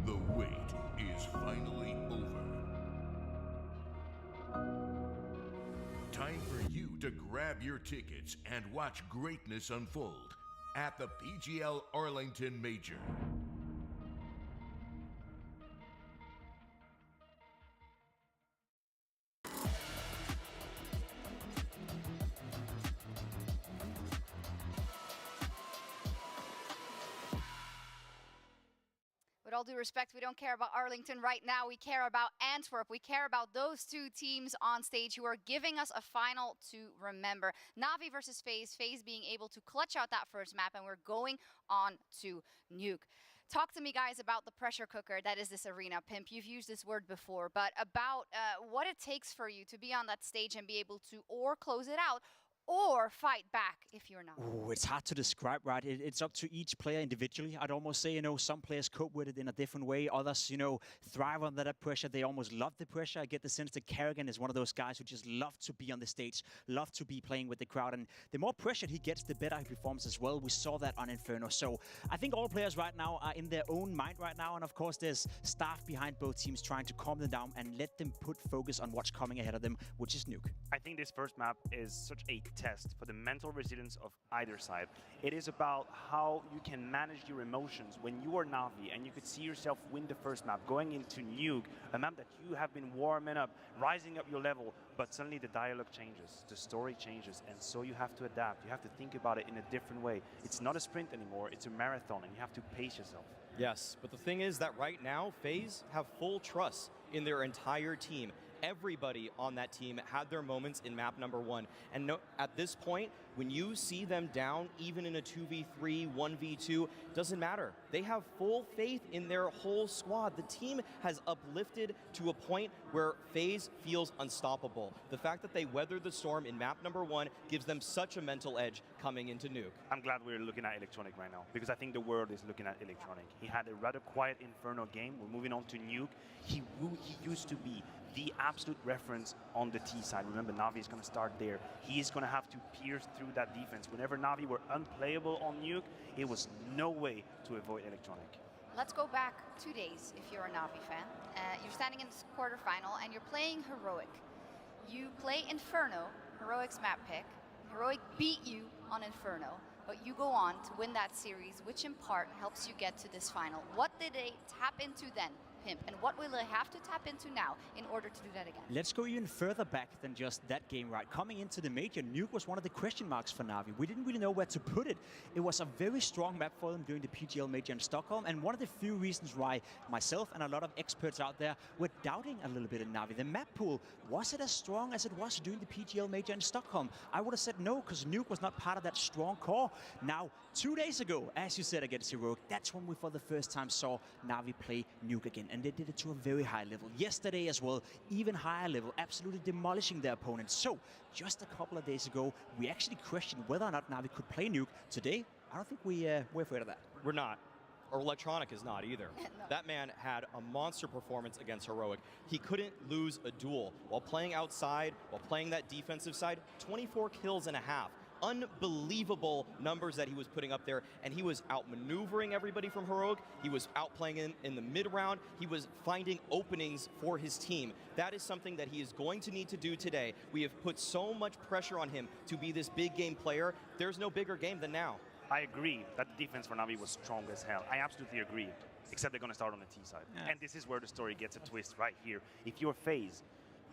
The wait is finally over. Time for you to grab your tickets and watch greatness unfold at the PGL Arlington Major. all due respect, we don't care about Arlington right now. We care about Antwerp. We care about those two teams on stage who are giving us a final to remember. NAVI versus FaZe. FaZe being able to clutch out that first map, and we're going on to Nuke. Talk to me, guys, about the pressure cooker that is this arena. Pimp, you've used this word before, but about what it takes for you to be on that stage and be able to or close it out or fight back if you're not. Oh, it's hard to describe, right? It's up to each player individually. I'd almost say, some players cope with it in a different way. Others, thrive under that pressure. They almost love the pressure. I get the sense that Kerrigan is one of those guys who just love to be on the stage, love to be playing with the crowd. And the more pressure he gets, the better he performs as well. We saw that on Inferno. So I think all players right now are in their own mind right now. And of course, there's staff behind both teams trying to calm them down and let them put focus on what's coming ahead of them, which is Nuke. I think this first map is such a test for the mental resilience of either side. It is about how you can manage your emotions when you are Navi and you could see yourself win the first map, going into Nuke, a map that you have been warming up, rising up your level, but suddenly the dialogue changes, the story changes, and so you have to adapt. You have to think about it in a different way. It's not a sprint anymore, it's a marathon, and you have to pace yourself. Yes, but the thing is that right now, FaZe have full trust in their entire team. Everybody on that team had their moments in map number 1. And at this point, when you see them down, even in a 2v3, 1v2, doesn't matter. They have full faith in their whole squad. The team has uplifted to a point where FaZe feels unstoppable. The fact that they weathered the storm in map number 1 gives them such a mental edge coming into Nuke. I'm glad we're looking at Electronic right now, because I think the world is looking at Electronic. He had a rather quiet Inferno game. We're moving on to Nuke. He used to be the absolute reference on the T side. Remember, Navi is going to start there. He is going to have to pierce through that defense. Whenever Navi were unplayable on Nuke, it was no way to avoid Electronic. Let's go back 2 days if you're a Navi fan. You're standing in this quarterfinal and you're playing Heroic. You play Inferno, Heroic's map pick. Heroic beat you on Inferno, but you go on to win that series, which in part helps you get to this final. What did they tap into then, Pimp, and what will they have to tap into now in order to do that again? Let's go even further back than just that game, right? Coming into the major, Nuke was one of the question marks for Navi. We didn't really know where to put it. It was a very strong map for them during the PGL major in Stockholm, and one of the few reasons why myself and a lot of experts out there were doubting a little bit in Navi. The map pool, was it as strong as it was during the PGL major in Stockholm? I would have said no, because Nuke was not part of that strong core. Now, 2 days ago, as you said, against Heroic, that's when we for the first time saw Navi play Nuke again, and they did it to a very high level. Yesterday as well, even higher level, absolutely demolishing their opponents. So, just a couple of days ago, we actually questioned whether or not Navi could play Nuke. Today, I don't think we're afraid of that. We're not. Or Electronic is not either. No. That man had a monster performance against Heroic. He couldn't lose a duel. While playing outside, while playing that defensive side, 24 kills and a half. Unbelievable numbers that he was putting up there, and he was outmaneuvering everybody from Heroic. He was outplaying in the mid-round. He was finding openings for his team. That is something that he is going to need to do today. We have put so much pressure on him to be this big game player. There's no bigger game than now. I agree that the defense for Navi was strong as hell. I absolutely agree, except they're going to start on the T side. Yeah. And this is where the story gets a twist right here. If you're FaZe,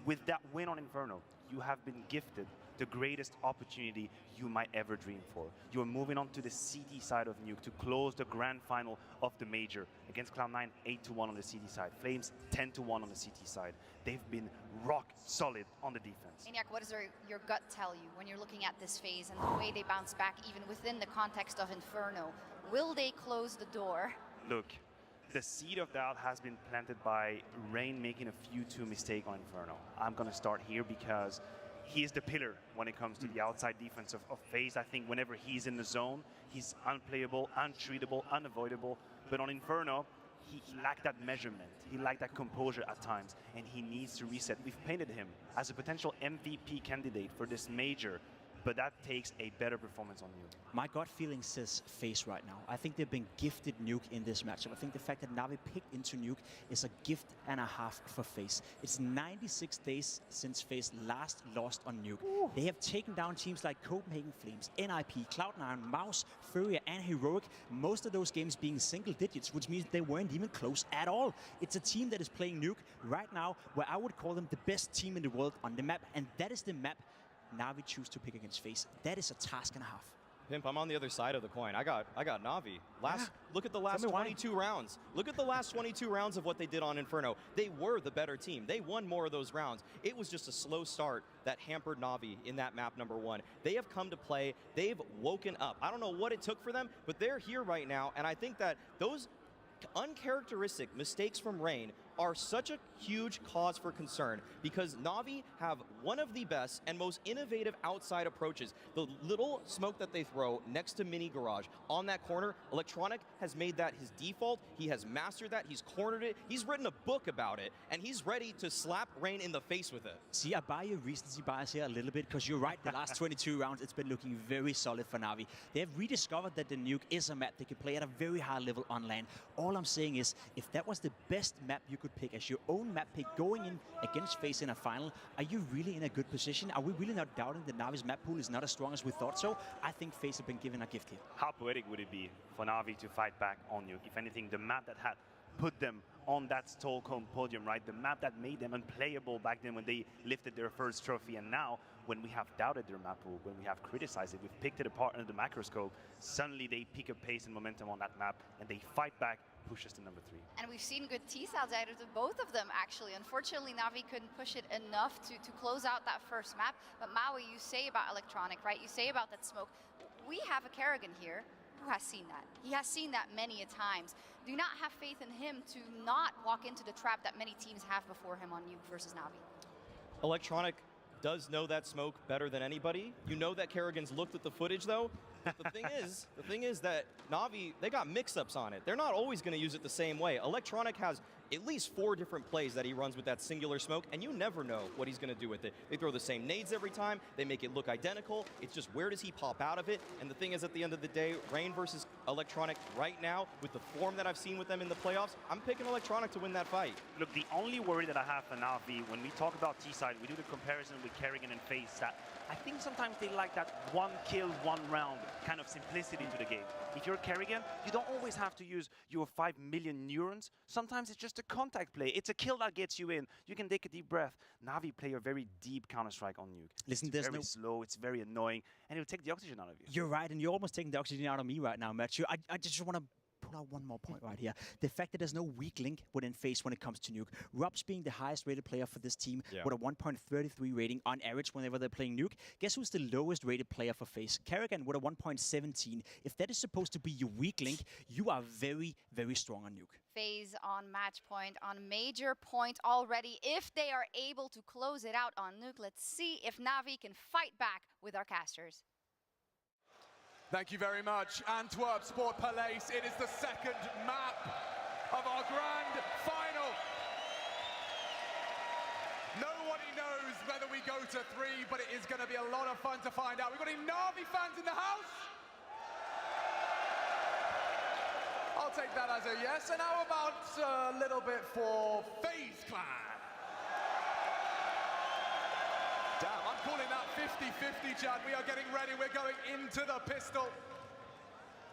with that win on Inferno, you have been gifted the greatest opportunity you might ever dream for. You are moving on to the CT side of Nuke to close the grand final of the major. Against Cloud9, 8-1 on the CT side. Flames, 10-1 on the CT side. They've been rock solid on the defense. Maniac, what does your gut tell you when you're looking at this phase and the way they bounce back even within the context of Inferno? Will they close the door? Look, the seed of doubt has been planted by Rain making a few mistakes on Inferno. I'm going to start here because he is the pillar when it comes to the outside defense of FaZe. I think whenever he's in the zone, he's unplayable, untreatable, unavoidable. But on Inferno, he lacked that measurement. He lacked that composure at times, and he needs to reset. We've painted him as a potential MVP candidate for this major, but that takes a better performance on Nuke. My gut feeling says FaZe right now. I think they've been gifted Nuke in this matchup. I think the fact that Navi picked into Nuke is a gift and a half for FaZe. It's 96 days since FaZe last lost on Nuke. Ooh. They have taken down teams like Copenhagen Flames, NIP, Cloud9, Mouse, Furia, and Heroic. Most of those games being single digits, which means they weren't even close at all. It's a team that is playing Nuke right now where I would call them the best team in the world on the map, and that is the map Navi choose to pick against FaZe. That is a task and a half. Pimp, I'm on the other side of the coin. I got Navi. Look at the last 22 rounds. Look at the last 22 rounds of what they did on Inferno. They were the better team. They won more of those rounds. It was just a slow start that hampered Navi in that map number 1. They have come to play. They've woken up. I don't know what it took for them, but they're here right now, and I think that those uncharacteristic mistakes from Rain are such a huge cause for concern because Navi have one of the best and most innovative outside approaches. The little smoke that they throw next to Mini Garage on that corner, Electronic has made that his default. He has mastered that. He's cornered it. He's written a book about it, and he's ready to slap Rain in the face with it. See, I buy your recency bias here a little bit because you're right. The last 22 rounds, it's been looking very solid for Navi. They have rediscovered that the Nuke is a map they can play at a very high level on LAN. All I'm saying is, if that was the best map you could pick as your own map pick going in against FaZe in a final, are you really in a good position? Are we really not doubting that Navi's map pool is not as strong as we thought so? I think FaZe have been given a gift here. How poetic would it be for Navi to fight back on Nuke? If anything, the map that had put them on that Stockholm podium, right? The map that made them unplayable back then when they lifted their first trophy, and now when we have doubted their map pool, when we have criticized it, we've picked it apart under the macroscope, suddenly they pick up pace and momentum on that map and they fight back, push us to number 3. And we've seen good T-Sounds out of both of them, actually. Unfortunately, Navi couldn't push it enough to close out that first map. But Maui, you say about Electronic, right? You say about that smoke. We have a Kerrigan here who has seen that. He has seen that many a times. Do not have faith in him to not walk into the trap that many teams have before him on Nuke versus Navi. Electronic does know that smoke better than anybody. You know that Kerrigan's looked at the footage, though. But the thing is that Navi, they got mix-ups on it. They're not always going to use it the same way. Electronic has at least 4 different plays that he runs with that singular smoke, and you never know what he's going to do with it. They throw the same nades every time. They make it look identical. It's just where does he pop out of it? And the thing is, at the end of the day, Rain versus Electronic right now, with the form that I've seen with them in the playoffs, I'm picking Electronic to win that fight. Look, the only worry that I have for Navi, when we talk about T-side, we do the comparison with Kerrigan and FaZe, that I think sometimes they like that 1 kill, 1 round kind of simplicity to the game. If you're Kerrigan, you don't always have to use your 5 million neurons. Sometimes it's just a contact play. It's a kill that gets you in. You can take a deep breath. Navi play a very deep Counter-Strike on Nuke. Listen, it's very slow, it's very annoying, and it'll take the oxygen out of you. You're right, and you're almost taking the oxygen out of me right now, Matthew. I just want to pull out one more point right here. The fact that there's no weak link within FaZe when it comes to Nuke. Rob's being the highest rated player for this team with a 1.33 rating on average whenever they're playing Nuke. Guess who's the lowest rated player for FaZe? Kerrigan with a 1.17. If that is supposed to be your weak link, you are very, very strong on Nuke. FaZe on match point, on major point already. If they are able to close it out on Nuke, let's see if Navi can fight back with our casters. Thank you very much, Antwerp Sport Palais. It is the second map of our grand final. Nobody knows whether we go to 3, but it is going to be a lot of fun to find out. We've got any Navi fans in the house? I'll take that as a yes. And how about a little bit for FaZe Clan? Damn, I'm calling that 50-50, Chad. We are getting ready. We're going into the pistol.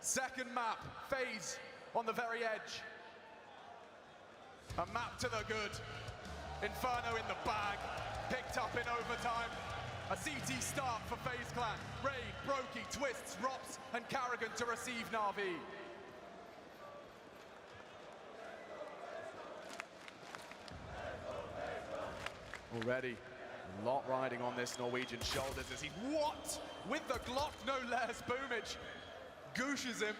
Second map, FaZe on the very edge. A map to the good. Inferno in the bag. Picked up in overtime. A CT start for FaZe Clan. Ray, Brokey, Twists, Rops, and Kerrigan to receive Navi. Already. A lot riding on this Norwegian shoulders as he, with the Glock, no less, Boomage gooshes him.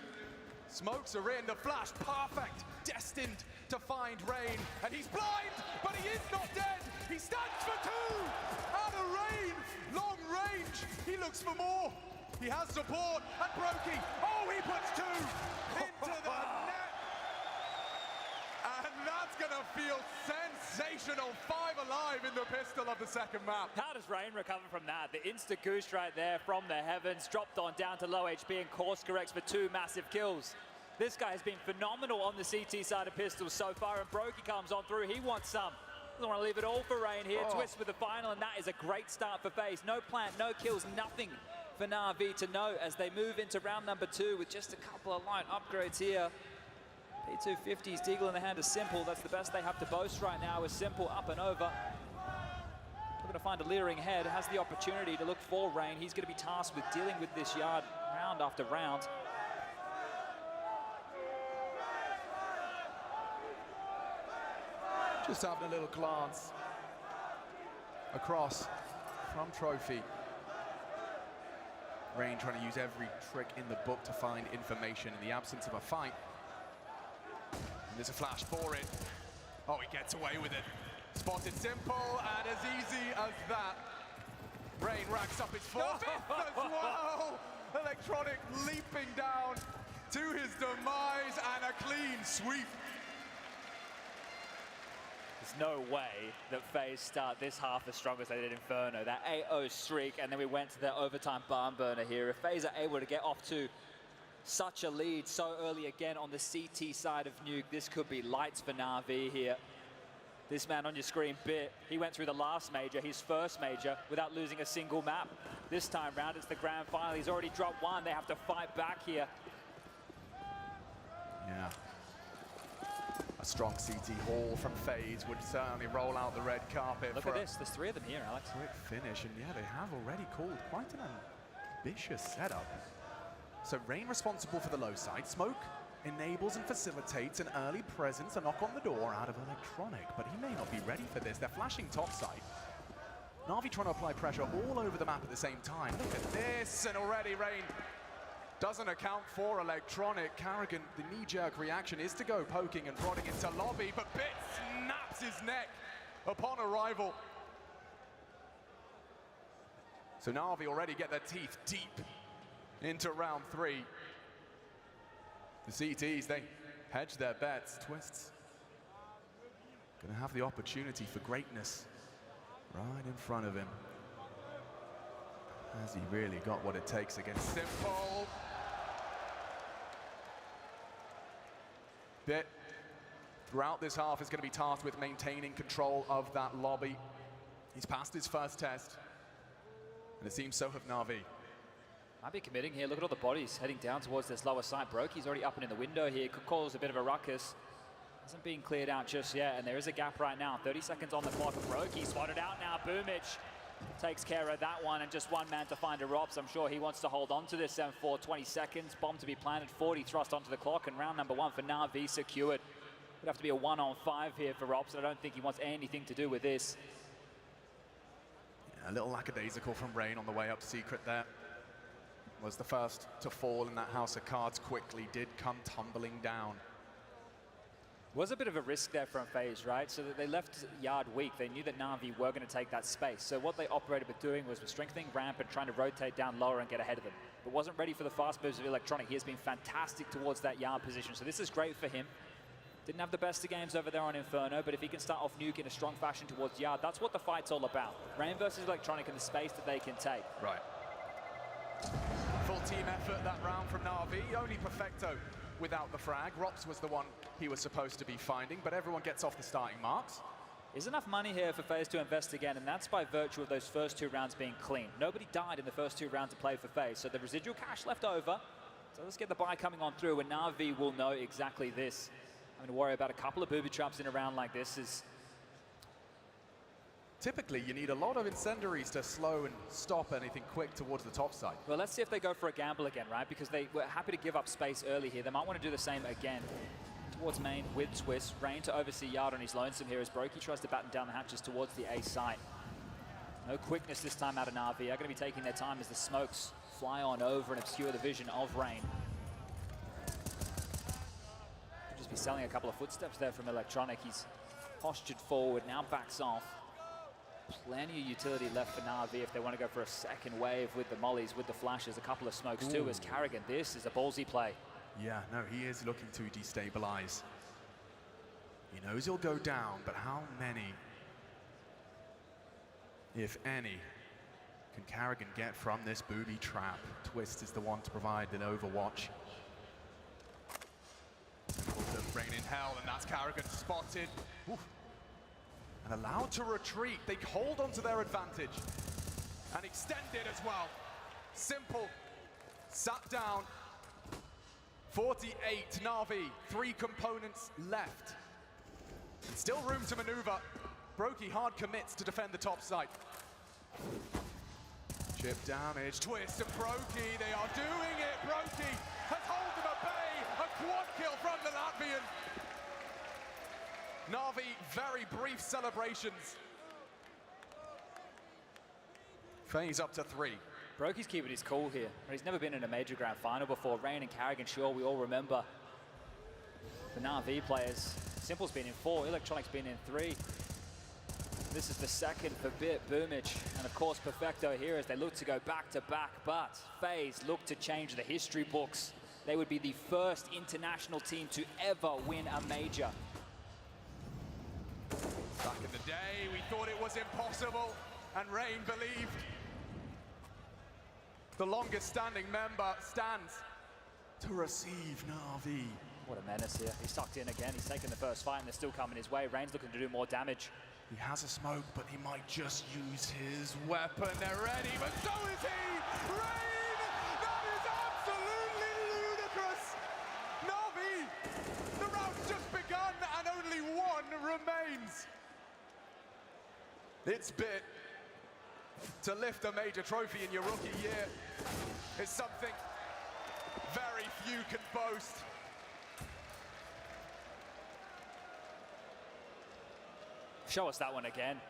Smokes are in, the flash, perfect, destined to find Rain, and he's blind, but he is not dead. He stands for 2, out of Rain, long range, he looks for more. He has support, and Brokey, oh, he puts 2 into the net. And that's gonna feel sensational. 5 alive in the pistol of the second map. How does Rain recover from that? The insta-goose right there from the heavens, dropped on down to low HP and course corrects for 2 massive kills. This guy has been phenomenal on the CT side of pistols so far, and Brokey comes on through. He wants some. Doesn't want to leave it all for Rain here. Twist with the final, and that is a great start for FaZe. No plant, no kills, nothing for Navi to know as they move into round number 2 with just a couple of light upgrades here. P250s, Deagle in the hand of Simple. That's the best they have to boast right now with Simple up and over. We're going to find a leering head, has the opportunity to look for Rain. He's going to be tasked with dealing with this yard round round after round. Just having a little glance across from Trophy. Rain trying to use every trick in the book to find information in the absence of a fight. And there's a flash for it. Oh, he gets away with it. Spotted simple and as easy as that. Rain racks up his fourth as well. Electronic leaping down to his demise and a clean sweep. There's no way that FaZe start this half as strong as they did Inferno. That 8-0 streak, and then we went to the overtime barn burner here. If FaZe are able to get off to such a lead so early again on the CT side of Nuke, this could be lights for NAVI here. This man on your screen, Bit, he went through the last major, his first major, without losing a single map. This time round, it's the grand final. He's already dropped one. They have to fight back here. Yeah. A strong CT haul from FaZe would certainly roll out the red carpet. Look at this, there's 3 of them here, Alex. Quick finish, and yeah, they have already called quite an ambitious setup. So Rain responsible for the low side. Smoke enables and facilitates an early presence, a knock on the door out of Electronic, but he may not be ready for this. They're flashing top side. NAVI trying to apply pressure all over the map at the same time. Look at this, and already Rain doesn't account for Electronic. Carrigan, the knee-jerk reaction is to go poking and prodding into lobby, but Bit snaps his neck upon arrival. So NAVI already get their teeth deep into round 3. The CTs, they hedge their bets. Twists gonna have the opportunity for greatness right in front of him. Has he really got what it takes against Simple? Bit throughout this half is going to be tasked with maintaining control of that lobby. He's passed his first test, and it seems so have NAVI. Might be committing here. Look at all the bodies heading down towards this lower side. Brokey's already up and in the window here. Could cause a bit of a ruckus. Hasn't been cleared out just yet, and there is a gap right now. 30 seconds on the clock. Brokey spotted out now. Boomich takes care of that one, and just one man to find a Rops. I'm sure he wants to hold on to this 7-4, 20 seconds. Bomb to be planted, 40 thrust onto the clock, and round number 1 for NAVI secured. Would have to be a 1-on-5 here for Rops, and I don't think he wants anything to do with this. Yeah, a little lackadaisical from Rain on the way up secret there. Was the first to fall in that house of cards quickly, did come tumbling down. Was a bit of a risk there from FaZe, right? So that they left Yard weak. They knew that NAVI were going to take that space. So what they operated with doing was strengthening ramp and trying to rotate down lower and get ahead of them. But wasn't ready for the fast moves of Electronic. He has been fantastic towards that Yard position. So this is great for him. Didn't have the best of games over there on Inferno, but if he can start off Nuke in a strong fashion towards Yard, that's what the fight's all about. Rain versus Electronic and the space that they can take. Right. Full team effort that round from NAVI. Only Perfecto without the frag. Rops was the one he was supposed to be finding, but everyone gets off the starting marks. There's enough money here for FaZe to invest again, and that's by virtue of those first 2 rounds being clean. Nobody died in the first 2 rounds to play for FaZe, so the residual cash left over. So let's get the buy coming on through, and NAVI will know exactly this. Having to worry about a couple of booby traps in a round like this is... Typically, you need a lot of incendiaries to slow and stop anything quick towards the top side. Well, let's see if they go for a gamble again, right? Because they were happy to give up space early here. They might want to do the same again. Towards main with Twist. Rain to oversee Yard on his lonesome here as Brokey tries to batten down the hatches towards the A site. No quickness this time out of NAVI. They're going to be taking their time as the smokes fly on over and obscure the vision of Rain. Could just be selling a couple of footsteps there from Electronic. He's postured forward, now backs off. Plenty of utility left for NAVI if they want to go for a second wave with the mollies, with the flashes, a couple of smokes too as Carrigan. This is a ballsy play. Yeah, no, he is looking to destabilize. He knows he'll go down, but how many, if any, can Carrigan get from this booby trap? Twist is the one to provide the overwatch. Rain in hell, and that's Carrigan spotted. Oof. And allowed to retreat. They hold on to their advantage and extend it as well. Simple, sat down. 48 NAVI, 3 components left. And still room to maneuver. Brokey hard commits to defend the top side. Chip damage, twist and Brokey, they are doing it. Brokey has held them at bay. A quad kill from the Latvian. NAVI, very brief celebrations. FaZe up to 3. Brokey's keeping his cool here. He's never been in a major grand final before. Rain and Carrigan, sure, we all remember. The NAVI players, Simple's been in 4, Electronic's been in 3. This is the second for Bit, Boomage, and of course Perfecto here as they look to go back to back, but FaZe look to change the history books. They would be the first international team to ever win a major. Back in the day, we thought it was impossible, and Rain believed. The longest standing member stands to receive NAVI. What a menace here. He's tucked in again. He's taken the first fight and they're still coming his way. Rain's looking to do more damage. He has a smoke, but he might just use his weapon. They're ready, but so is he! Rain! That is absolutely ludicrous! NAVI! The round's just begun and only one remains. It's Bit. To lift a major trophy in your rookie year is something very few can boast. Show us that one again.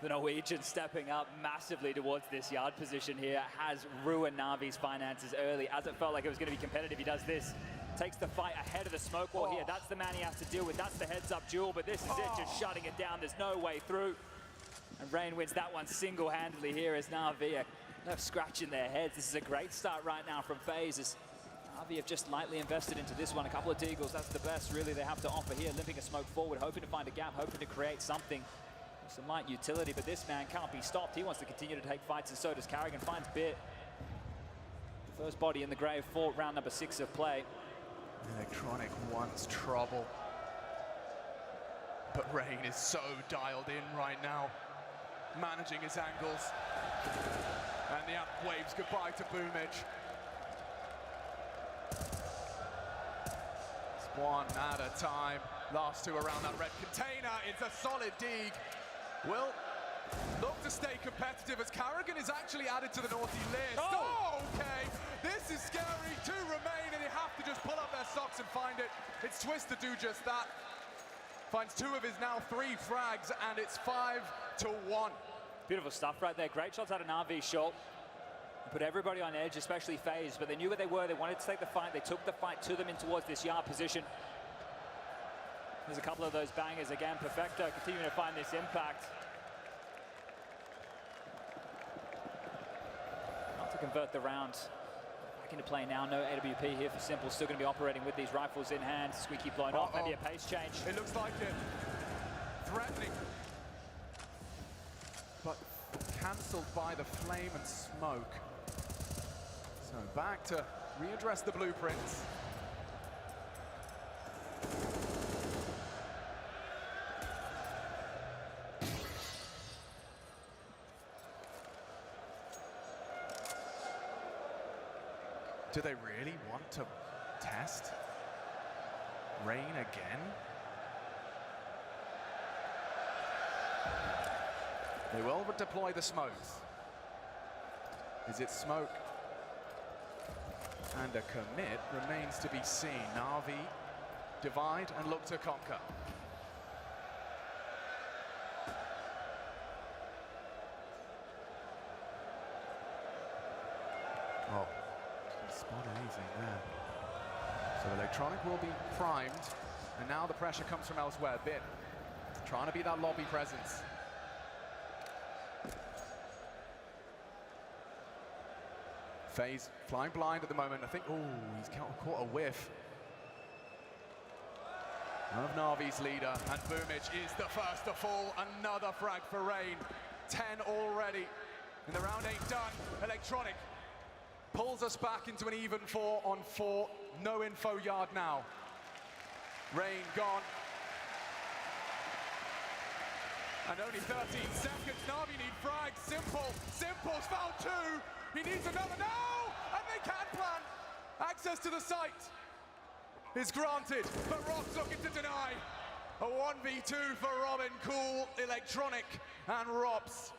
The Norwegian stepping up massively towards this yard position here has ruined Navi's finances early, as it felt like it was going to be competitive. He does this, takes the fight ahead of the smoke wall here. That's the man he has to deal with. That's the heads-up duel, but this is it, just shutting it down. There's no way through. And Rain wins that one single-handedly here as NAVI are left scratching their heads. This is a great start right now from FaZe as NAVI have just lightly invested into this one. A couple of deagles, that's the best really they have to offer here. Limping a smoke forward, hoping to find a gap, hoping to create something. Some light utility, but this man can't be stopped. He wants to continue to take fights, and so does Carrigan. Finds Bit. The first body in the grave for round number 6 of play. Electronic wants trouble. But Rain is so dialed in right now. Managing his angles. And the app waves goodbye to Boomage. It's one at a time. Last two around that red container. It's a solid dig. Will look to stay competitive as Carrigan is actually added to the Naughty list. Oh, okay. This is scary. 2 remain and they have to just pull up their socks and find it. It's Twist to do just that. Finds 2 of his now 3 frags, and it's 5-1. Beautiful stuff right there. Great shots out of NAVI shot. Put everybody on edge, especially FaZe, but they knew what they were. They wanted to take the fight. They took the fight to them in towards this yard position. There's a couple of those bangers again. Perfecto continuing to find this impact. Not to convert the round back into play now. No AWP here for Simple. Still going to be operating with these rifles in hand. Squeaky blown off. Maybe a pace change. It looks like it. Threatening. But cancelled by the flame and smoke. So back to readdress the blueprints. Do they really want to test Rain again? They will deploy the smokes. Is it smoke? And a commit remains to be seen. NAVI divide and look to conquer. Oh. Spot anything there. So Electronic will be primed, and now the pressure comes from elsewhere. Bit trying to be that lobby presence. FaZe flying blind at the moment. I think, oh, he's caught a whiff of NAVI's leader, and Boomage is the first to fall. Another frag for Rain. 10 already, and the round ain't done. Electronic pulls us back into an even 4-on-4. No info yard now. Rain gone. And only 13 seconds. NAVI need frags. Simple's found 2. He needs another now! And they can plan. Access to the site is granted, but Rob's looking to deny. A 1v2 for Robin, Cool, Electronic, and Robs.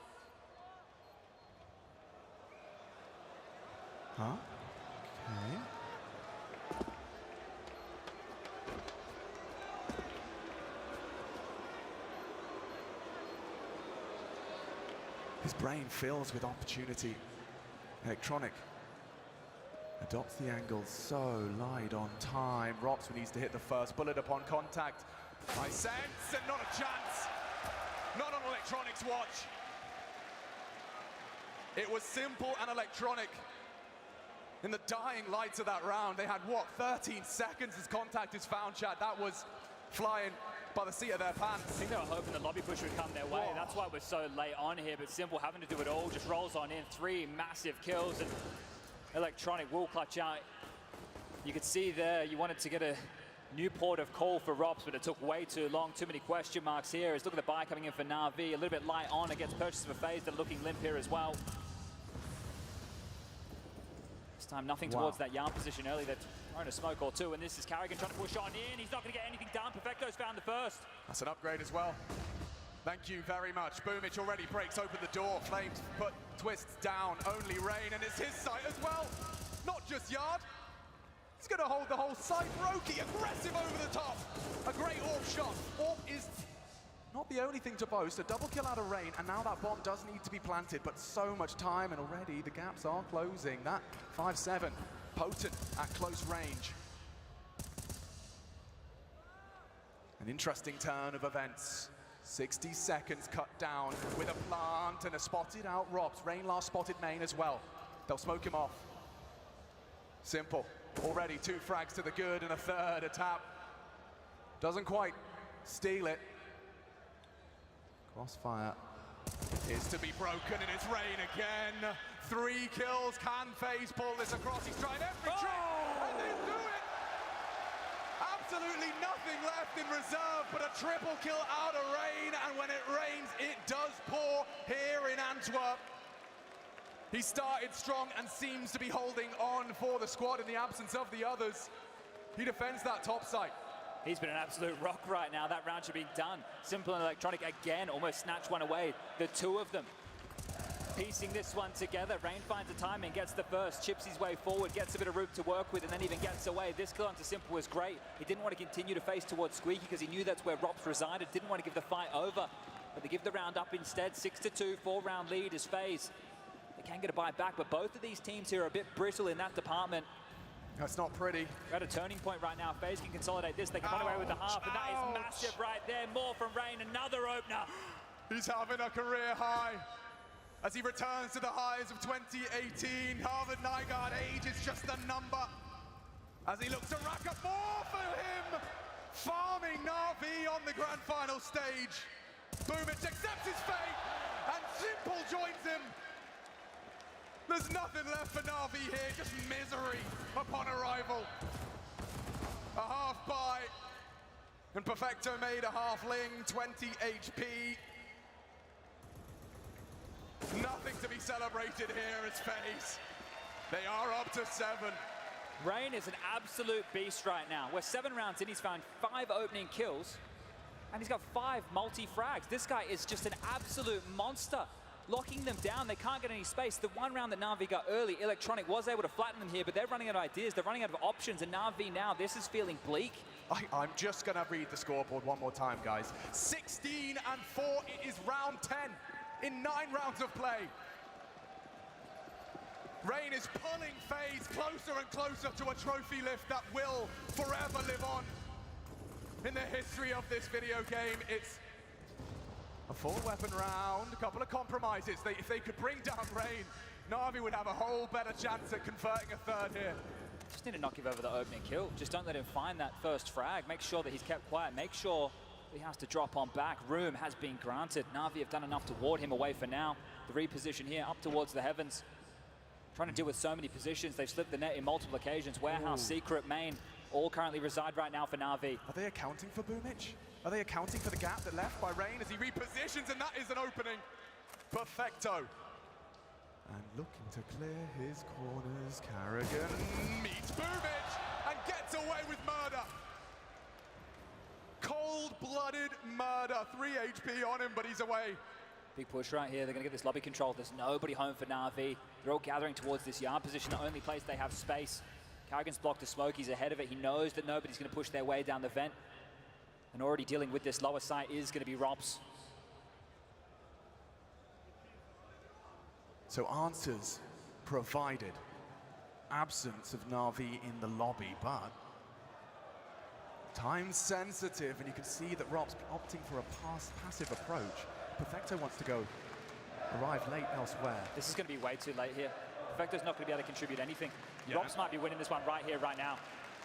Huh? Okay. His brain fills with opportunity. Electronic adopts the angle so light on time. Rops needs to hit the first bullet upon contact. I sense, and not a chance. Not on Electronic's watch. It was simple and Electronic. In the dying lights of that round, they had, what, 13 seconds as contact is found, chat. That was flying by the seat of their pants. I think they were hoping the lobby push would come their way. That's why we're so late on here, but Simple having to do it all, just rolls on in. 3 massive kills, and Electronic will clutch out. You could see there, you wanted to get a new port of call for Rops, but it took way too long. Too many question marks here. Look at the buy coming in for NAVI. A little bit light on against purchase of a phase. They're looking limp here as well. This time, nothing towards that Yarn position early. They've thrown a smoke or two, and this is Carrigan trying to push on in. He's not going to get anything done. Perfecto's found the first. That's an upgrade as well. Thank you very much. Boomich already breaks open the door. Flames put Twists down. Only Rain, and it's his site as well. Not just Yard. He's going to hold the whole site. Roki, aggressive over the top. A great AWP shot. AWP is not the only thing to boast. A double kill out of Rain, and now that bomb does need to be planted, but so much time, and already the gaps are closing. That 5-7, potent at close range. An interesting turn of events. 60 seconds cut down with a plant and a spotted out Robs. Rain last spotted main as well. They'll smoke him off. Simple. Already 2 frags to the good and a third. A tap. Doesn't quite steal it. Crossfire is to be broken, and it's Rain again. 3 kills. Can FaZe pull this across? He's tried every trick, and they do it. Absolutely nothing left in reserve, but a triple kill out of Rain, and when it rains, it does pour here in Antwerp. He started strong and seems to be holding on for the squad in the absence of the others. He defends that top site. He's been an absolute rock right now. That round should be done. Simple and Electronic again, almost snatched one away. The 2 of them piecing this one together. Rain finds the timing, gets the first, chips his way forward, gets a bit of room to work with, and then even gets away. This kill onto Simple was great. He didn't want to continue to face towards Squeaky because he knew that's where Rops resided. Didn't want to give the fight over, but they give the round up instead. 6-2, 4-round lead is FaZe. They can get a bite back, but both of these teams here are a bit brittle in that department. That's not pretty. We're at a turning point right now. FaZe can consolidate this. They can run away with the half, and that is massive right there. More from Rain, another opener. He's having a career high as he returns to the highs of 2018. Harvard Nygaard, age is just a number. As he looks to rack up more for him. Farming NAVI on the grand final stage. Boomich accepts his fate, and Simple joins him. There's nothing left for NAVI here, just misery upon arrival. A half buy, and Perfecto made a half ling, 20 HP. Nothing to be celebrated here as FaZe. They are up to 7. Rain is an absolute beast right now. We're 7 rounds in, he's found 5 opening kills, and he's got 5 multi-frags. This guy is just an absolute monster. Locking them down, they can't get any space. The 1 round that NAVI got early, Electronic was able to flatten them here, but they're running out of ideas, they're running out of options, and NAVI now, this is feeling bleak. I'm just gonna read the scoreboard one more time, guys. 16-4, it is round 10 in 9 rounds of play. Rain is pulling FaZe closer and closer to a trophy lift that will forever live on. In the history of this video game, it's a 4-weapon round, a couple of compromises. If they could bring down Rain, NAVI would have a whole better chance at converting a third here. Just need to not give over the opening kill. Just don't let him find that first frag. Make sure that he's kept quiet. Make sure he has to drop on back. Room has been granted. NAVI have done enough to ward him away for now. The reposition here up towards the heavens. Trying to deal with so many positions. They've slipped the net in multiple occasions. Warehouse, secret, main, all currently reside right now for NAVI. Are they accounting for Boomich? Are they accounting for the gap that left by Rain as he repositions, and that is an opening? Perfecto. And looking to clear his corners, Carrigan meets Boomich and gets away with murder. Cold-blooded murder. 3 HP on him, but he's away. Big push right here. They're going to get this lobby control. There's nobody home for NAVI. They're all gathering towards this yard position, the only place they have space. Karrigan's blocked the smoke. He's ahead of it. He knows that nobody's going to push their way down the vent. And already dealing with this lower site is going to be Robs. So answers provided. Absence of NAVI in the lobby, but time sensitive, and you can see that Rob's opting for a passive approach. Perfecto wants to arrive late elsewhere. This is going to be way too late here. Perfecto's not going to be able to contribute anything. Yeah. Robs might be winning this one right here, right now.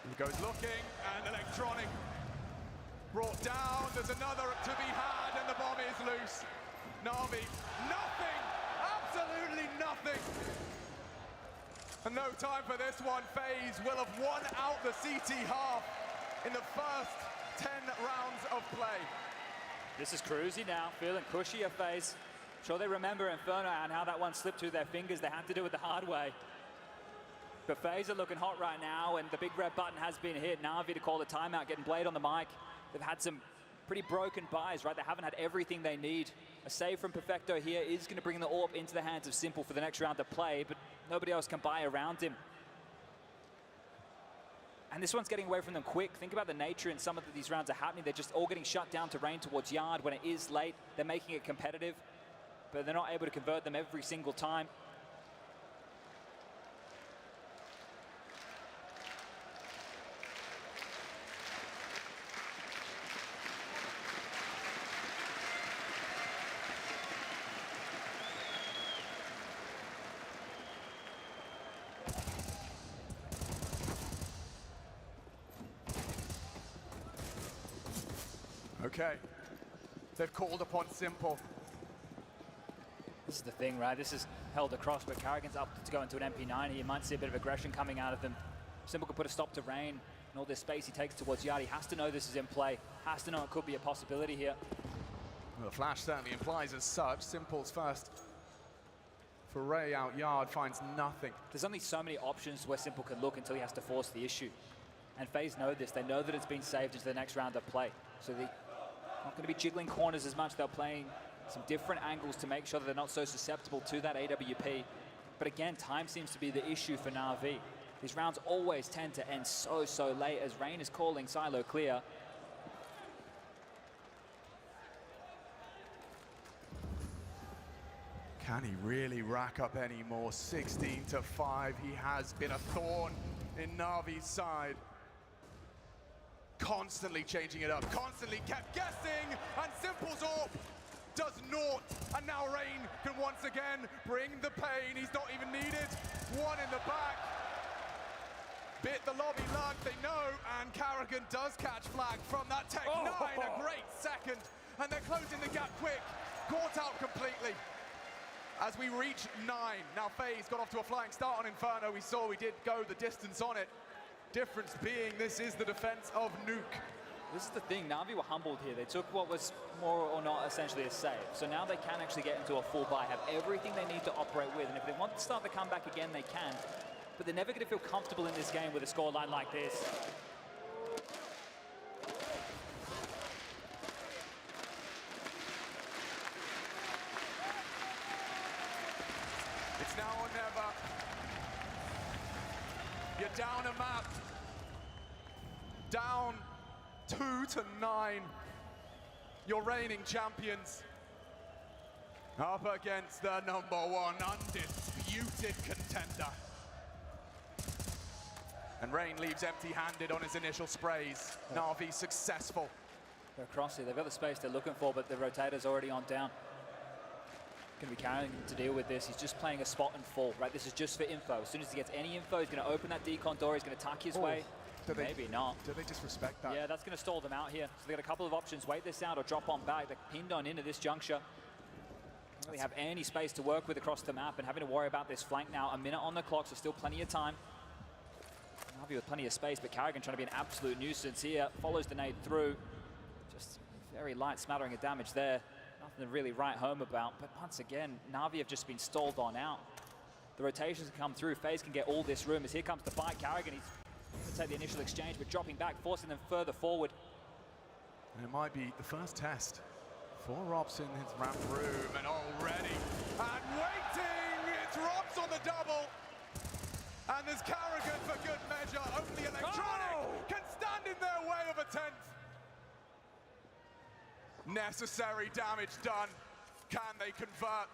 He goes looking, and Electronic brought down. There's another to be had, and the bomb is loose. NAVI, nothing, absolutely nothing. And no time for this one. FaZe will have won out the CT half in the first 10 rounds of play. This is cruisy now, feeling cushy at FaZe. Sure they remember Inferno and how that one slipped through their fingers. They had to do it the hard way. But FaZe are looking hot right now, and the big red button has been hit. NAVI to call the timeout, getting Blade on the mic. They've had some pretty broken buys, right? They haven't had everything they need. A save from Perfecto here is going to bring the AWP into the hands of Simple for the next round of play, but nobody else can buy around him. And this one's getting away from them quick. Think about the nature in some of these rounds are happening. They're just all getting shut down to rain towards yard. When it is late, they're making it competitive, but they're not able to convert them every single time. Okay, they've called upon Simple. This is the thing, right? This is held across, but Karrigan's up to go into an MP9. You might see a bit of aggression coming out of them. Simple could put a stop to rain and all this space he takes towards yard. He has to know this is in play, has to know it could be a possibility here. Well, the flash certainly implies as such. Simple's first foray out yard finds nothing. There's only so many options where Simple can look until he has to force the issue. And FaZe know this. They know that it's been saved into the next round of play. So they're not going to be jiggling corners as much. They're playing some different angles to make sure that they're not so susceptible to that AWP. But again, time seems to be the issue for NAVI. These rounds always tend to end so late as Rain is calling silo clear. Can he really rack up any more? 16-5. He has been a thorn in Navi's side. Constantly changing it up, constantly kept guessing, and Simple's AWP does naught. And now Rain can once again bring the pain. He's not even needed. One in the back. Bit the lobby lug, they know, and Karrigan does catch flag from that Tech 9. A great second, and they're closing the gap quick. Caught out completely. As we reach 9, now FaZe got off to a flying start on Inferno. We saw we did go the distance on it. Difference being this is the defense of Nuke. This is the thing, Navi were humbled here. They took what was more or not essentially a save. So now they can actually get into a full buy, have everything they need to operate with. And if they want to start the comeback again, they can. But they're never going to feel comfortable in this game with a scoreline like this. It's now or never. You're down a map. Down 2-9. You're reigning champions. Up against the #1 undisputed contender. And Rain leaves empty-handed on his initial sprays. Navi successful. They're across here. They've got the space they're looking for, but the rotator's already on down. Going to be carrying him to deal with this. He's just playing a spot and fall, right? This is just for info. As soon as he gets any info, he's going to open that decon door. He's going to tuck his way. Maybe not. Do they disrespect that? Yeah, that's going to stall them out here. So they got a couple of options. Wait this out or drop on back. They're pinned on into this juncture. Don't really have any space to work with across the map, and having to worry about this flank now. A minute on the clock, so still plenty of time. Navi with plenty of space, but Karrigan trying to be an absolute nuisance here. Follows the nade through. Just very light smattering of damage there. Nothing to really write home about. But once again, Navi have just been stalled on out. The rotations can come through. FaZe can get all this room as here comes the fight. Karrigan, he's going to take the initial exchange, but dropping back, forcing them further forward. And it might be the first test for Robs in his ramp room, and already, and waiting, it's Robs on the double. And there's Carrigan for good measure. Only Electronic can stand in their way of a 10th. Necessary damage done. Can they convert?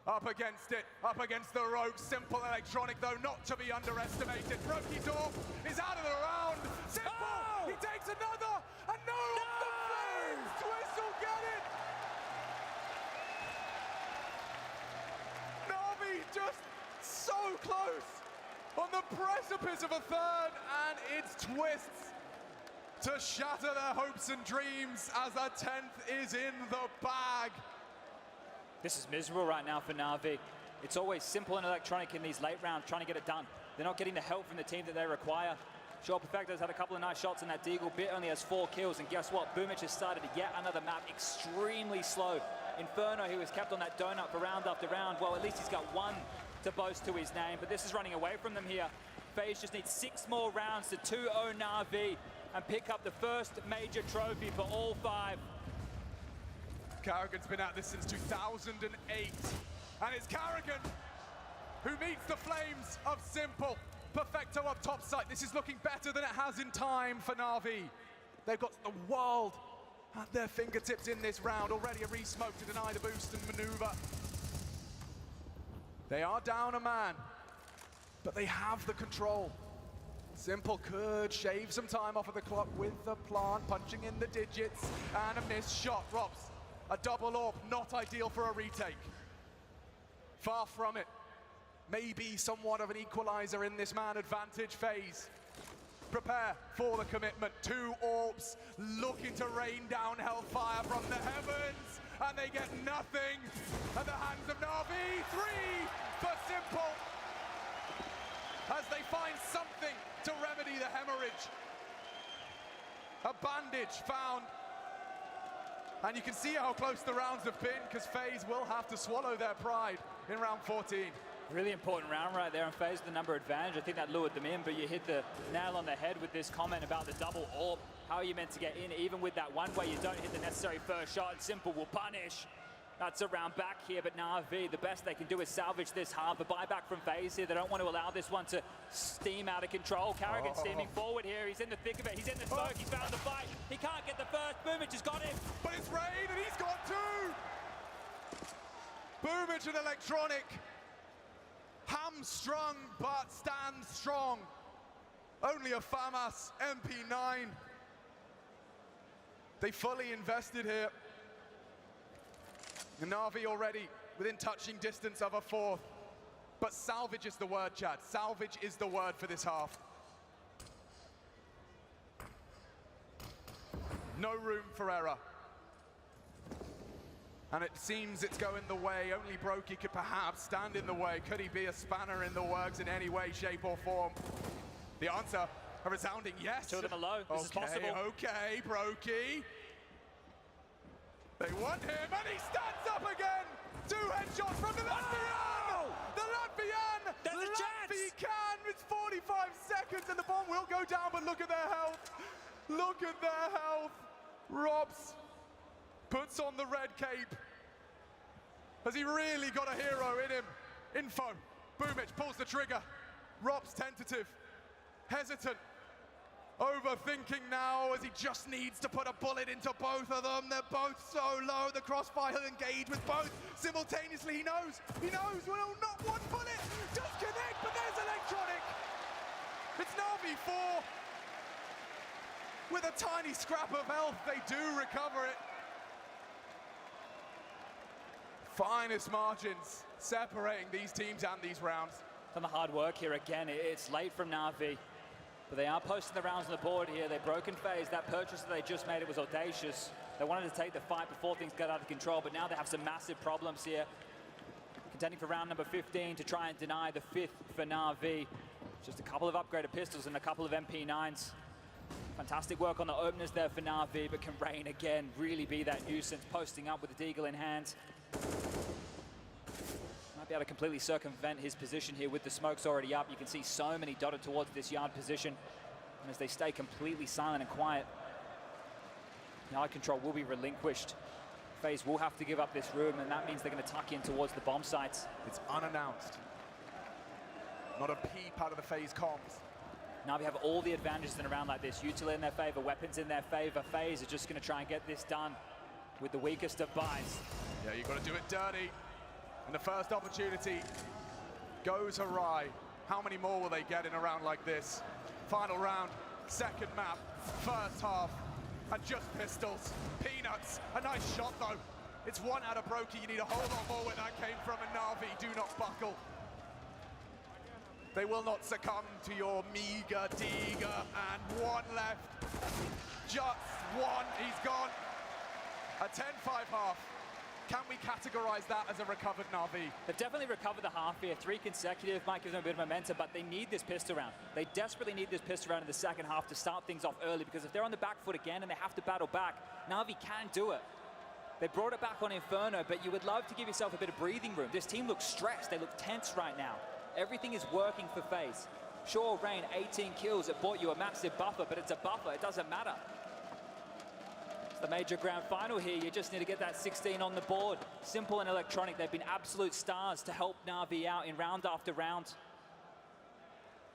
Up against it, up against the ropes. Simple Electronic, though, not to be underestimated. Broky's off, is out of the round. Simple, he takes another, and no! The Flames! Twist will get it! NAVI just so close on the precipice of a third, and it's Twists to shatter their hopes and dreams as a 10th is in the bag. This is miserable right now for NAVI. It's always Simple and Electronic in these late rounds trying to get it done. They're not getting the help from the team that they require. Sure, Perfecto's had a couple of nice shots in that Deagle. Bit only has 4 kills, and guess what? Boomich has started yet another map extremely slow. Inferno, who was kept on that donut for round after round, well, at least he's got 1 to boast to his name, but this is running away from them here. FaZe just needs 6 more rounds to 2-0 NAVI and pick up the first major trophy for all 5. Carrigan's been at this since 2008, and it's Carrigan who meets the flames of Simple. Perfecto up top side. This is looking better than it has in time for NAVI. They've got the world at their fingertips in this round. Already a re-smoke to deny the boost and maneuver. They are down a man, but they have the control. Simple could shave some time off of the clock with the plant, punching in the digits, and a missed shot. Robs, a double AWP, not ideal for a retake. Far from it. Maybe somewhat of an equalizer in this man advantage phase. Prepare for the commitment. 2 AWPs looking to rain down hellfire from the heavens, and they get nothing at the hands of NAVI. 3 for Simple as they find something to remedy the hemorrhage. A bandage found, and you can see how close the rounds have been, because FaZe will have to swallow their pride in round 14. Really important round right there, and FaZe the number advantage. I think that lured them in, but you hit the nail on the head with this comment about the double AWP. How are you meant to get in, even with that one way you don't hit the necessary first shot, and Simple will punish. That's a round back here, but NAVI, the best they can do is salvage this half. A buyback from FaZe here. They don't want to allow this one to steam out of control. Carrigan steaming forward here. He's in the thick of it. He's in the smoke. He's found the fight. He can't get the first. Boomich has got him. But it's Rain, and he's got 2! Boomich and Electronic. Hamstrung, but stand strong. Only a FAMAS MP9. They fully invested here. NAVI already within touching distance of a 4th. But salvage is the word, Chad. Salvage is the word for this half. No room for error. And it seems it's going the way. Only Brokey could perhaps stand in the way. Could he be a spanner in the works in any way, shape, or form? The answer, a resounding yes. 2 of them are low. This is possible. Okay, Brokey. They want him, and he stands up again! 2 headshots from the Latvian! The Latvian! There's a chance! Can! It's 45 seconds, and the bomb will go down, but look at their health! Look at their health! Robs puts on the red cape. Has he really got a hero in him? Info. Boomich pulls the trigger. Robs tentative. Hesitant. Overthinking now as he just needs to put a bullet into both of them. They're both so low. The crossfire will engage with both simultaneously. He knows. Well, not one bullet. Just connect, but there's Electronic. It's NAVI 4. With a tiny scrap of health, they do recover it. Finest margins separating these teams and these rounds. Done the hard work here again. It's late from NAVI. But they are posting the rounds on the board here. They've broken FaZe. That purchase that they just made, it was audacious. They wanted to take the fight before things got out of control, but now they have some massive problems here. Contending for round number 15 to try and deny the 5th for NAVI. Just a couple of upgraded pistols and a couple of MP9s. Fantastic work on the openers there for NAVI, but can Rain again really be that nuisance, posting up with the Deagle in hand. Might be able to completely circumvent his position here with the smokes already up. You can see so many dotted towards this yard position. And as they stay completely silent and quiet, yard control will be relinquished FaZe will have to give up this room, and that means they're going to tuck in towards the bomb sites. It's unannounced. Not a peep out of the FaZe comms. Now we have all the advantages in a round like this. Util in their favor, weapons in their favor. FaZe are just going to try and get this done with the weakest of buys. Yeah, you've got to do it dirty. And the first opportunity goes awry. How many more will they get in a round like this? Final round, second map, first half, and just pistols. Peanuts, a nice shot though. It's one out of Brokey. You need a whole lot more where that came from, and Navi do not buckle. They will not succumb to your meager Diga, and one left. Just one, he's gone. A 10-5 half. Can we categorize that as a recovered Navi? They've definitely recovered the half here. 3 consecutive might give them a bit of momentum, but they need this pistol round. They desperately need this pistol round in the second half to start things off early, because if they're on the back foot again and they have to battle back, Navi can do it. They brought it back on Inferno, but you would love to give yourself a bit of breathing room. This team looks stressed. They look tense right now. Everything is working for FaZe. Sure, Rain, 18 kills. It bought you a massive buffer, but it's a buffer. It doesn't matter. It's the major grand final here. You just need to get that 16 on the board. Simple and Electronic, they've been absolute stars to help Navi out in round after round.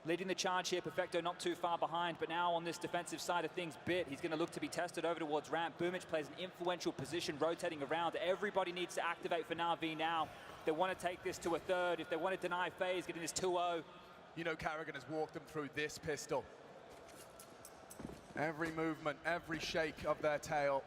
Leading the charge here, Perfecto not too far behind, but now on this defensive side of things, Bit, he's going to look to be tested over towards ramp. Boomich plays an influential position, rotating around. Everybody needs to activate for Navi now. If they want to take this to a third, if they want to deny FaZe, getting this 2-0. You know Carrigan has walked them through this pistol. Every movement, every shake of their tail,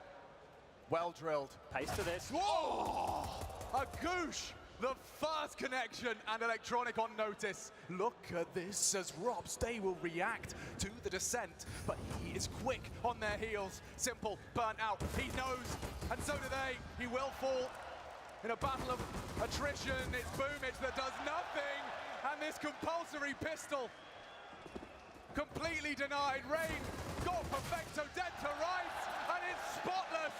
well drilled. Pace to this. Whoa! A goosh! The first connection, and Electronic on notice. Look at this as Robs, they will react to the descent, but he is quick on their heels. Simple, burnt out, he knows, and so do they. He will fall in a battle of attrition. It's Boomich that does nothing, and this compulsory pistol completely denied. Rain got Perfecto dead to rights, and it's spotless.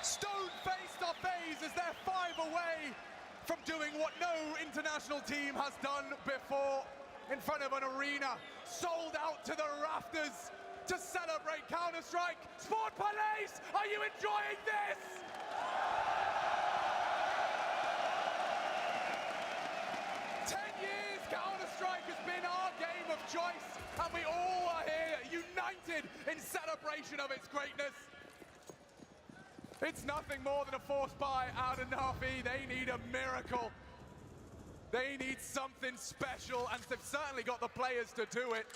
Stone-faced off FaZe as they're 5 away from doing what no international team has done before in front of an arena sold out to the rafters to celebrate Counter-Strike. Sport Police, are you enjoying this? Counter-Strike has been our game of choice, and we all are here united in celebration of its greatness. It's nothing more than a forced buy out of Navi. They need a miracle. They need something special, and they've certainly got the players to do it.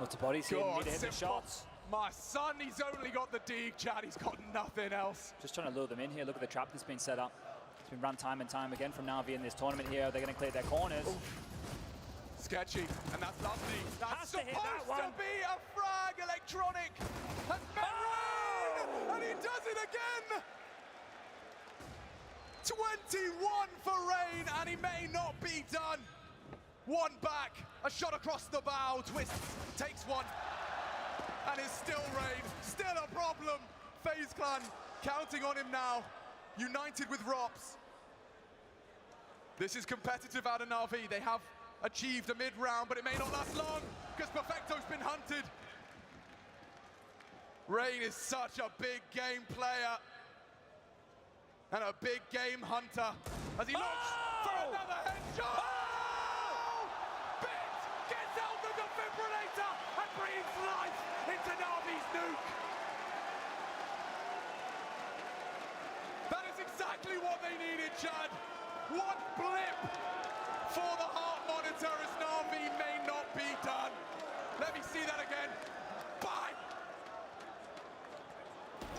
Lots of bodies here, need to hit the shots. My son, he's only got the dig, Chad. He's got nothing else. Just trying to lure them in here. Look at the trap that's been set up. It's been run time and time again from Navi in this tournament here. They're going to clear their corners. Ooh. Sketchy, and that's lovely. That's supposed to be a frag. Electronic has met Rain, and he does it again. 21 for Rain, and he may not be done. One back, a shot across the bow. Twist takes one, and it's still Rain. Still a problem. FaZe Clan counting on him now. United with Rops. This is competitive out of Navi. They have achieved a mid-round, but it may not last long because Perfecto's been hunted. Rain is such a big game player and a big game hunter as he looks for another headshot. Oh! Bit gets out the defibrillator and breathes life into Navi's nuke. That is exactly what they needed, Chad. One blip for the heart monitor as Navi may not be done. Let me see that again. Bye!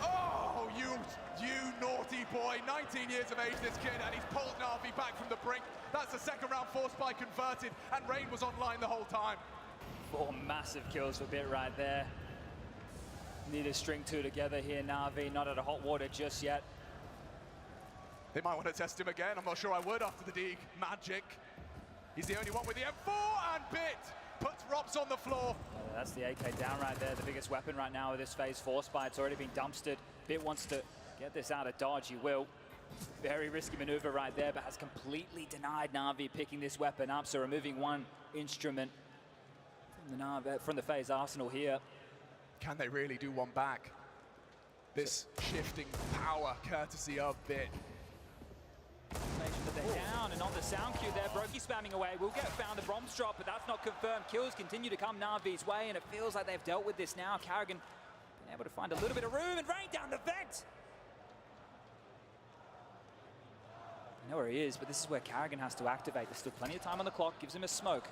Oh, you naughty boy. 19 years of age, this kid, and he's pulled Navi back from the brink. That's a second round force spy converted, and Rain was online the whole time. 4 massive kills for Bit right there. Need to string 2 together here, Navi. Not at a hot water just yet. They might want to test him again. I'm not sure I would after the dig. Magic. He's the only one with the M4, and Bit puts Rops on the floor. That's the AK down right there, the biggest weapon right now with this phase force spy. It's already been dumpstered. Bit wants to get this out of dodge, he will. Very risky maneuver right there, but has completely denied Navi picking this weapon up, so removing one instrument from the FaZe Arsenal here. Can they really do one back? This shifting power courtesy of Bit. But they're down, and on the sound cue there, Brokey spamming away. Will get found, the bombs drop, but that's not confirmed. Kills continue to come Navi's way, and it feels like they've dealt with this now. Carrigan been able to find a little bit of room, and Rain down the vent. I know where he is, but this is where Carrigan has to activate. There's still plenty of time on the clock, gives him a smoke.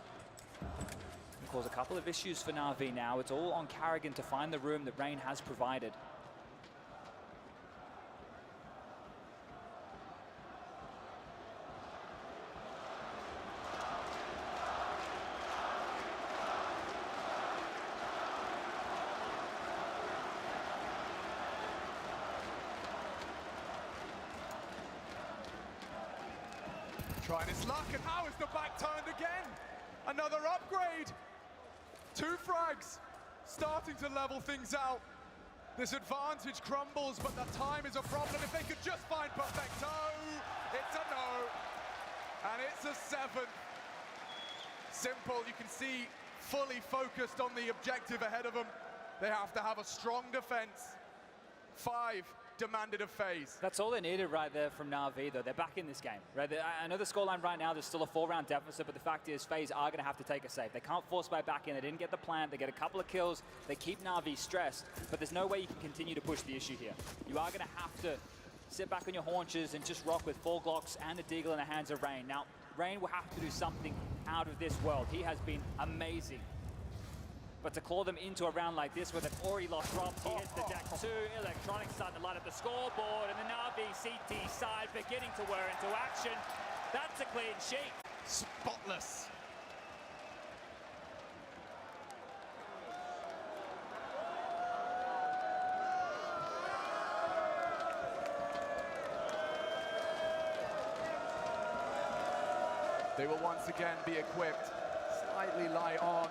Can cause a couple of issues for Navi now. It's all on Carrigan to find the room that Rain has provided. Trying his luck, and how is the back turned again? Another upgrade. 2 frags, starting to level things out. This advantage crumbles, but the time is a problem. If they could just find Perfecto, it's a no. And it's a 7th. Simple, you can see, fully focused on the objective ahead of them. They have to have a strong defense. 5 demanded of FaZe. That's all they needed right there from Na'Vi, though. They're back in this game. Right? I know the scoreline right now, there's still a 4-round deficit, but the fact is FaZe are going to have to take a save. They can't force by back in. They didn't get the plant. They get a couple of kills. They keep Na'Vi stressed, but there's no way you can continue to push the issue here. You are going to have to sit back on your haunches and just rock with 4 Glocks and a Deagle in the hands of Rain. Now, Rain will have to do something out of this world. He has been amazing. But to claw them into a round like this where they've already lost drops, he hits the deck too. Electronics starting to light up the scoreboard, and the Na'Vi CT side beginning to wear into action. That's a clean sheet. Spotless. They will once again be equipped slightly light on.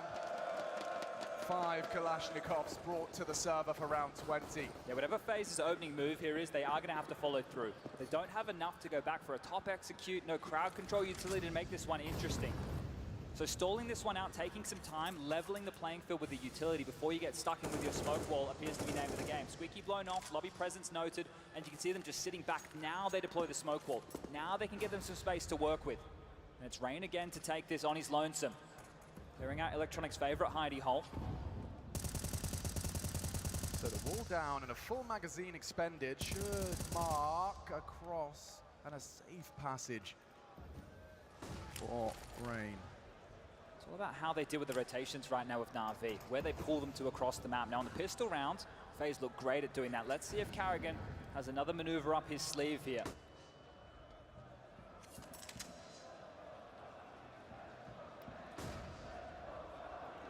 5 Kalashnikovs brought to the server for round 20. Yeah, whatever FaZe's opening move here is, they are going to have to follow through. They don't have enough to go back for a top execute, no crowd control utility to make this one interesting. So stalling this one out, taking some time, leveling the playing field with the utility before you get stuck in with your smoke wall appears to be the name of the game. Squeaky blown off, lobby presence noted, and you can see them just sitting back. Now they deploy the smoke wall. Now they can get them some space to work with. And it's Rain again to take this on his lonesome. Clearing out Electronics' favorite hidey hole. So the wall down and a full magazine expended should mark across and a safe passage for Rain. It's all about how they deal with the rotations right now with Na'Vi, where they pull them to across the map. Now on the pistol round, FaZe look great at doing that. Let's see if Carrigan has another maneuver up his sleeve here.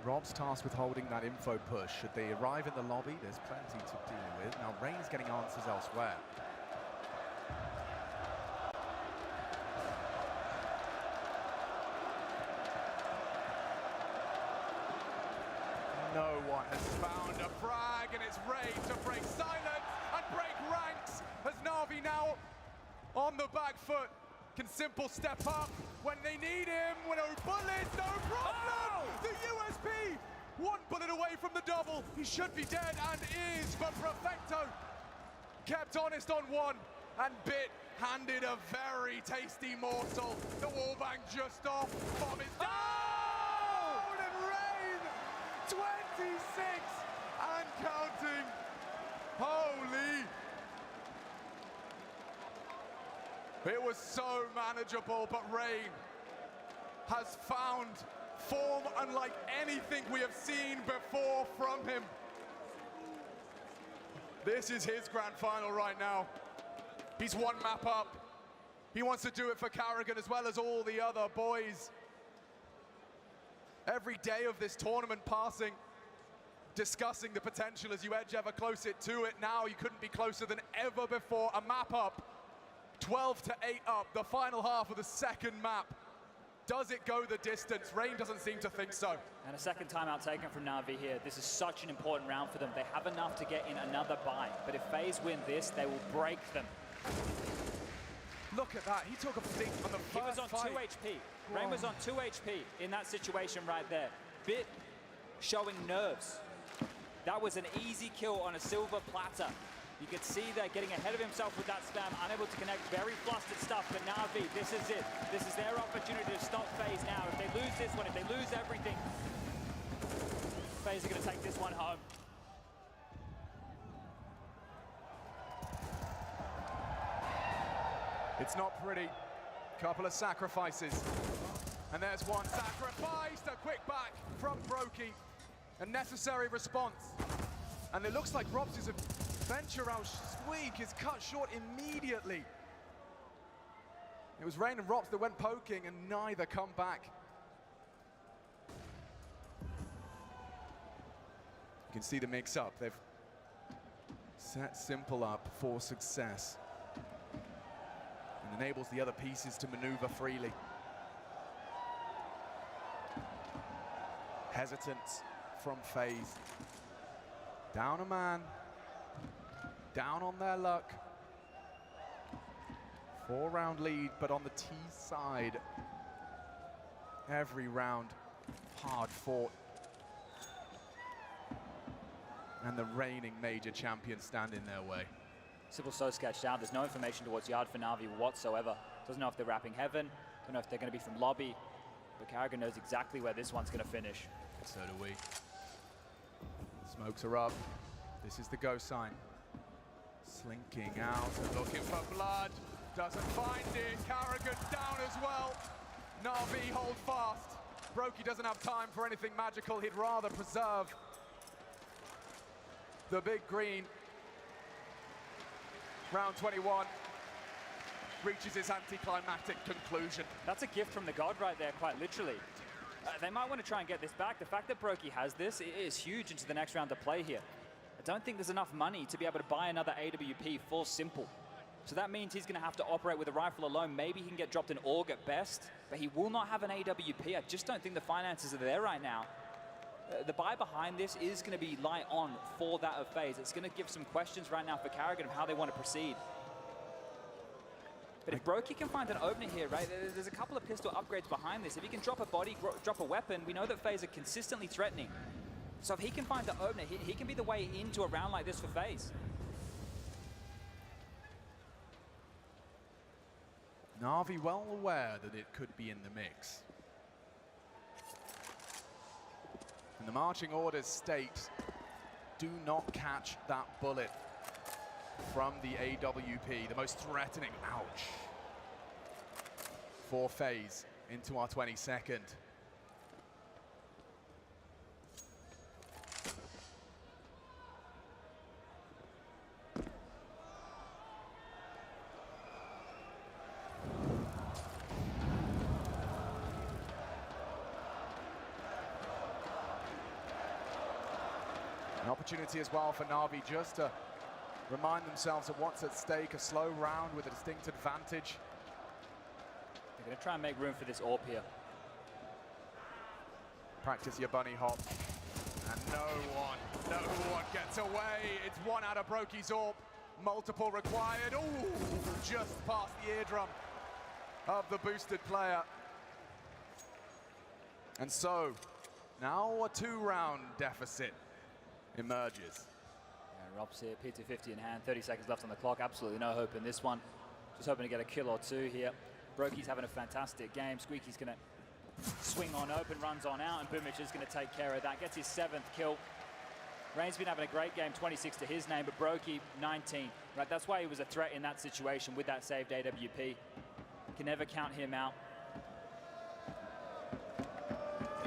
Rob's tasked with holding that info push. Should they arrive in the lobby, there's plenty to deal with. Now Rain's getting answers elsewhere. No one has found a frag, and it's Rain to break silence and break ranks as Na'Vi now on the back foot. Can Simple step up when they need him? No bullets, no problem! Oh! The USP! 1 bullet away from the double. He should be dead and is, but Perfecto kept honest on 1, and Bit handed a very tasty morsel. The wallbang just off. Bomb is down! Oh! And Rain, 26 and counting. Holy! It was so manageable, but Rain has found form unlike anything we have seen before from him. This is his grand final right now. He's 1 map up. He wants to do it for Carrigan as well as all the other boys. Every day of this tournament passing, discussing the potential as you edge ever closer to it. Now you couldn't be closer than ever before. A map up. 12 to 8 up, the final half of the second map. Does it go the distance? Rain doesn't seem to think so. And a second timeout taken from Na'Vi here. This is such an important round for them. They have enough to get in another buy, but if FaZe win this, they will break them. Look at that, he took a fleet on the first He was on fight. 2 HP. Rain was on 2 HP in that situation right there. Bit showing nerves. That was an easy kill on a silver platter. You could see there getting ahead of himself with that spam, unable to connect, very flustered stuff, but NAVI, this is it. This is their opportunity to stop FaZe now. If they lose this one, if they lose everything, FaZe are going to take this one home. It's not pretty. Couple of sacrifices. And there's one sacrificed. A quick back from Brokey. A necessary response. And it looks like Robs' adventure around Squeak is cut short immediately. It was Rain and Robs that went poking and neither come back. You can see the mix up. They've set Simple up for success. And enables the other pieces to maneuver freely. Hesitance from FaZe. Down a man. Down on their luck. 4-round lead, but on the T side. Every round hard fought. And the reigning major champions stand in their way. Simple so sketched out. There's no information towards Yard for NAVI whatsoever. Doesn't know if they're wrapping Heaven. Don't know if they're going to be from lobby. But Carrigan knows exactly where this one's going to finish. So do we. Smokes are up. This is the go sign. Slinking out and looking for blood. Doesn't find it. Carrigan down as well. NAVI hold fast. Brokey doesn't have time for anything magical. He'd rather preserve the big green. Round 21 reaches its anticlimactic conclusion. That's a gift from the god right there, quite literally. They might want to try and get this back. The fact that Brokey has this is huge into the next round to play here. I don't think there's enough money to be able to buy another AWP for Simple. So that means he's going to have to operate with a rifle alone. Maybe he can get dropped an AUG at best, but he will not have an AWP. I just don't think the finances are there right now. The buy behind this is going to be light on for that of FaZe. It's going to give some questions right now for Carrigan of how they want to proceed. But if Brokey can find an opener here, right, there's a couple of pistol upgrades behind this. If he can drop a body, drop a weapon, we know that FaZe are consistently threatening. So if he can find the opener, he can be the way into a round like this for FaZe. NAVI well aware that it could be in the mix. And the marching orders state, do not catch that bullet from the AWP, the most threatening, ouch, for FaZe into our 22nd. An opportunity as well for NAVI just to remind themselves of what's at stake, a slow round with a distinct advantage. They're going to try and make room for this AWP here. Practice your bunny hop. And no one gets away. It's one out of Brokey's AWP. Multiple required. Ooh, just past the eardrum of the boosted player. And so, now a 2-round deficit emerges. Rob's here, P250 in hand, 30 seconds left on the clock. Absolutely no hope in this one. Just hoping to get a kill or two here. Brokey's having a fantastic game. Squeaky's going to swing on open, runs on out, and Boomich is going to take care of that. Gets his 7th kill. Rain's been having a great game, 26 to his name, but Brokey, 19. Right, that's why he was a threat in that situation with that saved AWP. Can never count him out.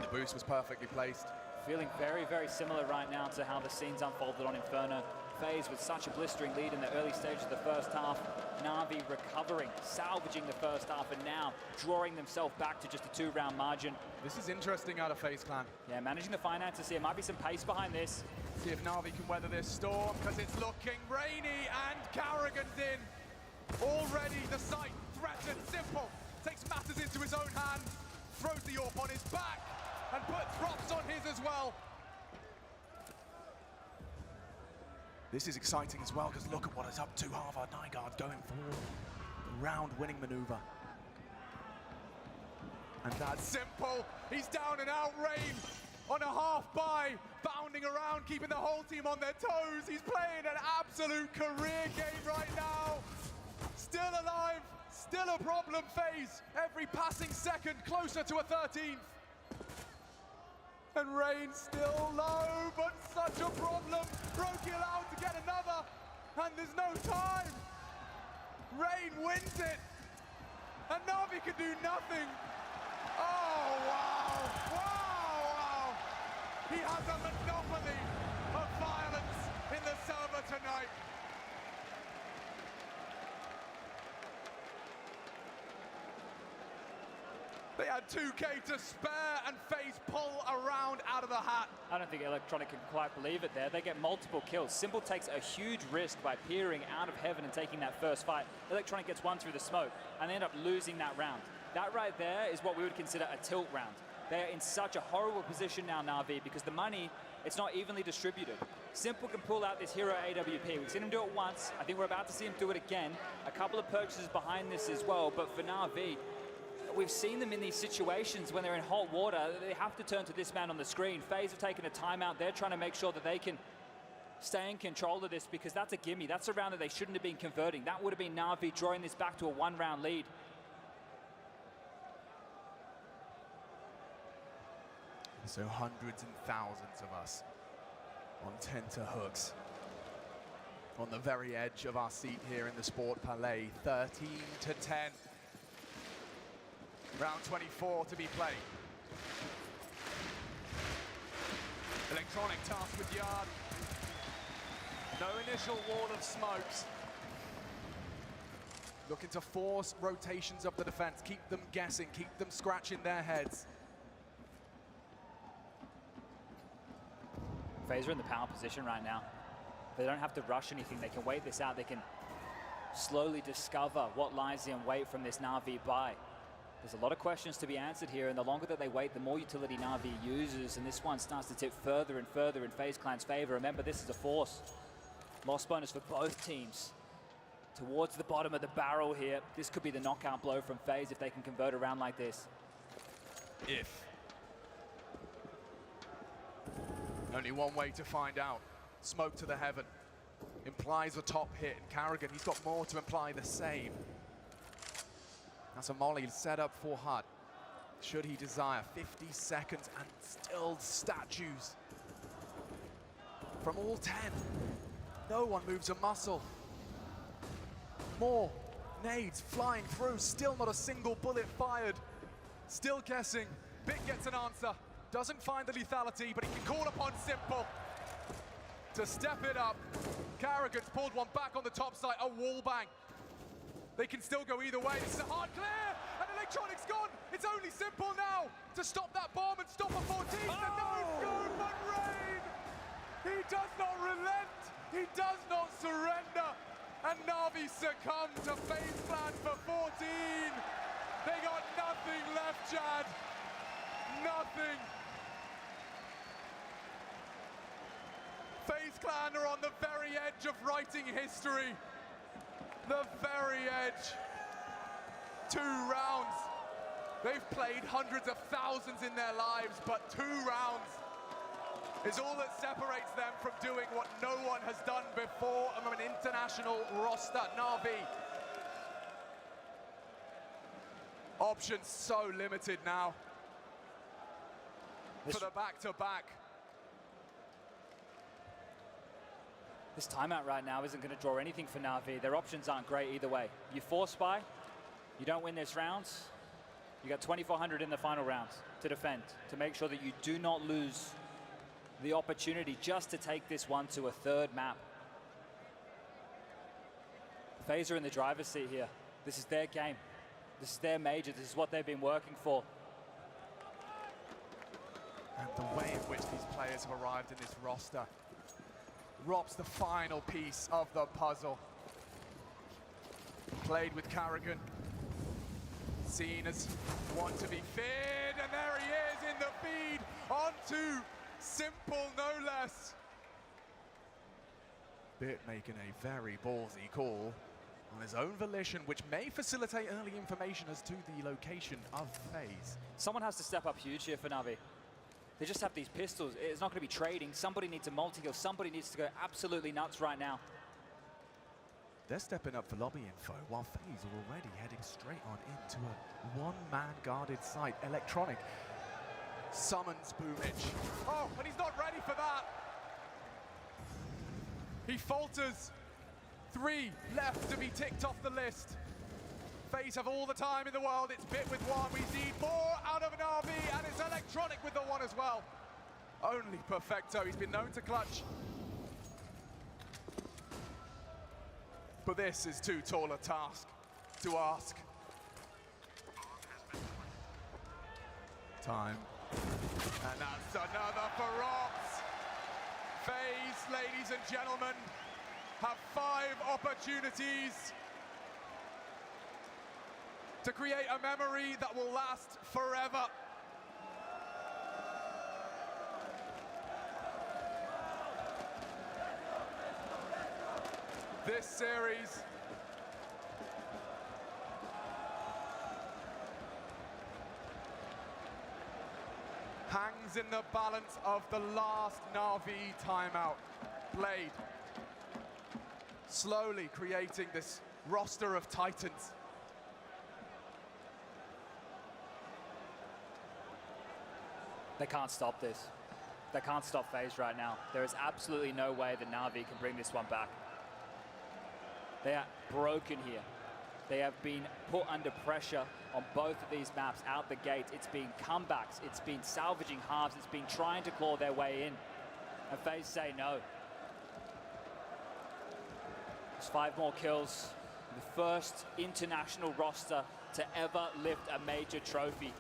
The boost was perfectly placed. Feeling very, very similar right now to how the scenes unfolded on Inferno. FaZe with such a blistering lead in the early stages of the first half. NAVI recovering, salvaging the first half, and now drawing themselves back to just a 2-round margin. This is interesting out of FaZe Clan. Yeah, managing the finances here. Might be some pace behind this. See if NAVI can weather this storm, because it's looking rainy, and Carrigan's in. Already the site threatened. Simple takes matters into his own hand, throws the AWP on his back, and puts Rops on his as well. This is exciting as well, because look at what it's up to. Harvard Nygaard going for the round-winning maneuver. And that's Simple. He's down and out, Rain. on a half bye, bounding around, keeping the whole team on their toes. He's playing an absolute career game right now. Still alive, still a problem phase. Every passing second closer to a 13th. And Rain still low, but such a problem. Roki allowed to get another, and there's no time. Rain wins it, and Navi can do nothing. Oh, wow, wow, wow. He has a monopoly of violence in the server tonight. They had 2K to spare, and FaZe pull around out of the hat. I don't think Electronic can quite believe it there. They get multiple kills. Simple takes a huge risk by peering out of heaven and taking that first fight. Electronic gets one through the smoke, and they end up losing that round. That right there is what we would consider a tilt round. They're in such a horrible position now, Navi, because the money, it's not evenly distributed. Simple can pull out this hero AWP. We've seen him do it once. I think we're about to see him do it again. A couple of purchases behind this as well, but for Navi, we've seen them in these situations when they're in hot water. They have to turn to this man on the screen. FaZe have taken a timeout. They're trying to make sure that they can stay in control of this, because that's a gimme. That's a round that they shouldn't have been converting. That would have been Navi drawing this back to a one-round lead. So hundreds and thousands of us on tenterhooks, on the very edge of our seat here in the Sport Palais. 13 to 10. Round 24 to be played. Electronic tasked with yard. No initial wall of smokes. Looking to force rotations of the defense, keep them guessing, keep them scratching their heads. FaZe are in the power position right now. They don't have to rush anything. They can wait this out. They can slowly discover what lies in wait from this Na'Vi buy. There's a lot of questions to be answered here, and the longer that they wait, the more utility Na'Vi uses, and this one starts to tip further and further in FaZe Clan's favor. Remember, this is a force. Loss bonus for both teams. Towards the bottom of the barrel here. This could be the knockout blow from FaZe if they can convert a round like this. If. Only one way to find out. Smoke to the heaven. Implies a top hit, and Carrigan, he's got more to imply the same. That's a molly set up for Hut. Should he desire. 50 seconds and still statues. From all 10. No one moves a muscle. More nades flying through. Still not a single bullet fired. Still guessing. Bit gets an answer. Doesn't find the lethality, but he can call upon Simple to step it up. Carrigan's pulled one back on the top side. A wall bang. They can still go either way. This is a hard clear, and Electronic's gone. It's only Simple now to stop that bomb and stop a 14. The no-scope, but Rain, he does not relent. He does not surrender. And Navi succumb to FaZe Clan for 14. They got nothing left, Chad. Nothing. FaZe Clan are on the very edge of writing history. The very edge. 2 rounds. They've played hundreds of thousands in their lives, but 2 rounds is all that separates them from doing what no one has done before on an international roster. Na'Vi. Options so limited now for the back-to-back. This timeout right now isn't going to draw anything for Na'Vi. Their options aren't great either way. You force buy, you don't win this round, you got 2,400 in the final round to defend, to make sure that you do not lose the opportunity just to take this one to a 3rd map. FaZe are in the driver's seat here. This is their game. This is their major. This is what they've been working for. And the way in which these players have arrived in this roster robs the final piece of the puzzle. Played with Carrigan. Seen as one to be feared, and there he is in the feed. Onto Simple, no less. Bit making a very ballsy call on his own volition, which may facilitate early information as to the location of FaZe. Someone has to step up huge here for Na'Vi. They just have these pistols. It's not going to be trading. Somebody needs a multi-kill. Somebody needs to go absolutely nuts right now. They're stepping up for lobby info, while FaZe are already heading straight on into a one-man guarded site. Electronic summons Boomich. Oh, and he's not ready for that. He falters. 3 left to be ticked off the list. FaZe have all the time in the world. It's bit with 1. We need more out of NAVI, and it's Electronic with the 1 as well. Only Perfecto. He's been known to clutch. But this is too tall a task to ask. Time. And that's another for Rops. FaZe, ladies and gentlemen, have 5 opportunities to create a memory that will last forever. This series hangs in the balance of the last NAVI timeout. Blade slowly creating this roster of titans. They can't stop this. They can't stop FaZe right now. There is absolutely no way that NAVI can bring this one back. They are broken here. They have been put under pressure on both of these maps out the gate. It's been comebacks, it's been salvaging halves, it's been trying to claw their way in. And FaZe say no. There's 5 more kills. The first international roster to ever lift a major trophy.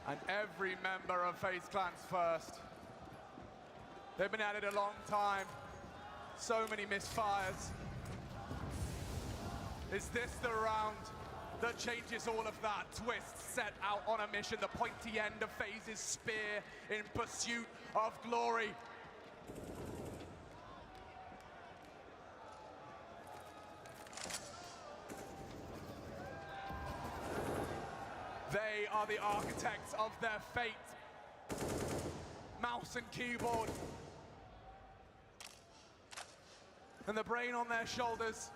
And every member of FaZe Clan's first. They've been at it a long time. So many misfires. Is this the round that changes all of that? Twist set out on a mission, the pointy end of FaZe's spear in pursuit of glory. They are the architects of their fate. Mouse and keyboard. And the brain on their shoulders.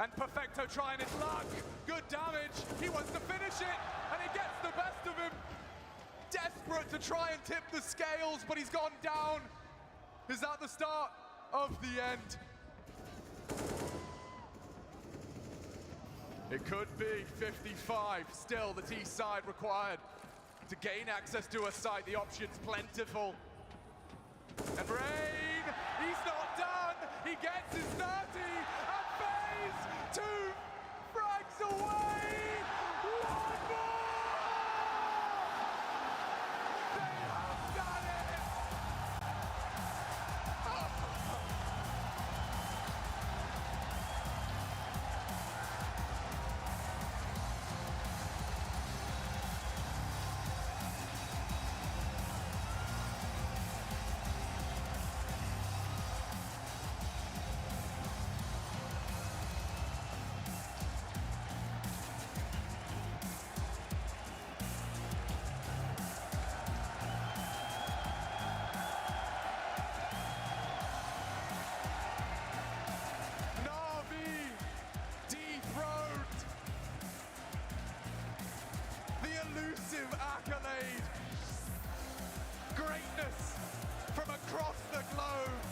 And Perfecto trying his luck. Good damage. He wants to finish it, and he gets the best of him. Desperate to try and tip the scales, but he's gone down. Is that the start of the end? It could be 55. Still, the T side required to gain access to a site. The options plentiful. And Rain, he's not done. He gets his 30. And FaZe 2 frags away. One more. They have done it. Accolade. Greatness from across the globe.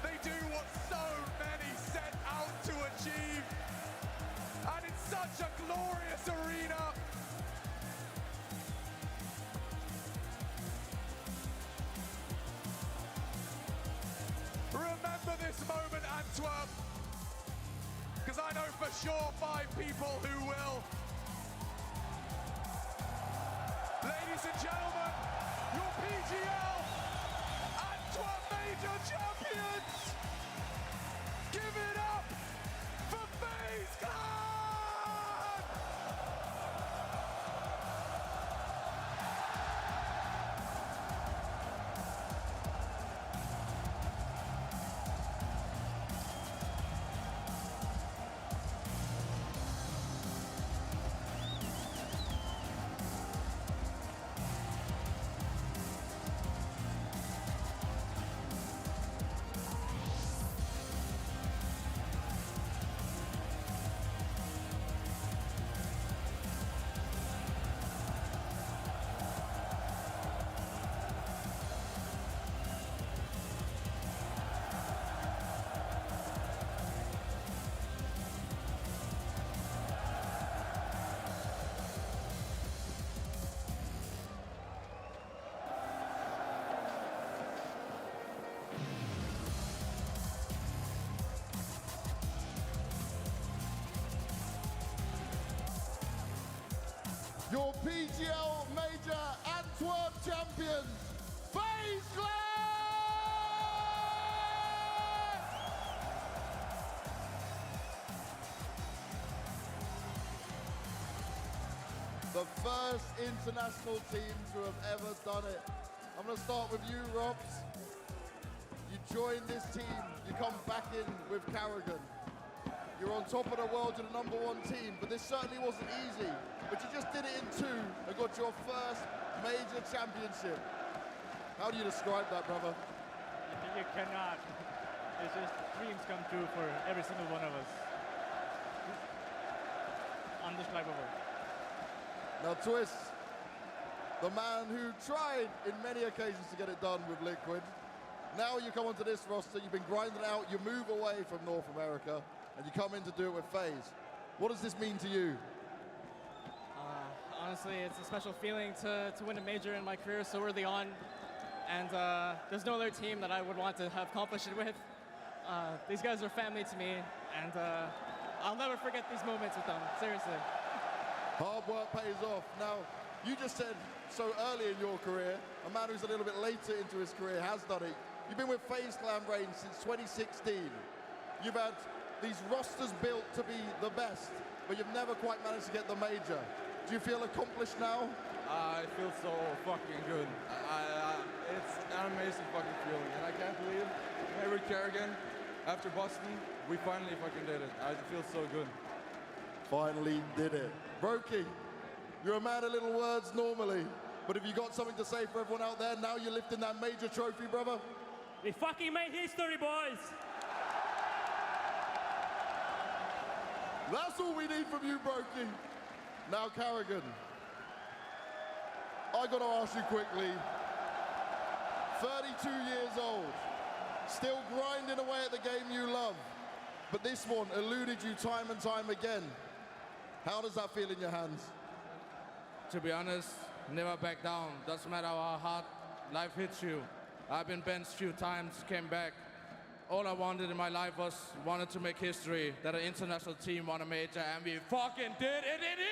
They do what so many set out to achieve. And it's such a glorious arena. Remember this moment, Antwerp. Because I know for sure 5 people who will. Ladies and gentlemen, your PGL Antwerp Major Champions! Give it up for FaZe Clan! PGL Major Antwerp champions, FaZe Clan! The first international team to have ever done it. I'm going to start with you, Robs. You joined this team, you come back in with Carrigan. You're on top of the world, you're the #1 team, but this certainly wasn't easy. But you just did it in 2 and got your first major championship. How do you describe that, brother? You cannot. It's just dreams come true for every single one of us. Undescribable. Now, Twist, the man who tried in many occasions to get it done with Liquid. Now you come onto this roster, you've been grinding out, you move away from North America, and you come in to do it with FaZe. What does this mean to you? Honestly, it's a special feeling to win a major in my career so early on. And there's no other team that I would want to have accomplished it with. These guys are family to me, and I'll never forget these moments with them, seriously. Hard work pays off. Now, you just said so early in your career, a man who's a little bit later into his career has done it. You've been with FaZe Clan Reign since 2016. You've had these rosters built to be the best, but you've never quite managed to get the major. Do you feel accomplished now? I feel so fucking good. It's an amazing fucking feeling, and I can't believe every Carrigan, after Boston, we finally fucking did it. I feel so good. Finally did it. Brokey, you're a man of little words normally, but have you got something to say for everyone out there? Now you're lifting that major trophy, brother? We fucking made history, boys! That's all we need from you, Brokey. Now, Carrigan, I got to ask you quickly, 32 years old, still grinding away at the game you love, but this one eluded you time and time again. How does that feel in your hands? To be honest, never back down. Doesn't matter how hard life hits you. I've been benched a few times, came back. All I wanted in my life wanted to make history, that an international team won a major, and we fucking did it in here!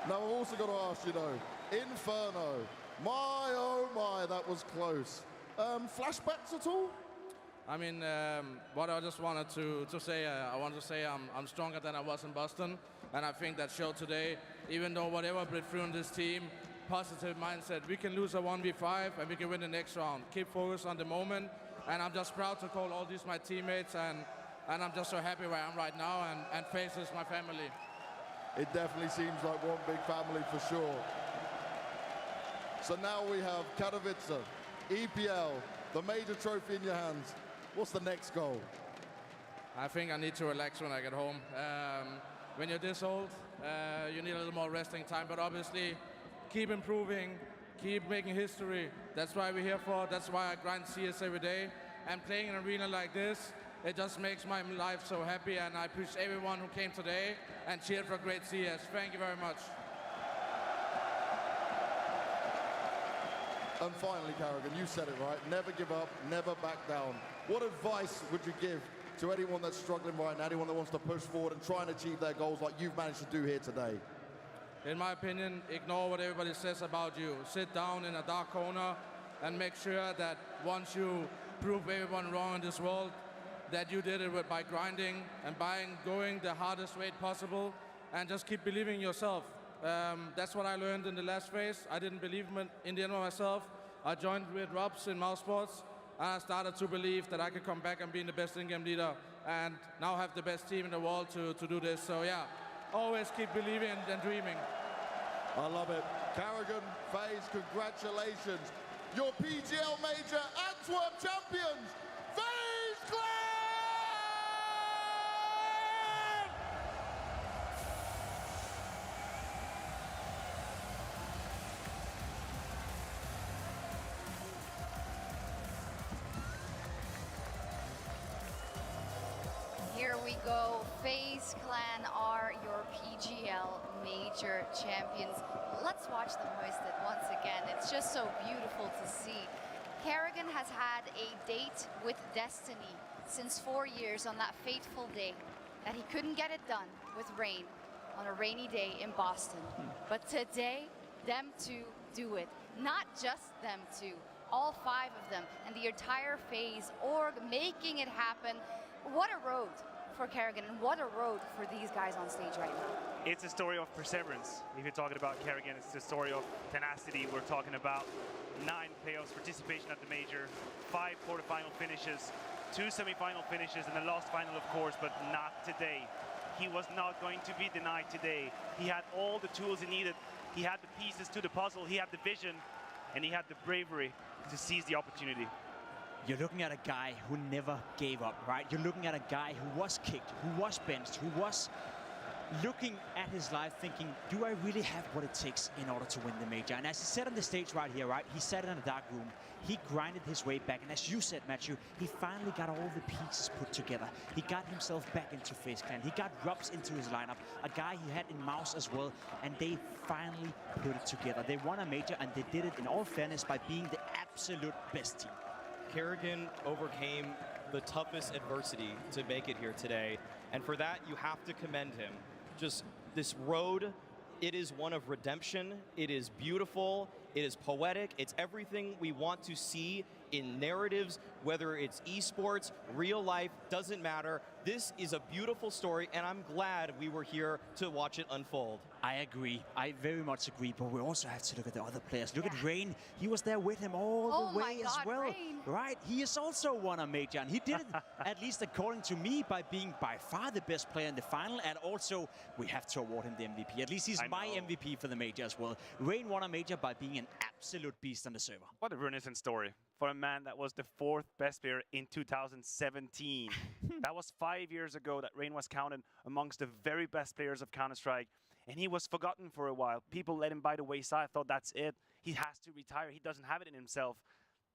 Now, I've also got to ask you, though, Inferno, my oh my, that was close. Flashbacks at all? I mean, what I just wanted to say, I wanted to say I'm stronger than I was in Boston, and I think that showed today. Even though whatever break through in this team, positive mindset. We can lose a 1v5 and we can win the next round. Keep focused on the moment, and I'm just proud to call all these my teammates, and I'm just so happy where I am right now, and FaZe is my family. It definitely seems like one big family for sure. So now we have Katowice, EPL, the major trophy in your hands. What's the next goal? I think I need to relax when I get home. When you're this old, you need a little more resting time, but obviously keep improving, keep making history. That's why we're here for, that's why I grind CS every day. And playing an arena like this, it just makes my life so happy, and I appreciate everyone who came today and cheered for great CS. Thank you very much. And finally, Carrigan, you said it right, never give up, never back down. What advice would you give to anyone that's struggling right now, anyone that wants to push forward and try and achieve their goals like you've managed to do here today? In my opinion, ignore what everybody says about you. Sit down in a dark corner and make sure that once you prove everyone wrong in this world, that you did it by grinding and by going the hardest way possible, and just keep believing in yourself. That's what I learned in the last phase. I didn't believe in the end of myself. I joined with Robs in Mouse Sports, and I started to believe that I could come back and be the best in-game leader, and now have the best team in the world to do this. So yeah, always keep believing and dreaming. I love it. Carrigan, FaZe, congratulations. Your PGL Major Antwerp champions, FaZe Clan! Here we go. FaZe Clan are your PGL Major champions. Let's watch them hoist it once again. It's just so beautiful to see. Carrigan has had a date with destiny since 4 years on that fateful day. that he couldn't get it done with rain on a rainy day in Boston. But today, them two do it. Not just them two, all 5 of them, and the entire FaZe org making it happen. What a road for Kerrigan, and what a road for these guys on stage right now. It's a story of perseverance. If you're talking about Kerrigan, it's the story of tenacity. We're talking about 9 playoffs participation at the major, 5 quarterfinal finishes, 2 semifinal finishes, and the last final, of course, but not today. He was not going to be denied today. He had all the tools he needed. He had the pieces to the puzzle. He had the vision, and he had the bravery to seize the opportunity. You're looking at a guy who never gave up, right? You're looking at a guy who was kicked, who was benched, who was looking at his life thinking, do I really have what it takes in order to win the major? And as he said on the stage right here, right, he sat in a dark room, he grinded his way back, and as you said, Matthew, he finally got all the pieces put together. He got himself back into FaZe Clan. He got Rubs into his lineup, a guy he had in Mouse as well, and they finally put it together. They won a major, and they did it in all fairness by being the absolute best team. Kerrigan overcame the toughest adversity to make it here today, and for that, you have to commend him. Just this road, it is one of redemption. It is beautiful. It is poetic. It's everything we want to see in narratives, whether it's esports, real life, doesn't matter. This is a beautiful story, and I'm glad we were here to watch it unfold. I agree. I very much agree, but we also have to look at the other players. Look at Rain. He was there with him all the way as well. Rain. Right? He is also won a major, and he did it, at least according to me, by being by far the best player in the final, and also we have to award him the MVP. At least he's my MVP for the major as well. Rain won a major by being an absolute beast on the server. What a renaissance story for a man that was the 4th best player in 2017. That was 5 years ago that Rain was counted amongst the very best players of Counter-Strike, and he was forgotten for a while. People let him by the wayside, thought that's it. He has to retire. He doesn't have it in himself.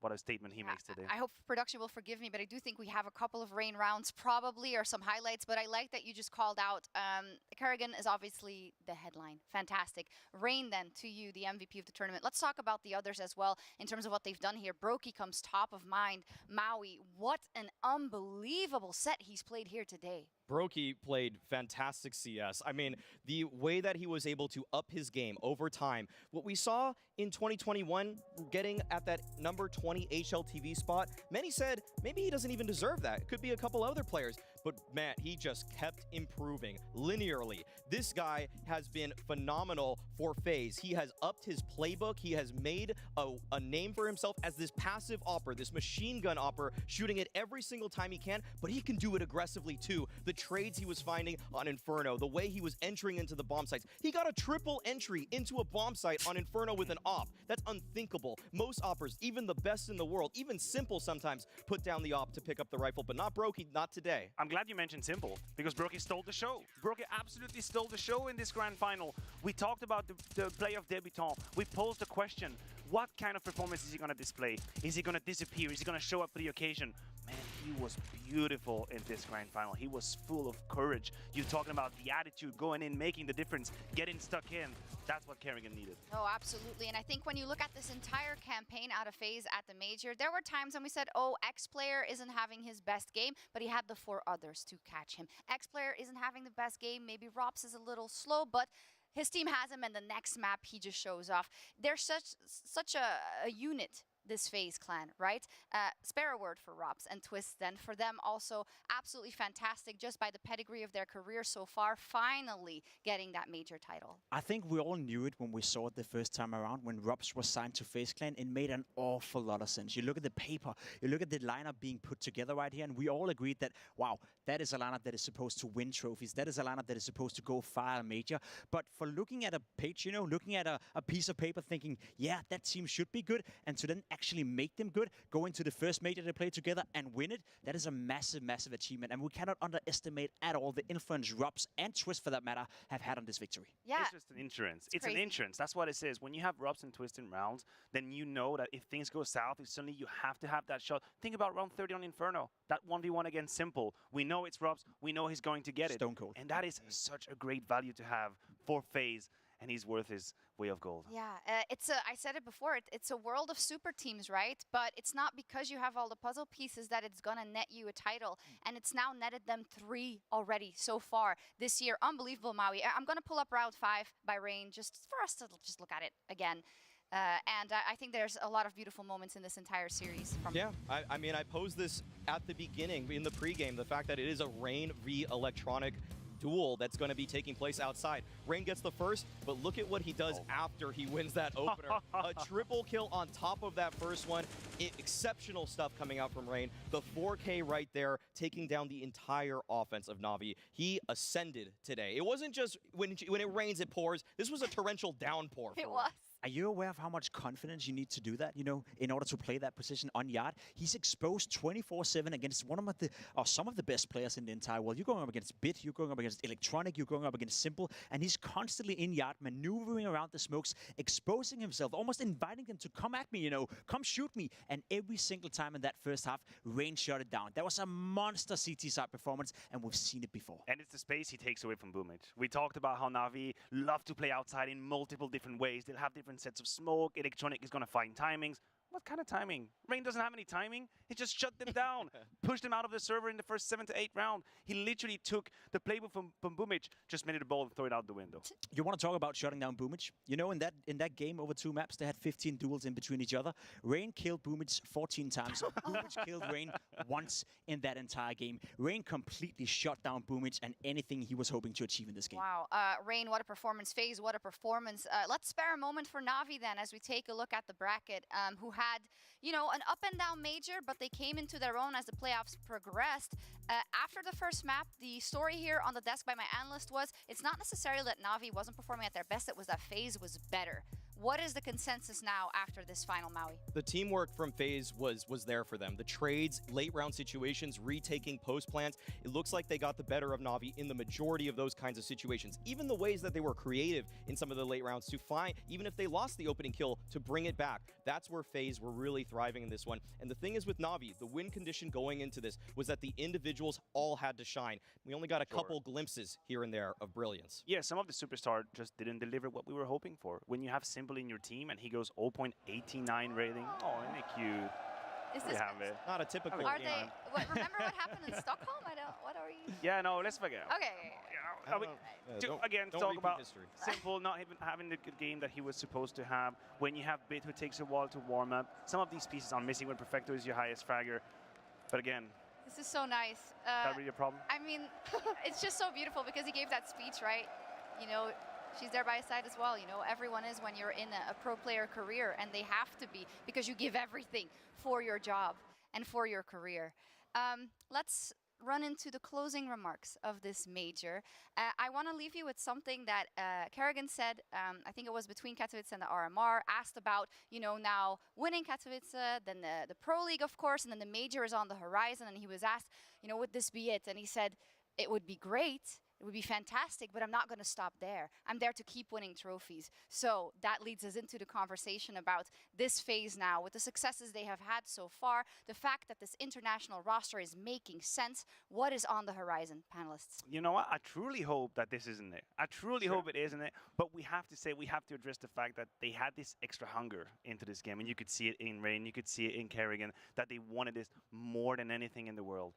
What a statement he makes today. I hope production will forgive me, but I do think we have a couple of Rain rounds probably, or some highlights, but I like that you just called out. Kerrigan is obviously the headline. Fantastic. Rain, then, to you, the MVP of the tournament. Let's talk about the others as well in terms of what they've done here. Brokey comes top of mind. Maui, what an unbelievable set he's played here today. Brokey played fantastic CS. I mean, the way that he was able to up his game over time, what we saw in 2021, getting at that number 20 HLTV spot, many said maybe he doesn't even deserve that. It could be a couple other players. But man, he just kept improving linearly. This guy has been phenomenal for FaZe. He has upped his playbook. He has made a name for himself as this passive opper, this machine gun opper, shooting it every single time he can, but he can do it aggressively too. The trades he was finding on Inferno, the way he was entering into the bomb sites. He got a triple entry into a bomb site on Inferno with an op. That's unthinkable. Most oppers, even the best in the world, even Simple sometimes put down the op to pick up the rifle, but not Brokey, not today. I'm glad you mentioned Simple, because Brokey stole the show. Brokey absolutely stole the show in this grand final. We talked about the play of Debutant. We posed the question, what kind of performance is he going to display? Is he going to disappear? Is he going to show up for the occasion? Man, he was beautiful in this grand final. He was full of courage. You're talking about the attitude, going in, making the difference, getting stuck in. That's what Kerrigan needed. Oh, absolutely. And I think when you look at this entire campaign out of FaZe at the major, there were times when we said, oh, X player isn't having his best game, but he had the 4 others to catch him. X player isn't having the best game. Maybe Rops is a little slow, but his team has him, and the next map he just shows off. They're such a unit, this FaZe clan, right? Spare a word for Rops and Twist then. For them also absolutely fantastic just by the pedigree of their career so far, finally getting that major title. I think we all knew it when we saw it the first time around. When Rops was signed to FaZe Clan, it made an awful lot of sense. You look at the paper, you look at the lineup being put together right here, and we all agreed that, wow, that is a lineup that is supposed to win trophies. That is a lineup that is supposed to go far major. But for looking at a page, you know, looking at a piece of paper thinking, yeah, that team should be good, and to then actually make them good, go into the first major they play together and win it, that is a massive, massive achievement. And we cannot underestimate at all the influence Rops and Twist, for that matter, have had on this victory. Yeah. It's just an insurance. It's an insurance. That's what it says. When you have Rops and Twist in rounds, then you know that if things go south, if suddenly you have to have that shot. Think about round 30 on Inferno. That 1v1 against Simple. We know it's Rops. We know he's going to get it. Stone cold. And that is such a great value to have for FaZe. And he's worth his way of gold. Yeah, I said it before, it's a world of super teams, right? But it's not because you have all the puzzle pieces that it's going to net you a title. And it's now netted them 3 already so far this year. Unbelievable, Maui. I'm going to pull up round 5 by Rain just for us to just look at it again. And I think there's a lot of beautiful moments in this entire series. Yeah, I mean, I posed this at the beginning, in the pregame, the fact that it is a Rain v Electronic duel that's going to be taking place outside. Rain gets the first, but look at what he does after he wins that opener. A triple kill on top of that first one. Exceptional stuff coming out from Rain. The 4K right there, taking down the entire offense of NAVI. He ascended today. It wasn't just when it rains, it pours. This was a torrential downpour. It was. Are you aware of how much confidence you need to do that, you know, in order to play that position on Yard? He's exposed 24/7 against some of the best players in the entire world. You're going up against Bit, you're going up against Electronic, you're going up against Simple, and he's constantly in Yard, maneuvering around the smokes, exposing himself, almost inviting them to come at me, you know, come shoot me. And every single time in that first half, Rain shut it down. That was a monster CT side performance, and we've seen it before. And it's the space he takes away from Boomage. We talked about how NAVI love to play outside in multiple different ways. They'll have different sets of smoke. Electronic is going to find timings. What kind of timing? Rain doesn't have any timing. He just shut them down, pushed them out of the server in the first 7 to 8 round. He literally took the playbook from Boomage, just made it a ball and throw it out the window. You want to talk about shutting down Boomage? You know, in that game over 2 maps, they had 15 duels in between each other. Rain killed Boomage 14 times. Boomage killed Rain once in that entire game. Rain completely shut down Boomage and anything he was hoping to achieve in this game. Wow. Rain, what a performance. FaZe, what a performance. Let's spare a moment for NAVI then as we take a look at the bracket, who had, you know, an up and down major, but they came into their own as the playoffs progressed. After the first map, the story here on the desk by my analyst was, it's not necessarily that NAVI wasn't performing at their best, it was that FaZe was better. What is the consensus now after this final, Maui? The teamwork from FaZe was there for them. The trades, late round situations, retaking post plans. It looks like they got the better of NAVI in the majority of those kinds of situations. Even the ways that they were creative in some of the late rounds to find, even if they lost the opening kill, to bring it back. That's where FaZe were really thriving in this one. And the thing is with NAVI, the win condition going into this was that the individuals all had to shine. We only got a couple glimpses here and there of brilliance. Yeah, some of the superstars just didn't deliver what we were hoping for. When you have Simple in your team and he goes 0.89 rating, oh, isn't it cute? Is this not a typical Are game. they? Remember what happened in Stockholm? What are you? Yeah, no, let's forget. Okay. Talk repeat about history. Simple not even having the good game that he was supposed to have. When you have Bit who takes a while to warm up, some of these pieces are missing when Perfecto is your highest fragger. But again, This is so nice. that really a problem? I mean, it's just so beautiful because he gave that speech, right? You know, she's there by his side as well. You know, everyone is when you're in a pro player career, and they have to be because you give everything for your job and for your career. Let's run into the closing remarks of this major. I want to leave you with something that Kerrigan said, I think it was between Katowice and the RMR, asked about, you know, now winning Katowice, then the Pro League, of course, and then the major is on the horizon, and he was asked, you know, would this be it? And he said, it would be great. It would be fantastic, but I'm not going to stop there. I'm there to keep winning trophies. So that leads us into the conversation about this phase now, with the successes they have had so far, the fact that this international roster is making sense. What is on the horizon, panelists? You know what? I truly hope that this isn't it. I truly hope it isn't it. But we have to address the fact that they had this extra hunger into this game. And you could see it in Rain, you could see it in Kerrigan, that they wanted this more than anything in the world.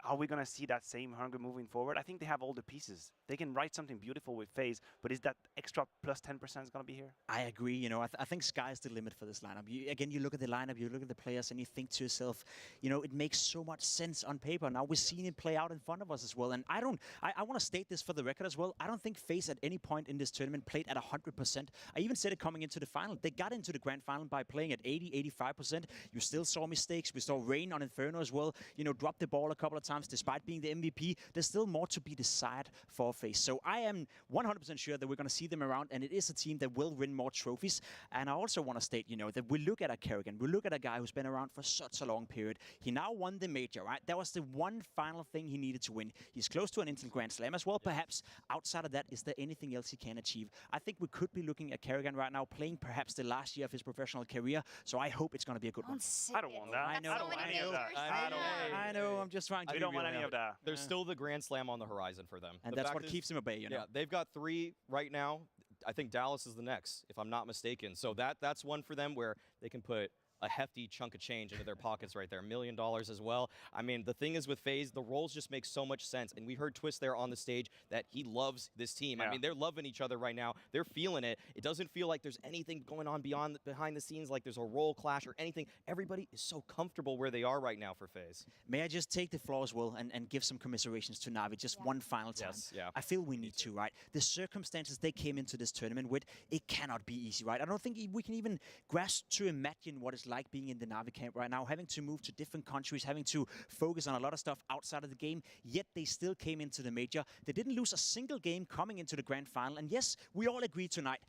Are we going to see that same hunger moving forward? I think they have all the pieces. They can write something beautiful with FaZe, but is that extra plus 10% going to be here? I agree. You know, I think sky's the limit for this lineup. You look at the lineup, you look at the players, and you think to yourself, you know, it makes so much sense on paper. Now we're seeing it play out in front of us as well. And I want to state this for the record as well. I don't think FaZe at any point in this tournament played at 100%. I even said it coming into the final. They got into the grand final by playing at 80, 85%. You still saw mistakes. We saw Rain on Inferno as well. You know, drop the ball a couple of times despite being the MVP. There's still more to be decided for FaZe. So I am 100% sure that we're going to see them around, and it is a team that will win more trophies. And I also want to state, you know, that we look at a Kerrigan, we look at a guy who's been around for such a long period. He now won the major, right? That was the one final thing he needed to win. He's close to an instant Grand Slam as well, perhaps. Outside of that, is there anything else he can achieve? I think we could be looking at Kerrigan right now, playing perhaps the last year of his professional career. So I hope it's going to be a good one. I don't want that. I know. I don't want any of that. I know. I'm just trying to. We don't want any of that. There's still the Grand Slam on the horizon for them. And The that's fact what is, keeps him at bay, you know? Yeah, they've got 3 right now. I think Dallas is the next, if I'm not mistaken. So that's one for them where they can put a hefty chunk of change into their pockets right there, $1 million as well. I mean, the thing is with FaZe, the roles just make so much sense. And we heard Twist there on the stage that he loves this team. Yeah. I mean, they're loving each other right now. They're feeling it. It doesn't feel like there's anything going on behind the scenes, like there's a role clash or anything. Everybody is so comfortable where they are right now for FaZe. May I just take the floor as well and give some commiserations to Navi just one final time? Yes, yeah. I feel we need to, right? The circumstances they came into this tournament with, it cannot be easy, right? I don't think we can even grasp to imagine what it's like being in the Navi camp right now, having to move to different countries, having to focus on a lot of stuff outside of the game, yet they still came into the major. They didn't lose a single game coming into the grand final, and yes, we all agree tonight,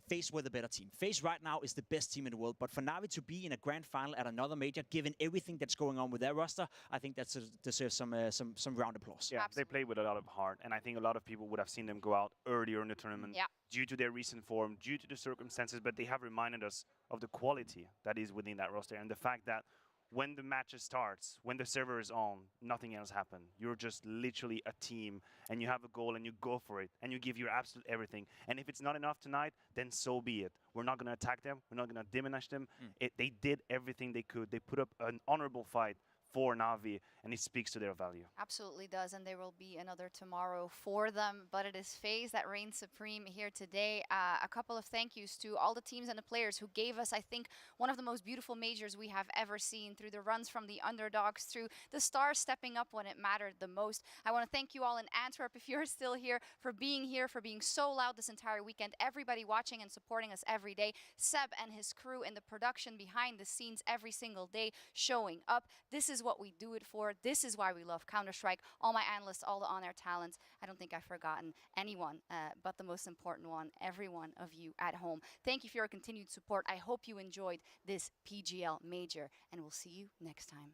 FaZe were the better team. FaZe right now is the best team in the world, but for Navi to be in a grand final at another major, given everything that's going on with their roster, I think that deserves some round applause. Yeah, they played with a lot of heart, and I think a lot of people would have seen them go out earlier in the tournament due to their recent form, due to the circumstances, but they have reminded us of the quality that is within that roster and the fact that when the match starts, when the server is on, nothing else happens. You're just literally a team, and you have a goal, and you go for it, and you give your absolute everything. And if it's not enough tonight, then so be it. We're not going to attack them. We're not going to diminish them. They did everything they could. They put up an honorable fight for Navi, and it speaks to their value. Absolutely does, and there will be another tomorrow for them, but it is FaZe that reigns supreme here today. A couple of thank yous to all the teams and the players who gave us, I think, one of the most beautiful majors we have ever seen, through the runs from the underdogs, through the stars stepping up when it mattered the most. I want to thank you all in Antwerp, if you're still here, for being so loud this entire weekend, everybody watching and supporting us every day, Seb and his crew in the production behind the scenes every single day, showing up. This is what we do it for. This is why we love Counter-Strike. All my analysts, all the on-air talents. I don't think I've forgotten anyone, but the most important one, every one of you at home. Thank you for your continued support. I hope you enjoyed this PGL Major, and we'll see you next time.